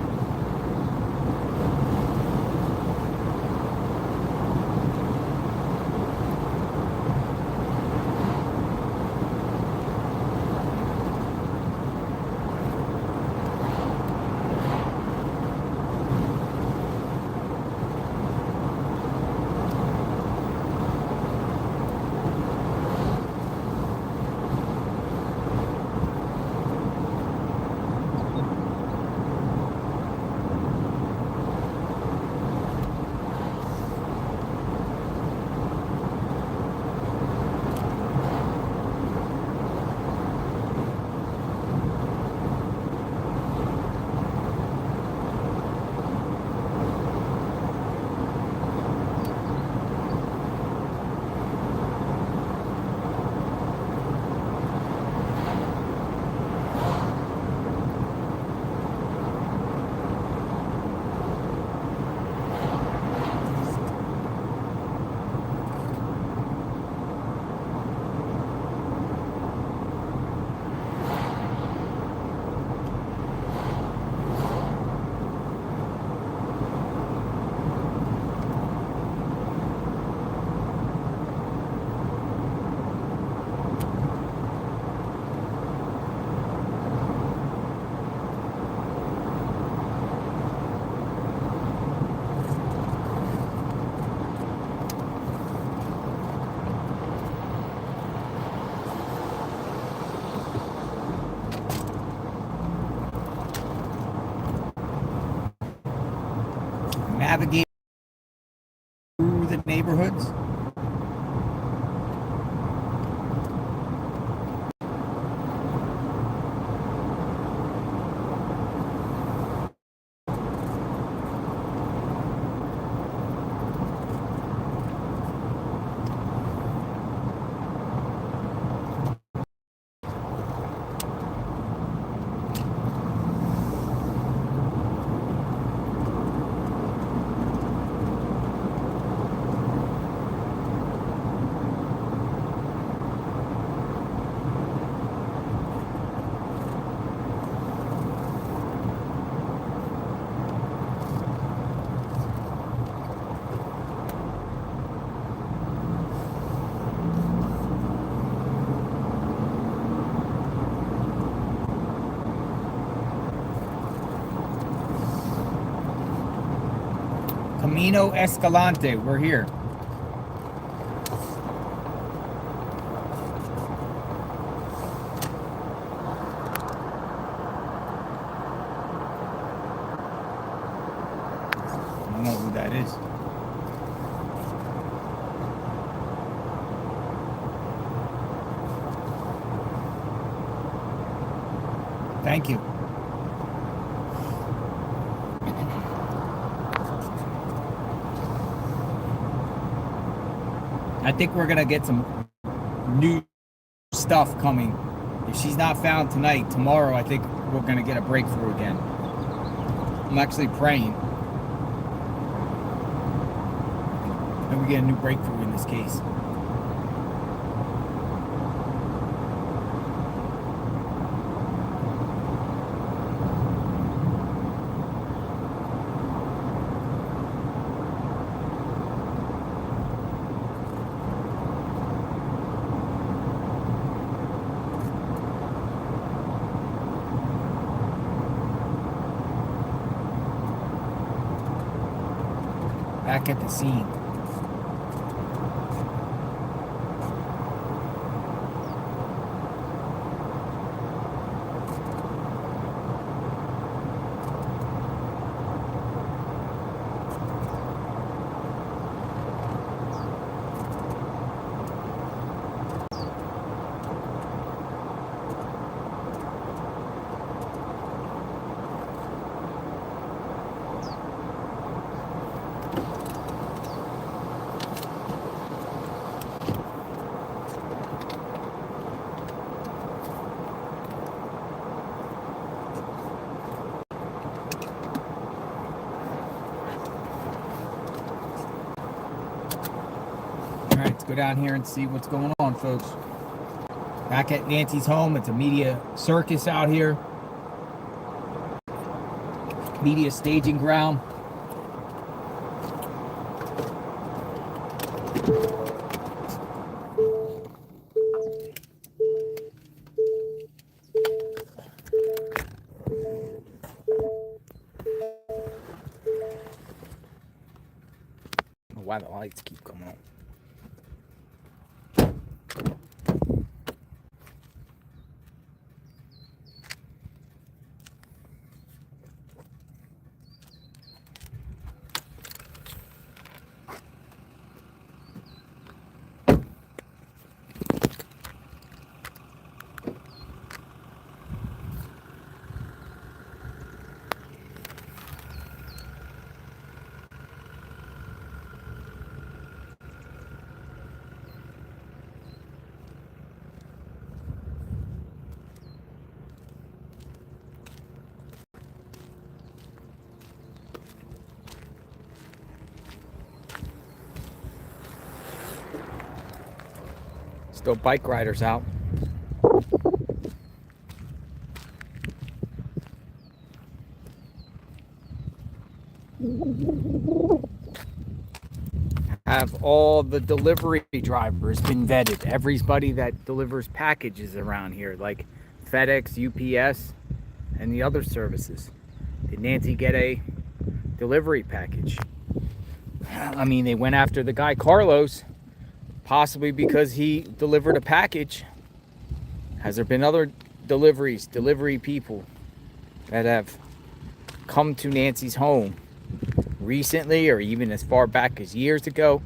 navigate through the neighborhoods. Camino Escalante, we're here. I don't know who that is. Thank you. I think we're gonna get some new stuff coming. If she's not found tonight, tomorrow I think we're gonna get a breakthrough again. I'm actually praying that we get a new breakthrough in this case. Back at the scene. Go down here and see what's going on, folks. Back at Nancy's home. It's a media circus out here. Media staging ground. I don't know why the lights keep coming on. Still bike riders out. Have all the delivery drivers been vetted? Everybody that delivers packages around here, like FedEx, UPS, and the other services. Did Nancy get a delivery package? I mean, they went after the guy Carlos, possibly because he delivered a package. Has there been other delivery people that have come to Nancy's home recently or even as far back as years ago.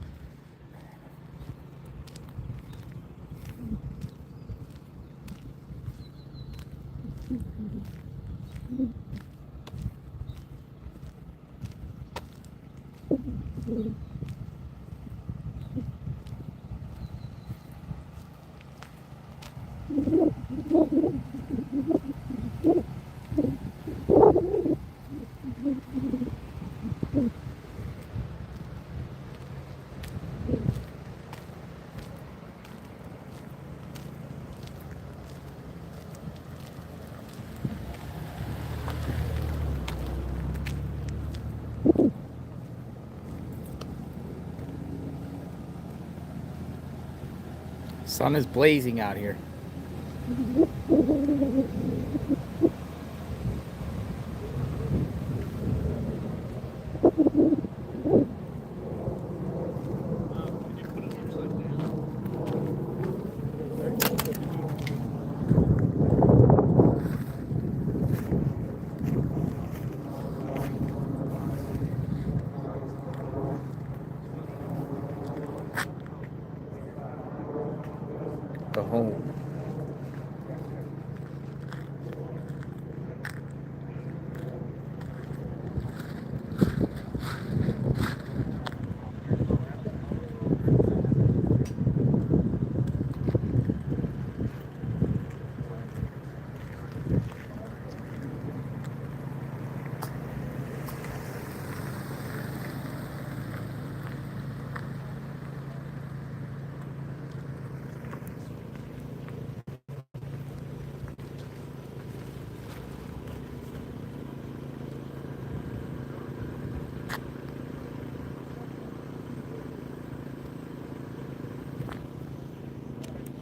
Sun is blazing out here. The home.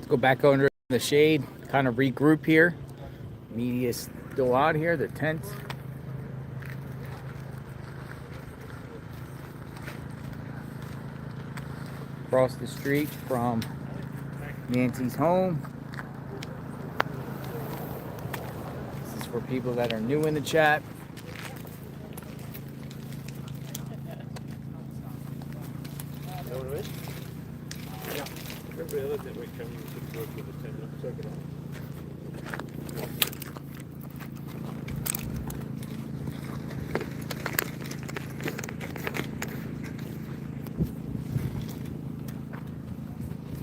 Go back under the shade, kind of regroup here. Media's still out here, the tent. Across the street from Nancy's home. This is for people that are new in the chat.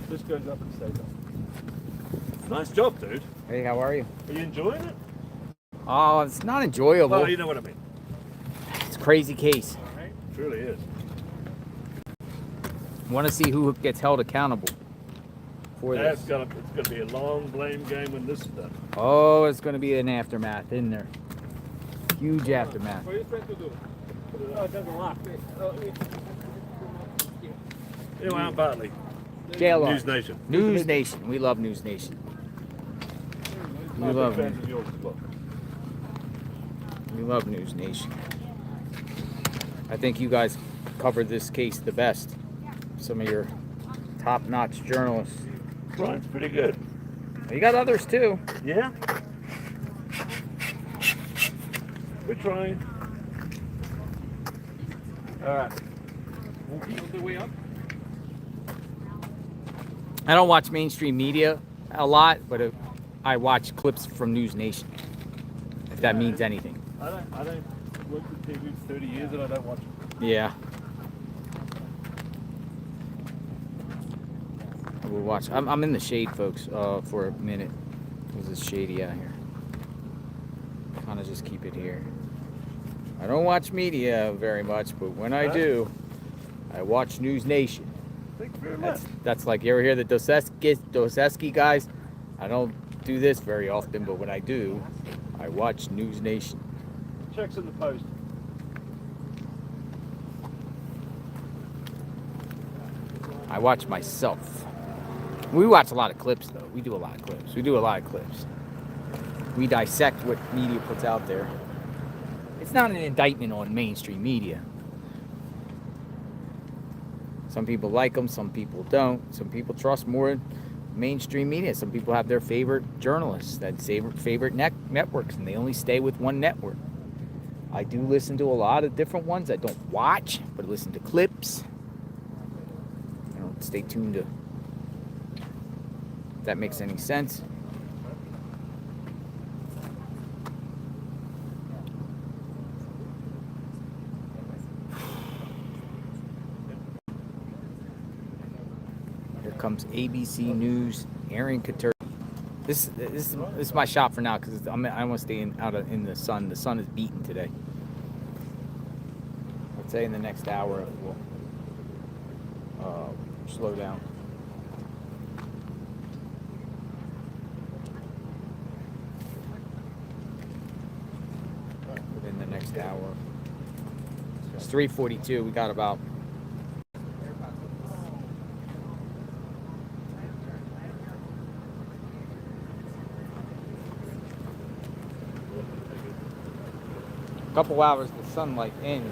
This goes up and stays up. Nice job, dude. Hey, how are you? Are you enjoying it? Oh, it's not enjoyable. Well, you know what I mean. It's a crazy case. It really is. Want to see who gets held accountable for this. It's gonna be a long blame game when this is done. Oh, it's going to be an aftermath, isn't there? Huge aftermath. What are you trying to do? Oh, it doesn't lock. Anyway, I'm Bartley. JLR. News Nation. News Nation. We love News Nation. We I'm love a big fan of yours as well. We love News Nation. I think you guys covered this case the best. Some of your top-notch journalists. Brian's pretty good. You got others too. Yeah. We're trying. All right. On the way up. I don't watch mainstream media a lot, but I watch clips from News Nation, if that means anything. I don't work with TV for 30 years and I don't watch it. Yeah. We'll watch. I'm in the shade, folks, for a minute. Because it's shady out here. Kind of just keep it here. I don't watch media very much, but when I do, I watch News Nation. Thank you very much. That's like, you ever hear the Dostoevsky guys? I don't do this very often, but when I do, I watch News Nation. Checks in the post. I watch myself. We watch a lot of clips, though. We do a lot of clips. We dissect what media puts out there. It's not an indictment on mainstream media. Some people like them, some people don't. Some people trust more mainstream media. Some people have their favorite journalists, that favorite networks, and they only stay with one network. I do listen to a lot of different ones. I don't watch, but listen to clips. I don't stay tuned to, if that makes any sense. Here comes ABC News, Aaron Couture. This is my shop for now because I want to stay in the sun. The sun is beating today. I'd say in the next hour it will slow down. Within the next hour. It's 3:42. We got about couple hours the sunlight ends.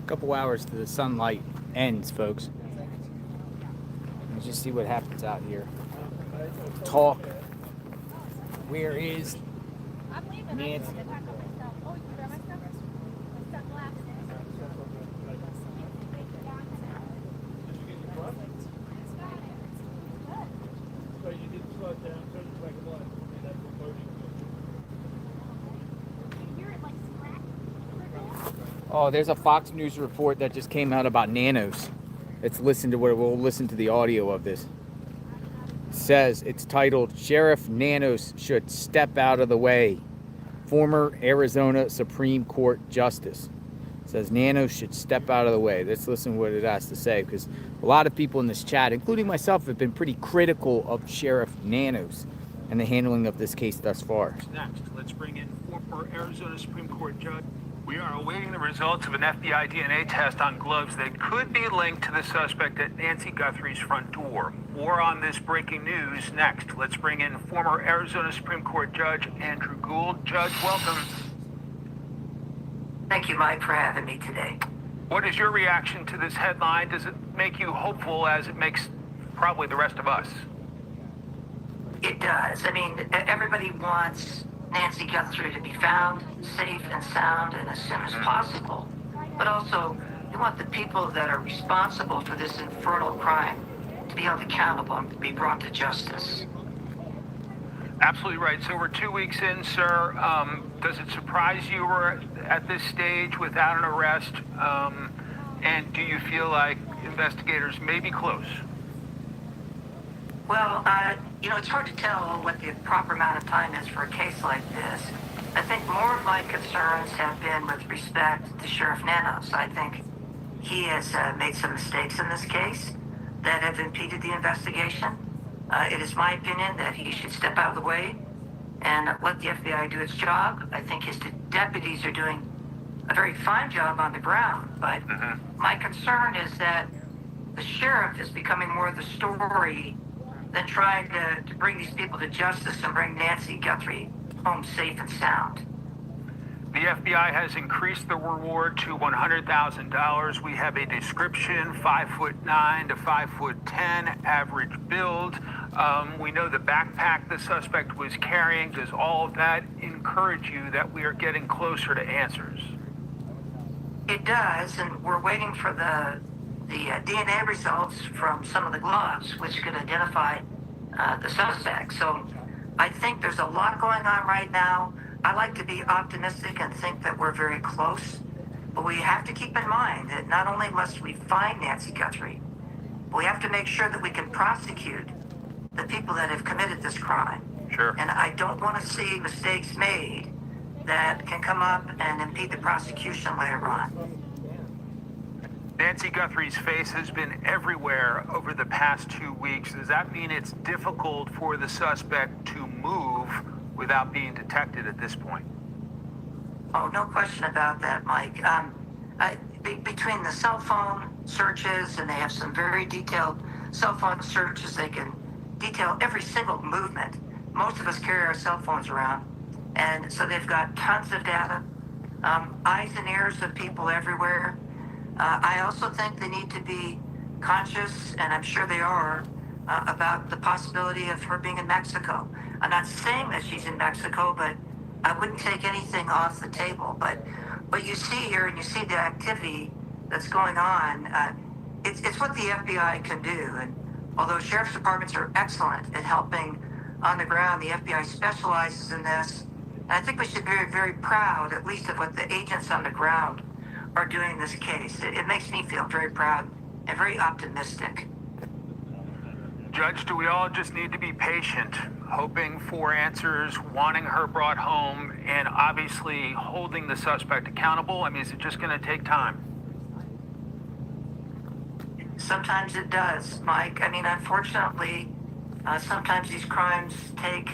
Couple hours to the sunlight ends, folks. Let's just see what happens out here. Talk. Where is Nancy? Oh, there's a Fox News report that just came out about nanos. Let's listen to we'll listen to the audio of this. It says it's titled "Sheriff Nanos Should Step Out of the Way." Former Arizona Supreme Court Justice says Nanos should step out of the way. Let's listen to what it has to say, because a lot of people in this chat, including myself, have been pretty critical of Sheriff Nanos and the handling of this case thus far. Next, let's bring in former Arizona Supreme Court Judge. We are awaiting the results of an FBI DNA test on gloves that could be linked to the suspect at Nancy Guthrie's front door. More on this breaking news next. Let's bring in former Arizona Supreme Court Judge Andrew Gould. Judge, welcome. Thank you, Mike, for having me today. What is your reaction to this headline? Does it make you hopeful as it makes probably the rest of us? It does. I mean, everybody wants Nancy Guthrie to be found safe and sound and as soon as possible. But also, you want the people that are responsible for this infernal crime to be held accountable and be brought to justice. Absolutely right. So we're 2 weeks in, sir. Does it surprise you we're at this stage without an arrest? And do you feel like investigators may be close? Well, you know, it's hard to tell what the proper amount of time is for a case like this. I think more of my concerns have been with respect to Sheriff Nanos. I think he has made some mistakes in this case that have impeded the investigation. It is my opinion that he should step out of the way and let the FBI do its job. I think his deputies are doing a very fine job on the ground, but my concern is that the sheriff is becoming more of the story than trying to bring these people to justice and bring Nancy Guthrie home safe and sound. The FBI has increased the reward to $100,000. We have a description, 5'9" to 5'10", average build. We know the backpack the suspect was carrying. Does all of that encourage you that we are getting closer to answers? It does, and we're waiting for the DNA results from some of the gloves, which could identify the suspect. So I think there's a lot going on right now. I like to be optimistic and think that we're very close, but we have to keep in mind that not only must we find Nancy Guthrie, but we have to make sure that we can prosecute the people that have committed this crime. Sure. And I don't want to see mistakes made that can come up and impede the prosecution later on. Nancy Guthrie's face has been everywhere over the past 2 weeks. Does that mean it's difficult for the suspect to move without being detected at this point? Oh, no question about that, Mike. Between the cell phone searches, and they have some very detailed cell phone searches, they can detail every single movement. Most of us carry our cell phones around, and so they've got tons of data, eyes and ears of people everywhere. I also think they need to be conscious, and I'm sure they are, about the possibility of her being in Mexico. I'm not saying that she's in Mexico, but I wouldn't take anything off the table. But what you see here, and you see the activity that's going on, it's what the FBI can do. And although sheriff's departments are excellent at helping on the ground, the FBI specializes in this. And I think we should be very, very proud, at least of what the agents on the ground are doing in this case. It makes me feel very proud and very optimistic. Judge, do we all just need to be patient, hoping for answers, wanting her brought home, and obviously holding the suspect accountable? I mean, is it just going to take time? Sometimes it does, Mike. I mean, unfortunately, sometimes these crimes take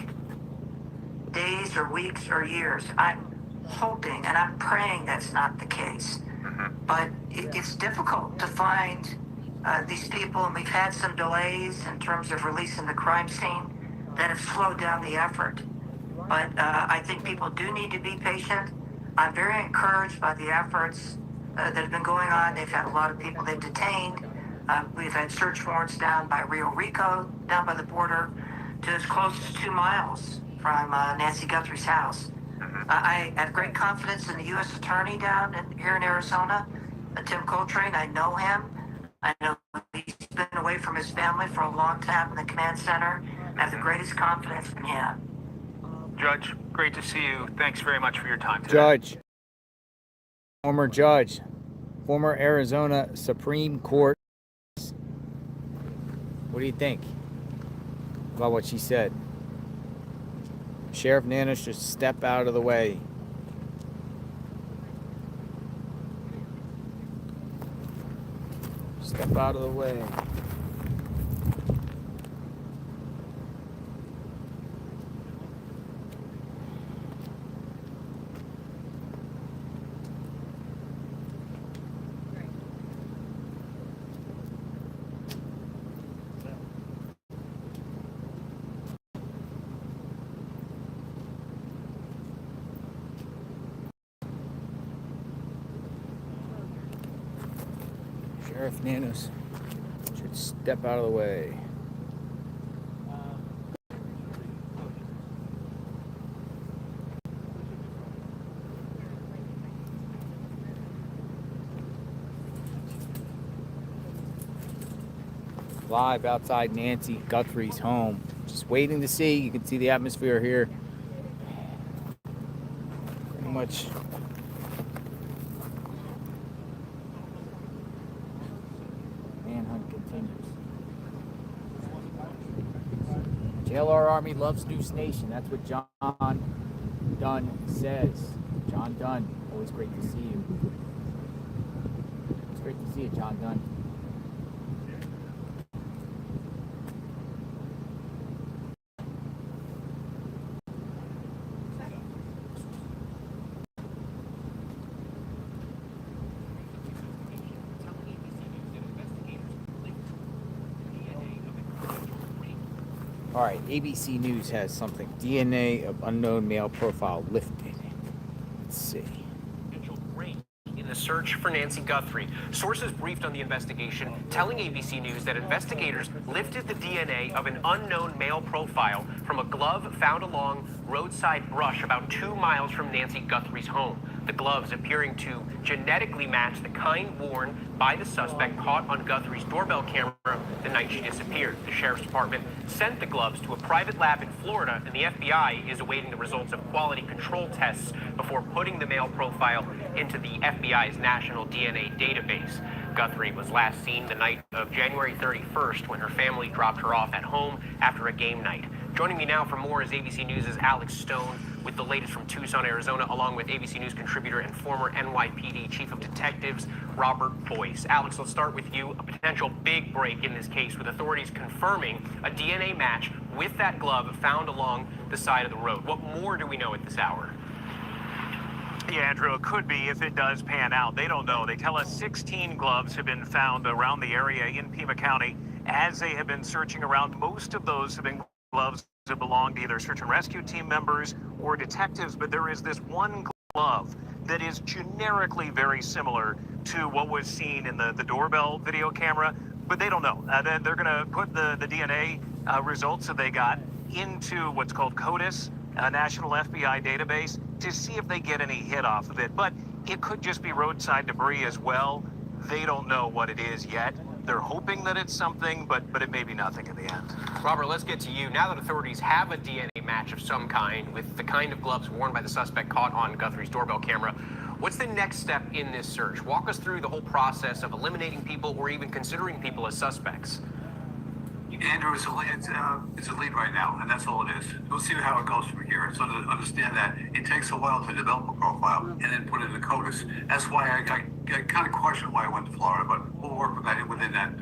days or weeks or years. I'm hoping and I'm praying that's not the case. But it's difficult to find these people, and we've had some delays in terms of releasing the crime scene that have slowed down the effort. But I think people do need to be patient. I'm very encouraged by the efforts that have been going on. They've had a lot of people they've detained. We've had search warrants down by Rio Rico, down by the border, to as close as 2 miles from Nancy Guthrie's house. I have great confidence in the U.S. Attorney down here in Arizona, Tim Coltrane. I know him. I know he's been away from his family for a long time in the command center. I have the greatest confidence in him. Judge, great to see you. Thanks very much for your time today. Judge, former Arizona Supreme Court. What do you think about what she said? Sheriff Nana should step out of the way. Step out of the way. Sheriff Nanos should step out of the way. Live outside Nancy Guthrie's home. Just waiting to see. You can see the atmosphere here. Pretty much. Manhunt continues. JLR Army loves News Nation. That's what John Dunn says. John Dunn, always great to see you. It's great to see you, John Dunn. All right, ABC News has something. DNA of unknown male profile lifted. Let's see. In the search for Nancy Guthrie, sources briefed on the investigation telling ABC News that investigators lifted the DNA of an unknown male profile from a glove found along roadside brush about 2 miles from Nancy Guthrie's home. The gloves appearing to genetically match the kind worn by the suspect caught on Guthrie's doorbell camera the night she disappeared. The sheriff's department sent the gloves to a private lab in Florida, and the FBI is awaiting the results of quality control tests before putting the male profile into the FBI's national DNA database. Guthrie was last seen the night of January 31st when her family dropped her off at home after a game night. Joining me now for more is ABC News' Alex Stone. with the latest from Tucson, Arizona, along with ABC News contributor and former NYPD Chief of Detectives, Robert Boyce. Alex, let's start with you. A potential big break in this case with authorities confirming a DNA match with that glove found along the side of the road. What more do we know at this hour? Yeah, Andrew, it could be if it does pan out. They don't know. They tell us 16 gloves have been found around the area in Pima County as they have been searching around. Most of those have been gloves that belong to either search and rescue team members or detectives, but there is this one glove that is generically very similar to what was seen in the doorbell video camera, but they don't know. They're going to put the DNA results that they got into what's called CODIS, a national FBI database, to see if they get any hit off of it. But it could just be roadside debris as well. They don't know what it is yet. They're hoping that it's something, but it may be nothing in the end. Robert, let's get to you. Now that authorities have a DNA match of some kind with the kind of gloves worn by the suspect caught on Guthrie's doorbell camera, what's the next step in this search? Walk us through the whole process of eliminating people or even considering people as suspects. Andrew, it's a lead right now, and that's all it is. We'll see how it goes from here. So to understand that it takes a while to develop a profile and then put it in CODIS. That's why I kind of question why I went to Florida, but we'll work with that within that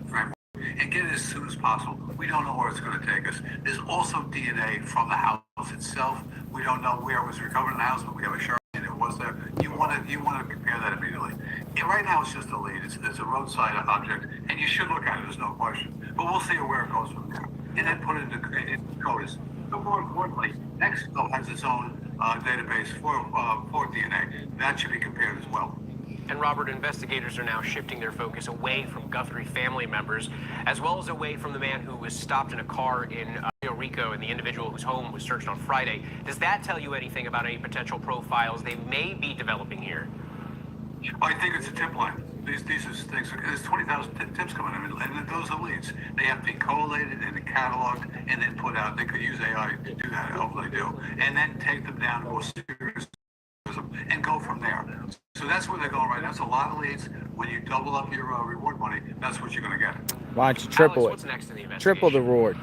framework and get it as soon as possible. We don't know where it's going to take us. There's also DNA from the house itself. We don't know where it was recovered in the house, but we have a sheriff and it was there. You want to compare that immediately. Right now, it's just a lead. It's a roadside object, and you should look at it. There's no question. But we'll see where it goes from there, and then put it into CODIS. But more importantly, Mexico has its own database for DNA. That should be compared as well. And Robert, investigators are now shifting their focus away from Guthrie family members, as well as away from the man who was stopped in a car in Puerto Rico and the individual whose home was searched on Friday. Does that tell you anything about any potential profiles they may be developing here? I think it's a tip line. These are things. There's 20,000 tips coming in, and those are leads. They have to be collated and cataloged, and then put out. They could use AI to do that. I hope they do, and then take them down to more serious and go from there. So that's where they're going right now. It's a lot of leads. When you double up your reward money, that's what you're going to get. Why don't you triple Alex, what's next in the investigation? Triple the reward.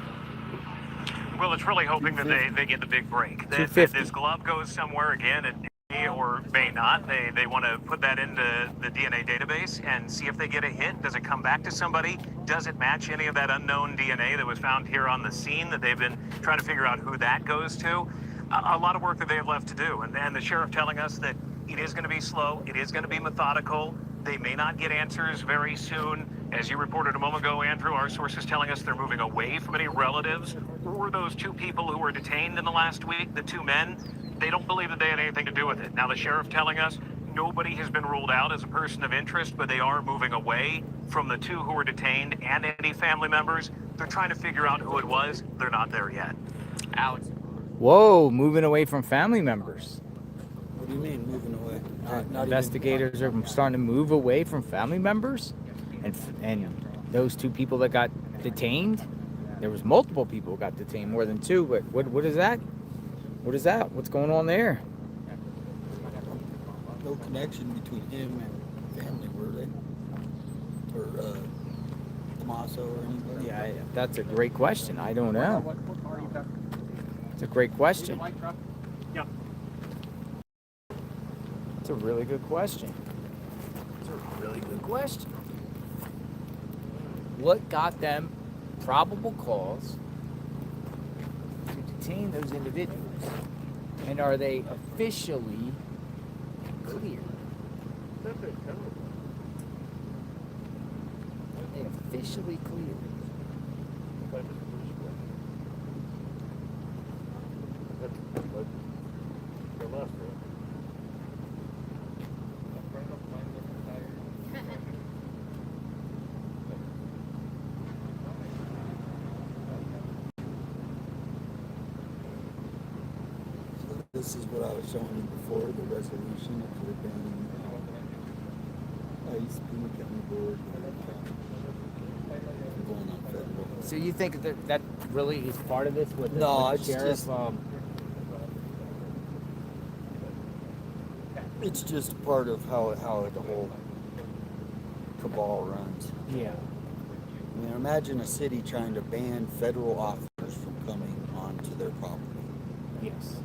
Well, it's really hoping that they get the big break. That this glove goes somewhere again, and or may not. They want to put that into the DNA database and see if they get a hit. Does it come back to somebody? Does it match any of that unknown DNA that was found here on the scene that they've been trying to figure out who that goes to? A lot of work that they have left to do. And the sheriff telling us that it is going to be slow. It is going to be methodical. They may not get answers very soon. As you reported a moment ago, Andrew, our sources telling us they're moving away from any relatives or those two people who were detained in the last week, the two men. They don't believe that they had anything to do with it. Now, the sheriff telling us nobody has been ruled out as a person of interest, but they are moving away from the two who were detained and any family members. They're trying to figure out who it was. They're not there yet. Alex. Whoa, moving away from family members. What do you mean moving away? Investigators are starting to move away from family members, and those two people that got detained. There was multiple people who got detained, more than two. But what is that? What is that? What's going on there? No connection between him and family, were they? Or Tommaso or anybody? Yeah, that's a great question. I don't know. It's a great question. Yeah. It's a really good question. It's a really good question. What got them probable cause to detain those individuals? And are they officially cleared? Are they officially cleared? This is what I was showing you before, the resolution. It could have been ICE, Pima County Board, going on federal. So you think that really is part of this with the, No, with the it's sheriff? just it's just part of how the whole cabal runs. Yeah. I mean, imagine a city trying to ban federal officers from coming onto their property. Yes.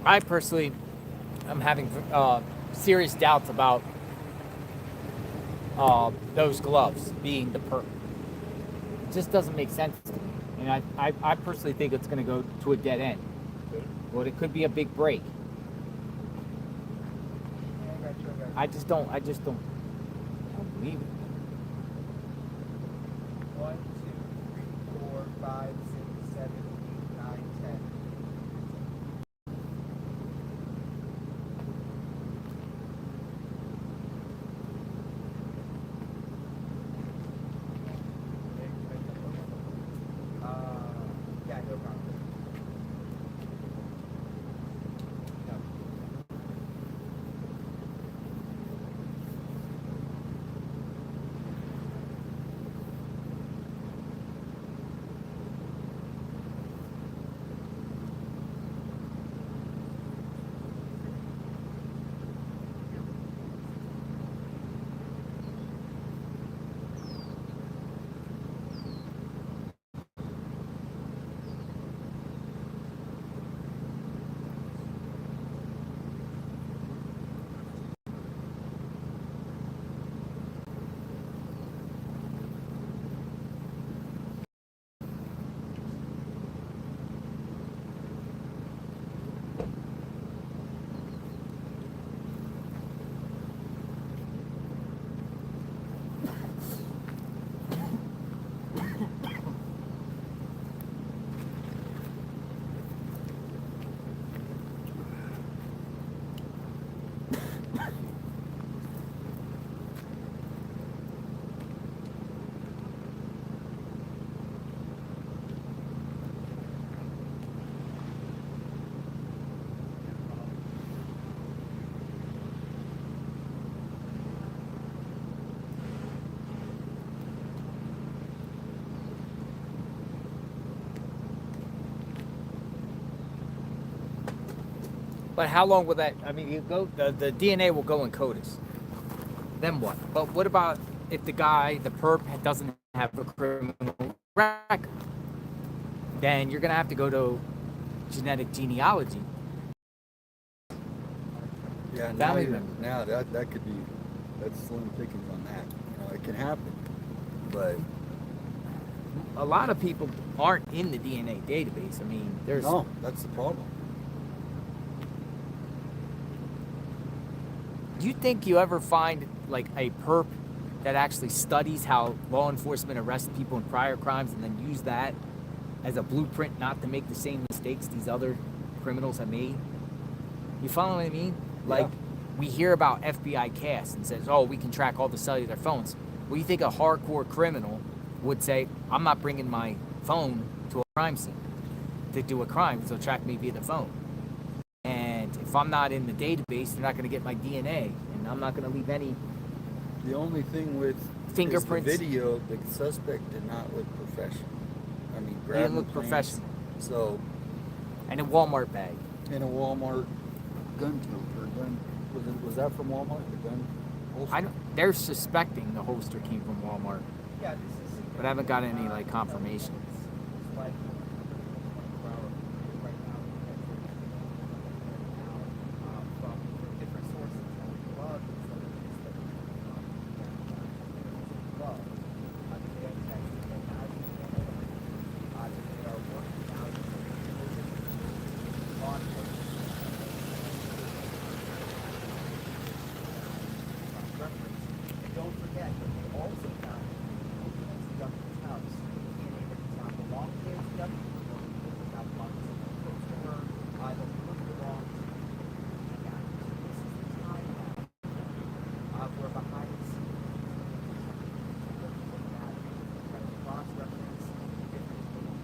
I personally am having serious doubts about those gloves being the perp. It just doesn't make sense to me. And I personally think it's going to go to a dead end. Well, it could be a big break. I just don't believe it. 1, 2, 3, 4, 5, 6, 7, 8, 9, 10. Yeah, no problem. But how long will that? I mean, you go. The DNA will go in CODIS. Then what? But what about if the guy, the perp, doesn't have a criminal record? Then you're gonna have to go to genetic genealogy. Yeah, Family now, member. now that could be, that's slim pickings on that. You know, it can happen, but A lot of people aren't in the DNA database. I mean, there's no, that's the problem. Do you think you ever find like a perp that actually studies how law enforcement arrests people in prior crimes and then use that as a blueprint not to make the same mistakes these other criminals have made? You follow what I mean? Like, we hear about FBI casts and says, oh, we can track all the cellular phones. Well, you think a hardcore criminal would say, I'm not bringing my phone to a crime scene to do a crime, so track me via the phone. And if I'm not in the database, they're not going to get my DNA, and I'm not going to leave any The only thing with fingerprints. is the video, the suspect did not look professional. I mean, He didn't grabbing look the plants, professional. So, And a Walmart bag. in a Walmart gun tote or gun, was that from Walmart? The gun holster? They're suspecting the holster came from Walmart, Yeah, this is but I haven't got any like confirmation. like from different sources. Love is the love. They are texting and now they are working out law enforcement. And don't forget that they also found Nancy Guthrie's house in a does not belong to Nancy Guthrie, does not belong to someone close to her, doesn't belong to yeah. This is the time now we're behind the scenes. Looking at trying to cross-reference different things.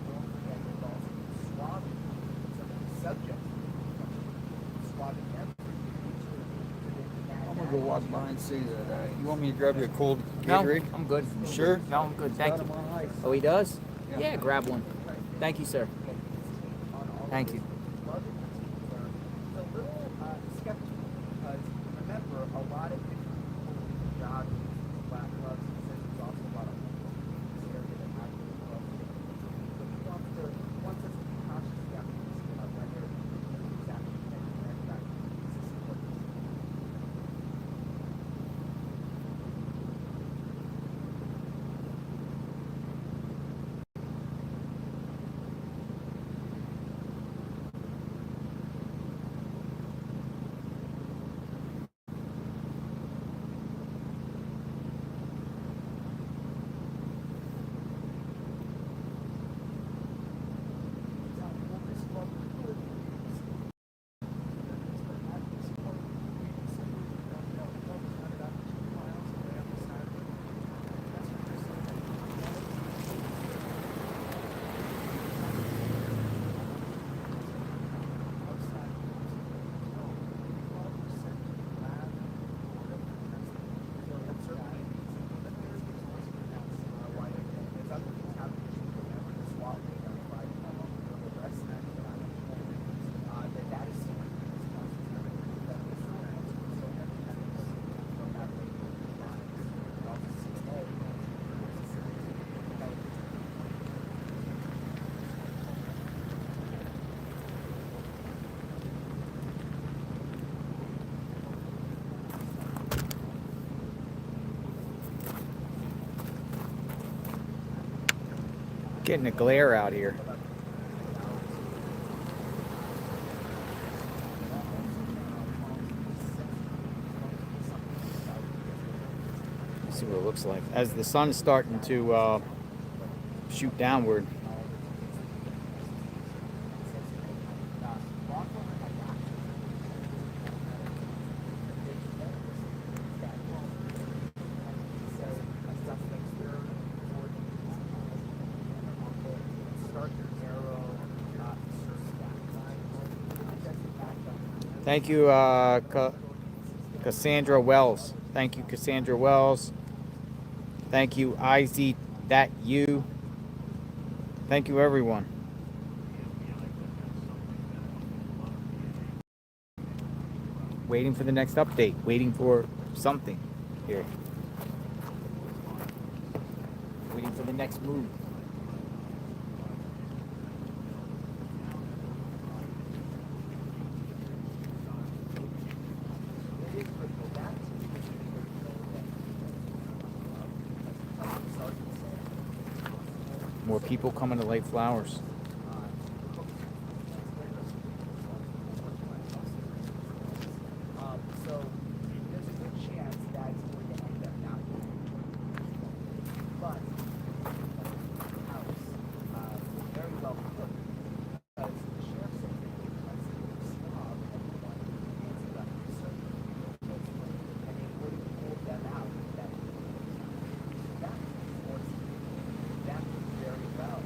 Don't forget there's also swabbing some of the subjects. Swabbing everything. I'm gonna go walk by and see that. You want me to grab you a cold No, Gatorade? I'm good. Sure? No, I'm good. Thank Got you. 'em on ice. Oh, he does? Yeah. Yeah, grab one. Thank you, sir. Thank you. Love in particular is a little skeptical because remember a lot of different people with jobs use black gloves and says there's also a lot of people in this area that have those gloves. So he wants us to be cautious about whether he's actually manufacturing what he's Getting a glare out here. Let's see what it looks like. As the sun's starting to shoot downward. Thank you, Cassandra Wells. Thank you, Cassandra Wells. Thank you, IZ. That you. Thank you, everyone. Waiting for the next update. Waiting for something here. Waiting for the next move. More people coming to lay flowers. So there's a good chance that it's going to end up not being. But the house very well cooked because the sheriff said that they constantly swab everyone and they wouldn't pull them out that that was very well.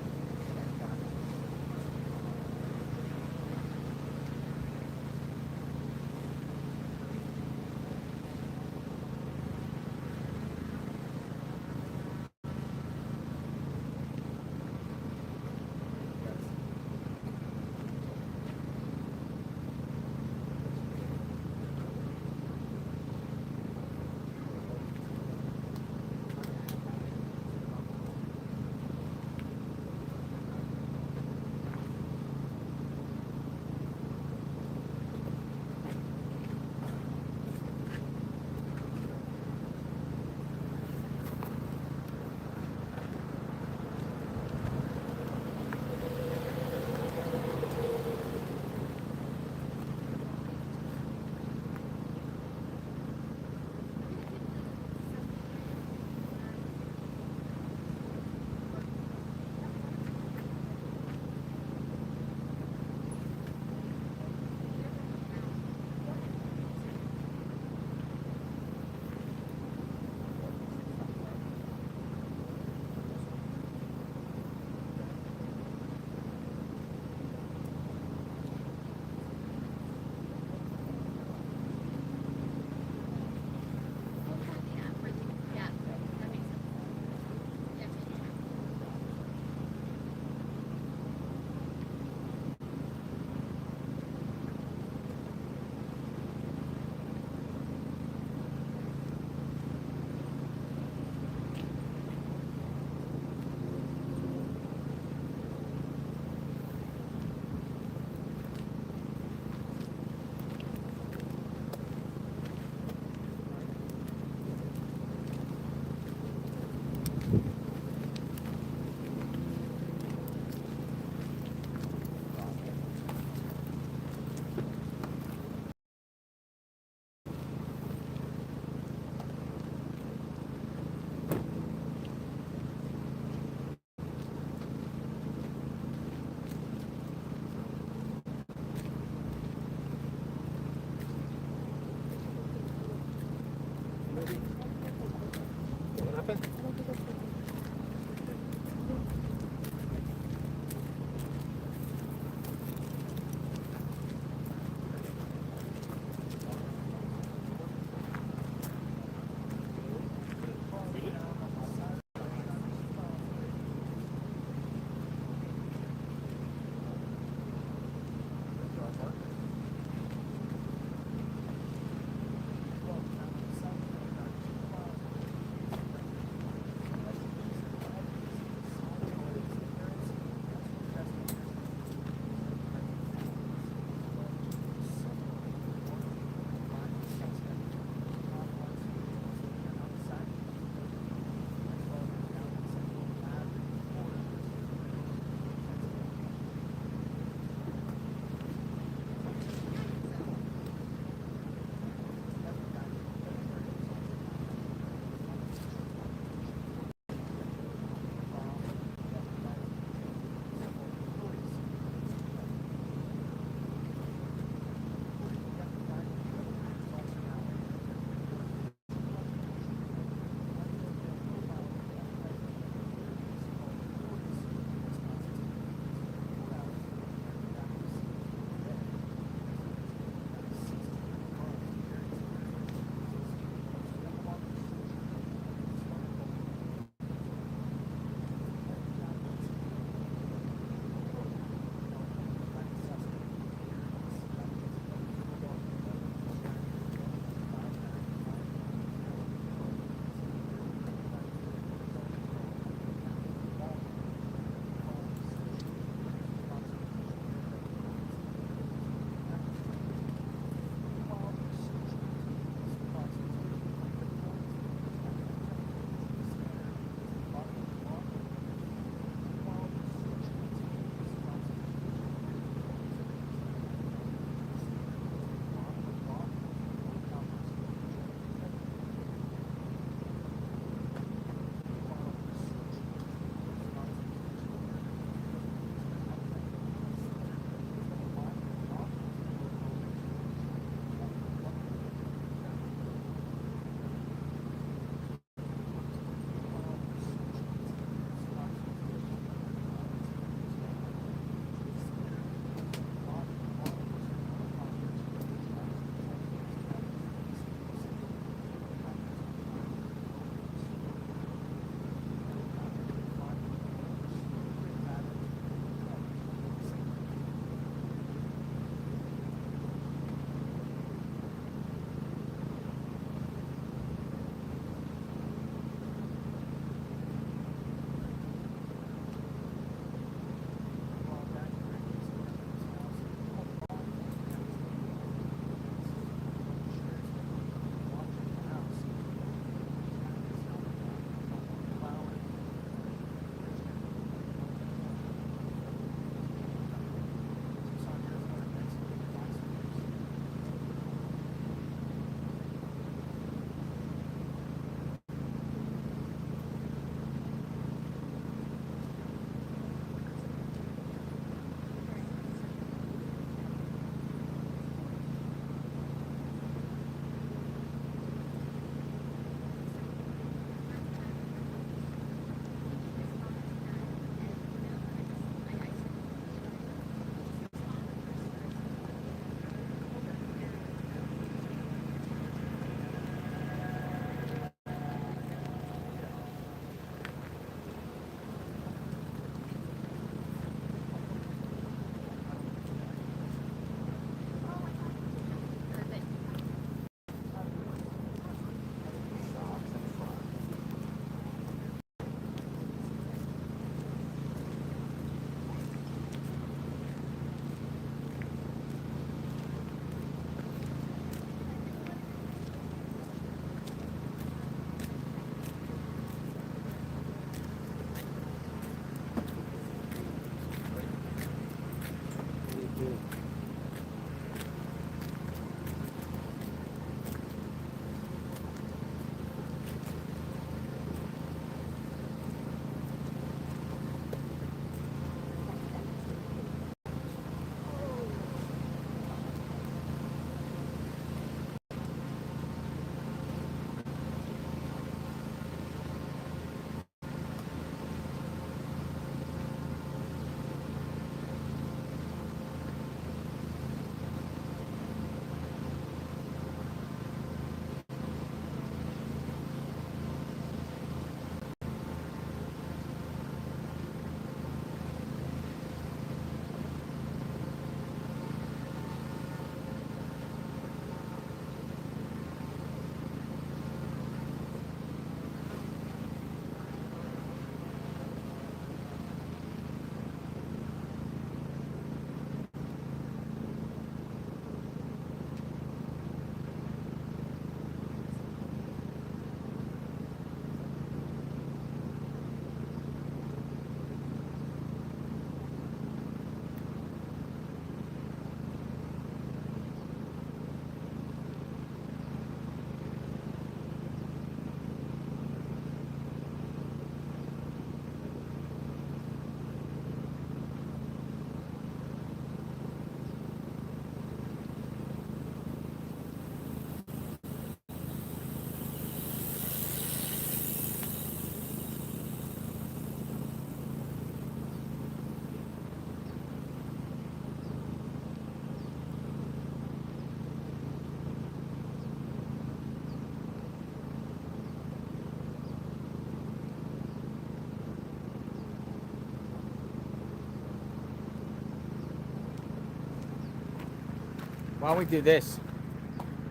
why don't we do this?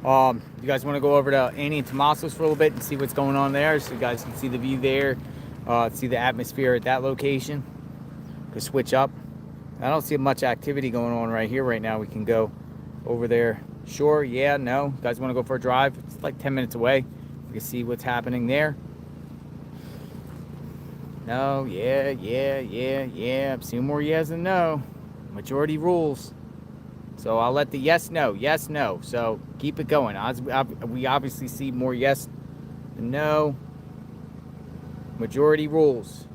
You guys want to go over to Annie and Tommaso's for a little bit and see what's going on there, so you guys can see the view there, see the atmosphere at that location. Could switch up. I don't see much activity going on right here right now. We can go over there. Sure, yeah, no. You guys want to go for a drive? It's like 10 minutes away. We can see what's happening there. No, yeah. I'm seeing more yes and no. Majority rules. So I'll let the yes, no. So keep it going. We obviously see more yes than no. Majority rules.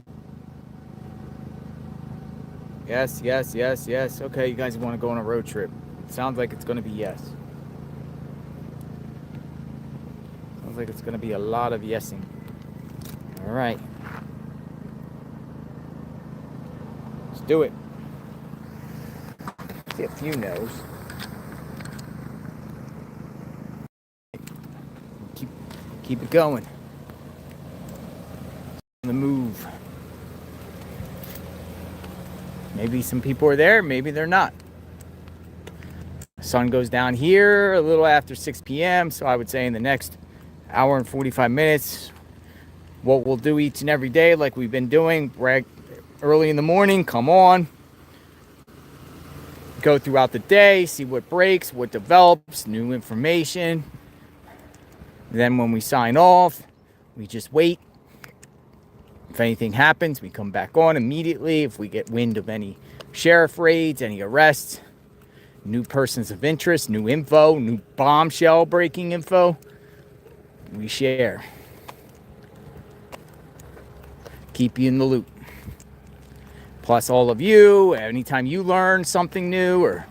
Yes. Okay, you guys want to go on a road trip. It sounds like it's going to be yes. Sounds like it's going to be a lot of yesing. All right. Let's do it. See a few no's. Keep it going. On the move. Maybe some people are there, maybe they're not. The sun goes down here a little after 6 p.m. So I would say in the next hour and 45 minutes, what we'll do each and every day, like we've been doing, early in the morning, come on. Go throughout the day, see what breaks, what develops, new information. Then when we sign off, we just wait. If anything happens, we come back on immediately. If we get wind of any sheriff raids, any arrests, new persons of interest, new info, new bombshell breaking info, we share. Keep you in the loop. Plus all of you, anytime you learn something new or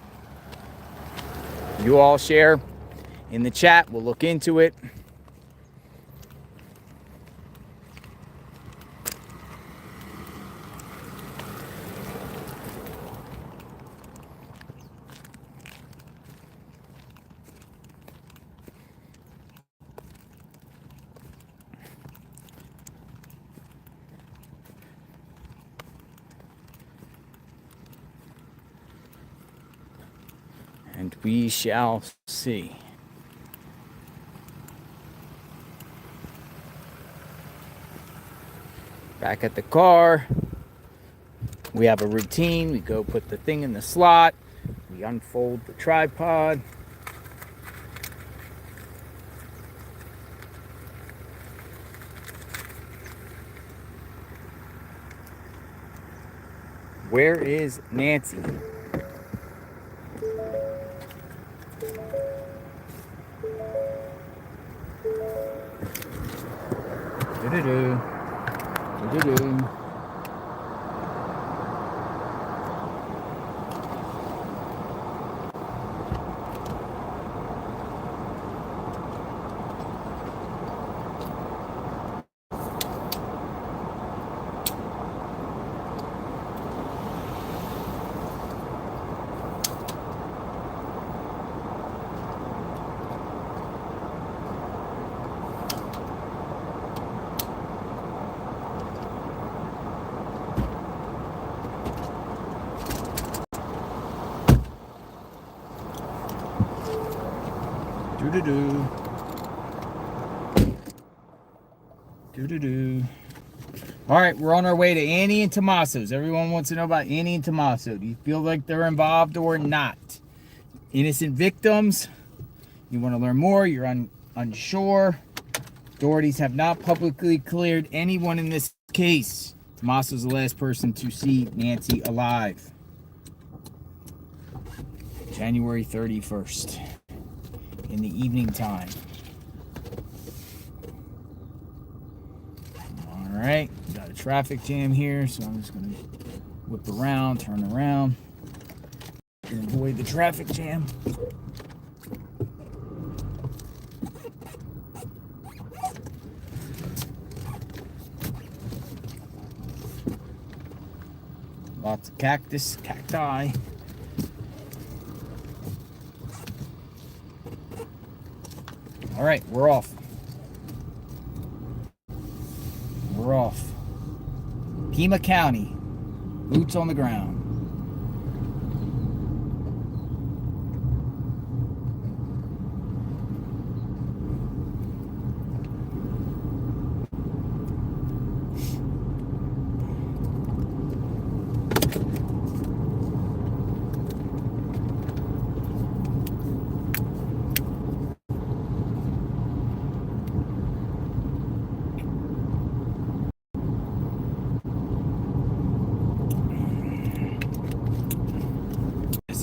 you all share in the chat, we'll look into it. And we shall see. Back at the car. We have a routine. We go put the thing in the slot. We unfold the tripod. Where is Nancy? Do-do-do. Do-do-do. Do-do-do. All right, we're on our way to Annie and Tommaso's. Everyone wants to know about Annie and Tommaso. Do you feel like they're involved or not? Innocent victims. You want to learn more? You're unsure. Authorities have not publicly cleared anyone in this case. Tommaso's the last person to see Nancy alive. January 31st. In the evening time. Alright, got a traffic jam here, so I'm just going to whip around, turn around, and avoid the traffic jam. Lots of cacti. All right, we're off. We're off. Pima County, boots on the ground.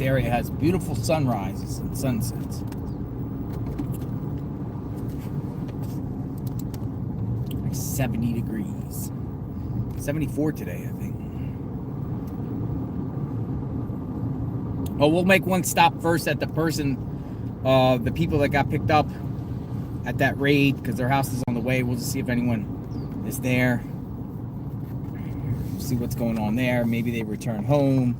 area has beautiful sunrises and sunsets. Like 70 degrees. 74 today, I think. Oh, we'll make one stop first at the the people that got picked up at that raid, because their house is on the way. We'll just see if anyone is there. See what's going on there. Maybe they return home.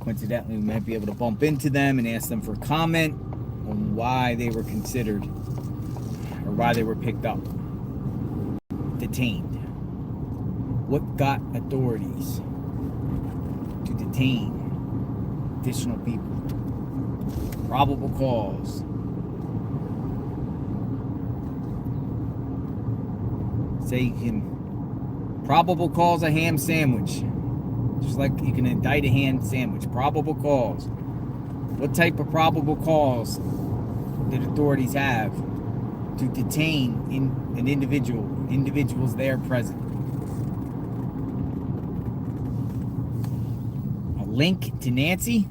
Coincidentally, we might be able to bump into them and ask them for comment on why they were considered, or why they were picked up, detained. What got authorities to detain additional people? Probable cause. Say you can probable cause a ham sandwich. Just like you can indict a ham sandwich. Probable cause. What type of probable cause did authorities have to detain an individuals there present? A link to Nancy?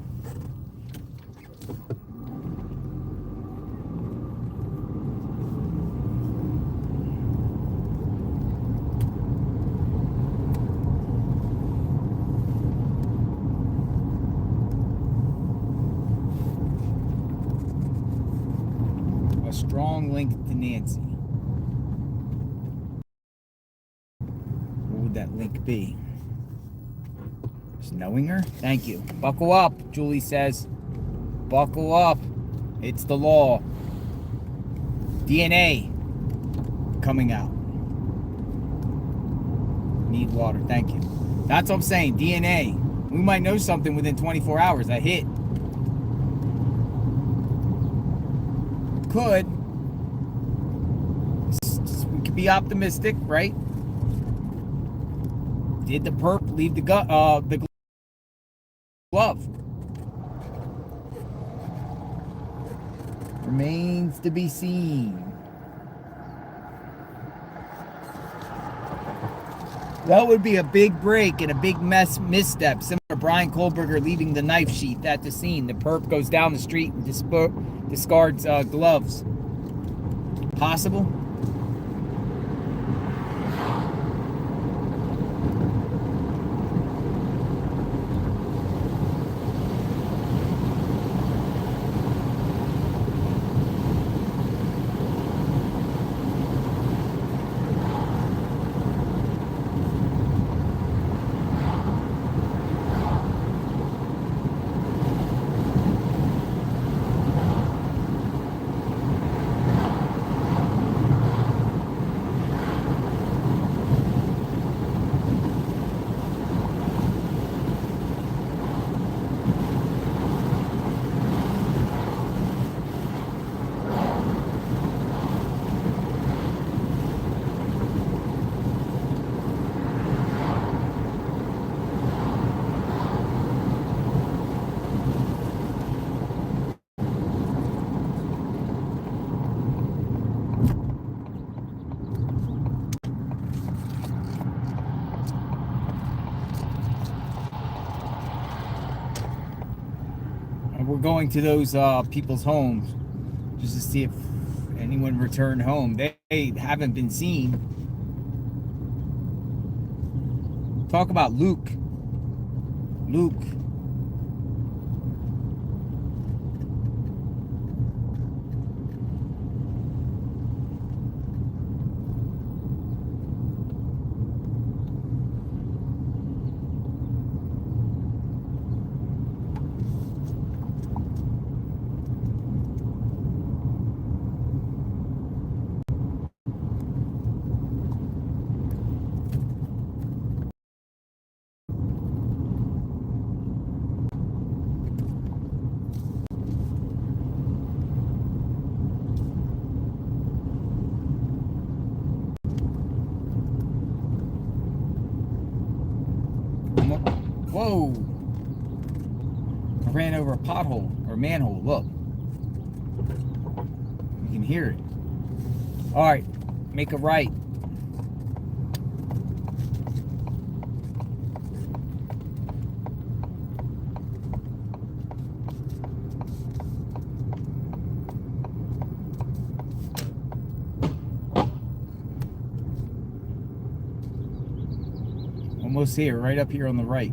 Strong link to Nancy. What would that link be? Just knowing her? Thank you. Buckle up, Julie says. Buckle up. It's the law. DNA coming out. Need water. Thank you. That's what I'm saying. DNA. We might know something within 24 hours. A hit. Could. We could be optimistic, right? Did the perp leave the glove? Remains to be seen. That would be a big break and a big misstep, similar to Brian Kohlberger leaving the knife sheath at the scene. The perp goes down the street and discards gloves. Possible? We're going to those people's homes just to see if anyone returned home. They haven't been seen. Talk about Luke. Whoa! I ran over a pothole or manhole. Look, you can hear it. All right, make a right. almost here, right up here on the right.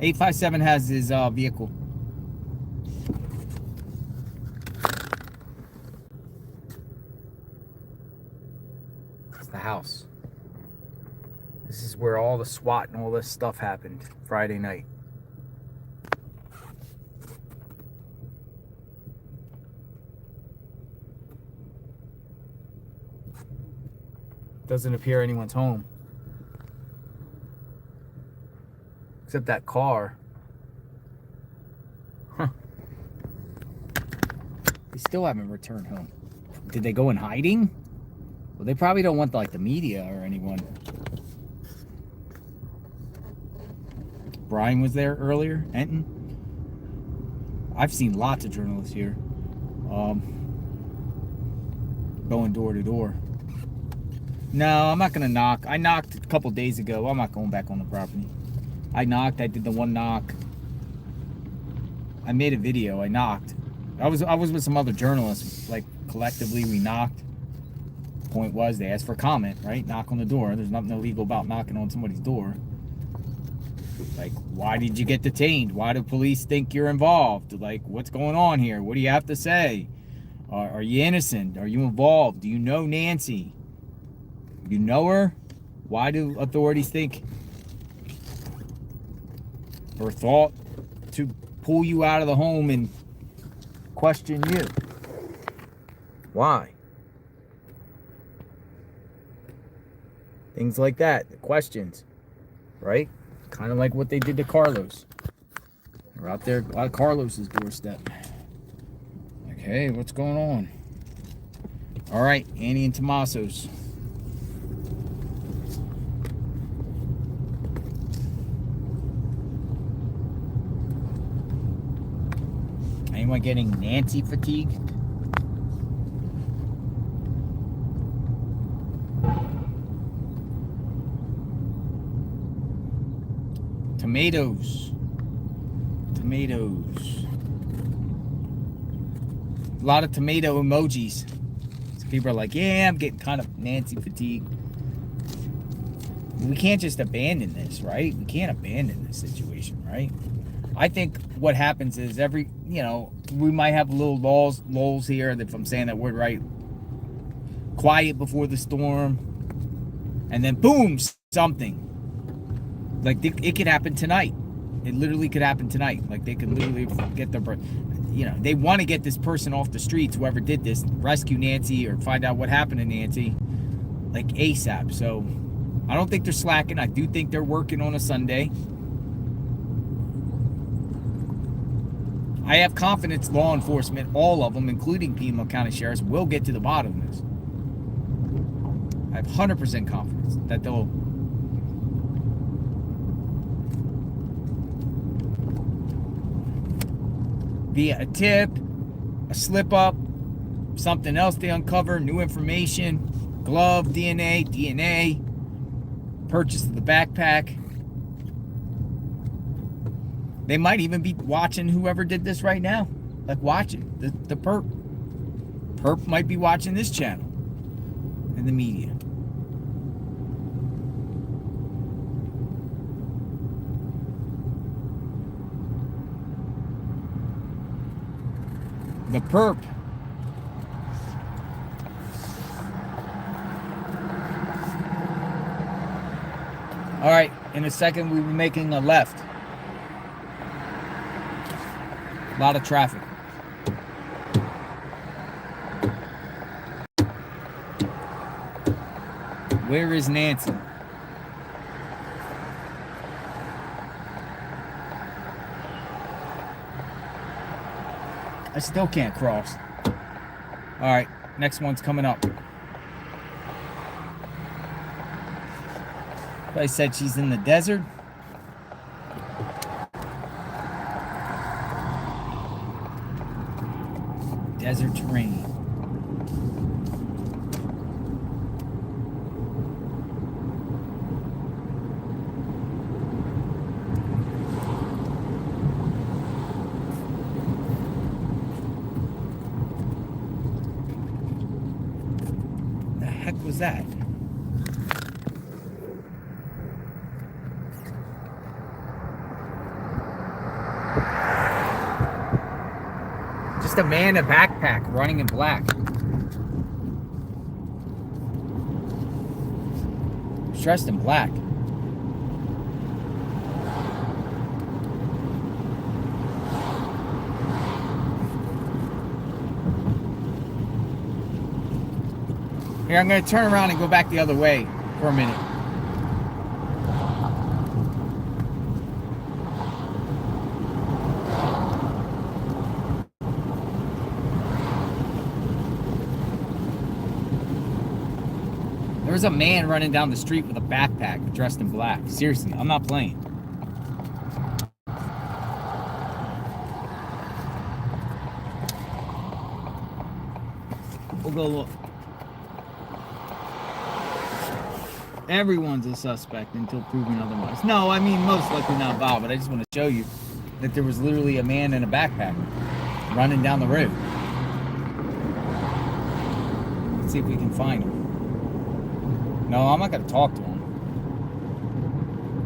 $857 has his vehicle. It's the house. This is where all the SWAT and all this stuff happened Friday night. Doesn't appear anyone's home. Except that car. Huh. They still haven't returned home. Did they go in hiding? Well, they probably don't want like the media or anyone. Brian was there earlier, Enton. I've seen lots of journalists here. Going door to door. No, I'm not gonna knock. I knocked a couple days ago. I'm not going back on the property. I knocked. I did the one knock. I made a video. I knocked. I was with some other journalists. Like collectively, we knocked. Point was, they asked for comment, right? Knock on the door. There's nothing illegal about knocking on somebody's door. Like, why did you get detained? Why do police think you're involved? Like, what's going on here? What do you have to say? Are you innocent? Are you involved? Do you know Nancy? You know her? Why do authorities think or thought to pull you out of the home and question you? Why? Things like that. The questions. Right? Kind of like what they did to Carlos. They're out there at Carlos's doorstep. Like, hey, what's going on? All right, Annie and Tommaso's. Anyone getting Nancy fatigue? Tomatoes. Tomatoes. A lot of tomato emojis. So people are like, yeah, I'm getting kind of Nancy fatigue. We can't just abandon this, right? We can't abandon this situation, right? I think what happens is we might have little lulls here, if I'm saying that word right. Quiet before the storm. And then boom, something. Like, it could happen tonight. It literally could happen tonight. Like, they could literally get they want to get this person off the streets, whoever did this, rescue Nancy or find out what happened to Nancy, like, ASAP. So, I don't think they're slacking. I do think they're working on a Sunday. I have confidence law enforcement, all of them, including Piedmont County Sheriffs, will get to the bottom of this. I have 100% confidence that they'll... via a tip, a slip up, something else they uncover, new information, glove, DNA, purchase of the backpack. They might even be watching whoever did this right now. Like, watching. The perp. Perp might be watching this channel in the media. The perp. All right, in a second we'll be making a left. A lot of traffic. Where is Nancy? I still can't cross. All right, next one's coming up. I said she's in the desert. Desert terrain. that? Just a man in a backpack running in black. He's dressed in black. Here, I'm going to turn around and go back the other way for a minute. There was a man running down the street with a backpack dressed in black. Seriously, I'm not playing. We'll go look. Everyone's a suspect until proven otherwise. No, I mean most likely not involved, but I just want to show you that there was literally a man in a backpack running down the road. Let's see if we can find him. No, I'm not going to talk to him.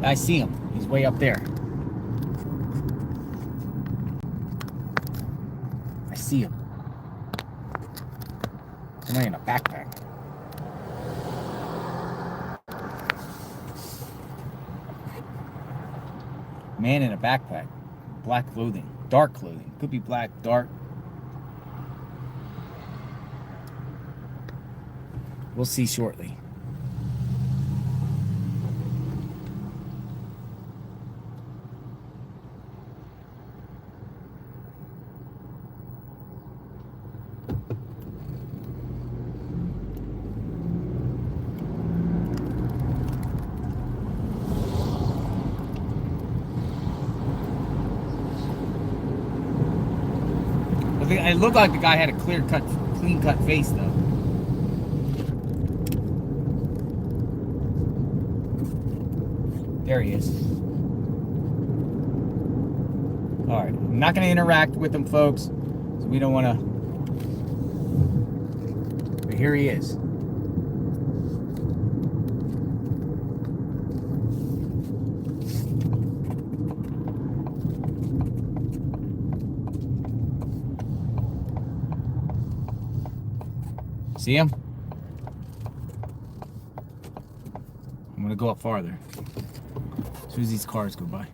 I see him. He's way up there. I see him. Somebody in a backpack. Man in a backpack. Black clothing. Dark clothing. Could be black, dark. We'll see shortly. It looked like the guy had a clean cut face, though. There he is. All right, I'm not going to interact with him, folks, so we don't want to. But here he is. See him? I'm gonna go up farther as soon as these cars go by.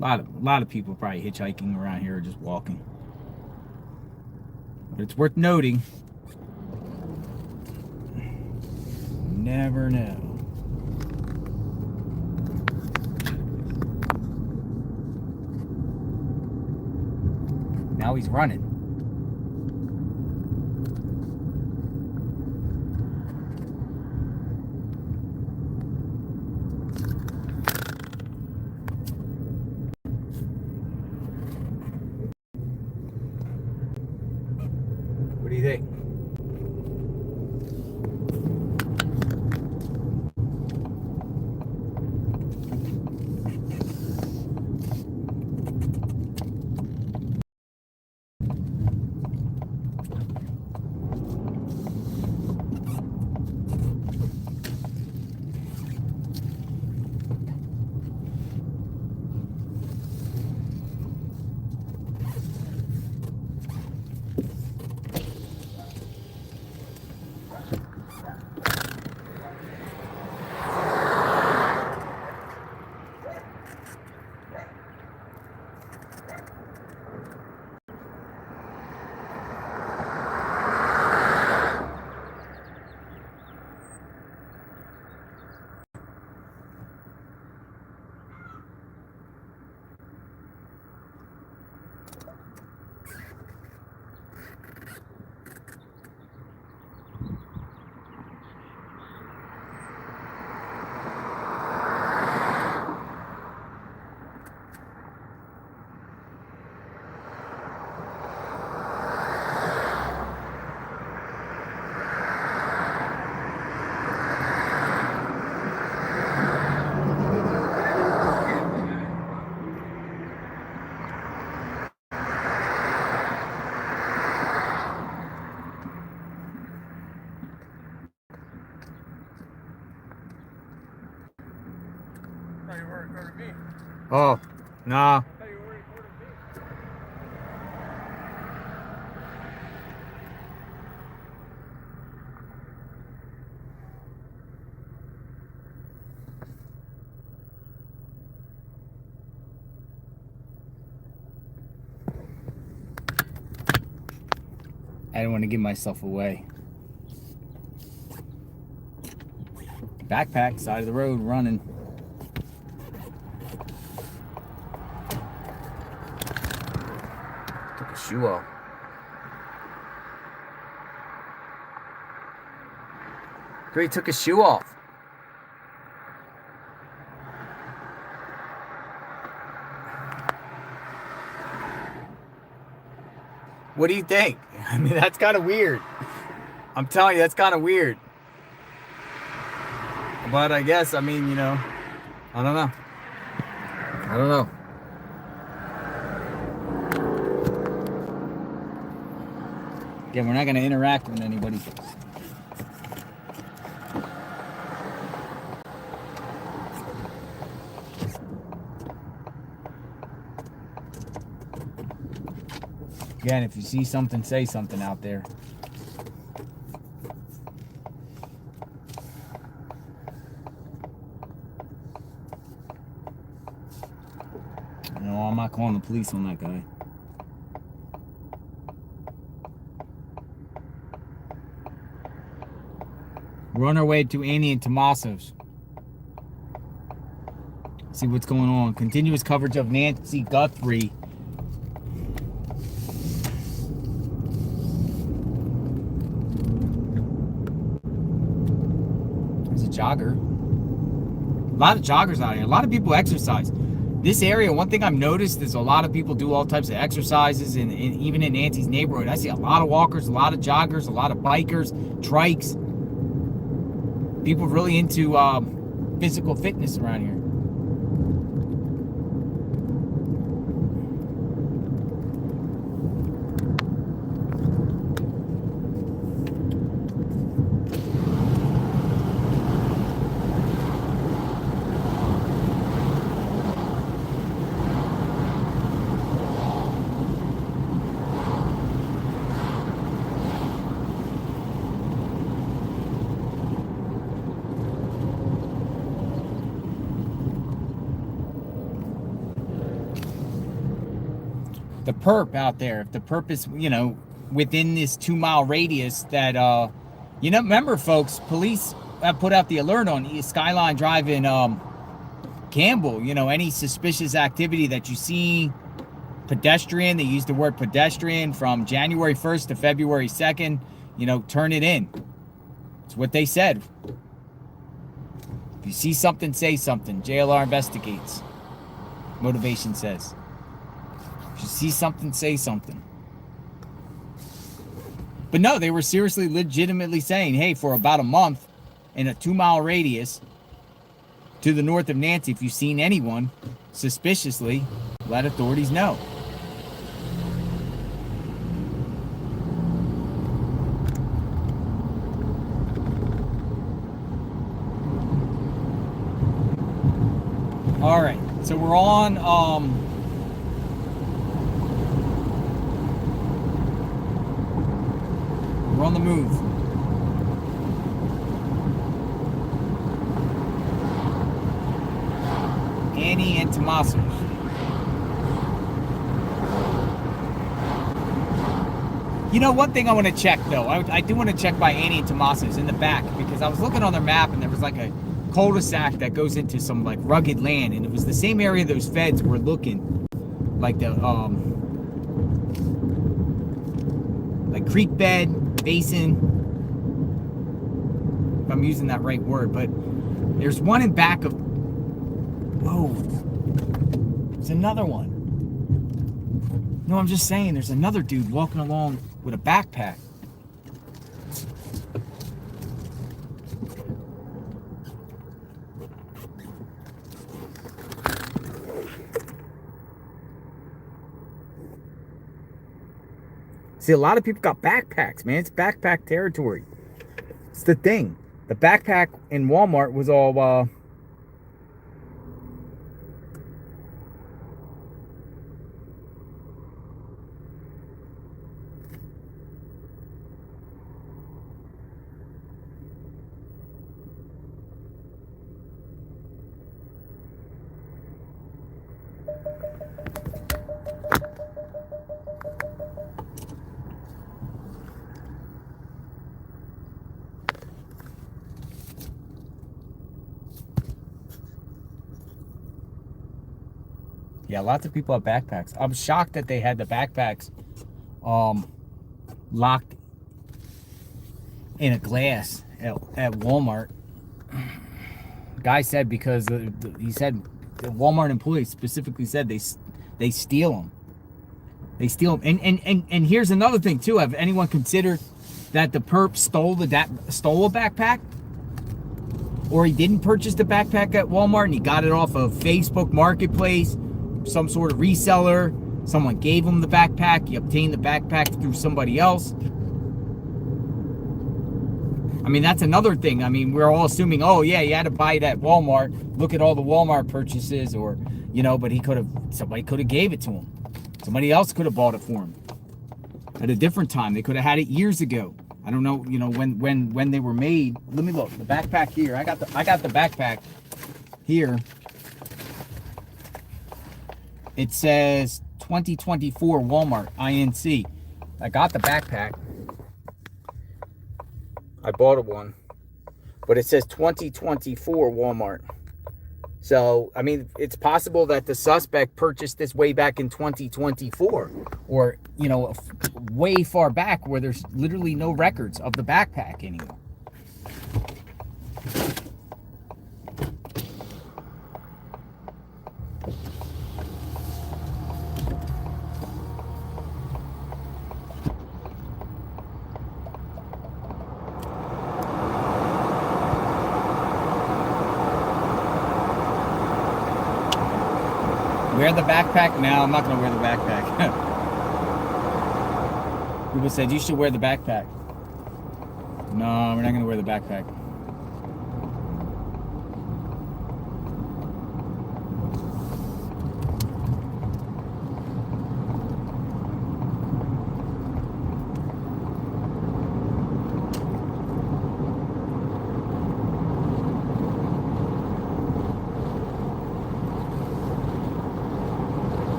A lot of people probably hitchhiking around here or just walking. But it's worth noting. You never know. Now he's running. What do you think? Oh, nah. I don't want to give myself away. Backpack, side of the road, running. Took his shoe off. He took his shoe off. What do you think? I mean, that's kind of weird. I'm telling you, that's kind of weird. But I guess, I mean, you know, I don't know. I don't know. Again, we're not going to interact with anybody. Again, if you see something, say something out there. No, I'm not calling the police on that guy. We're on our way to Annie and Tommaso's. See what's going on. Continuous coverage of Nancy Guthrie. There's a jogger. A lot of joggers out here. A lot of people exercise. This area, one thing I've noticed is a lot of people do all types of exercises, and even in Nancy's neighborhood, I see a lot of walkers, a lot of joggers, a lot of bikers, trikes. People really into physical fitness around here. The perp out there, if the perp is, you know, within this 2-mile radius that, you know, remember folks, police have put out the alert on Skyline Drive in Campbell, you know, any suspicious activity that you see, pedestrian, they use the word pedestrian from January 1st to February 2nd, you know, turn it in. It's what they said. If you see something, say something. JLR investigates. Motivation says. If you see something, say something. But no, they were seriously, legitimately saying, hey, for about a month in a 2-mile radius to the north of Nancy, if you've seen anyone suspiciously, let authorities know. All right, so we're on we're on the move. Annie and Tommaso's. You know, one thing I want to check though, I do want to check by Annie and Tommaso's in the back, because I was looking on their map and there was like a cul-de-sac that goes into some like rugged land, and it was the same area those feds were looking, like the like creek bed, basin, if I'm using that right word. But there's one in back of, whoa, there's another one. No, I'm just saying there's another dude walking along with a backpack. See, a lot of people got backpacks, man. It's backpack territory. It's the thing. The backpack in Walmart was all Yeah, lots of people have backpacks. I'm shocked that they had the backpacks locked in a glass at Walmart. Guy said because he said the Walmart employees specifically said they steal them. They steal them. And here's another thing too. Have anyone considered that the perp stole a backpack? Or he didn't purchase the backpack at Walmart and he got it off of Facebook Marketplace, some sort of reseller. Someone gave him the backpack. He obtained the backpack through somebody else. I mean, that's another thing. I mean, we're all assuming, oh yeah, you had to buy it at Walmart. Look at all the Walmart purchases, or, you know, but somebody could have gave it to him. Somebody else could have bought it for him at a different time. They could have had it years ago. I don't know, you know, when they were made. Let me look. The backpack here. I got the backpack here. It says 2024 Walmart INC. I got the backpack. I bought one, but it says 2024 Walmart. So, I mean, it's possible that the suspect purchased this way back in 2024, or, you know, way far back where there's literally no records of the backpack anymore. Wear the backpack? No, I'm not going to wear the backpack. People said, you should wear the backpack. No, we're not going to wear the backpack.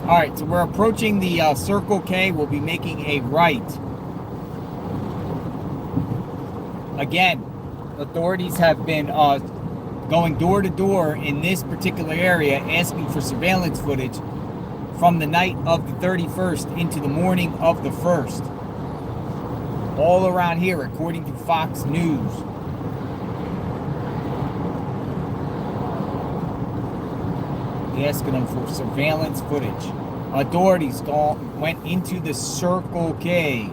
All right, so we're approaching the Circle K. We'll be making a right. Again, authorities have been going door to door in this particular area asking for surveillance footage from the night of the 31st into the morning of the 1st. All around here, according to Fox News. Asking them for surveillance footage. Authorities went into the Circle K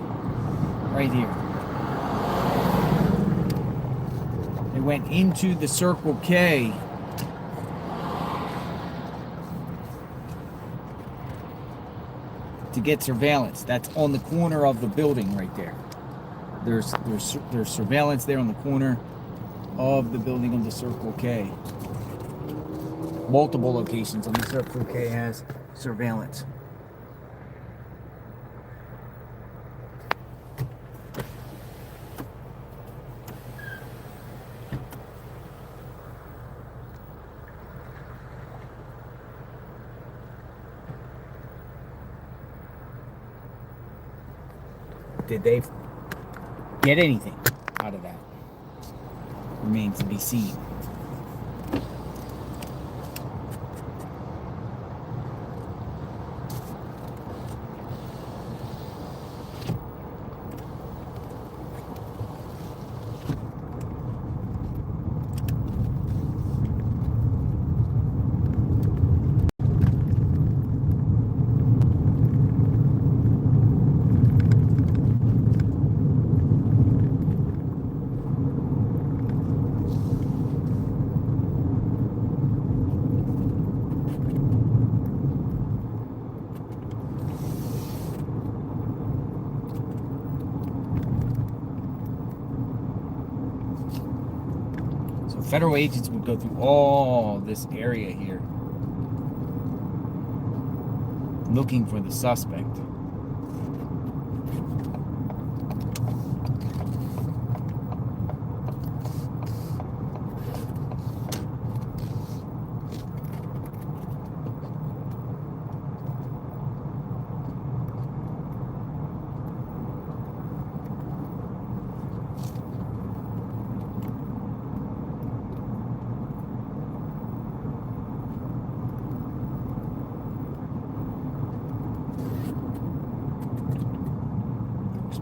right here. They went into the Circle K to get surveillance. That's on the corner of the building right there. There's surveillance there on the corner of the building of the Circle K. Multiple locations on the Circle K has surveillance. Did they get anything out of that? Remains to be seen. Federal agents would go through all this area here looking for the suspect.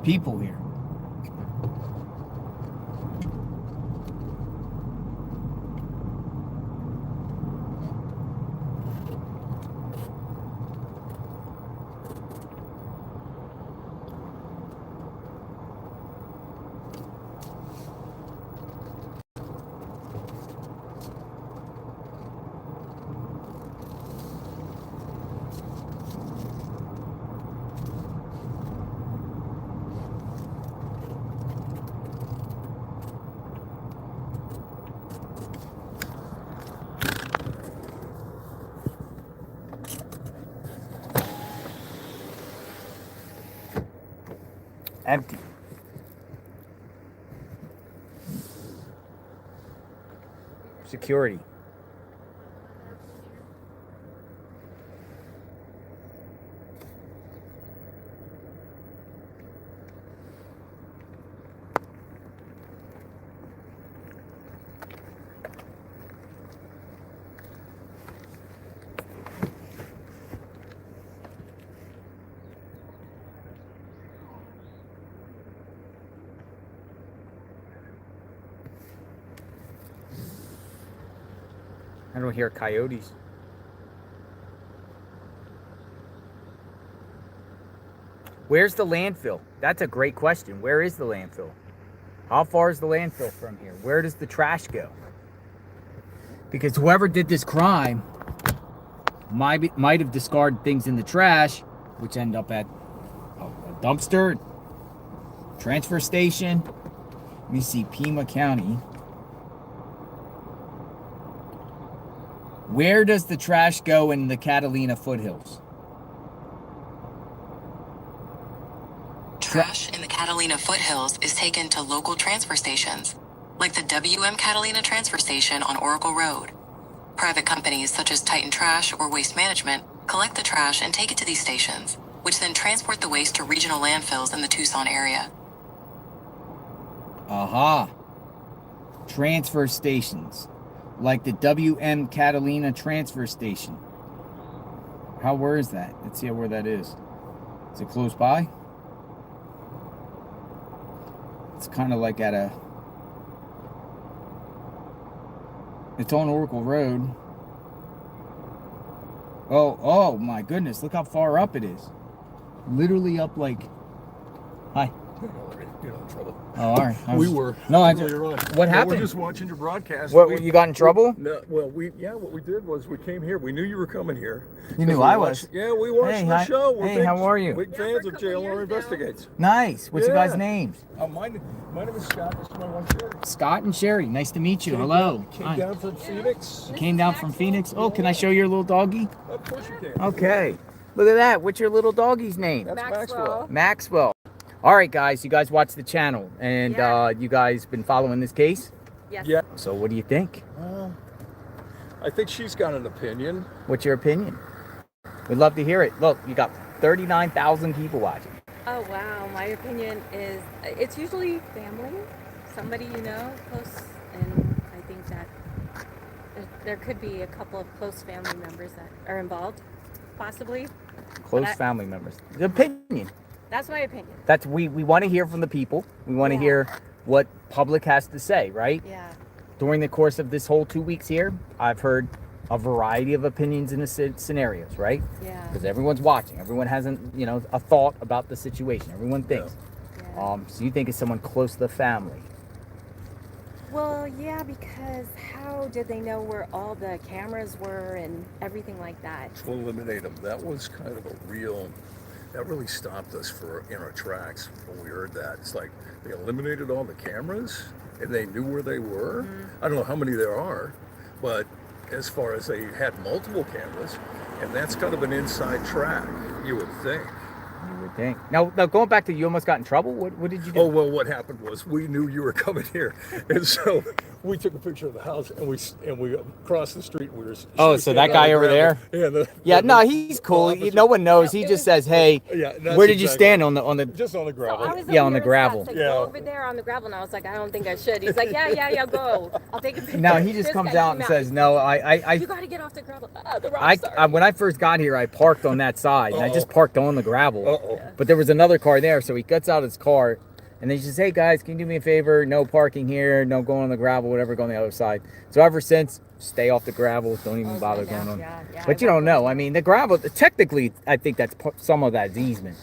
people here. Empty. Security. I don't hear coyotes. Where's the landfill? That's a great question. Where is the landfill? How far is the landfill from here? Where does the trash go? Because whoever did this crime might have discarded things in the trash, which end up at a dumpster, transfer station. Let me see, Pima County. Where does the trash go in the Catalina foothills? Trash in the Catalina foothills is taken to local transfer stations, like the WM Catalina transfer station on Oracle Road. Private companies such as Titan Trash or Waste Management collect the trash and take it to these stations, which then transport the waste to regional landfills in the Tucson area. Aha. Transfer stations. Like the WM Catalina transfer station. Where is that? Let's see where that is. Is it close by? It's kind of like at a... It's on Oracle Road. Oh my goodness. Look how far up it is. Literally up like... Hi. You're not in trouble. Oh, all right. We were. No, I Later on. What happened? We're just watching your broadcast. What, you got in trouble? No, well, what we did was we came here. We knew you were coming here. You knew I was? Yeah, we watched the show. We're Hey, how are you? Big fans of JLR Investigates. Nice. What's your guys' names? My name is Scott. This is my wife, Sherry. Scott and Sherry. Nice to meet you. Hello. Came down from Phoenix. You came down from Phoenix? Oh, can I show your little doggy? Of course you can. Okay. Look at that. What's your little doggy's name? That's Maxwell. Maxwell. All right, guys. You guys watch the channel, and you guys been following this case? Yes. Yeah. So what do you think? I think she's got an opinion. What's your opinion? We'd love to hear it. Look, you got 39,000 people watching. Oh wow, my opinion is it's usually family, somebody you know, close, and I think that there could be a couple of close family members that are involved, possibly. Close family members. The opinion. That's my opinion. That's we want to hear from the people. We want to hear what public has to say, right? Yeah. During the course of this whole 2 weeks here, I've heard a variety of opinions in the scenarios, right? Yeah. Because everyone's watching. Everyone has a thought about the situation. Everyone thinks. Yeah. So you think it's someone close to the family? Well, yeah, because how did they know where all the cameras were and everything like that? To eliminate them. That was kind of that really stopped us in our tracks when we heard that. It's like they eliminated all the cameras and they knew where they were. I don't know how many there are, but as far as they had multiple cameras, and that's kind of an inside track, you would think. You would think. Now going back to you almost got in trouble. What did you do? Oh well, what happened was we knew you were coming here, and so we took a picture of the house and we crossed the street. We were. Oh, so that guy over there? Yeah. No, he's cool. No one knows. He just says, "Hey, where did you stand on the?" Just on the gravel. So I was on the gravel. Like, go over there on the gravel, and I was like, I don't think I should. He's like, yeah, go. I'll take a picture. No, he just comes out and says, "No, You got to get off the gravel." The rock star. when I first got here, I parked on that side, and I just parked on the gravel. But there was another car there, so he gets out his car, and then he says, "Hey guys, can you do me a favor? No parking here, no going on the gravel, whatever, go on the other side." So ever since, stay off the gravel, don't even bother going on. But you don't know. I mean, the gravel, technically, I think that's some of that easement.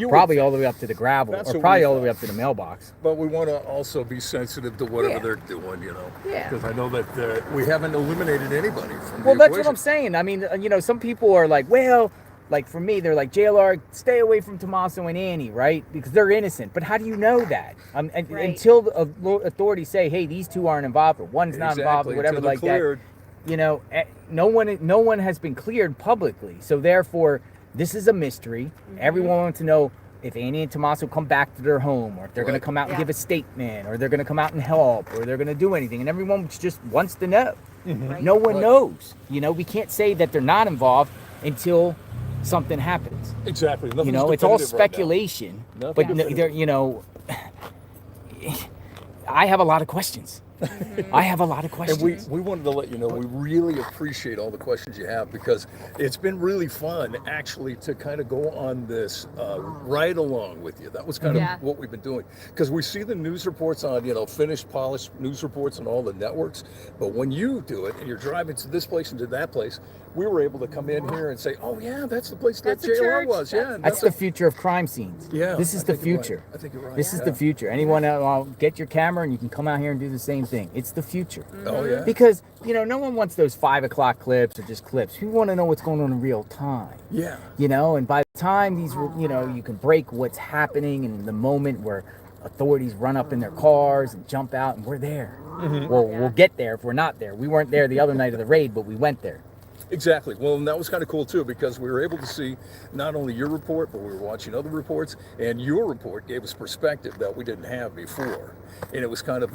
Probably all the way up to the gravel, or probably all the way up to the mailbox. But we want to also be sensitive to whatever they're doing, you know. Yeah. Because I know that we haven't eliminated anybody from Well, the that's equation. what I'm saying. I mean, you know, some people are like, well, like for me, they're like, JLR, stay away from Tommaso and Annie, right? Because they're innocent. But how do you know that? Until the authorities say, hey, these two aren't involved, or one's not involved, or whatever like that. You know, no one has been cleared publicly. So therefore, this is a mystery. Everyone wants to know if Annie and Tommaso come back to their home, or if they're going to come out and give a statement, or they're going to come out and help, or they're going to do anything. And everyone just wants to know. No one knows. You know, we can't say that they're not involved until something happens. Exactly. You know, it's all speculation. But you know, I have a lot of questions. I have a lot of questions. And we wanted to let you know we really appreciate all the questions you have, because it's been really fun actually to kind of go on this ride along with you. That was kind of what we've been doing, because we see the news reports on, you know, finished, polished news reports on all the networks. But when you do it and you're driving to this place and to that place, we were able to come in here and say, oh yeah, that's the place that JLR was. Yeah, that's the future of crime scenes. Yeah, this is the future. I think you're right. This is the future. Anyone get your camera and you can come out here and do the same thing. It's the future. Oh yeah. Because you know, no one wants those 5 o'clock clips or just clips. We want to know what's going on in real time. Yeah. You know, and by the time these, you know, you can break what's happening in the moment where authorities run up in their cars and jump out, and we're there. Well, we'll get there if we're not there. We weren't there the other night of the raid, but we went there. Exactly. Well, and that was kind of cool too, because we were able to see not only your report, but we were watching other reports, and your report gave us perspective that we didn't have before. And it was kind of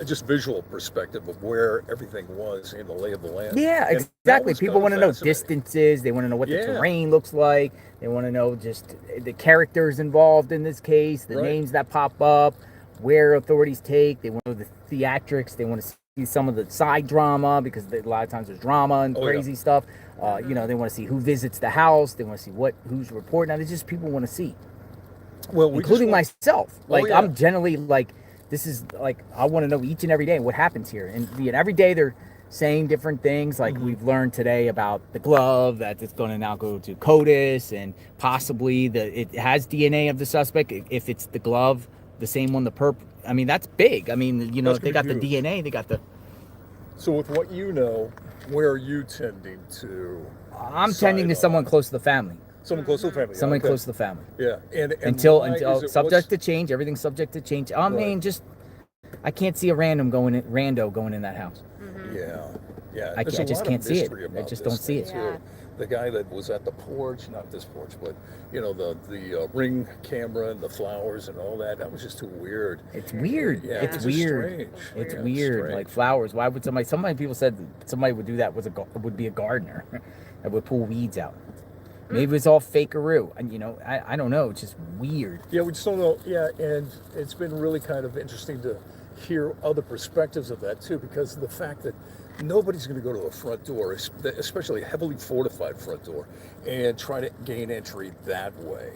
just visual perspective of where everything was in the lay of the land. Yeah, exactly. People want to know distances. They want to know what the terrain looks like. They want to know just the characters involved in this case, the names that pop up, where authorities take. They want to know the theatrics. They want to see some of the side drama, because a lot of times there's drama and crazy stuff. You know, they want to see who visits the house. They want to see who's reporting. Now, it's just people want to see. Well, including myself. Like I'm generally like, this is like, I want to know each and every day what happens here. And every day they're saying different things. Like we've learned today about the glove, that it's going to now go to CODIS, and possibly it has DNA of the suspect if it's the glove, the same one, the perp. I mean, that's big. I mean, you know, they got the DNA, they got the. So with what you know, where are you tending to? I'm tending to someone close to the family. Someone close to the family. Someone close to the family. Yeah, and until subject to change. Everything's subject to change. I mean, just I can't see a rando going in that house. Yeah. I just can't see it. I just don't see it. Yeah. The guy that was at the porch, not this porch, but you know, the ring camera and the flowers and all that. That was just too weird. It's weird. Yeah, it's weird. Strange. It's weird. Like flowers. Why would somebody? Some people said somebody would do that. Would be a gardener that would pull weeds out. Maybe it's all fakeroo, and you know, I don't know. It's just weird. Yeah, we just don't know. Yeah, and it's been really kind of interesting to hear other perspectives of that too, because of the fact that nobody's going to go to a front door, especially a heavily fortified front door, and try to gain entry that way.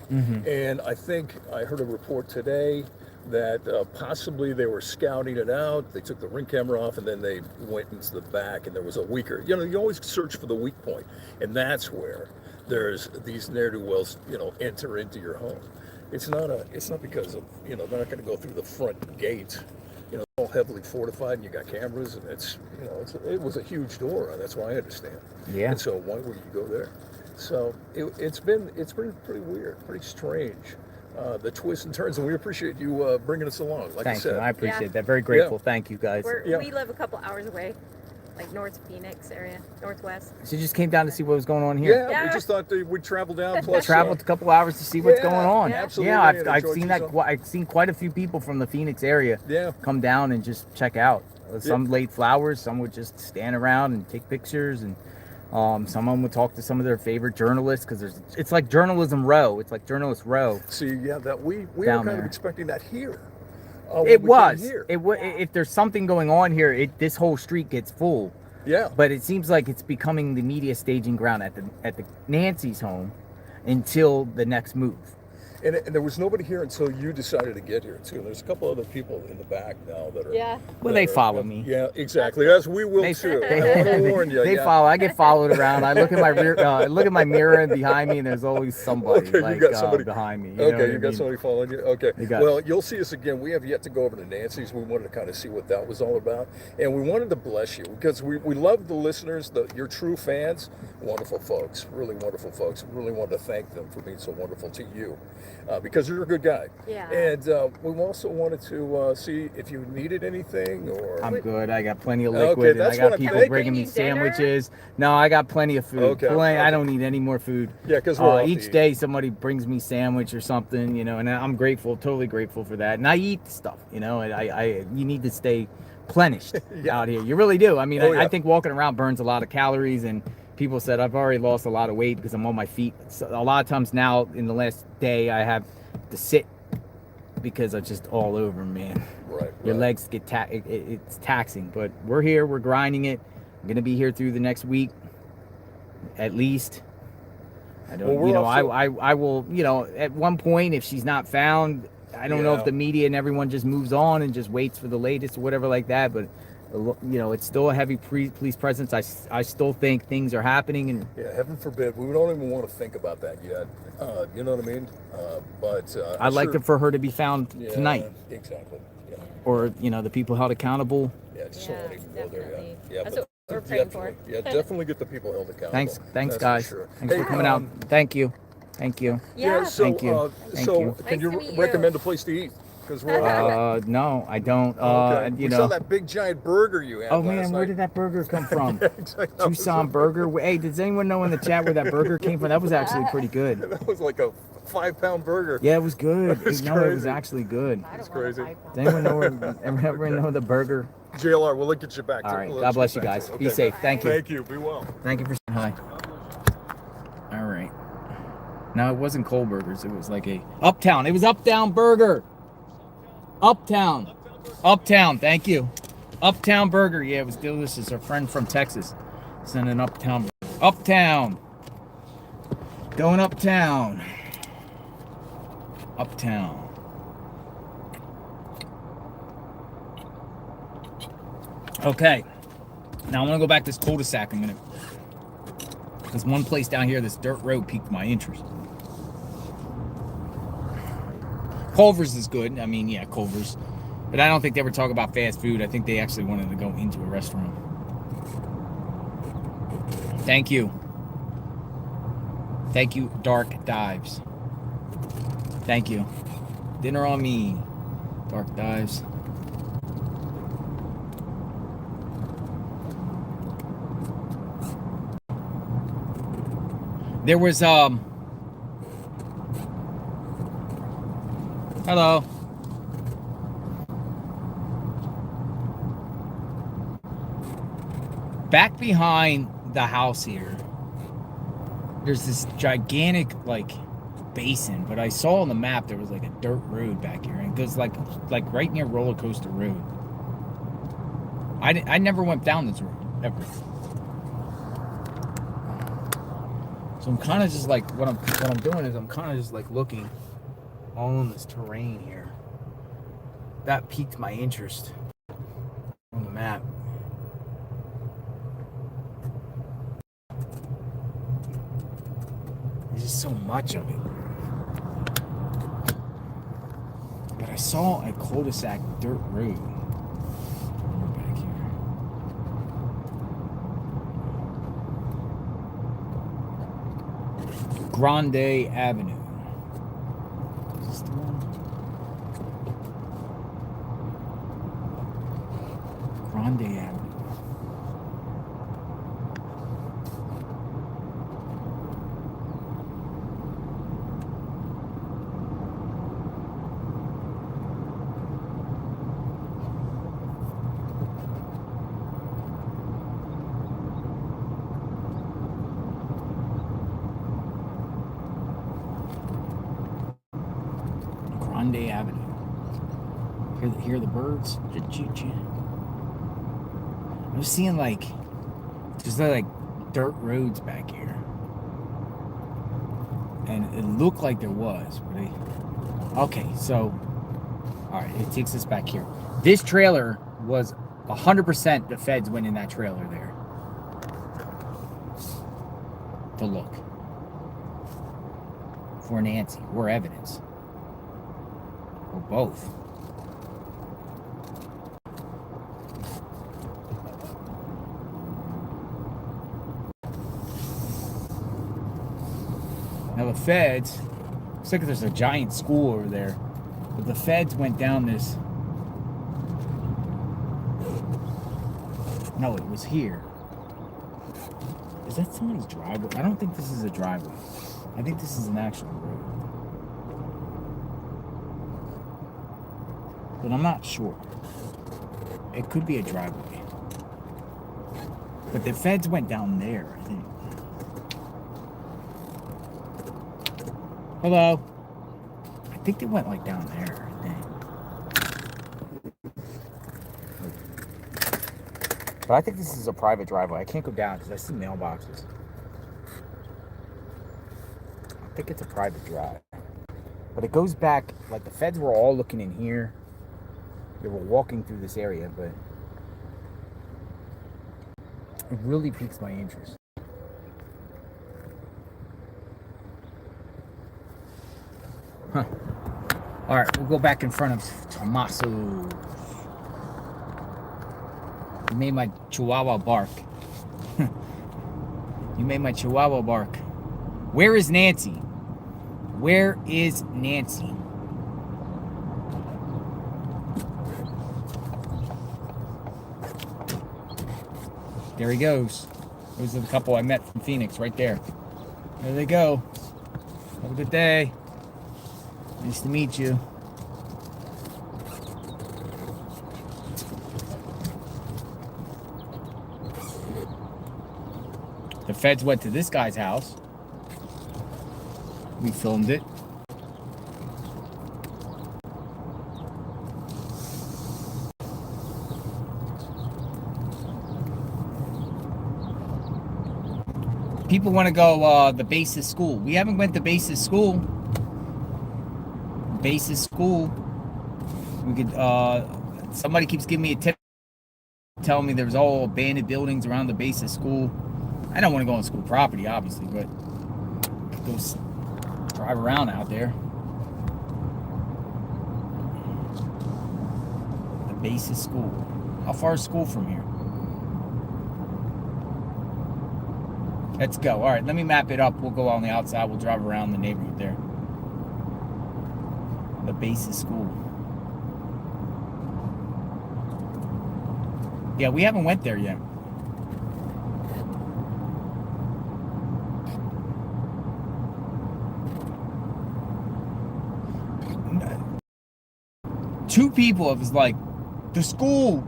And I think I heard a report today that possibly they were scouting it out. They took the ring camera off, and then they went into the back, and there was a weaker. You know, you always search for the weak point, and that's where there's these ne'er-do-wells, you know, enter into your home. It's not because of, you know, they're not going to go through the front gate. You know, all heavily fortified, and you got cameras, and it's, you know, it was a huge door. That's why I understand. Yeah. And so why would you go there? So it's been pretty weird, pretty strange, the twists and turns, and we appreciate you bringing us along. Like Thank I said, you. I appreciate that. Very grateful. Thank you, guys. We live a couple hours away, like North Phoenix area, Northwest. So you just came down to see what was going on here. Yeah, we just thought that we'd travel down. Plus, traveled a couple hours to see what's going on. Absolutely. Yeah, I've seen that. I've seen quite a few people from the Phoenix area. Come down and just check out. Some laid flowers. Some would just stand around and take pictures, and someone would talk to some of their favorite journalists, because it's like journalism row. It's like journalist row. See, yeah, that we were kind of expecting that here. It was. If there's something going on here, this whole street gets full. Yeah. But it seems like it's becoming the media staging ground at the Nancy's home until the next move. And there was nobody here until you decided to get here too. There's a couple other people in the back now that are. Yeah. Well, they follow me. Yeah, exactly. As we will too. I want to warn you. They follow. I get followed around. I look at my rear, look at my mirror and behind me, and there's always somebody Okay, like you got somebody behind me. You know what Okay, I you got mean? somebody following you. Okay. You got- Well, you'll see us again. We have yet to go over to Nancy's. We wanted to kind of see what that was all about, and we wanted to bless you because we love the listeners, your true fans, wonderful folks, really wonderful folks. We really wanted to thank them for being so wonderful to you, because you're a good guy. Yeah. And we also wanted to see if you needed anything or. I'm good. I got plenty of Okay, liquid. And that's I what got I'm people thinking. bringing me Bring you dinner? sandwiches. No, I got plenty of food. Okay, okay. I don't need any more food. Yeah, 'cause we're off to each eat. day somebody brings me sandwich or something, and I'm grateful, totally grateful for that. And I eat stuff, and you need to stay plenished out here. You really do. I mean, I think walking around burns a lot of calories, and people said I've already lost a lot of weight because I'm on my feet. So a lot of times now in the last day I have to sit because I'm just all over, man. Right. Your legs get it's taxing, but we're here, we're grinding it. I'm gonna be here through the next week, at least. I don't, Well, I will, at one point if she's not found, I don't know if the media and everyone just moves on and just waits for the latest or whatever like that, but it's still a heavy police presence. I still think things are happening, and Yeah, heaven forbid. We don't even want to think about that yet. You know what I mean? But I'd like for her to be found tonight, Exactly. Yeah. or the people held accountable. Yeah, just don't even go there yet. Yeah, That's but what we're praying for. Yeah, definitely get the people held accountable. Thanks, That's guys. For sure. Thanks for Hey, coming out. Thank you. Yeah. So, Thank you. Thank so you. can Nice you to meet you. recommend a place to eat? Because we're No, I don't. okay. We saw that big giant burger you had. Oh last man, where night. did that burger come from? Exactly. Tucson Burger. Hey, does anyone know in the chat where that burger came from? That was actually pretty good. That was like a 5-pound burger. Yeah, it was good. It was It was crazy. actually good. It's crazy. Does anyone know everyone know the burger? JLR, we'll get you back. All right. We'll God let bless you get back guys. to it. Be safe. Thank you. Thank you. Be well. Thank you for saying hi. All right. No, it wasn't Cold Burgers. It was like a Uptown. It was Uptown Burger. Uptown. Uptown. Thank you. Uptown Burger. Yeah, it was delicious. Our friend from Texas sent an Uptown burger. Uptown. Going uptown. Uptown. Okay. Now I want to go back to this cul-de-sac a minute. Because one place down here, this dirt road, piqued my interest. Culver's is good. I mean, yeah, Culver's. But I don't think they ever talk about fast food. I think they actually wanted to go into a restaurant. Thank you. Thank you, Dark Dives. Thank you. Dinner on me, Dark Dives. There was hello. Back behind the house here, there's this gigantic basin, but I saw on the map there was like a dirt road back here, and it goes like right near Roller Coaster Road. I never went down this road ever. So I'm kind of just like what I'm doing is I'm kind of just like looking all in this terrain here. That piqued my interest on the map. There's just so much of it. But I saw a cul-de-sac dirt road. Back here. Grande Avenue. Is this the one? Grande Avenue. Grande Avenue. Hear the birds? I'm seeing just like dirt roads back here. And it looked like there was. Okay, so, all right, it takes us back here. This trailer was 100% the feds went in that trailer there to look for Nancy or evidence or both. Now the feds, looks like there's a giant school over there, but the feds went down this. No, it was here. Is that somebody's driveway? I don't think this is a driveway. I think this is an actual road. But I'm not sure. It could be a driveway. But the feds went down there, I think. Hello? I think they went like down there, I think. But I think this is a private driveway. I can't go down because I see mailboxes. I think it's a private drive. But it goes back, like the feds were all looking in here. They were walking through this area, but it really piques my interest. Huh. All right, we'll go back in front of Tommaso. You made my chihuahua bark. You made my chihuahua bark. Where is Nancy? Where is Nancy? There he goes. Those are the couple I met from Phoenix right there. There they go. Have a good day. Nice to meet you. The feds went to this guy's house. We filmed it. People want to go the basis school. We haven't went to basis school. Basis school. We could somebody keeps giving me a tip telling me there's all abandoned buildings around the basis school. I don't want to go on school property, obviously, but go drive around out there. The basis school. How far is school from here? Let's go. All right, let me map it up. We'll go on the outside. We'll drive around the neighborhood there. The basis school. Yeah, we haven't went there yet. Two people, it was like, the school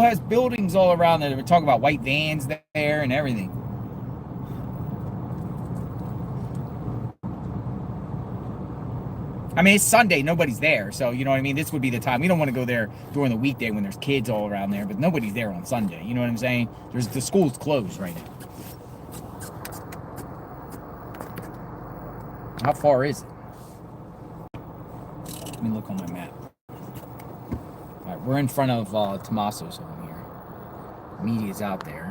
has buildings all around there. They were talking about white vans there and everything. I mean, it's Sunday, nobody's there, so you know what I mean? This would be the time. We don't want to go there during the weekday when there's kids all around there, but nobody's there on Sunday, you know what I'm saying? The school's closed right now. How far is it? Let me look on my map. All right, we're in front of Tommaso's home here. Media's out there.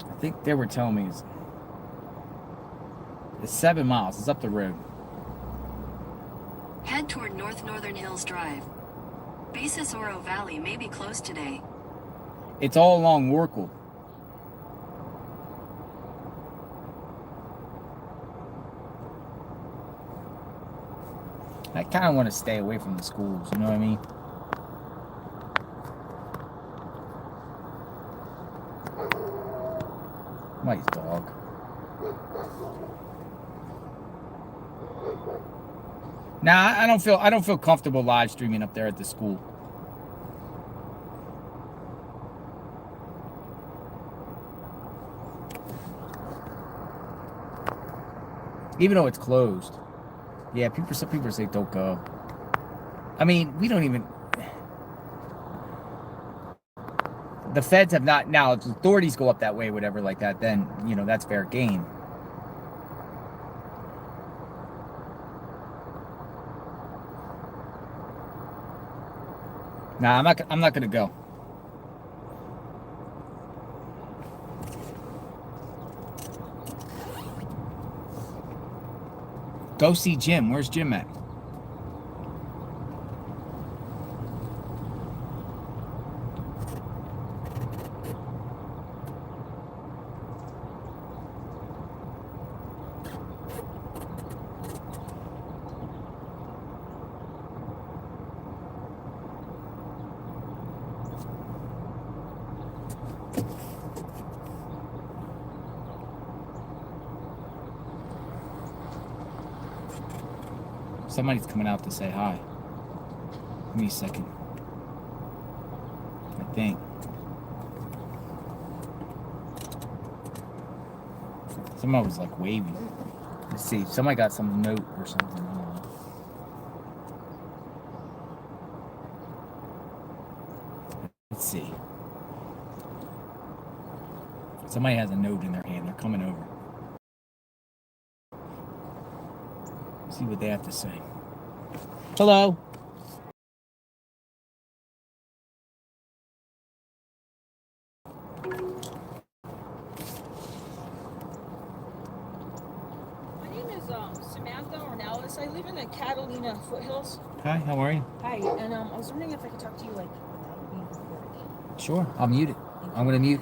I think they were telling me it's 7 miles. It's up the road. Head toward Northern Hills Drive. Basis Oro Valley may be closed today. It's all along Warkle. I kind of want to stay away from the schools, you know what I mean? Nice dog. Nah, I don't feel comfortable live streaming up there at the school. Even though it's closed. Yeah, some people say don't go. I mean, we don't even. The feds have not. Now, if authorities go up that way, whatever, like that, then that's fair game. Nah, I'm not gonna go. Go see Jim. Where's Jim at? Somebody's coming out to say hi. Give me a second. I think. Somebody was like waving. Let's see. Somebody got some note or something. I don't know. Let's see. Somebody has a note in their hand. They're coming over. See what they have to say. Hello. My name is Samantha Ornelas. I live in the Catalina foothills. Hi, how are you? Hi, and I was wondering if I could talk to you like without being recorded. Sure. I'll mute it. I'm going to mute.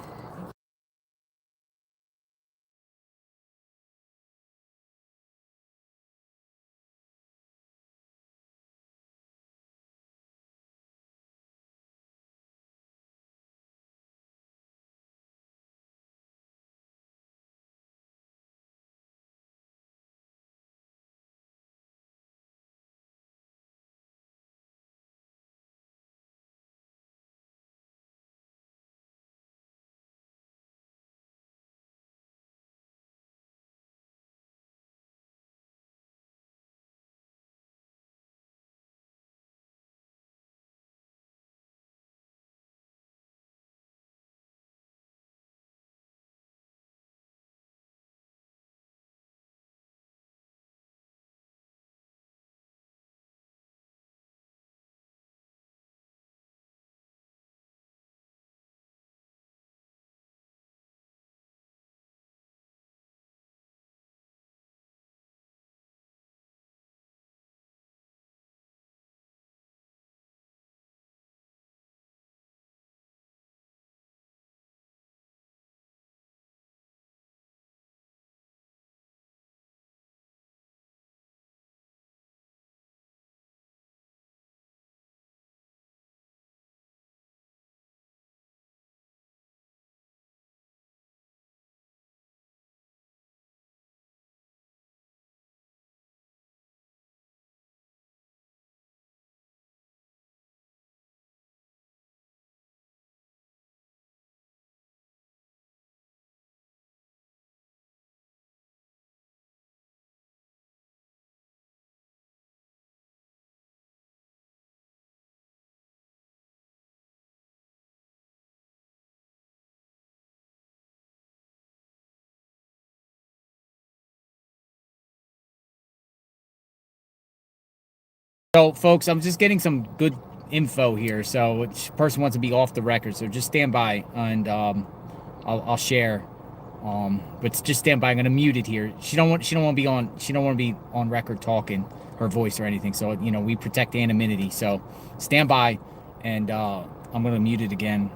So, folks, I'm just getting some good info here. So, which person wants to be off the record? So, just stand by, and I'll share. But just stand by. I'm gonna mute it here. She don't want to be on. She don't want to be on record talking her voice or anything. So, we protect anonymity. So, stand by, and I'm gonna mute it again.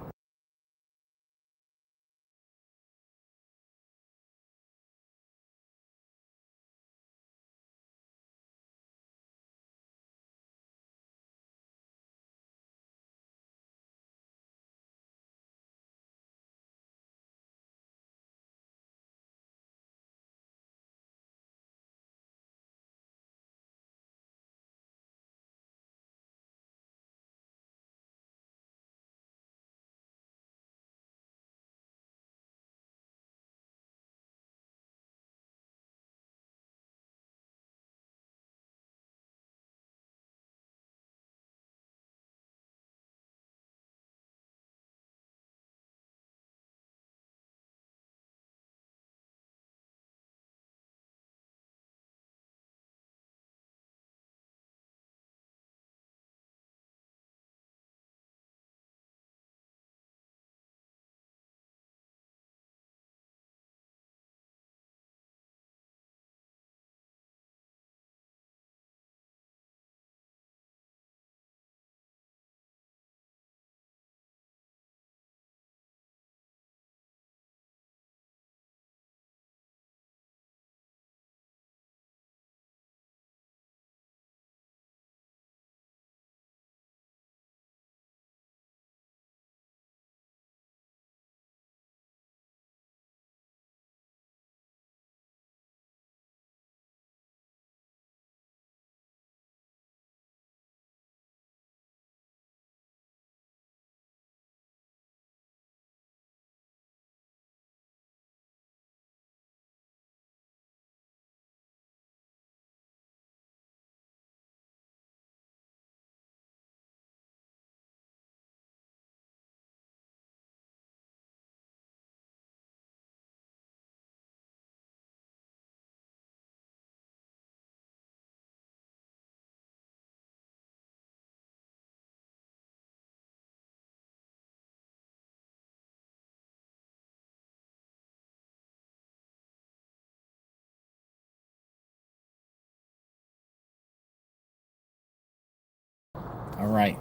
All right.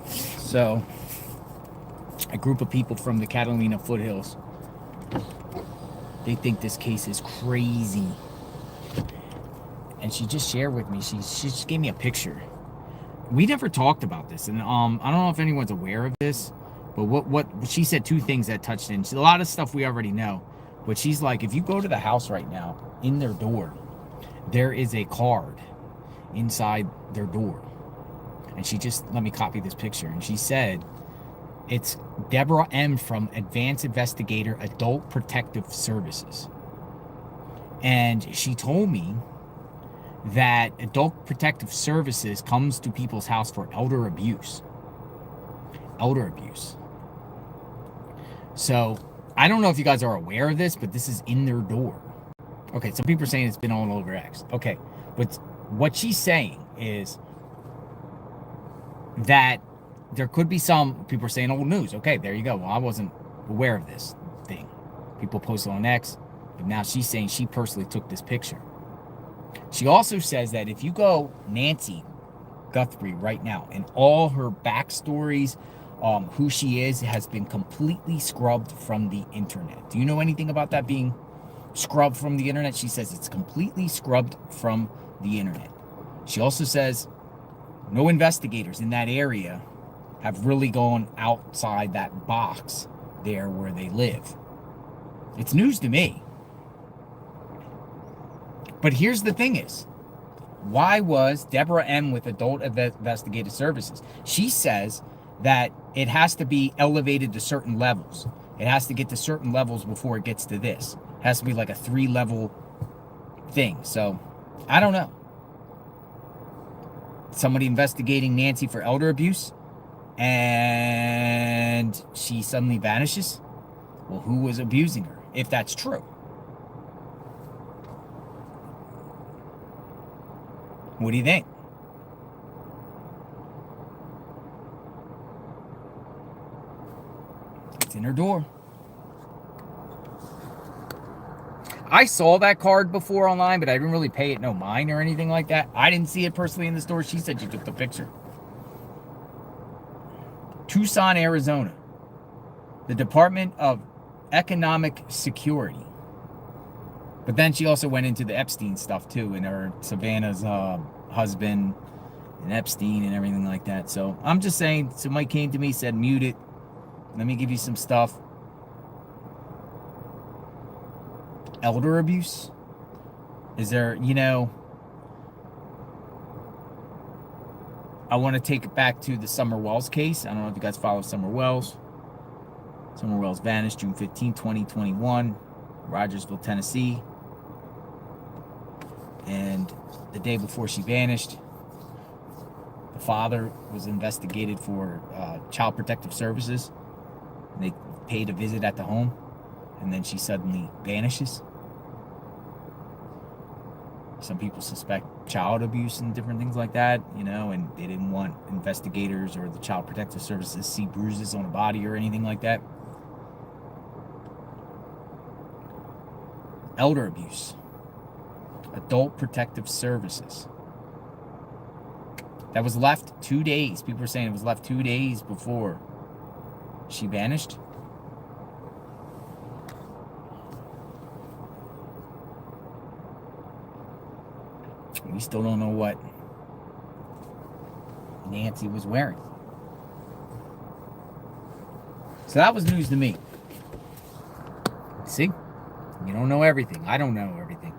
So, a group of people from the Catalina foothills, they think this case is crazy. And she just shared with me, she just gave me a picture. We never talked about this, and I don't know if anyone's aware of this, but what she said, two things that touched in. A lot of stuff we already know, but she's like, if you go to the house right now, in their door, there is a card inside their door. And she just let me copy this picture, and she said, it's Deborah M. from Advanced Investigator Adult Protective Services. And she told me that Adult Protective Services comes to people's house for elder abuse. Elder abuse. So, I don't know if you guys are aware of this, but this is in their door. Okay, some people are saying it's been all over X. Okay, but what she's saying is that there could be some people are saying old news. Okay, there you go. Well, I wasn't aware of this thing. People posted on X, but now she's saying she personally took this picture. She also says that if you go Nancy Guthrie right now, and all her backstories, who she is, has been completely scrubbed from the internet. Do you know anything about that being scrubbed from the internet? She says it's completely scrubbed from the internet. She also says no investigators in that area have really gone outside that box there where they live. It's news to me. But here's the thing is, why was Deborah M. with Adult Investigative Services? She says that it has to be elevated to certain levels. It has to get to certain levels before it gets to this. It has to be like a 3-level thing. So, I don't know. Somebody investigating Nancy for elder abuse, and she suddenly vanishes? Well, who was abusing her, if that's true? What do you think? It's in her door. I saw that card before online, but I didn't really pay it no mind or anything like that. I didn't see it personally in the store. She said she took the picture. Tucson, Arizona. The Department of Economic Security. But then she also went into the Epstein stuff too, and her Savannah's husband and Epstein and everything like that. So I'm just saying, somebody came to me, said, mute it. Let me give you some stuff. Elder abuse? Is there, I want to take it back to the Summer Wells case. I don't know if you guys follow Summer Wells. Summer Wells vanished June 15, 2021, Rogersville, Tennessee. And the day before she vanished, the father was investigated for Child Protective Services. And they paid a visit at the home, and then she suddenly vanishes. Some people suspect child abuse and different things like that, and they didn't want investigators or the Child Protective Services to see bruises on a body or anything like that. Elder abuse. Adult Protective Services. That was left 2 days. People were saying it was left 2 days before she vanished. We still don't know what Nancy was wearing. So that was news to me. See? You don't know everything. I don't know everything.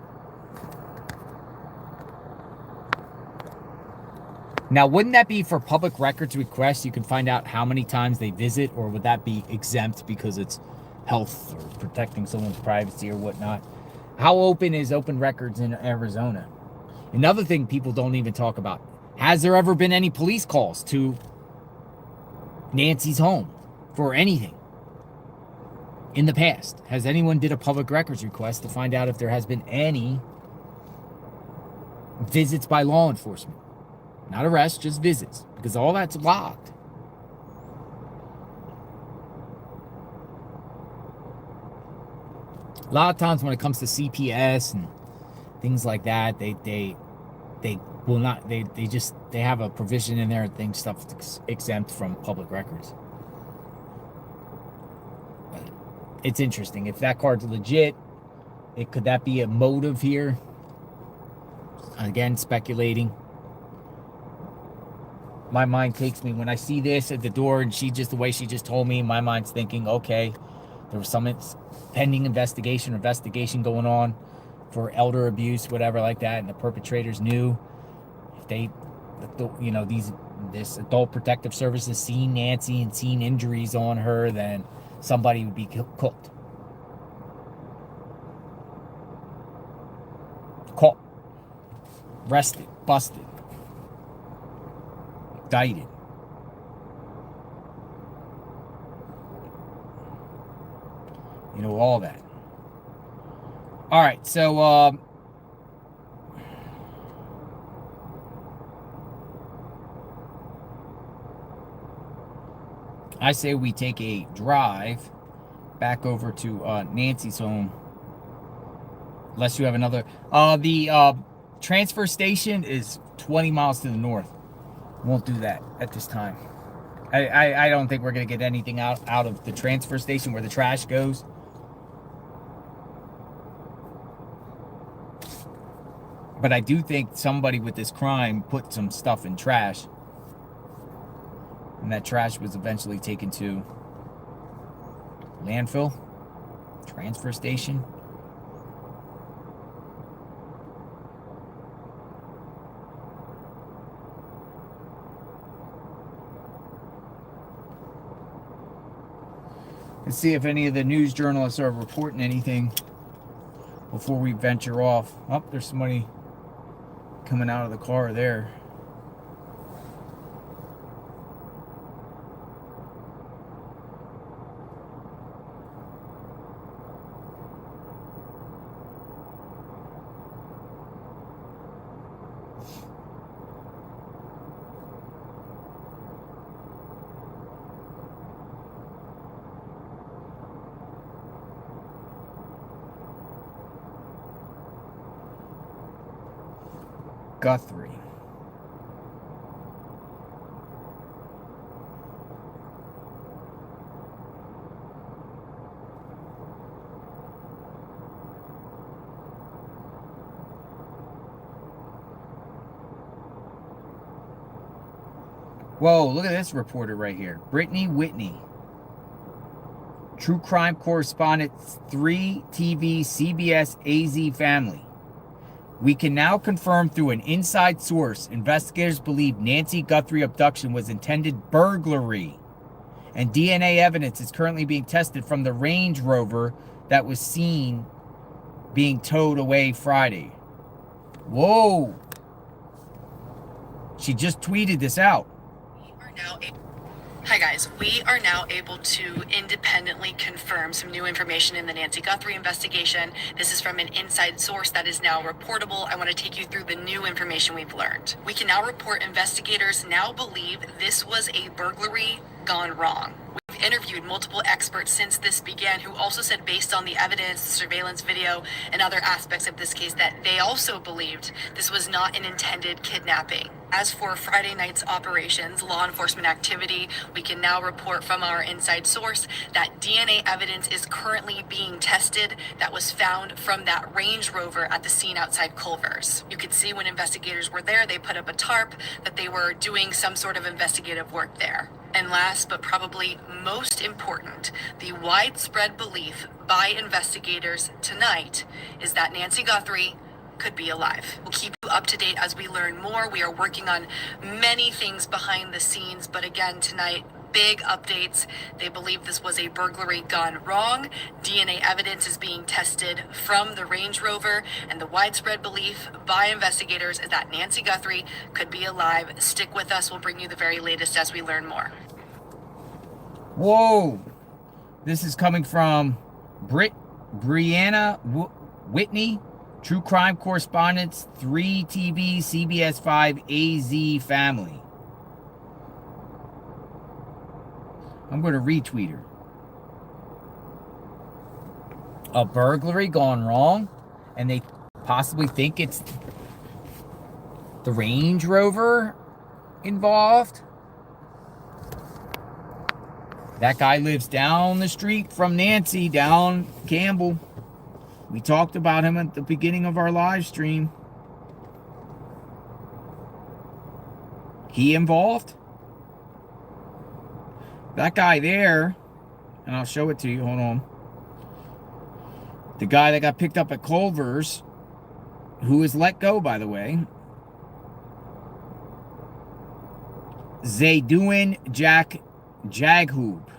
Now, wouldn't that be for public records requests? You can find out how many times they visit, or would that be exempt because it's health or protecting someone's privacy or whatnot? How open is open records in Arizona? Another thing people don't even talk about. Has there ever been any police calls to Nancy's home for anything in the past? Has anyone did a public records request to find out if there has been any visits by law enforcement? Not arrests, just visits, because all that's locked. A lot of times when it comes to CPS and things like that, they will not, they have a provision in there and things, stuff exempt from public records. It's interesting. If that card's legit, could that be a motive here? Again, speculating. My mind takes me, when I see this at the door and the way she just told me, my mind's thinking, okay, there was some pending investigation going on for elder abuse, whatever like that, and the perpetrators knew. If this adult protective services seen Nancy and seen injuries on her, then somebody would be cooked. Caught. Arrested. Busted. Indicted. All that. All right, so I say we take a drive back over to Nancy's home. Unless you have another. The transfer station is 20 miles to the north. Won't do that at this time. I don't think we're going to get anything out of the transfer station where the trash goes. But I do think somebody with this crime put some stuff in trash. And that trash was eventually taken to landfill, transfer station. Let's see if any of the news journalists are reporting anything before we venture off. Oh, there's somebody coming out of the car there. Guthrie. Whoa, look at this reporter right here. Brittany Whitney. True Crime Correspondent 3 TV CBS AZ Family. We can now confirm through an inside source, investigators believe Nancy Guthrie abduction was intended burglary, and DNA evidence is currently being tested from the Range Rover that was seen being towed away Friday. Whoa! She just tweeted this out. Hi guys, we are now able to independently confirm some new information in the Nancy Guthrie investigation. This is from an inside source that is now reportable. I want to take you through the new information we've learned. We can now report investigators now believe this was a burglary gone wrong. We've interviewed multiple experts since this began who also said, based on the evidence, surveillance video, and other aspects of this case, that they also believed this was not an intended kidnapping. As for Friday night's operations, law enforcement activity, we can now report from our inside source that DNA evidence is currently being tested that was found from that Range Rover at the scene outside Culver's. You could see when investigators were there, they put up a tarp that they were doing some sort of investigative work there. And last, but probably most important, the widespread belief by investigators tonight is that Nancy Guthrie could be alive. We'll keep you up to date as we learn more. We are working on many things behind the scenes, but again, tonight, big updates. They believe this was a burglary gone wrong. DNA evidence is being tested from the Range Rover, and the widespread belief by investigators is that Nancy Guthrie could be alive. Stick with us. We'll bring you the very latest as we learn more. Whoa! This is coming from Brianna Whitney, True Crime Correspondents 3 TV CBS 5 AZ Family. I'm going to retweet her. A burglary gone wrong, and they possibly think it's the Range Rover involved. That guy lives down the street from Nancy, down Campbell. We talked about him at the beginning of our live stream. He involved? That guy there, and I'll show it to you, hold on. The guy that got picked up at Culver's, who was let go, by the way. Zayduin Jaghoob.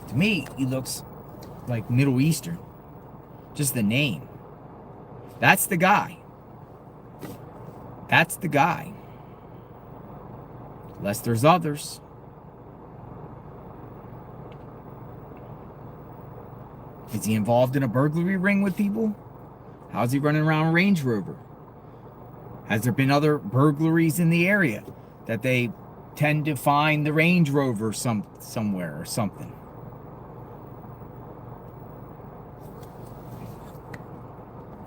To me, he looks like Middle Eastern. Just the name. That's the guy. That's the guy. Unless there's others. Is he involved in a burglary ring with people? How's he running around a Range Rover? Has there been other burglaries in the area that they tend to find the Range Rover somewhere or something?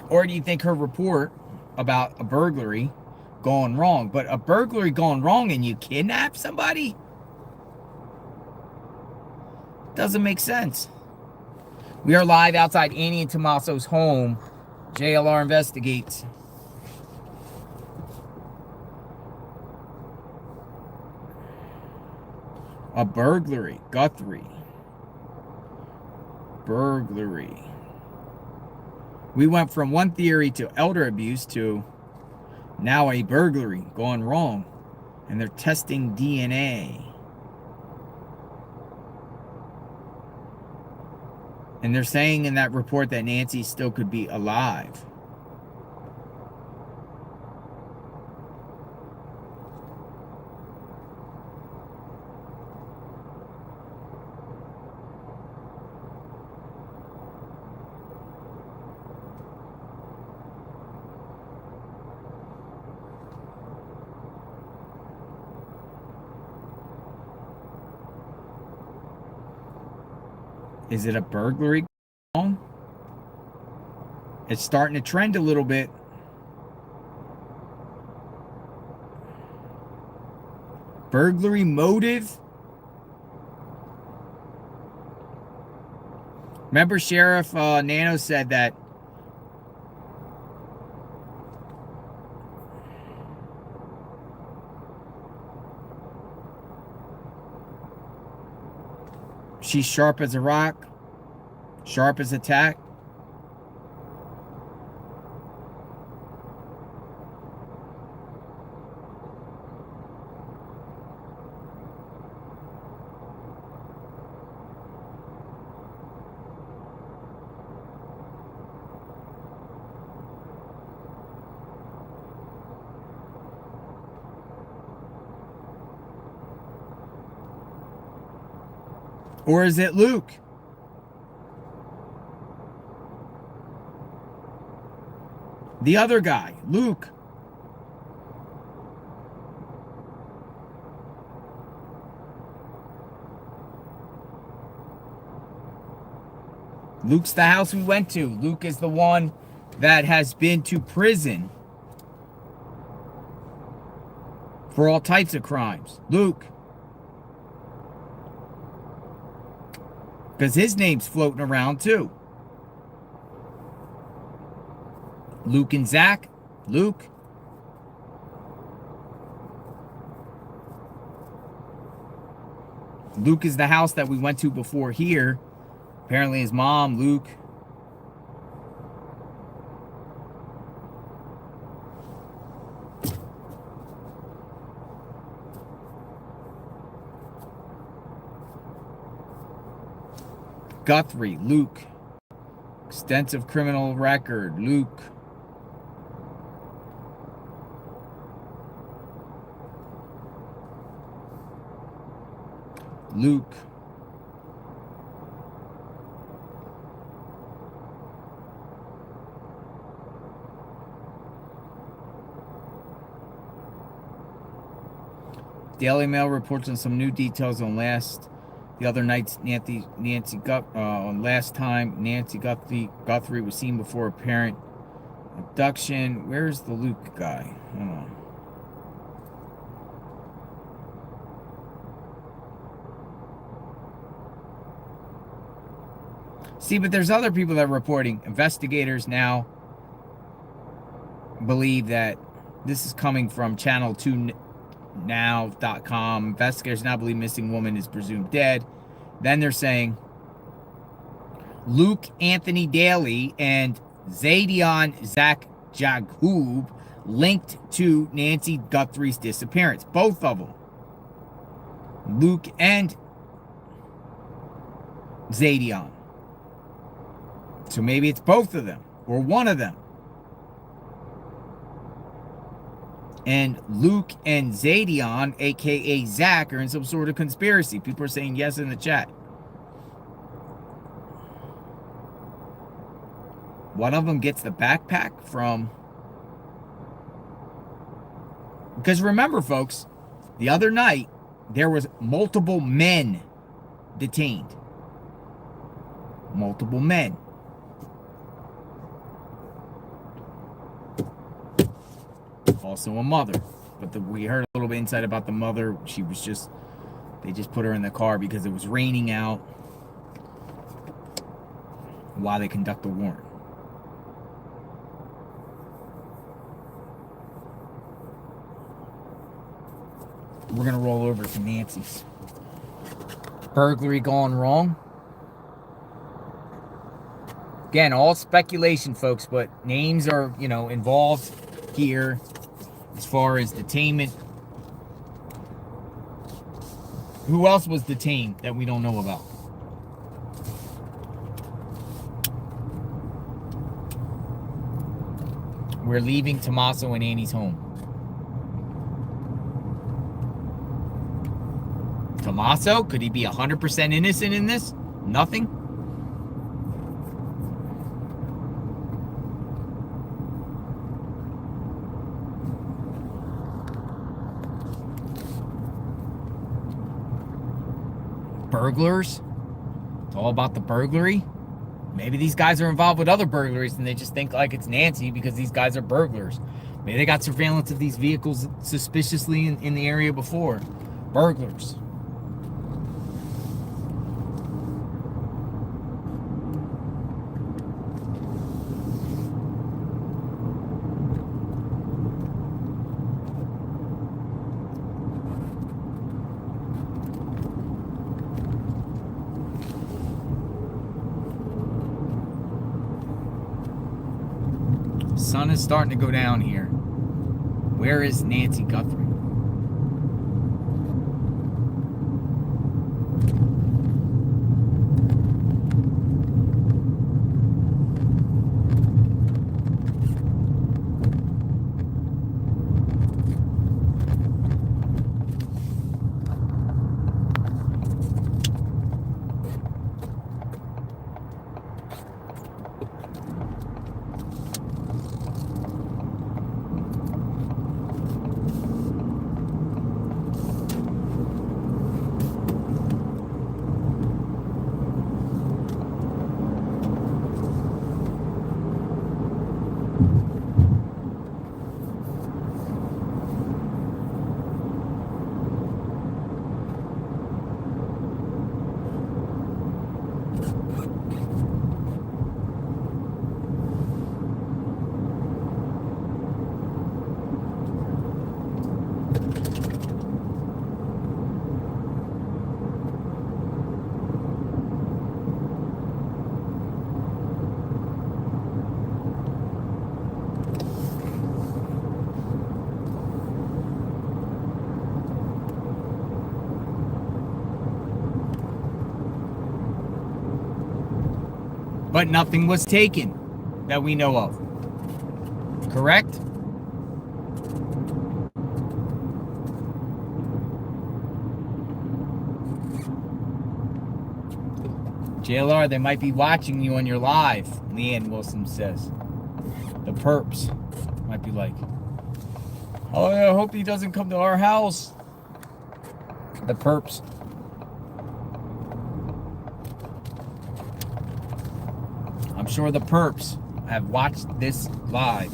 Or do you think her report about a burglary gone wrong, but a burglary gone wrong and you kidnap somebody? Doesn't make sense. We are live outside Annie and Tommaso's home. JLR investigates. A burglary. Guthrie. Burglary. We went from one theory to elder abuse to now a burglary gone wrong. And they're testing DNA. And they're saying in that report that Nancy still could be alive. Is it a burglary? It's starting to trend a little bit. Burglary motive? Remember Sheriff Nano said that she's sharp as a rock, sharp as a tack. Or is it Luke? The other guy, Luke. Luke's the house we went to. Luke is the one that has been to prison for all types of crimes. Luke. Because his name's floating around too. Luke and Zach. Luke. Luke is the house that we went to before here. Apparently his mom, Luke. Guthrie, Luke. Extensive criminal record, Luke. Luke. Daily Mail reports on some new details on the other night's last time Nancy Guthrie was seen before a parent Abduction. Where's the Luke guy? Hold on. See, but there's other people that are reporting. Investigators now believe that this is coming from channel2now.com. Investigators now believe missing woman is presumed dead. Then they're saying Luke Anthony Daly and Zadion Zach Jaghub linked to Nancy Guthrie's disappearance. Both of them. Luke and Zadion. So maybe it's both of them or one of them. And Luke and Zadion, aka Zach, are in some sort of conspiracy. People are saying yes in the chat. One of them gets the backpack from... Because remember, folks, the other night, there was multiple men detained. Multiple men. Also a mother. But we heard a little bit inside about the mother. She was just... They just put her in the car because it was raining out while they conduct the warrant. We're going to roll over to Nancy's. Burglary gone wrong. Again, all speculation, folks, but names are, involved here as far as detainment. Who else was detained that we don't know about? We're leaving Tommaso and Annie's home. Tommaso? Could he be 100% innocent in this? Nothing? Burglars? It's all about the burglary? Maybe these guys are involved with other burglaries and they just think like it's Nancy because these guys are burglars. Maybe they got surveillance of these vehicles suspiciously in the area before. Burglars. Sun is starting to go down here. Where is Nancy Guthrie? But nothing was taken that we know of. Correct? JLR, they might be watching you on your live, Leanne Wilson says. The perps might be like, oh yeah, I hope he doesn't come to our house. The perps. I'm sure the perps have watched this live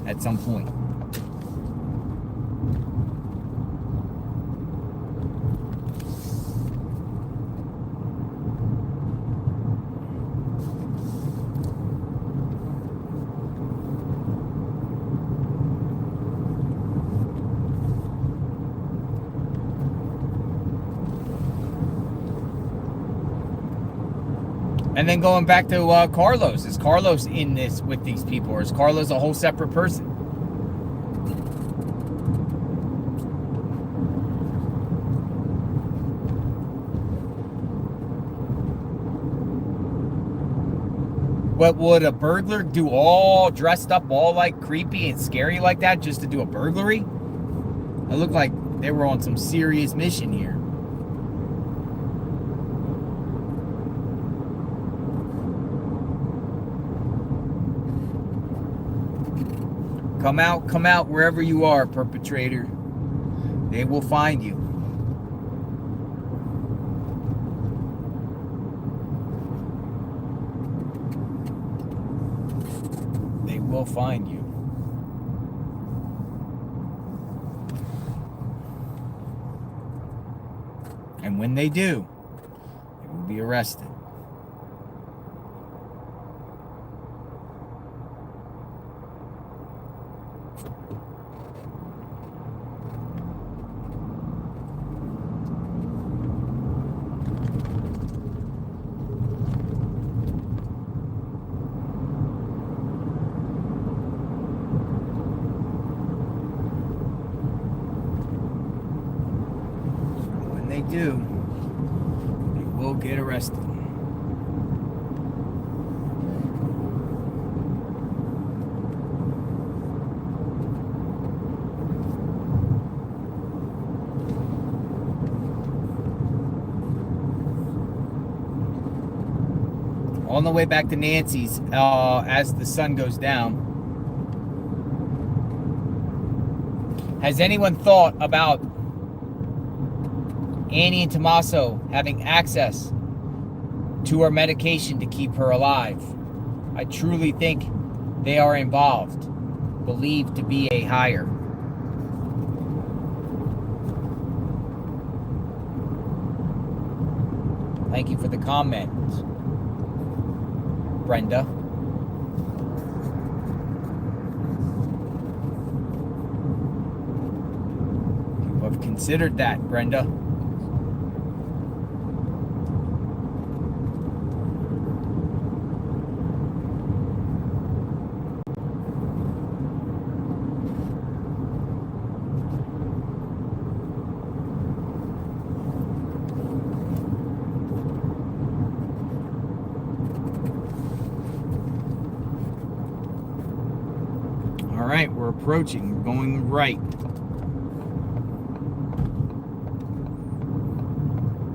at some point. And then going back to Carlos. Is Carlos in this with these people, or is Carlos a whole separate person? But would a burglar do all dressed up, all like creepy and scary like that just to do a burglary? It looked like they were on some serious mission here. Come out wherever you are, perpetrator. They will find you. They will find you. And when they do, they will be arrested. Do, they will get arrested. On the way back to Nancy's, as the sun goes down, has anyone thought about Annie and Tommaso having access to her medication to keep her alive? I truly think they are involved, believed to be a hire. Thank you for the comment, Brenda. People have considered that, Brenda. All right, we're approaching. We're going right.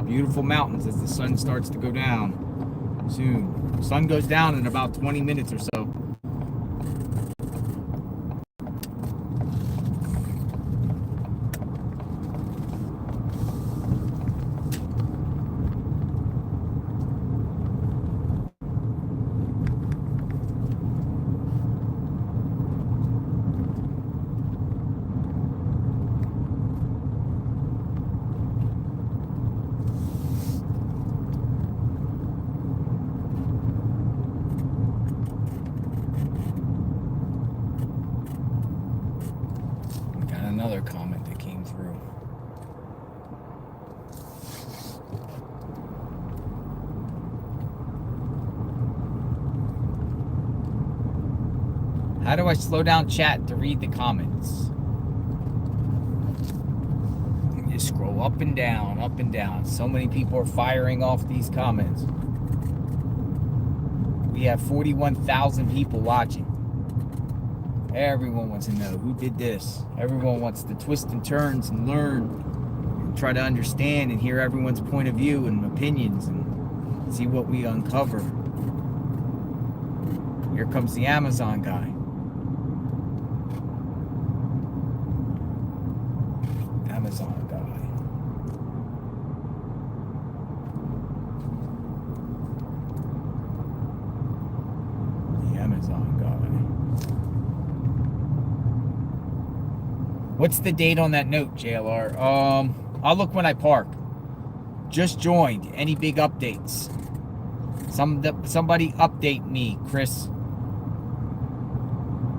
Beautiful mountains as the sun starts to go down soon. The sun goes down in about 20 minutes or so. Another comment that came through. How do I slow down chat to read the comments? You scroll up and down, up and down. So many people are firing off these comments. We have 41,000 people watching. Everyone wants to know who did this. Everyone wants to twist and turns and learn and try to understand and hear everyone's point of view and opinions and see what we uncover. Here comes the Amazon guy. Amazon guy. The Amazon guy. What's the date on that note, JLR? I'll look when I park. Just joined. Any big updates? Somebody update me, Chris.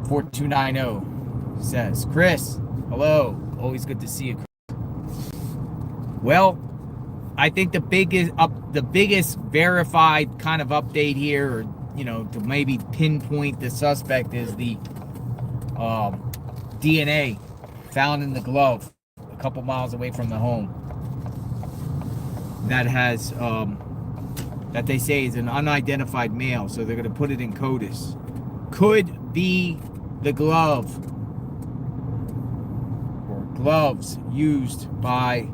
4290 says. Chris, hello. Always good to see you, Chris. Well, I think the biggest verified kind of update here, or to maybe pinpoint the suspect, is the DNA found in the glove a couple miles away from the home. That has that they say is an unidentified male, so they're going to put it in CODIS. Could be the glove or gloves used by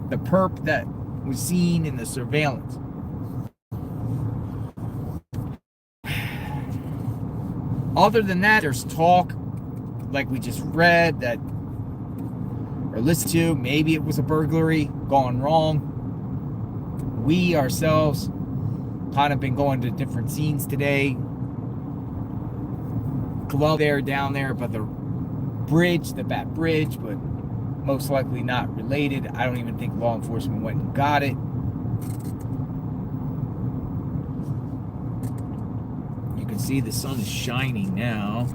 the perp that was seen in the surveillance. Other than that, there's talk, like we just read, that or listened to, maybe it was a burglary gone wrong. We ourselves kind of been going to different scenes today. Glove there, down there, but the bridge, the Bat Bridge, but most likely not related. I don't even think law enforcement went and got it. You can see the sun is shining now.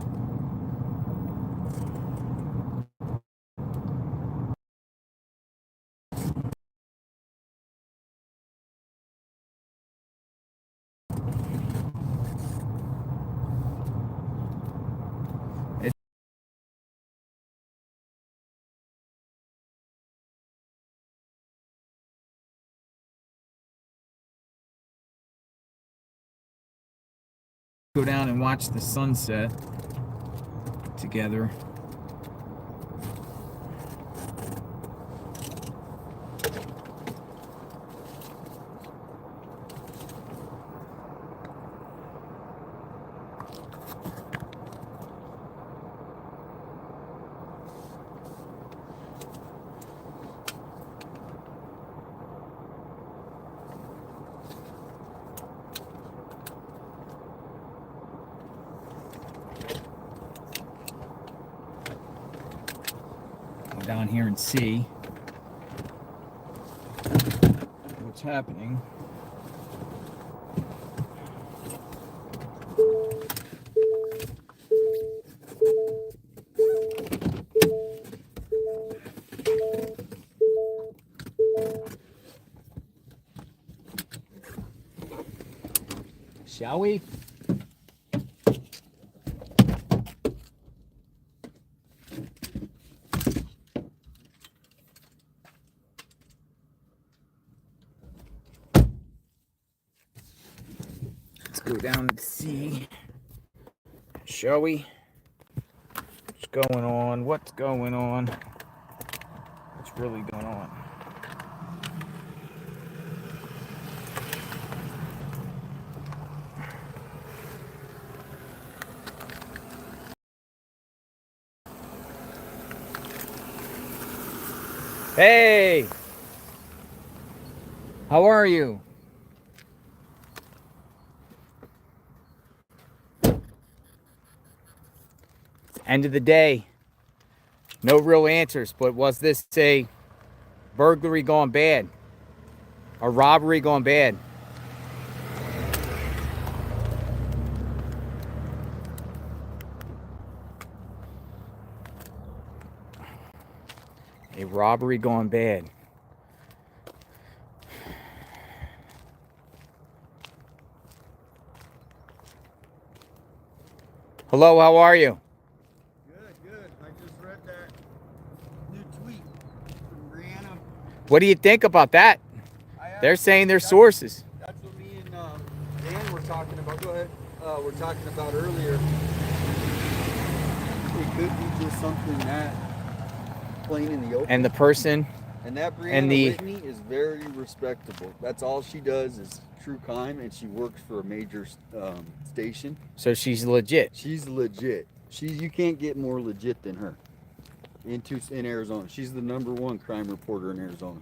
Go down and watch the sunset together. Down here and see what's happening. Shall we? Go down and see. Shall we? What's going on? What's going on? What's really going on? Hey! How are you? End of the day, no real answers, but was this a burglary gone bad? A robbery gone bad? A robbery gone bad. Hello, how are you? Good. I just read that new tweet from Brianna. What do you think about that? They're saying they're sources. That's what me and Dan were talking about. Go ahead. We're talking about earlier. It could be just something that plain in the open. And the person. And that Brianna and the Whitney is very respectable. That's all she does is TrueCrime, and she works for a major station. So she's legit. She's legit. You can't get more legit than her. In Arizona, she's the #1 crime reporter in Arizona.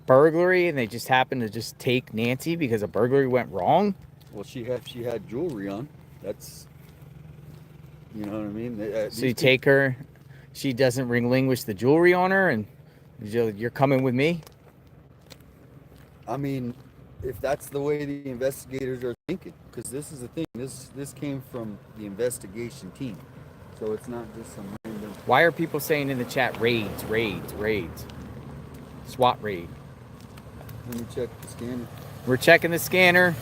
Burglary, and they just happened to just take Nancy because a burglary went wrong. Well, she had jewelry on. That's, you know what I mean. So you take her, she doesn't relinquish the jewelry on her, and you're coming with me. I mean, if that's the way the investigators are thinking, because this is the thing, this came from the investigation team, so it's not just some random. Why are people saying in the chat raids, SWAT raid? Let me check the scanner. We're checking the scanner.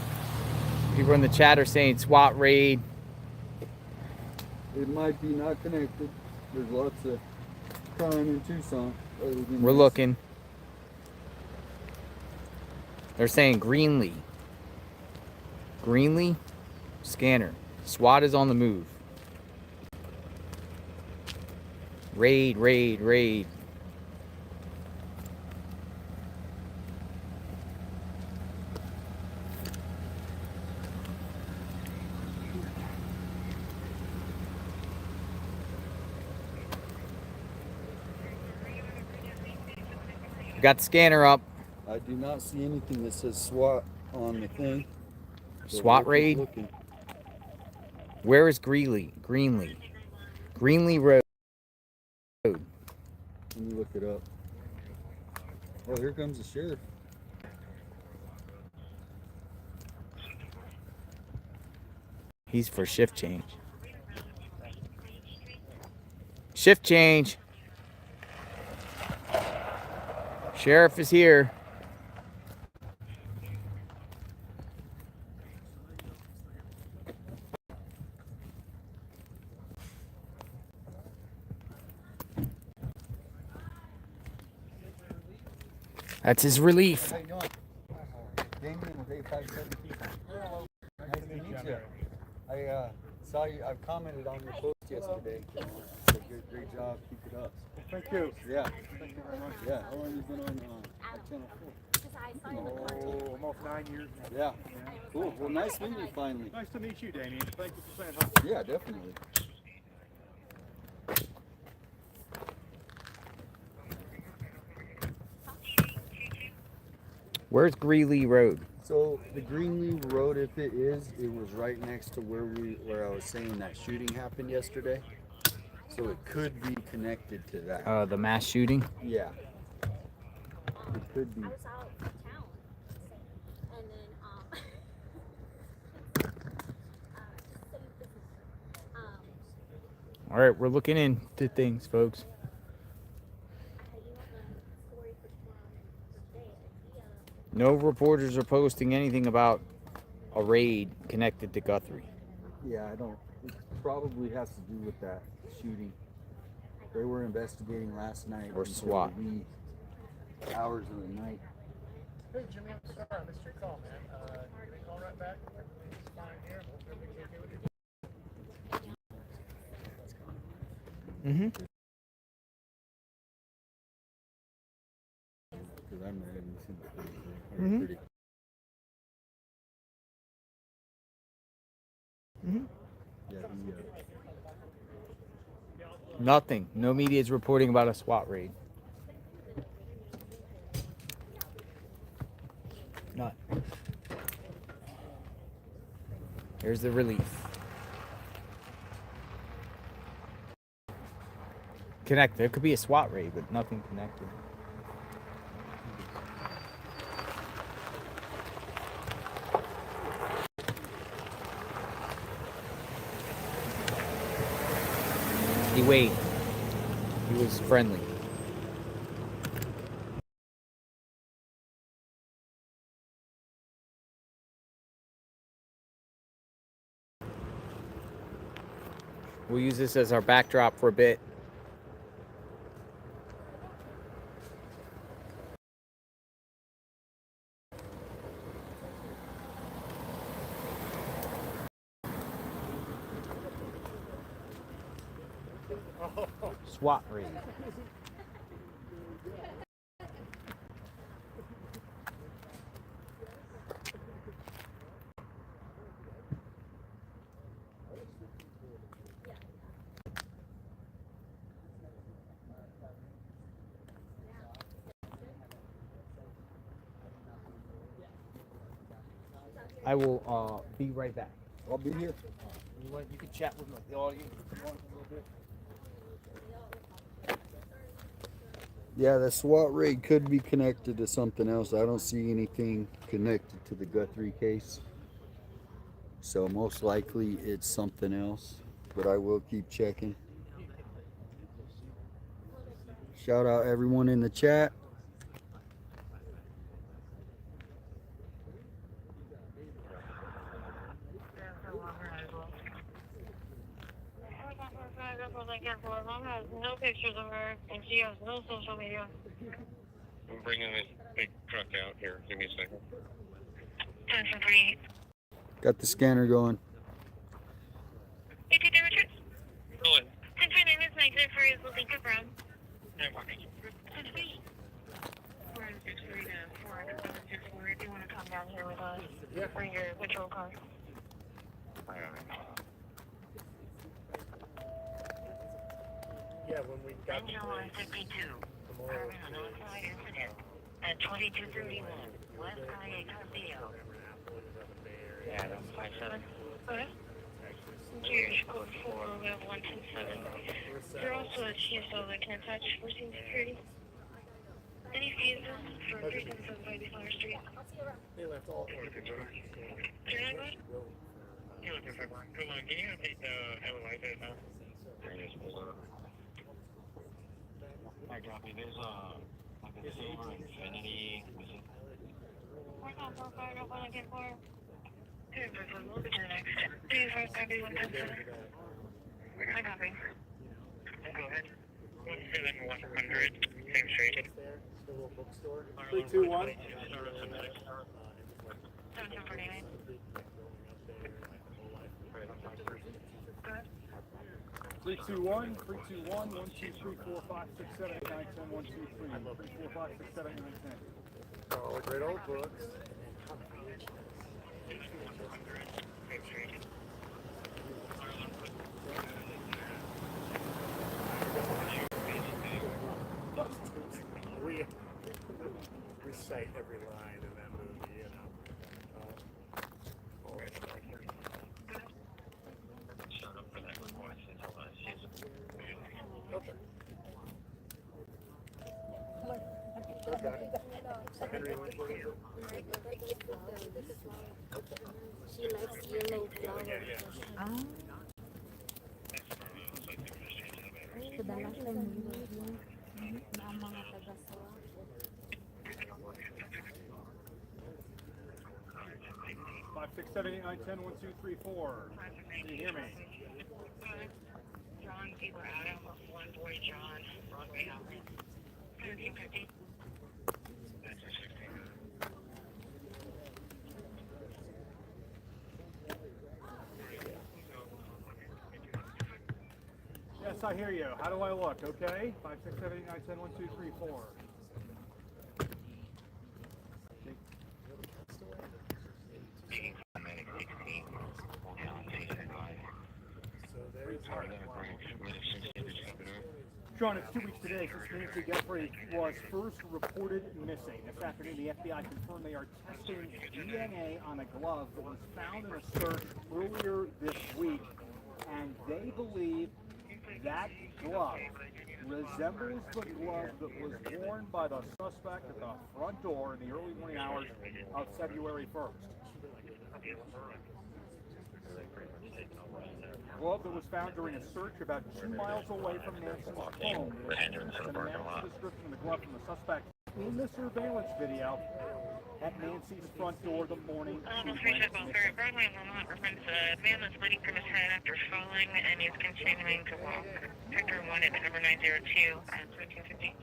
People in the chat are saying SWAT raid. It might be not connected. There's lots of crime in Tucson. We're looking. They're saying Greenlee. Greenlee, scanner. SWAT is on the move. Raid. We got the scanner up. I do not see anything that says SWAT on the thing. So SWAT raid. looking. Where is Greenlee? Greenlee Road. Let me look it up. Oh, here comes the sheriff. He's for shift change. Shift change. Sheriff is here. That's his relief. How you doing? Damien with 8572. Nice to meet you. I saw you. I commented on your post yesterday. Great job. Keep it up. Thank you. Yeah. Thank you very much. Yeah. How long have you been on Channel 4? Oh, almost 9 years now. Yeah. Cool. Well, nice meeting you finally. Nice to meet you, Damien. Thank you for saying hi. Yeah, definitely. Where's Greenlee Road? So the Greenlee Road, if it was right next to where I was saying that shooting happened yesterday. So it could be connected to that. The mass shooting? Yeah. It could be. All right, we're looking into things, folks. No reporters are posting anything about a raid connected to Guthrie. Yeah, I don't. It probably has to do with that shooting. They were investigating last night. Or SWAT. The wee hours of the night. Hey, Jimmy, I'm sorry I missed your call, man. Give me a call right back. Everything's fine here. Hope everything's okay with you. Because I'm ready to see the things. Yeah, Nothing. No media is reporting about a SWAT raid. None. Here's the relief. Connect. There could be a SWAT raid, but nothing connected. He waved. He was friendly. We'll use this as our backdrop for a bit. SWAT raid. I will be right back. I'll be here. You can chat with the audience if you want a little bit. Yeah, the SWAT raid could be connected to something else. I don't see anything connected to the Guthrie case. So most likely it's something else, but I will keep checking. Shout out everyone in the chat. No pictures of her, and she has no social media. I'm bringing this big truck out here. Give me a second. 10-3. Got the scanner going. Hey, Richard. Rolling. Since your name is Nancy Guthrie, is looking for Brown. Yeah, walking. 10-3. 463 to 464. If you want to come down here with us, bring your patrol car. Yeah, when we got the 152. An on-site incident at 2231 West I-8 Castillo. Yeah, that's 57. Okay. Here's code 4, we have 127. You're also a TSO that can attach for scene security. Any fees for 375 Flower Street? They left all You're not good? You're looking for one. Come on, can you update the LOI bit now? There it is. Hold on. Alright, copy. There's like a silver infinity. Is it? We're not so far up on again for. Good, but we'll be to the next. 35 copy 110. I copy. Go ahead. 17100. Same street. the little bookstore. 321. 321, 321, 1, 2, 3, 4, 5, 6, 7, 8, 9, 10, 1, 2, 3, 3, 4, 5, 6, 7, 8, 9, 10. All the great old books. We cite every line in that movie, you know. Okay. Okay. Henry, She likes yellow flowers. Five, 6, 7, 8, 9, 10, 1, 2, 3, 4. Can you hear me? John, people Adam, one boy John, Broadway outlet. 1350. Yes, I hear you. How do I look? Okay? 5, 6, 7, 8, 9, 10, 1, 2, 3, 4. Sean, it's 2 weeks today since Nancy Guthrie was first reported missing. This afternoon, the FBI confirmed they are testing DNA on a glove that was found in a search earlier this week, and they believe that glove resembles the glove that was worn by the suspect at the front door in the early morning hours of February 1st. The glove that was found during a search about 2 miles away from Nancy's home. The match description of the glove from the suspect in the surveillance video at Nancy's front door the morning she went missing. Broadway Vermont reference a man that's bleeding from his head after falling and he's continuing to walk. Sector 1 at number 902 at 1350.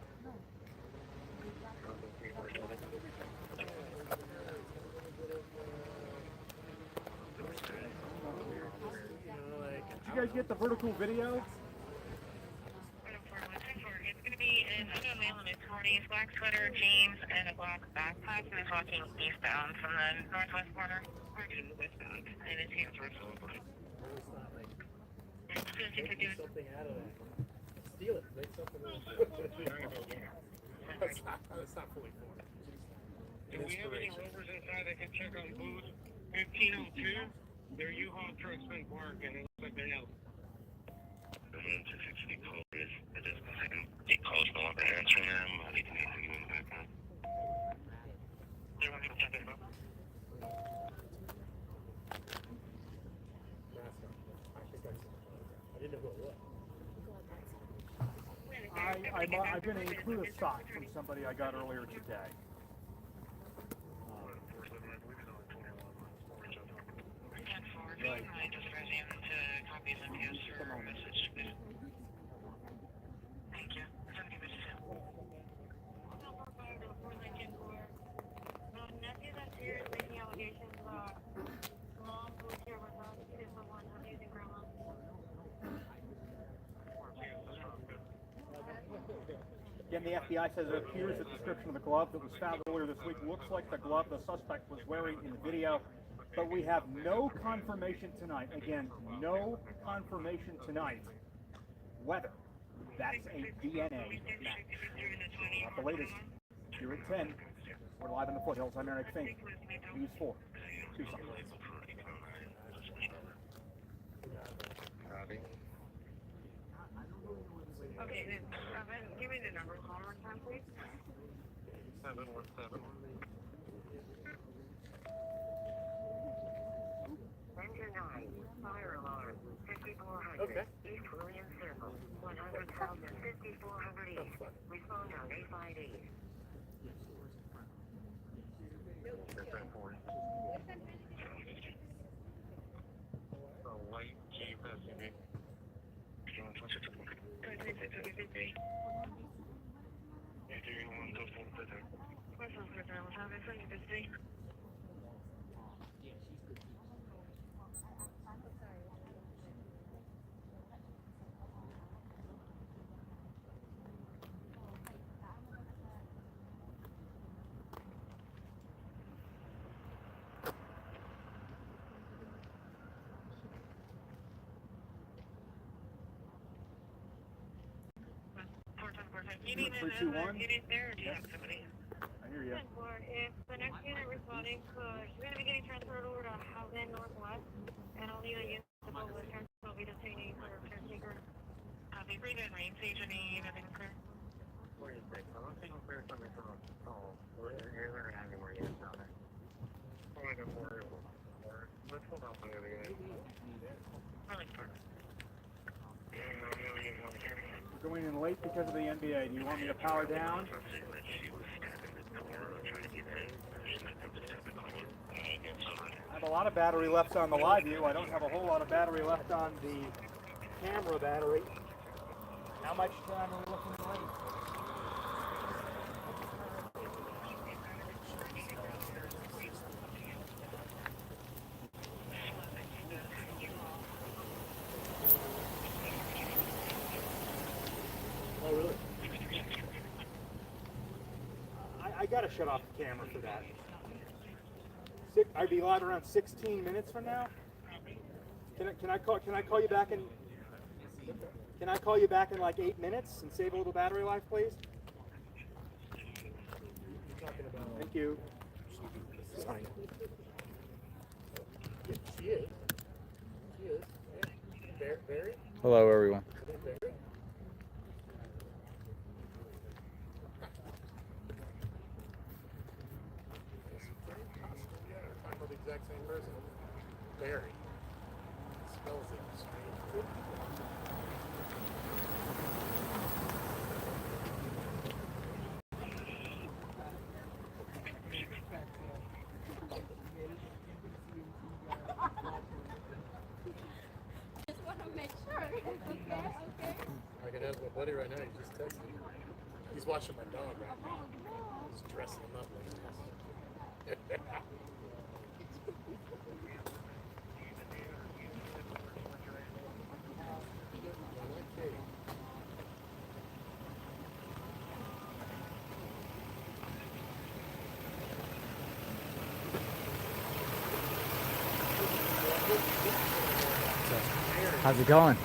Did you guys get the vertical video? It's going to be an unknown male in his 40s, black sweater, jeans, and a black backpack, and is walking eastbound from the northwest corner. Or to the westbound, and his hands are full. something out of that. Steal it. Make something out of it. That's not fully formed. Do we have any rovers inside that can check on booth 1502? Their U-Haul truck's been parked and it looks like they have. I'm going to include a sock from somebody I got earlier today. Right. Nancy Guthrie is making allegations mom moved here with us, is the one abusing grandma. Again, the FBI says it appears the description of the glove that was found earlier this week looks like the glove the suspect was wearing in the video, but we have no confirmation tonight. Again, no confirmation tonight whether that's a DNA match. Not the latest. Here at 10. We're live in the foothills. I'm Eric Fink. News 4. Tucson. Okay, then, give me the numbers one more time, please. 717. Engine 9, fire alarm, 5400. Okay. East Williams Circle, 100,000, 5400 East. Respond on 858. You need an unit there, or do you have somebody? I hear you. If the next unit responding could, we're going to be getting transferred over to Housing Northwest, and I'll need a unit to go with her, so I'll be detaining for caretaker. Be free to range stage any unit in clear. 46, I'm taking clear coming from a call. You're going to have more units down there. Let's hold on for the other unit. Really perfect. We're going in late because of the NBA. Do you want me to power down? I have a lot of battery left on the live view. I don't have a whole lot of battery left on the camera battery. How much time are we looking late? Oh, really? I gotta shut off the camera for that. I'd be live around 16 minutes from now. Can I call you back in? Can I call you back in like 8 minutes and save a little battery life, please? Thank you. She is. Barry? Hello, everyone. The exact same person. Barry. Spells it strange. Just want to make sure. Okay. I can ask my buddy right now. He just texted me. He's watching my dog right now. He's dressing him up like this. How's it going?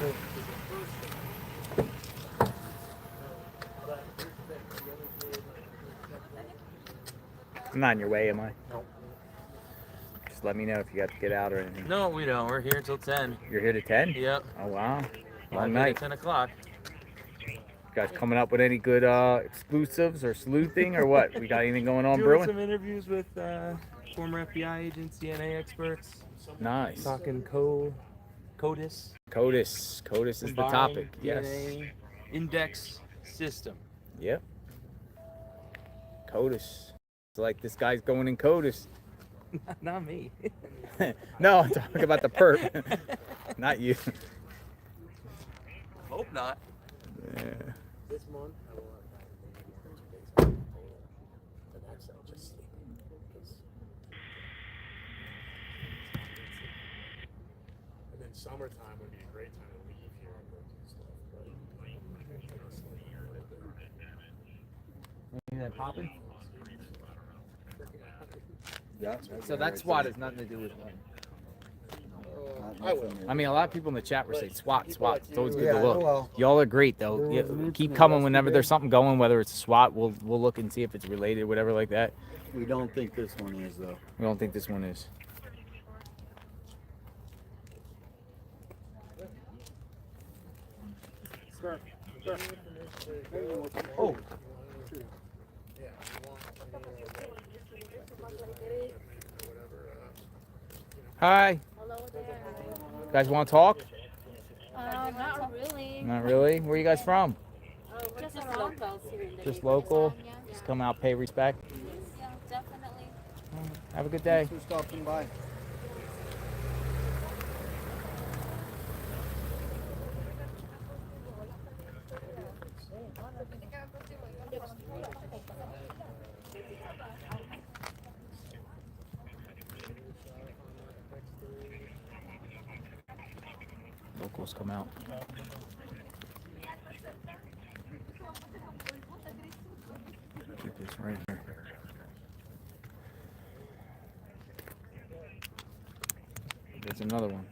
I'm not in your way, am I? No. Just let me know if you got to get out or anything. No, we don't. We're here till 10. You're here to 10? Yep. Oh, wow. Long night. 10 o'clock. You guys coming up with any good exclusives or sleuthing or what? We got anything going on Doing brewing? some interviews with former FBI agents, DNA experts. Nice. Talking CODIS. CODIS is the Combined topic. Yes. DNA index system. Yep. CODIS. It's like this guy's going in CODIS. Not me. No, I'm talking about the perp. Not you. Hope not. Yeah. This month, I will have 9 days. The next, I'll just sleep. And then summertime would be a great time to leave here and go do stuff. But Anything that popping? Yeah. So that SWAT has nothing to do with one. I will. I mean, a lot of people in the chat were saying SWAT. It's always good Yeah, to look. well, Y'all are great though. there Yeah, was an keep incident coming whenever yesterday. there's something going, whether it's a SWAT. We'll look and see if it's related, whatever like that. We don't think this one is though. We don't think this one is. Oh. Hi. You guys want to talk? Not really. Not really. Where are you guys from? Just locals here in the Just neighborhood local. zone, yeah. Just come out, pay respect. Yeah, definitely. Have a good day. Thanks for stopping by. Locals come out. Keep this right here. There's another one.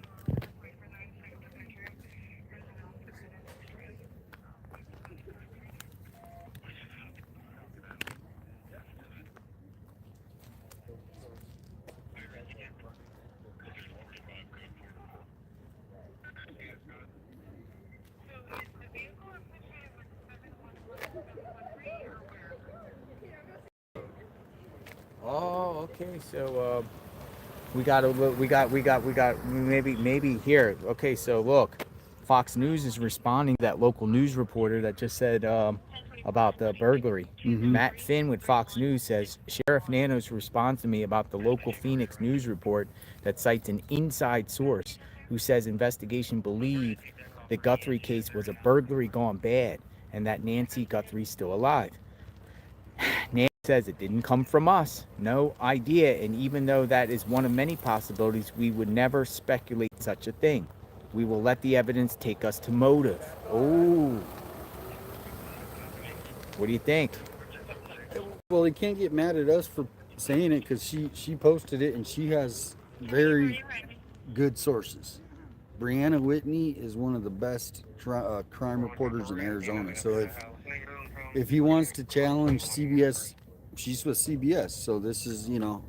Oh, okay. So we got maybe here. Okay, so look, Fox News is responding to that local news reporter that just said about the burglary. Matt Finn with Fox News says Sheriff Nanos responds to me about the local Phoenix news report that cites an inside source who says investigation believed the Guthrie case was a burglary gone bad and that Nancy Guthrie's still alive. Nancy says it didn't come from us. No idea. And even though that is one of many possibilities, we would never speculate such a thing. We will let the evidence take us to motive. Oh. What do you think? Well, they can't get mad at us for saying it because she posted it and she has very good sources. Brianna Whitney is one of the best crime reporters in Arizona. So if he wants to challenge CBS, she's with CBS. So this is, you know.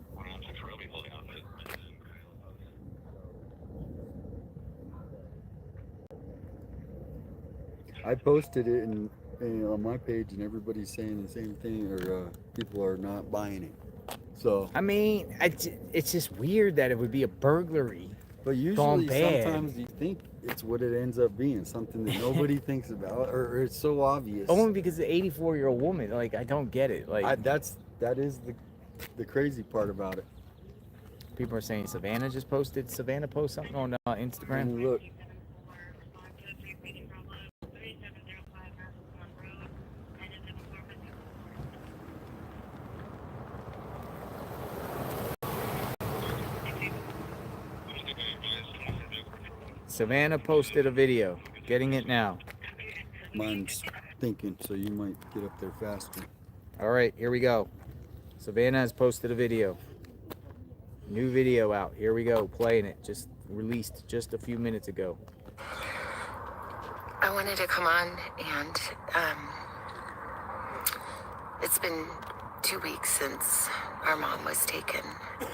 I posted it on my page and everybody's saying the same thing, or people are not buying it. So I mean, it's just weird that it would be a burglary. But usually sometimes you think it's what it ends up being, something that nobody thinks about, or it's so obvious. Only because the 84-year-old woman, like, I don't get it. Like that is the crazy part about it. People are saying Savannah just posted. Savannah post something on Instagram. Look. Savannah posted a video. Getting it now. Mine's thinking, so you might get up there faster. All right, here we go. Savannah has posted a video. New video out. Here we go. Playing it. Just released just a few minutes ago. I wanted to come on and it's been 2 weeks since our mom was taken,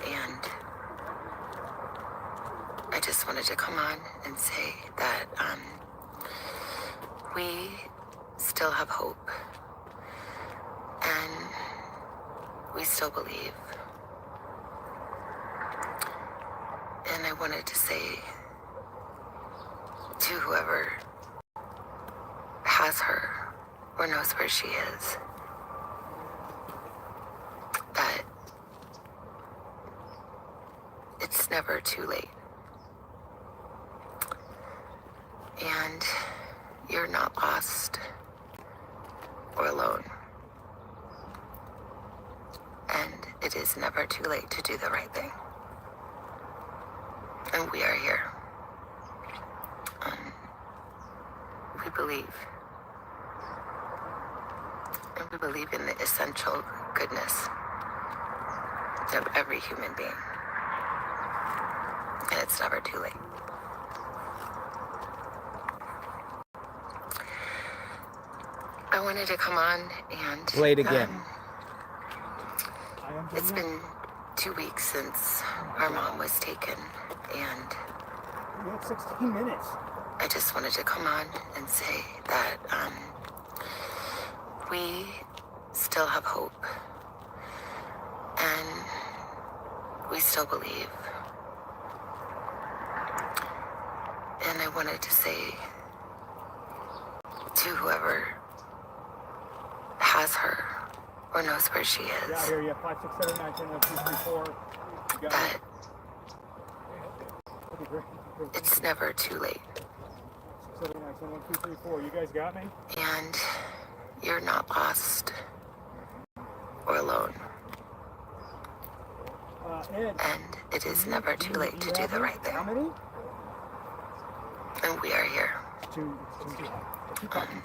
and I just wanted to come on and say that We still have hope. And we still believe. And I wanted to say to whoever has her or knows where she is, that it's never too late. And you're not lost or alone. And it is never too late to do the right thing. And we are here. We believe. And we believe in the essential goodness of every human being. And it's never too late. I wanted to come on and play it again. It's been 2 weeks since our mom was taken, and We have 16 minutes. I just wanted to come on and say that we still have hope, and we still believe. And I wanted to say to whoever has her or knows where she is, Out here, you have 5, 6, 7, 9, 10, 11, 2, 3, 4. You got that it. Okay, great. it's never too late. 6, 7, 9, 10, 11, 2, 3, 4. You guys got me? And you're not lost or alone. Ed. And it is never too late to do the right thing. How many? And we are here. Two. Keep talking.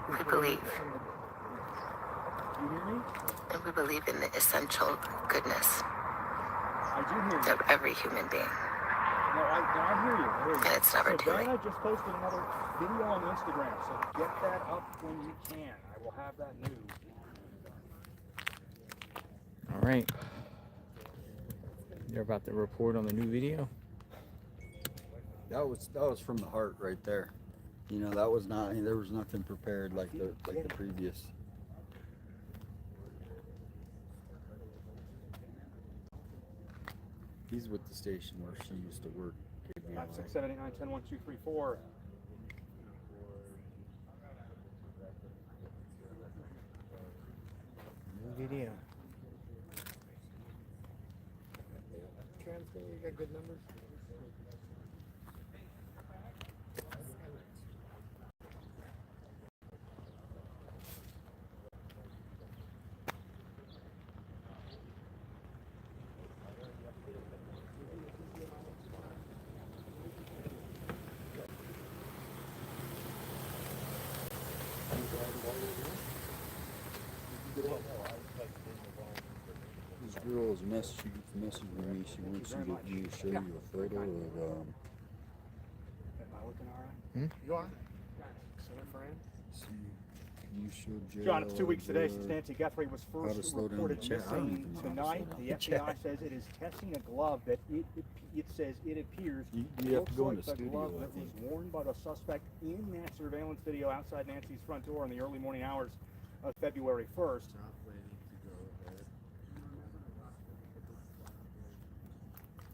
We believe. You hear me? And we believe in the essential goodness I do hear you. of every human being. No, I hear you. And it's never too late. Savannah just posted another video on Instagram, so get that up when you can. I will have that news. All right. You're about to report on the new video? That was from the heart right there. You know, that was not, there was nothing prepared like the previous. He's with the station where she used to work. 5, 6, 7, 8, 9, 10, 1, 2, 3, 4. New video. Transfer, you got good numbers? This girl is messaging me. She wants to get me to show you a photo of Am I looking all right? You are? So friend? you showed Jared. John, it's 2 weeks today since Nancy Guthrie was first reported chat. I don't missing. even know how to Tonight, slow the down the FBI chat. says it is testing a glove that it says it appears You have to go in looks the like the studio, glove I that was think. worn by the suspect in that surveillance video outside Nancy's front door in the early morning hours of February 1st.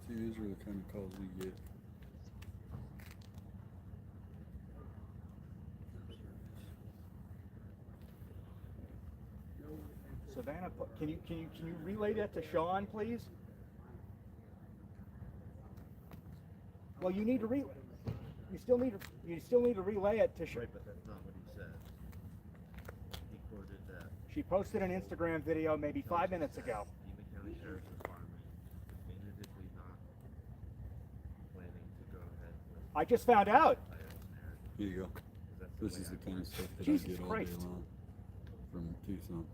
See, these are the kind of calls we get. Savannah, can you relay that to Sean, please? Well, you need to you still need to relay it to Sean. Right, but that's not what he said. He quoted that She posted an Instagram video maybe 5 minutes ago. Pima County Sheriff's Department definitively not planning to go ahead with I just found out. Here you go. This is the kind of stuff that Jesus I get all Christ. day long from Tucson.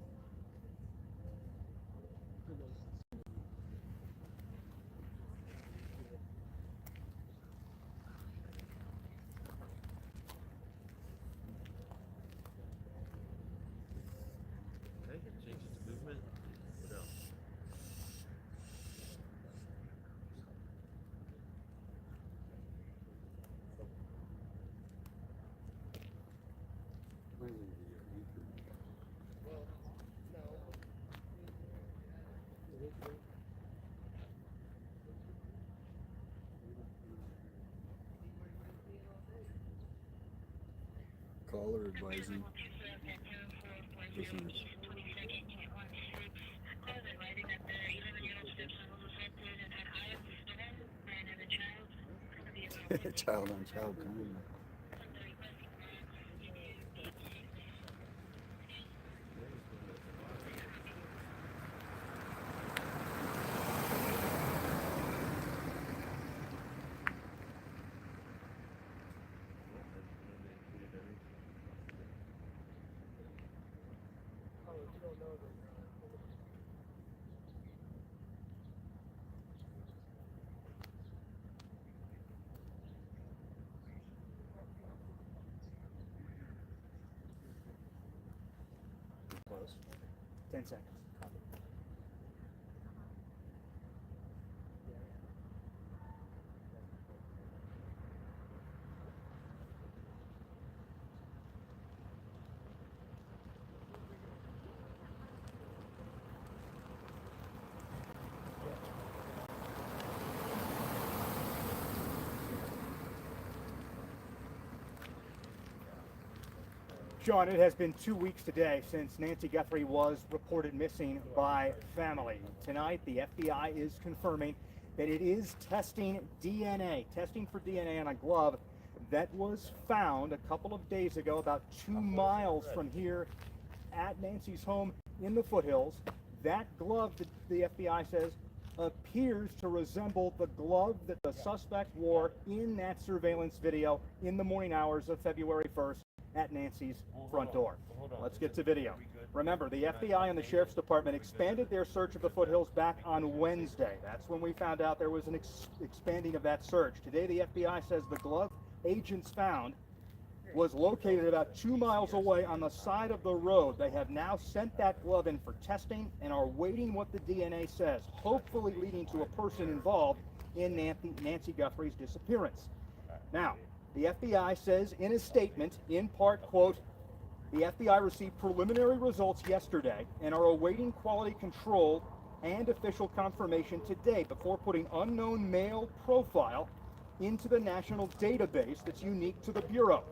Okay, changes to movement. What else? Caller advising. Child on child crime. Close. 10 seconds. Sean, it has been 2 weeks today since Nancy Guthrie was reported missing by family. Tonight, the FBI is confirming that it is testing for DNA on a glove that was found a couple of days ago, about 2 miles from here at Nancy's home in the foothills. That glove, the FBI says, appears to resemble the glove that the suspect wore in that surveillance video in the morning hours of February 1st at Nancy's front door. Let's get to video. Remember, the FBI and the Sheriff's Department expanded their search of the foothills back on Wednesday. That's when we found out there was an expanding of that search. Today, the FBI says the glove agents found was located about 2 miles away on the side of the road. They have now sent that glove in for testing and are waiting what the DNA says, hopefully leading to a person involved in Nancy Guthrie's disappearance. Now, the FBI says in a statement, in part, quote, the FBI received preliminary results yesterday and are awaiting quality control and official confirmation today before putting unknown male profile into the national database that's unique to the Bureau.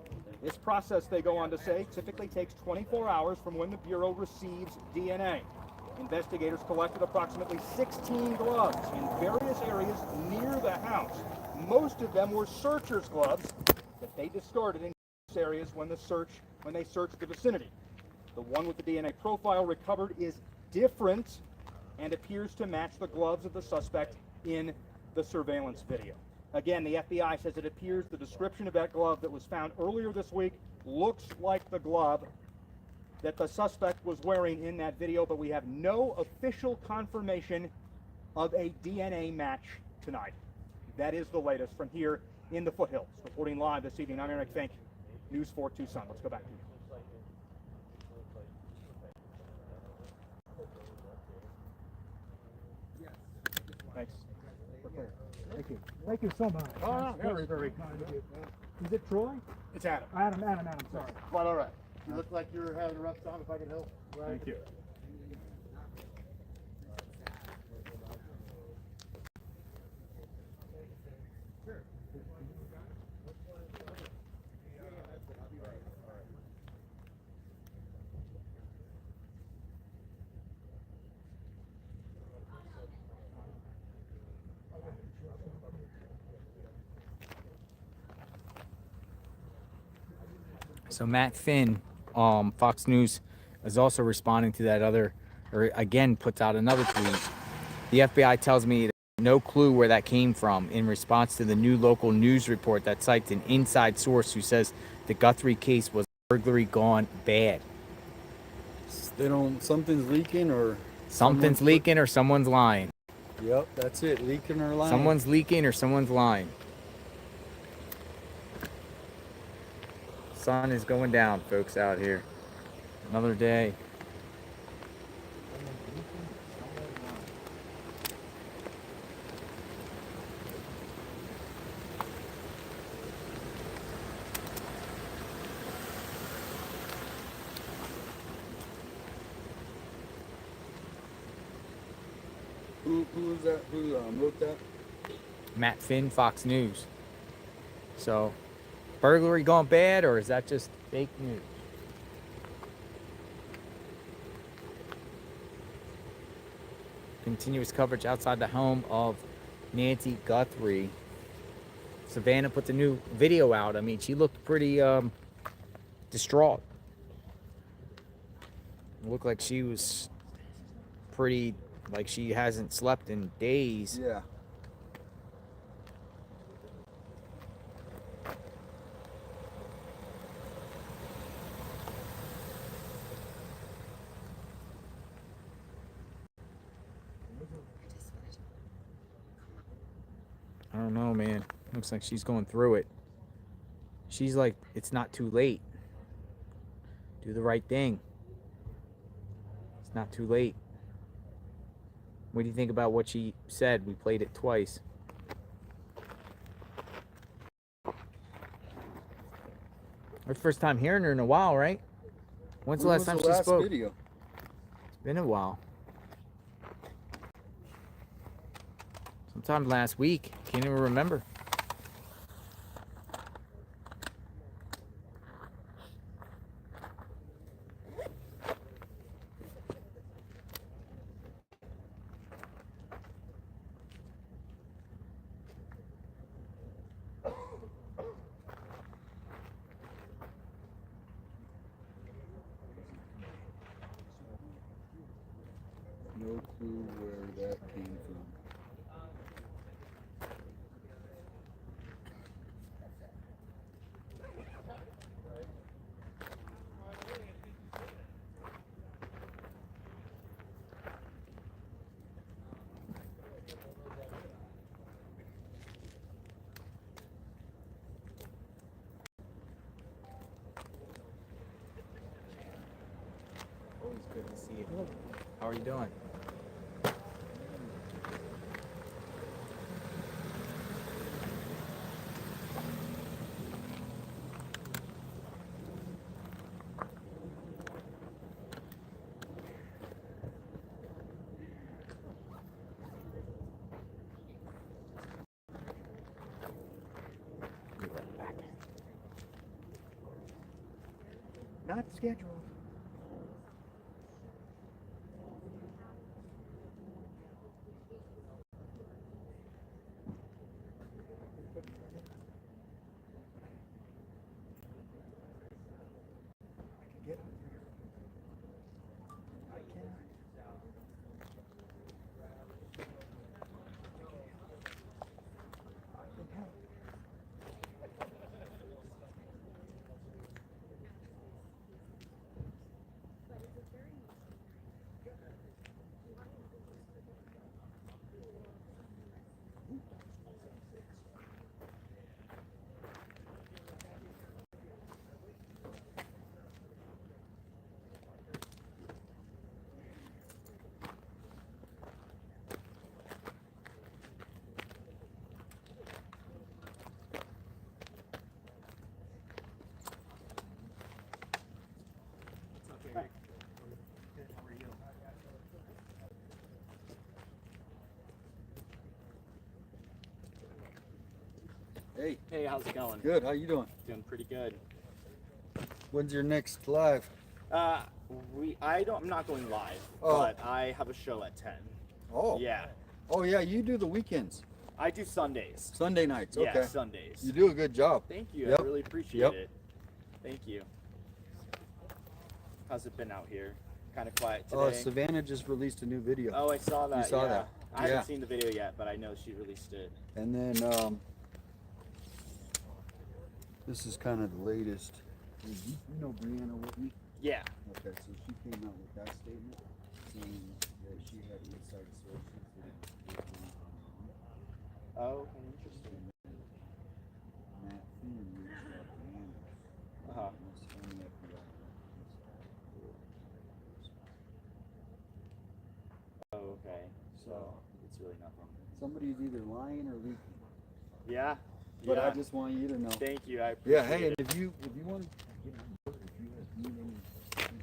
This process, they go on to say, typically takes 24 hours from when the Bureau receives DNA. Investigators collected approximately 16 gloves in various areas near the house. Most of them were searchers' gloves that they discarded in areas when they searched the vicinity. The one with the DNA profile recovered is different and appears to match the gloves of the suspect in the surveillance video. Again, the FBI says it appears the description of that glove that was found earlier this week looks like the glove that the suspect was wearing in that video, but we have no official confirmation of a DNA match tonight. That is the latest from here in the foothills. Reporting live this evening, I'm Eric Fink, News 4 Tucson. Let's go back to you. Thanks. Thank you. Thank you so much. Oh, That's very, very kind of you. Is it Troy? It's Adam. Adam, sorry. Quite all right. You look like you're having a rough time. If I can help. Thank you. So Matt Finn, Fox News, is also responding to that or again puts out another tweet. The FBI tells me no clue where that came from in response to the new local news report that cites an inside source who says the Guthrie case was burglary gone bad. Something's leaking or... Something's leaking or someone's lying. Yep, that's it, leaking or lying. Someone's leaking or someone's lying. Sun is going down, folks, out here. Another day. Who is that? Who wrote that? Matt Finn, Fox News. So, burglary gone bad, or is that just fake news? Continuous coverage outside the home of Nancy Guthrie. Savannah put the new video out. I mean, she looked pretty distraught. It looked like she was pretty, like she hasn't slept in days. Yeah. I don't know, man. Looks like she's going through it. She's like, it's not too late. Do the right thing. It's not too late. What do you think about what she said? We played it twice. Our first time hearing her in a while, right? When's the last time she spoke? Video? It's been a while. Sometime last week. Can't even remember. No clue where that came from. Always good to see you. How are you doing? Not scheduled. Hey. Hey, how's it going? Good. How you doing? Doing pretty good. When's your next live? I'm not going live, Oh. but I have a show at 10. Oh. Yeah. Oh yeah, you do the weekends. I do Sundays. Sunday nights. Okay. Yeah, Sundays. You do a good job. Thank you. Yep. I really appreciate Yep. it. Thank you. How's it been out here? Kind of quiet today. Savannah just released a new video. Oh, I saw that. You saw yeah. that? I haven't seen the video yet, but I know she released it. And then this is kind of the latest. You know Brianna Whitney? Yeah. Okay, so she came out with that statement saying that she had inside sources that Oh, interesting. Matt Finn reached out to Anna. Uh-huh. That's on the FBI. Oh, okay. So it's really nothing. Somebody's either lying or leaking. Yeah. But yeah. I just want you to know. Thank you. I appreciate Yeah, hey, and it. if you want to get on board, if you need any information,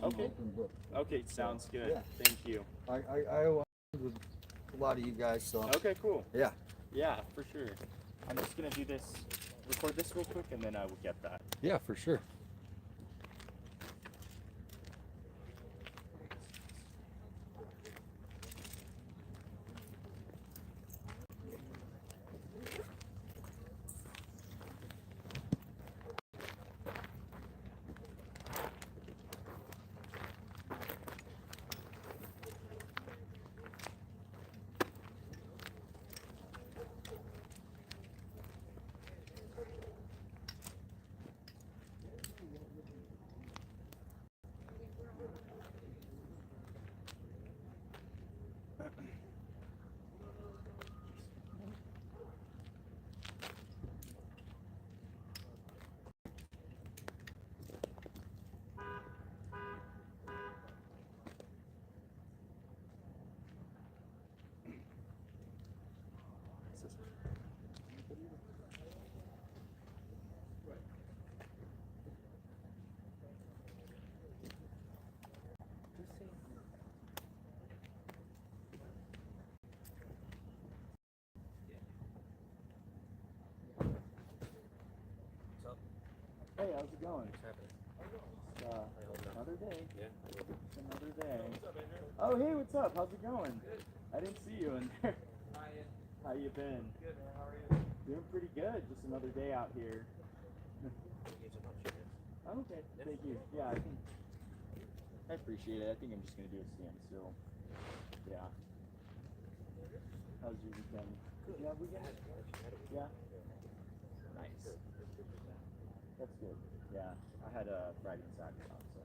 an Okay. open book. Okay, sounds good. Yeah. Thank you. I with a lot of you guys, so. Okay, cool. Yeah. Yeah, for sure. I'm just gonna do this, record this real quick, and then I will get that. Yeah, for sure. Hey, how's it going? What's happening? Another day. Yeah. Another day. Oh, hey, what's up? How's it going? I didn't see you in there. How you been? Good, man. How are you? Doing pretty good. Just another day out here. Okay, thank you. Yeah, I appreciate it. I think I'm just gonna do a standstill. Yeah. How's your weekend? Good. You have a weekend? Yeah. Nice. That's good. Yeah, I had a Friday and Saturday off, so.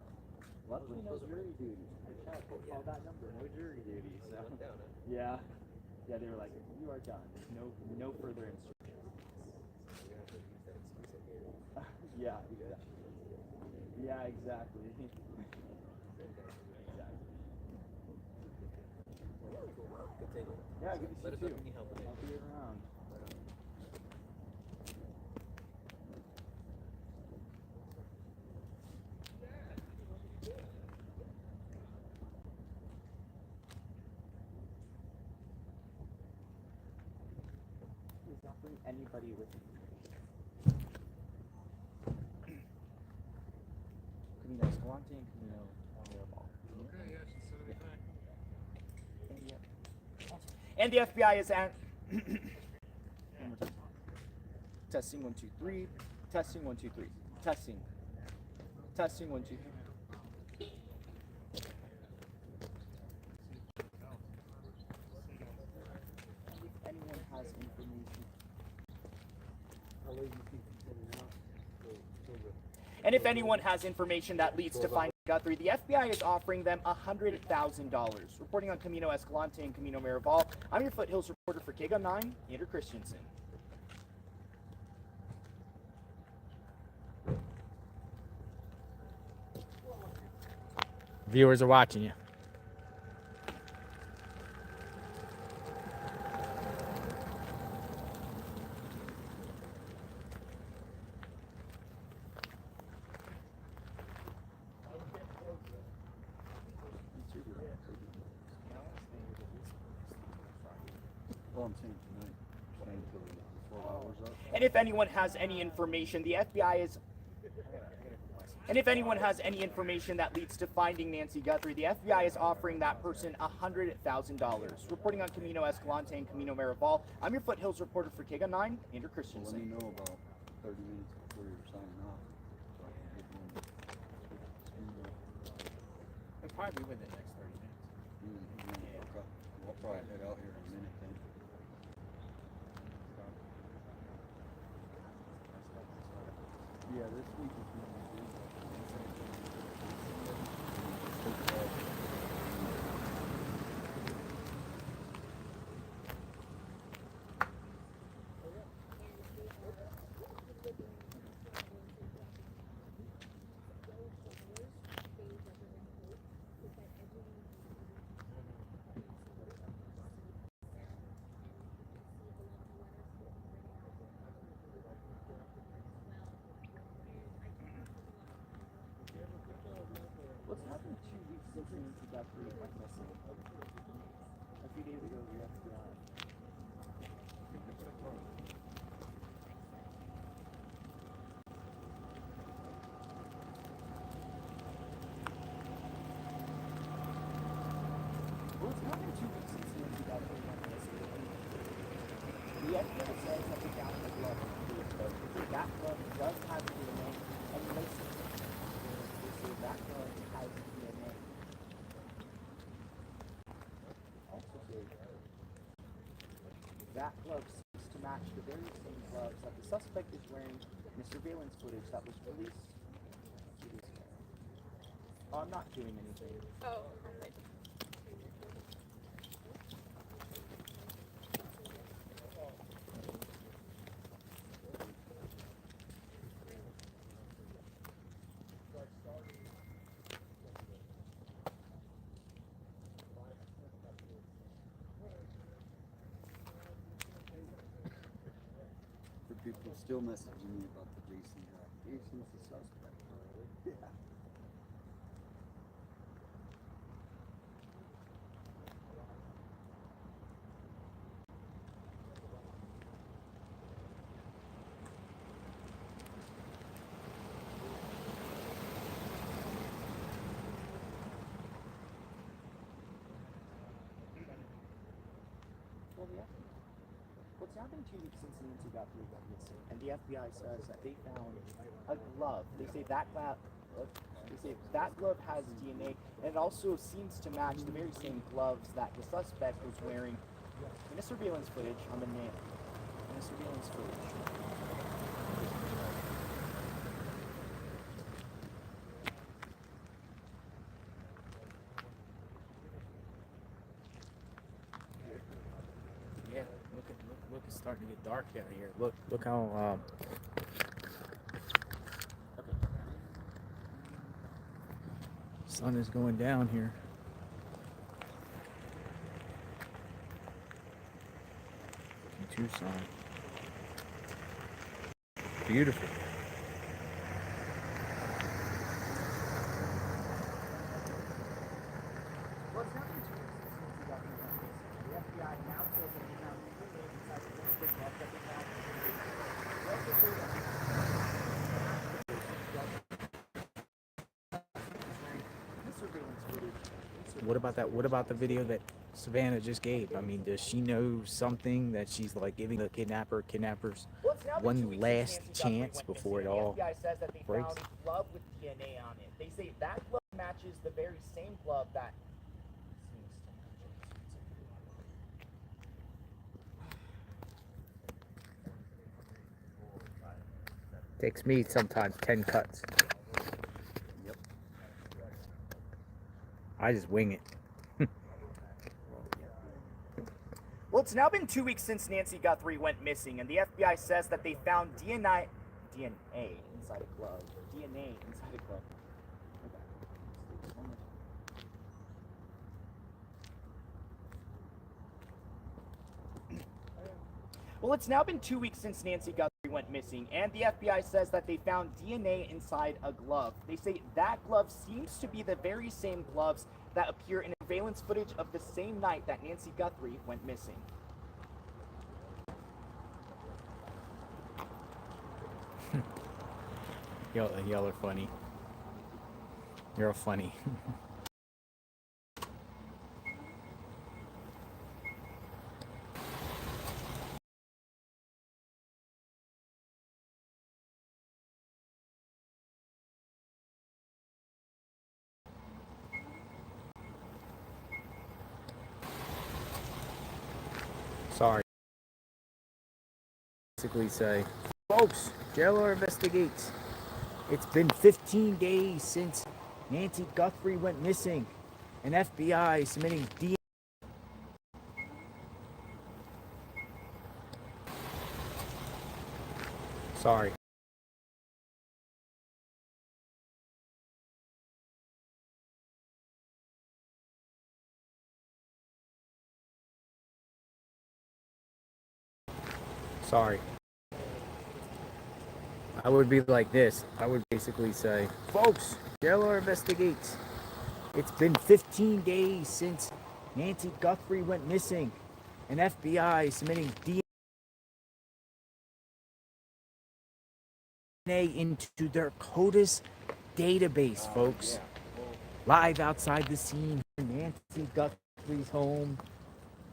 Luckily, no jury duty. I called that number, no jury duty. So. Yeah. Yeah, they were like, you are done. No further instructions. Yeah, exactly. Yeah, exactly. Yeah, good to see you too. I'll be around. Please don't bring anybody with you. Camino Escalante and Camino Mirabal. Okay, yeah, she said anything. And the FBI is at testing 1 2 3, testing 1 2 3, testing 1 2 3. If anyone has information, and if anyone has information that leads to finding Guthrie, the FBI is offering them $100,000. Reporting on Camino Escalante and Camino Mirabal, I'm your Foothills reporter for KGUN 9, Andrew Christensen. Viewers are watching you. Well, I'm saying tonight. Staying until the 12 hours up. And if anyone has any information, the FBI is... And if anyone has any information that leads to finding Nancy Guthrie, the FBI is offering that person $100,000. Reporting on Camino Escalante and Camino Mirabal, I'm your Foothills reporter for KGUN 9, Andrew Christensen. Let me know about 30 minutes before you're signing off. So I can get It'll probably be within the next 30 minutes. We'll probably head out here in a minute then. Yeah, this week is going to be good. since Nancy Guthrie went missing. A few days ago, the FBI. Well, it's not been 2 weeks since Nancy Guthrie went missing. The FBI says that they found the glove in the boat. They say that glove does have DNA, and most of they say that glove has DNA. Also say that glove seems to match the very same gloves that the suspect is wearing in the surveillance footage that was released 2 days ago. Oh, I'm not doing anything. Oh, perfect. For people still messaging me about the Jason guy. Jason's the suspect. Yeah. Well, it's now been 2 weeks since Nancy Guthrie went missing, and the FBI says that they found a glove. They say that glove has DNA, and it also seems to match the very same gloves that the suspect was wearing in the surveillance footage on the net. In the surveillance footage. Yeah, look, it's starting to get dark out here. Look how sun is going down here. In Tucson. Beautiful. Well, it's now been 2 weeks since Nancy Guthrie went missing. The FBI now says that they found DNA inside the glove that they found in the surveillance footage. What about the video that Savannah just gave? I mean, does she know something that she's like giving the kidnappers Well, it's now been 2 one weeks last since Nancy Guthrie chance went before it missing. all The FBI says that they breaks? found a glove with DNA on it. They say that glove matches the very same glove that Takes me sometimes 10 cuts. Yep. I just wing it. Well, it's now been 2 weeks since Nancy Guthrie went missing, and the FBI says that they found DNA inside a glove. DNA inside a glove. Well, it's now been 2 weeks since Nancy Guthrie went missing, and the FBI says that they found DNA inside a glove. They say that glove seems to be the very same gloves that appear in surveillance footage of the same night that Nancy Guthrie went missing. Y'all are funny. You're funny. Sorry. Basically say, folks, jailer investigates. It's been 15 days since Nancy Guthrie went missing, and FBI is submitting DNA. Sorry. Sorry. I would be like this. I would basically say, folks, jailer investigates. It's been 15 days since Nancy Guthrie went missing, and FBI is submitting DNA into their CODIS database, folks. Live outside the scene, Nancy Guthrie's home.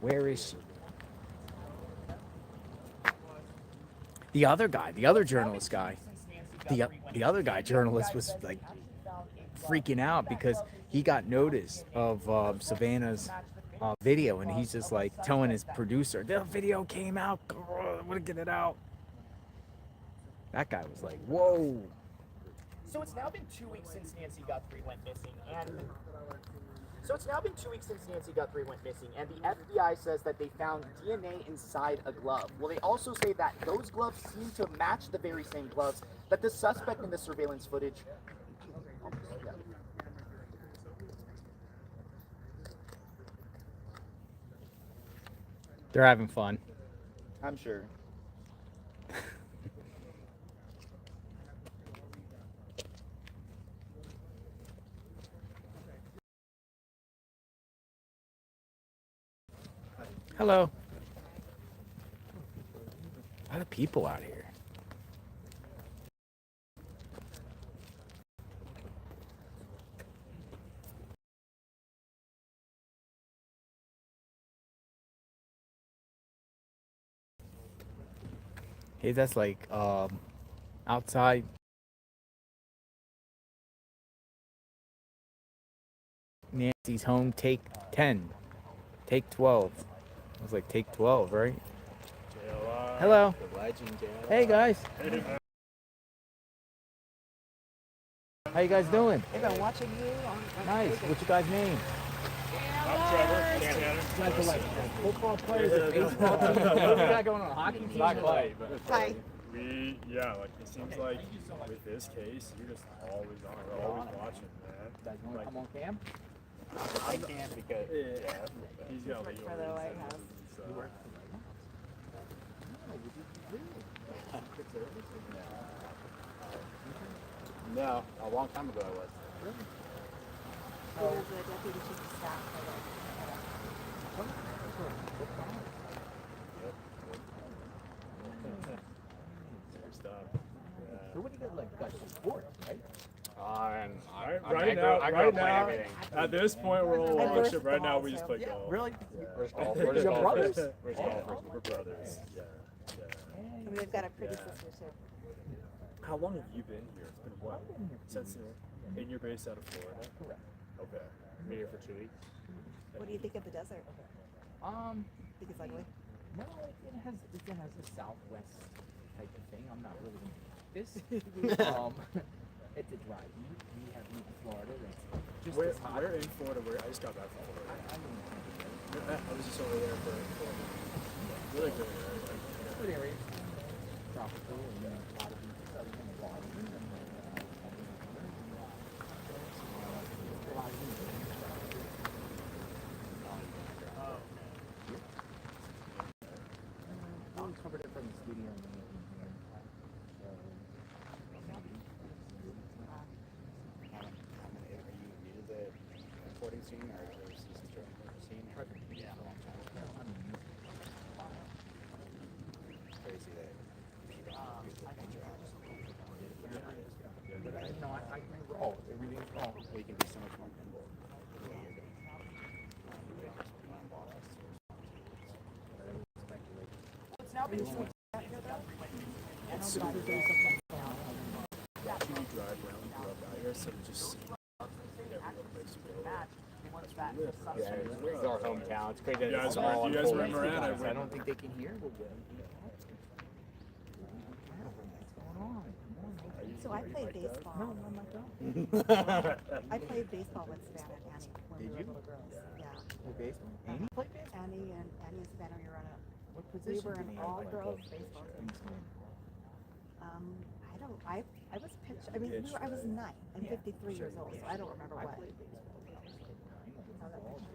Where is she? The other guy, the other journalist guy, the other guy journalist was like freaking out because he got notice of Savannah's video, and he's just like telling his producer, the video came out, I want to get it out. That guy was like, whoa. So it's now been 2 weeks since Nancy Guthrie went missing, and the FBI says that they found DNA inside a glove. Well, they also say that those gloves seem to match the very same gloves that the suspect in the surveillance footage. They're having fun. I'm sure. Hello. A lot of people out here. Hey, that's like outside. Nancy's home, take 10. Take 12. I was like, take 12, right? Hello. Hey, guys. How you guys doing? I've been watching you on. Nice. What's your guys' name? I'm Trevor. You guys are like football players or baseball teams? What do you got going on? Hockey team? Not quite, but Hi. like it seems like with this case, you're just always on. We're always watching, man. You guys want to come on cam? I can because he's got legal For the White House. No, a long time ago I was. He was the deputy chief of staff for So what do you guys like? Got sports, right? Right now, at this point, we're all ownership. Right now, we just play golf. Really? Yeah. We're golfers. We're You're brothers? We're golfers. We're brothers. Yeah. And we've got a pretty sister too. How long have you been here? It's been what? Since and you're based out of Florida? Correct. Okay. Been here for 2 weeks. What do you think of the desert? Think it's ugly? No, it has a southwest type of thing. I'm not really this. It's a drive. We have in Florida that's just as hot. Where in Florida? I just got back from Florida. I was just over there for really good area. Good area. Tropical and a lot of southern bottom. We covered it from the studio. Recording scene or scene? Yeah. Crazy that No, I can roll. Everything's wrong. we can be so much more nimble. It's now been 2 weeks. It's super cool. Watching you drive around throughout the area, so just see every place you go. Yeah, this is our hometown. It's crazy that You it's guys all were unfolding. Miranda. I don't think they can hear. So I played baseball. No, my God. I played baseball with Savannah and Annie when we were little girls. Yeah. Baseball? Annie played baseball? Annie and Savannah, we were on a. What We position were did an Annie all-girls play? baseball team. I was pitch. I mean, I was 9. I'm 53 years old, so I don't remember what.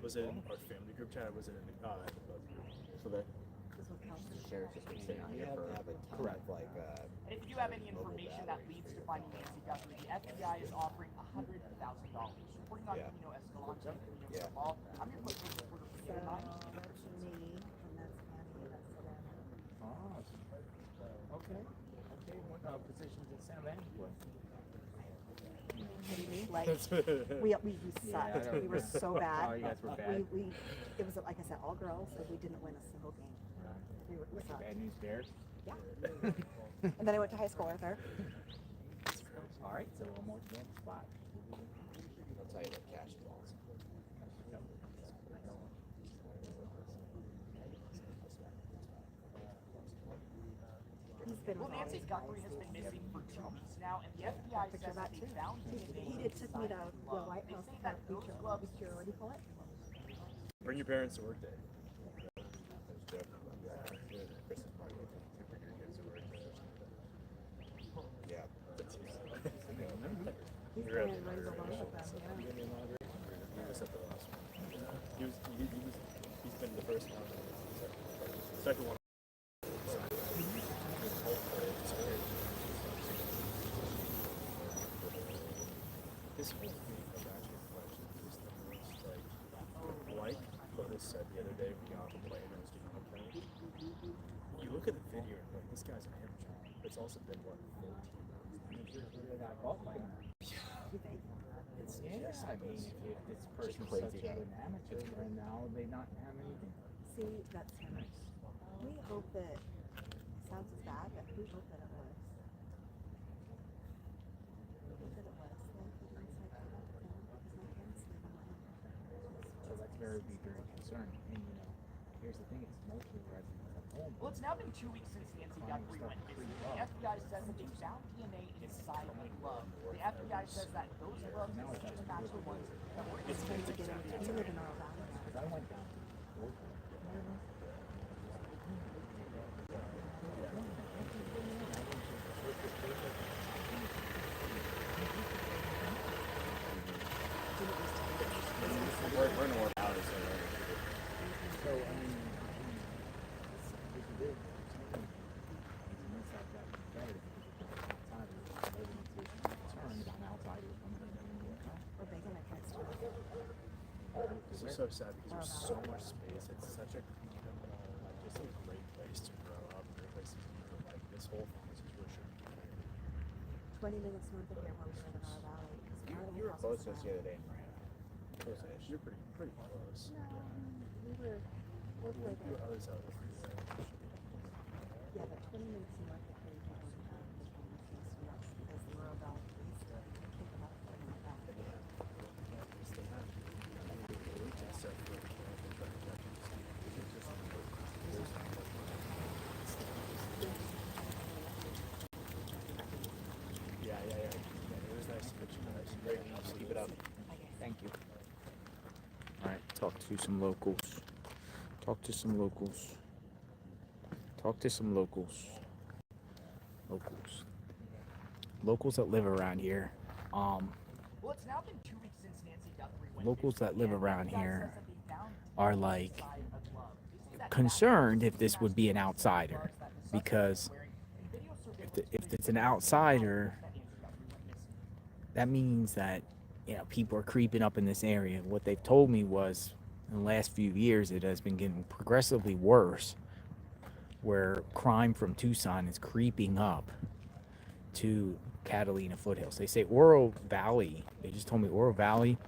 Was it in our family group chat or was it in the So that house. The sheriff's just been sitting here for Correct. like And if you do have any information that leads to finding Nancy Guthrie, the FBI is offering $100,000. Reporting on Camino Escalante and Camino Cabal. I'm your local reporter for So TrueCrime. that's me, and that's Andy, that's Savannah. Oh, okay. Okay, what positions at San Angelo? Like, we sucked. I don't- We were so bad. Oh, you guys were bad. We it was like I said, all girls, so we didn't win a single game. We sucked. Bad News Bears? Yeah. And then I went to high school with her. All right, so one more spot. I'll tell you what cash balls. He's been Well, with all Nancy these Guthrie guys. has been missing for 2 weeks now, and the FBI says that they found DNA. He did took me to the White House They say that those gloves what do you call it? Bring your parents to work day. Yeah. He's You're been at right the along with them, yeah. He was at the last one. He's been the first one. Second one. This whole thing of actual collection is the most like Curtis said the other day when he got off the plane and was doing the plane. You look at the video and like this guy's an amateur. It's also been what 14 It's, yes, I mean, if this person plays such an amateur, and now they not have anything. See, that's him. We hope that sounds as bad, but we hope that it was. We hope that it was. Like, he was like, because my parents live in Manhunt. So that's very concerning. And you know, here's the thing: it's most of the residents at home. Well, it's now been 2 weeks since Nancy Guthrie went missing. The FBI says that they found DNA inside a glove. The FBI says that those gloves just match the ones that were It's hard to get him. We live in our valley now. Because I went down to We're in North Valley, so so I mean, if you did, this is so sad because there's so much space. It's such a just a great place to grow up, a great place to be. Like this whole thing is just really should be. 20 minutes north of here where we live in our valley. You were close to us the other day. Close-ish. You're pretty close. No, we were further. You were other side of the freeway. Yeah, but 20 minutes north of here, you don't have the east and west because the rural valley is think about it like that. Yeah. It was nice to meet you guys. Great. Keep it up. Thank you. All right, talk to some locals. Talk to some locals. Talk to some locals. Locals that live around here. Well, it's now been 2 weeks since Nancy Guthrie went Locals missing, that live and around the FBI here says that they found are DNA like inside a glove. They say that concerned if this would be an outsider, because if it's an outsider, that means that people are creeping up in this area. What they've told me was in the last few years it has been getting progressively worse, where crime from Tucson is creeping up to Catalina foothills. They say Oro Valley, they just told me Oro Valley,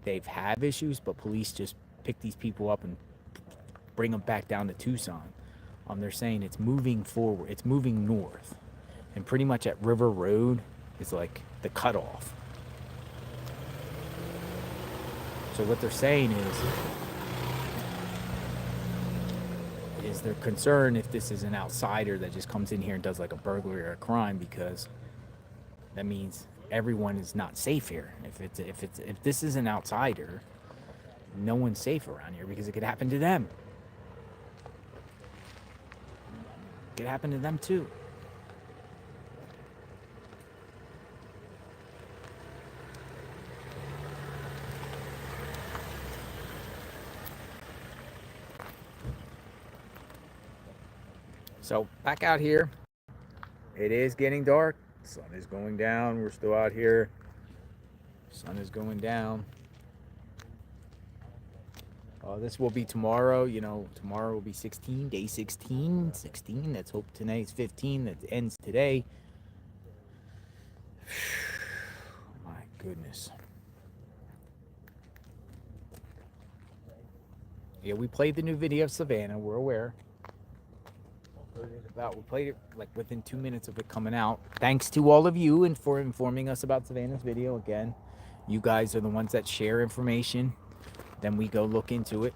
they've had issues, but police just pick these people up and bring them back down to Tucson. They're saying it's moving forward, it's moving north, and pretty much at River Road is like the cutoff. So what they're saying is they're concerned if this is an outsider that just comes in here and does like a burglary or a crime, because that means everyone is not safe here. If this is an outsider, no one's safe around here because it could happen to them. It could happen to them too. So back out here, it is getting dark. Sun is going down. We're still out here. Sun is going down. This will be tomorrow. You know, tomorrow will be 16, day 16. 16. Let's hope tonight's 15. That ends today. My goodness. Yeah, we played the new video of Savannah. We're aware. We played it like within 2 minutes of it coming out. Thanks to all of you and for informing us about Savannah's video. Again, you guys are the ones that share information. Then we go look into it.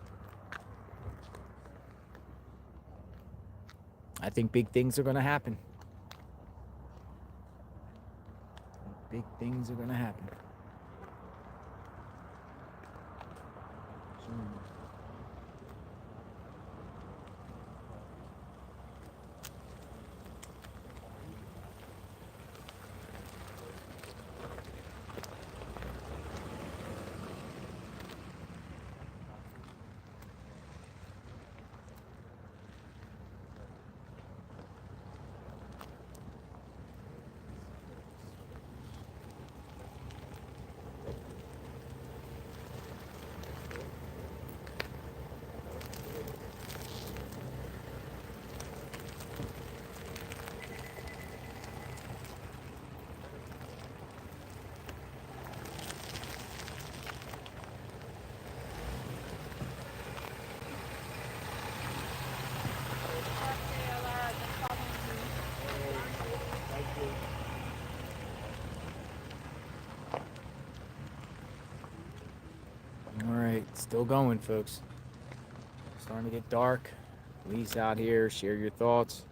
I think big things are going to happen. Big things are going to happen. Still going, folks. Starting to get dark. Please out here, share your thoughts.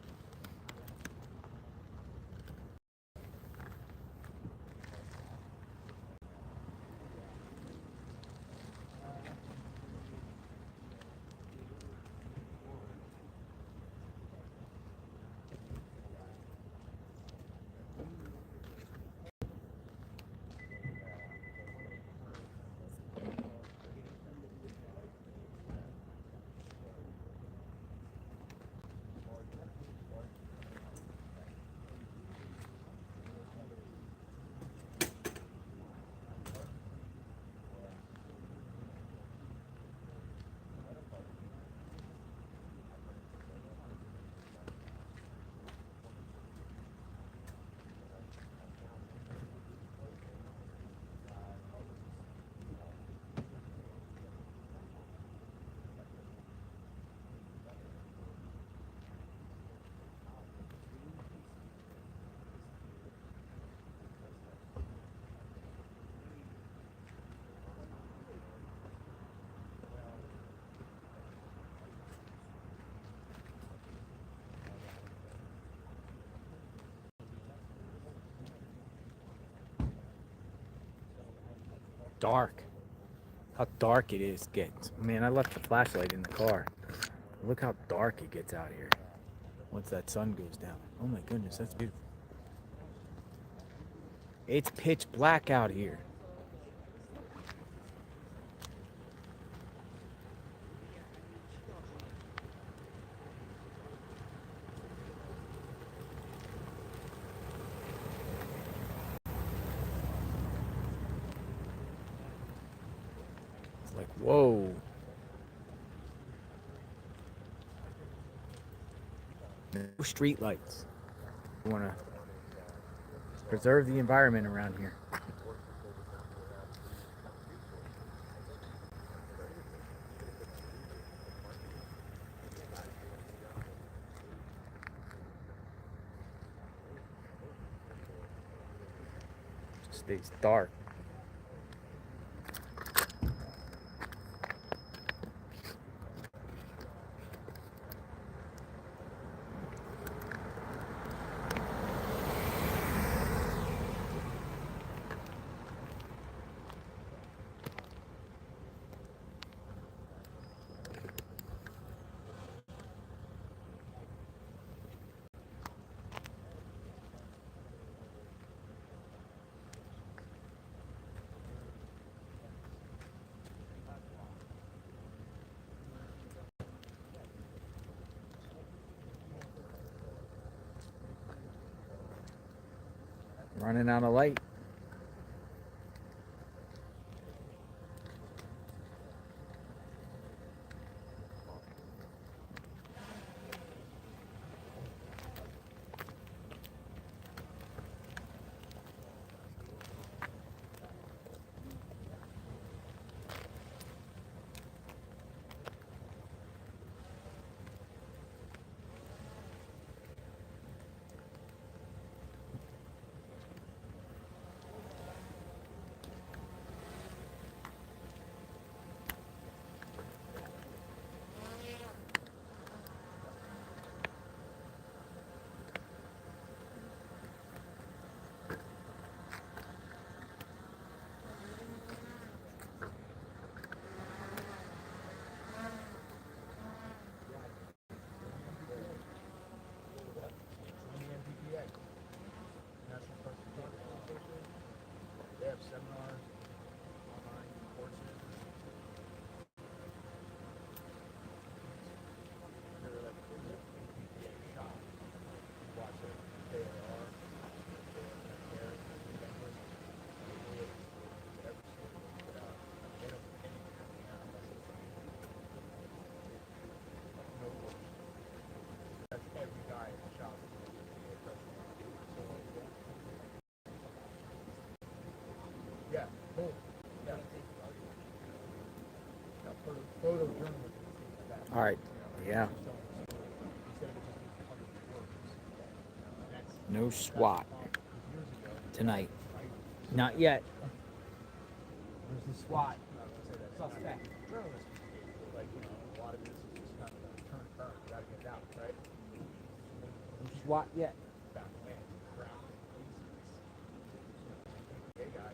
Dark. How dark it is gets. Man, I left the flashlight in the car. Look how dark it gets out here once that sun goes down. Oh my goodness, that's beautiful. It's pitch black out here. It's like, whoa. No street lights. We want to preserve the environment around here. Just stays dark. Running out of light. They have seminars, online courses. They're like a shop. Watch it. They are. That's every guy in the shop. Yeah, cool. Yeah. Photojournalism. All right. Yeah. No SWAT tonight. Not yet. There's the SWAT. Suspect. Journalism. Like, you know, a lot of this is just kind of a turn current. You gotta get out, right? No SWAT yet. Back land, ground, hey guys.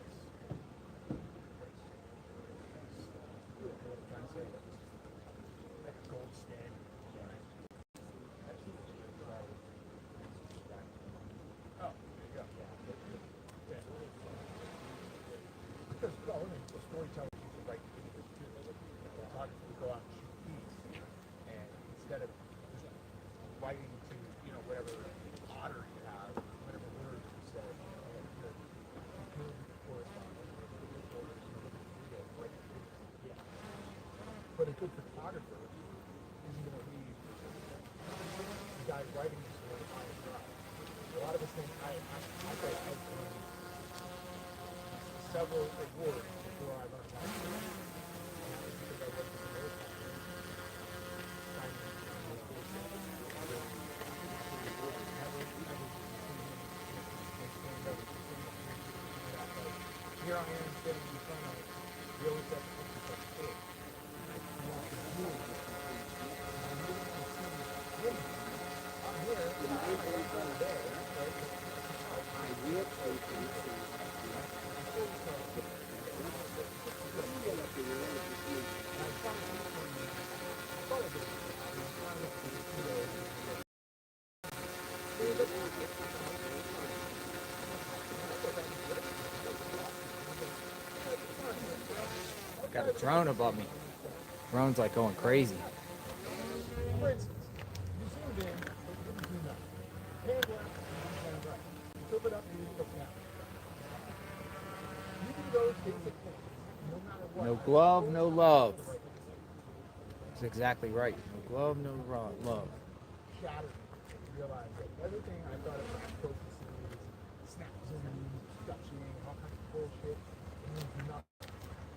Gold standard. Oh, there you go. Because storytellers usually write videos too. Photographers go out and shoot feeds, and instead of just writing to, you know, whatever otter you have, whatever words you say, but a good photographer isn't going to leave the guy writing this story high and dry. A lot of us think I thought I was winning several awards before I learned how to do it. And that was because I worked with the military. Here I am standing in front of really such a story. Got a drone above me. Drone's like going crazy. For instance, you zoomed in, but you didn't zoom out. Pan left, you pan right. You tilt it up, and you look down. You can go take the point, no matter what. No glove, no love. That's exactly right. No glove, no love. Shattered. Realize that everything I thought about focuses, snap zooming, touching, all kinds of bullshit, it means nothing.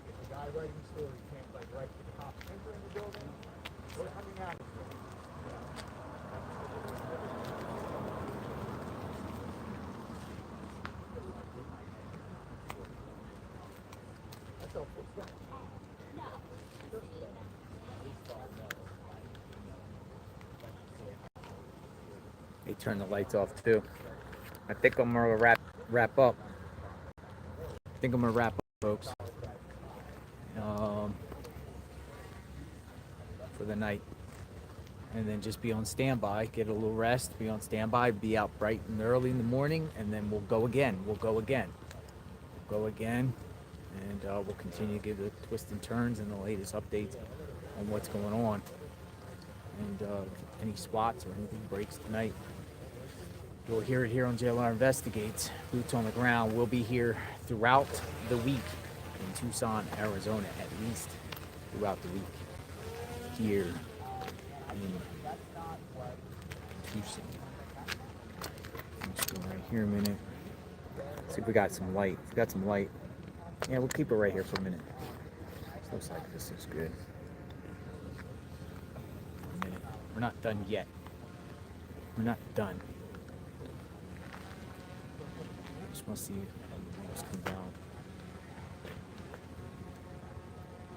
If the guy writing the story can't like write the cops entering the building or coming out of the building. That's helpful stuff. They turn the lights off too. I think I'm gonna wrap up. I think I'm gonna wrap up, folks. For the night, and then just be on standby. Get a little rest. Be on standby. Be out bright and early in the morning, and then we'll go again. And we'll continue to give the twists and turns and the latest updates on what's going on. And any SWATs or anything breaks tonight, You'll hear it here on JLR Investigates. Boots on the ground. We'll be here throughout the week in Tucson, Arizona, at least throughout the week here in Tucson. Let's go right here a minute. See if we got some light. If we got some light. Yeah, we'll keep it right here for a minute. This looks like this is good. A minute. We're not done yet. We're not done. Just want to see if this comes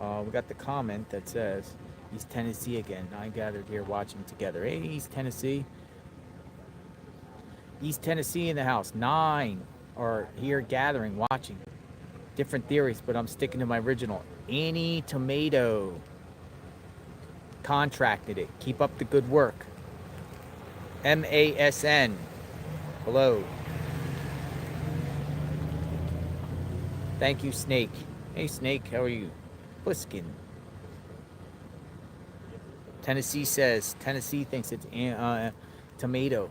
out. We got the comment that says East Tennessee again. I gathered here watching together. Hey, East Tennessee. East Tennessee in the house. 9 are here gathering, watching. Different theories, but I'm sticking to my original. Annie Tomato contracted it. Keep up the good work. MASN. Hello. Thank you, Snake. Hey, Snake, how are you? Pliskin. Tennessee says, Tennessee thinks it's tomato.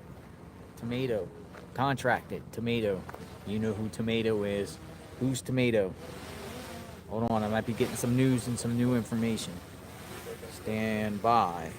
Tomato. Contracted. Tomato. You know who Tomato is. Who's Tomato? Hold on, I might be getting some news and some new information. Stand by.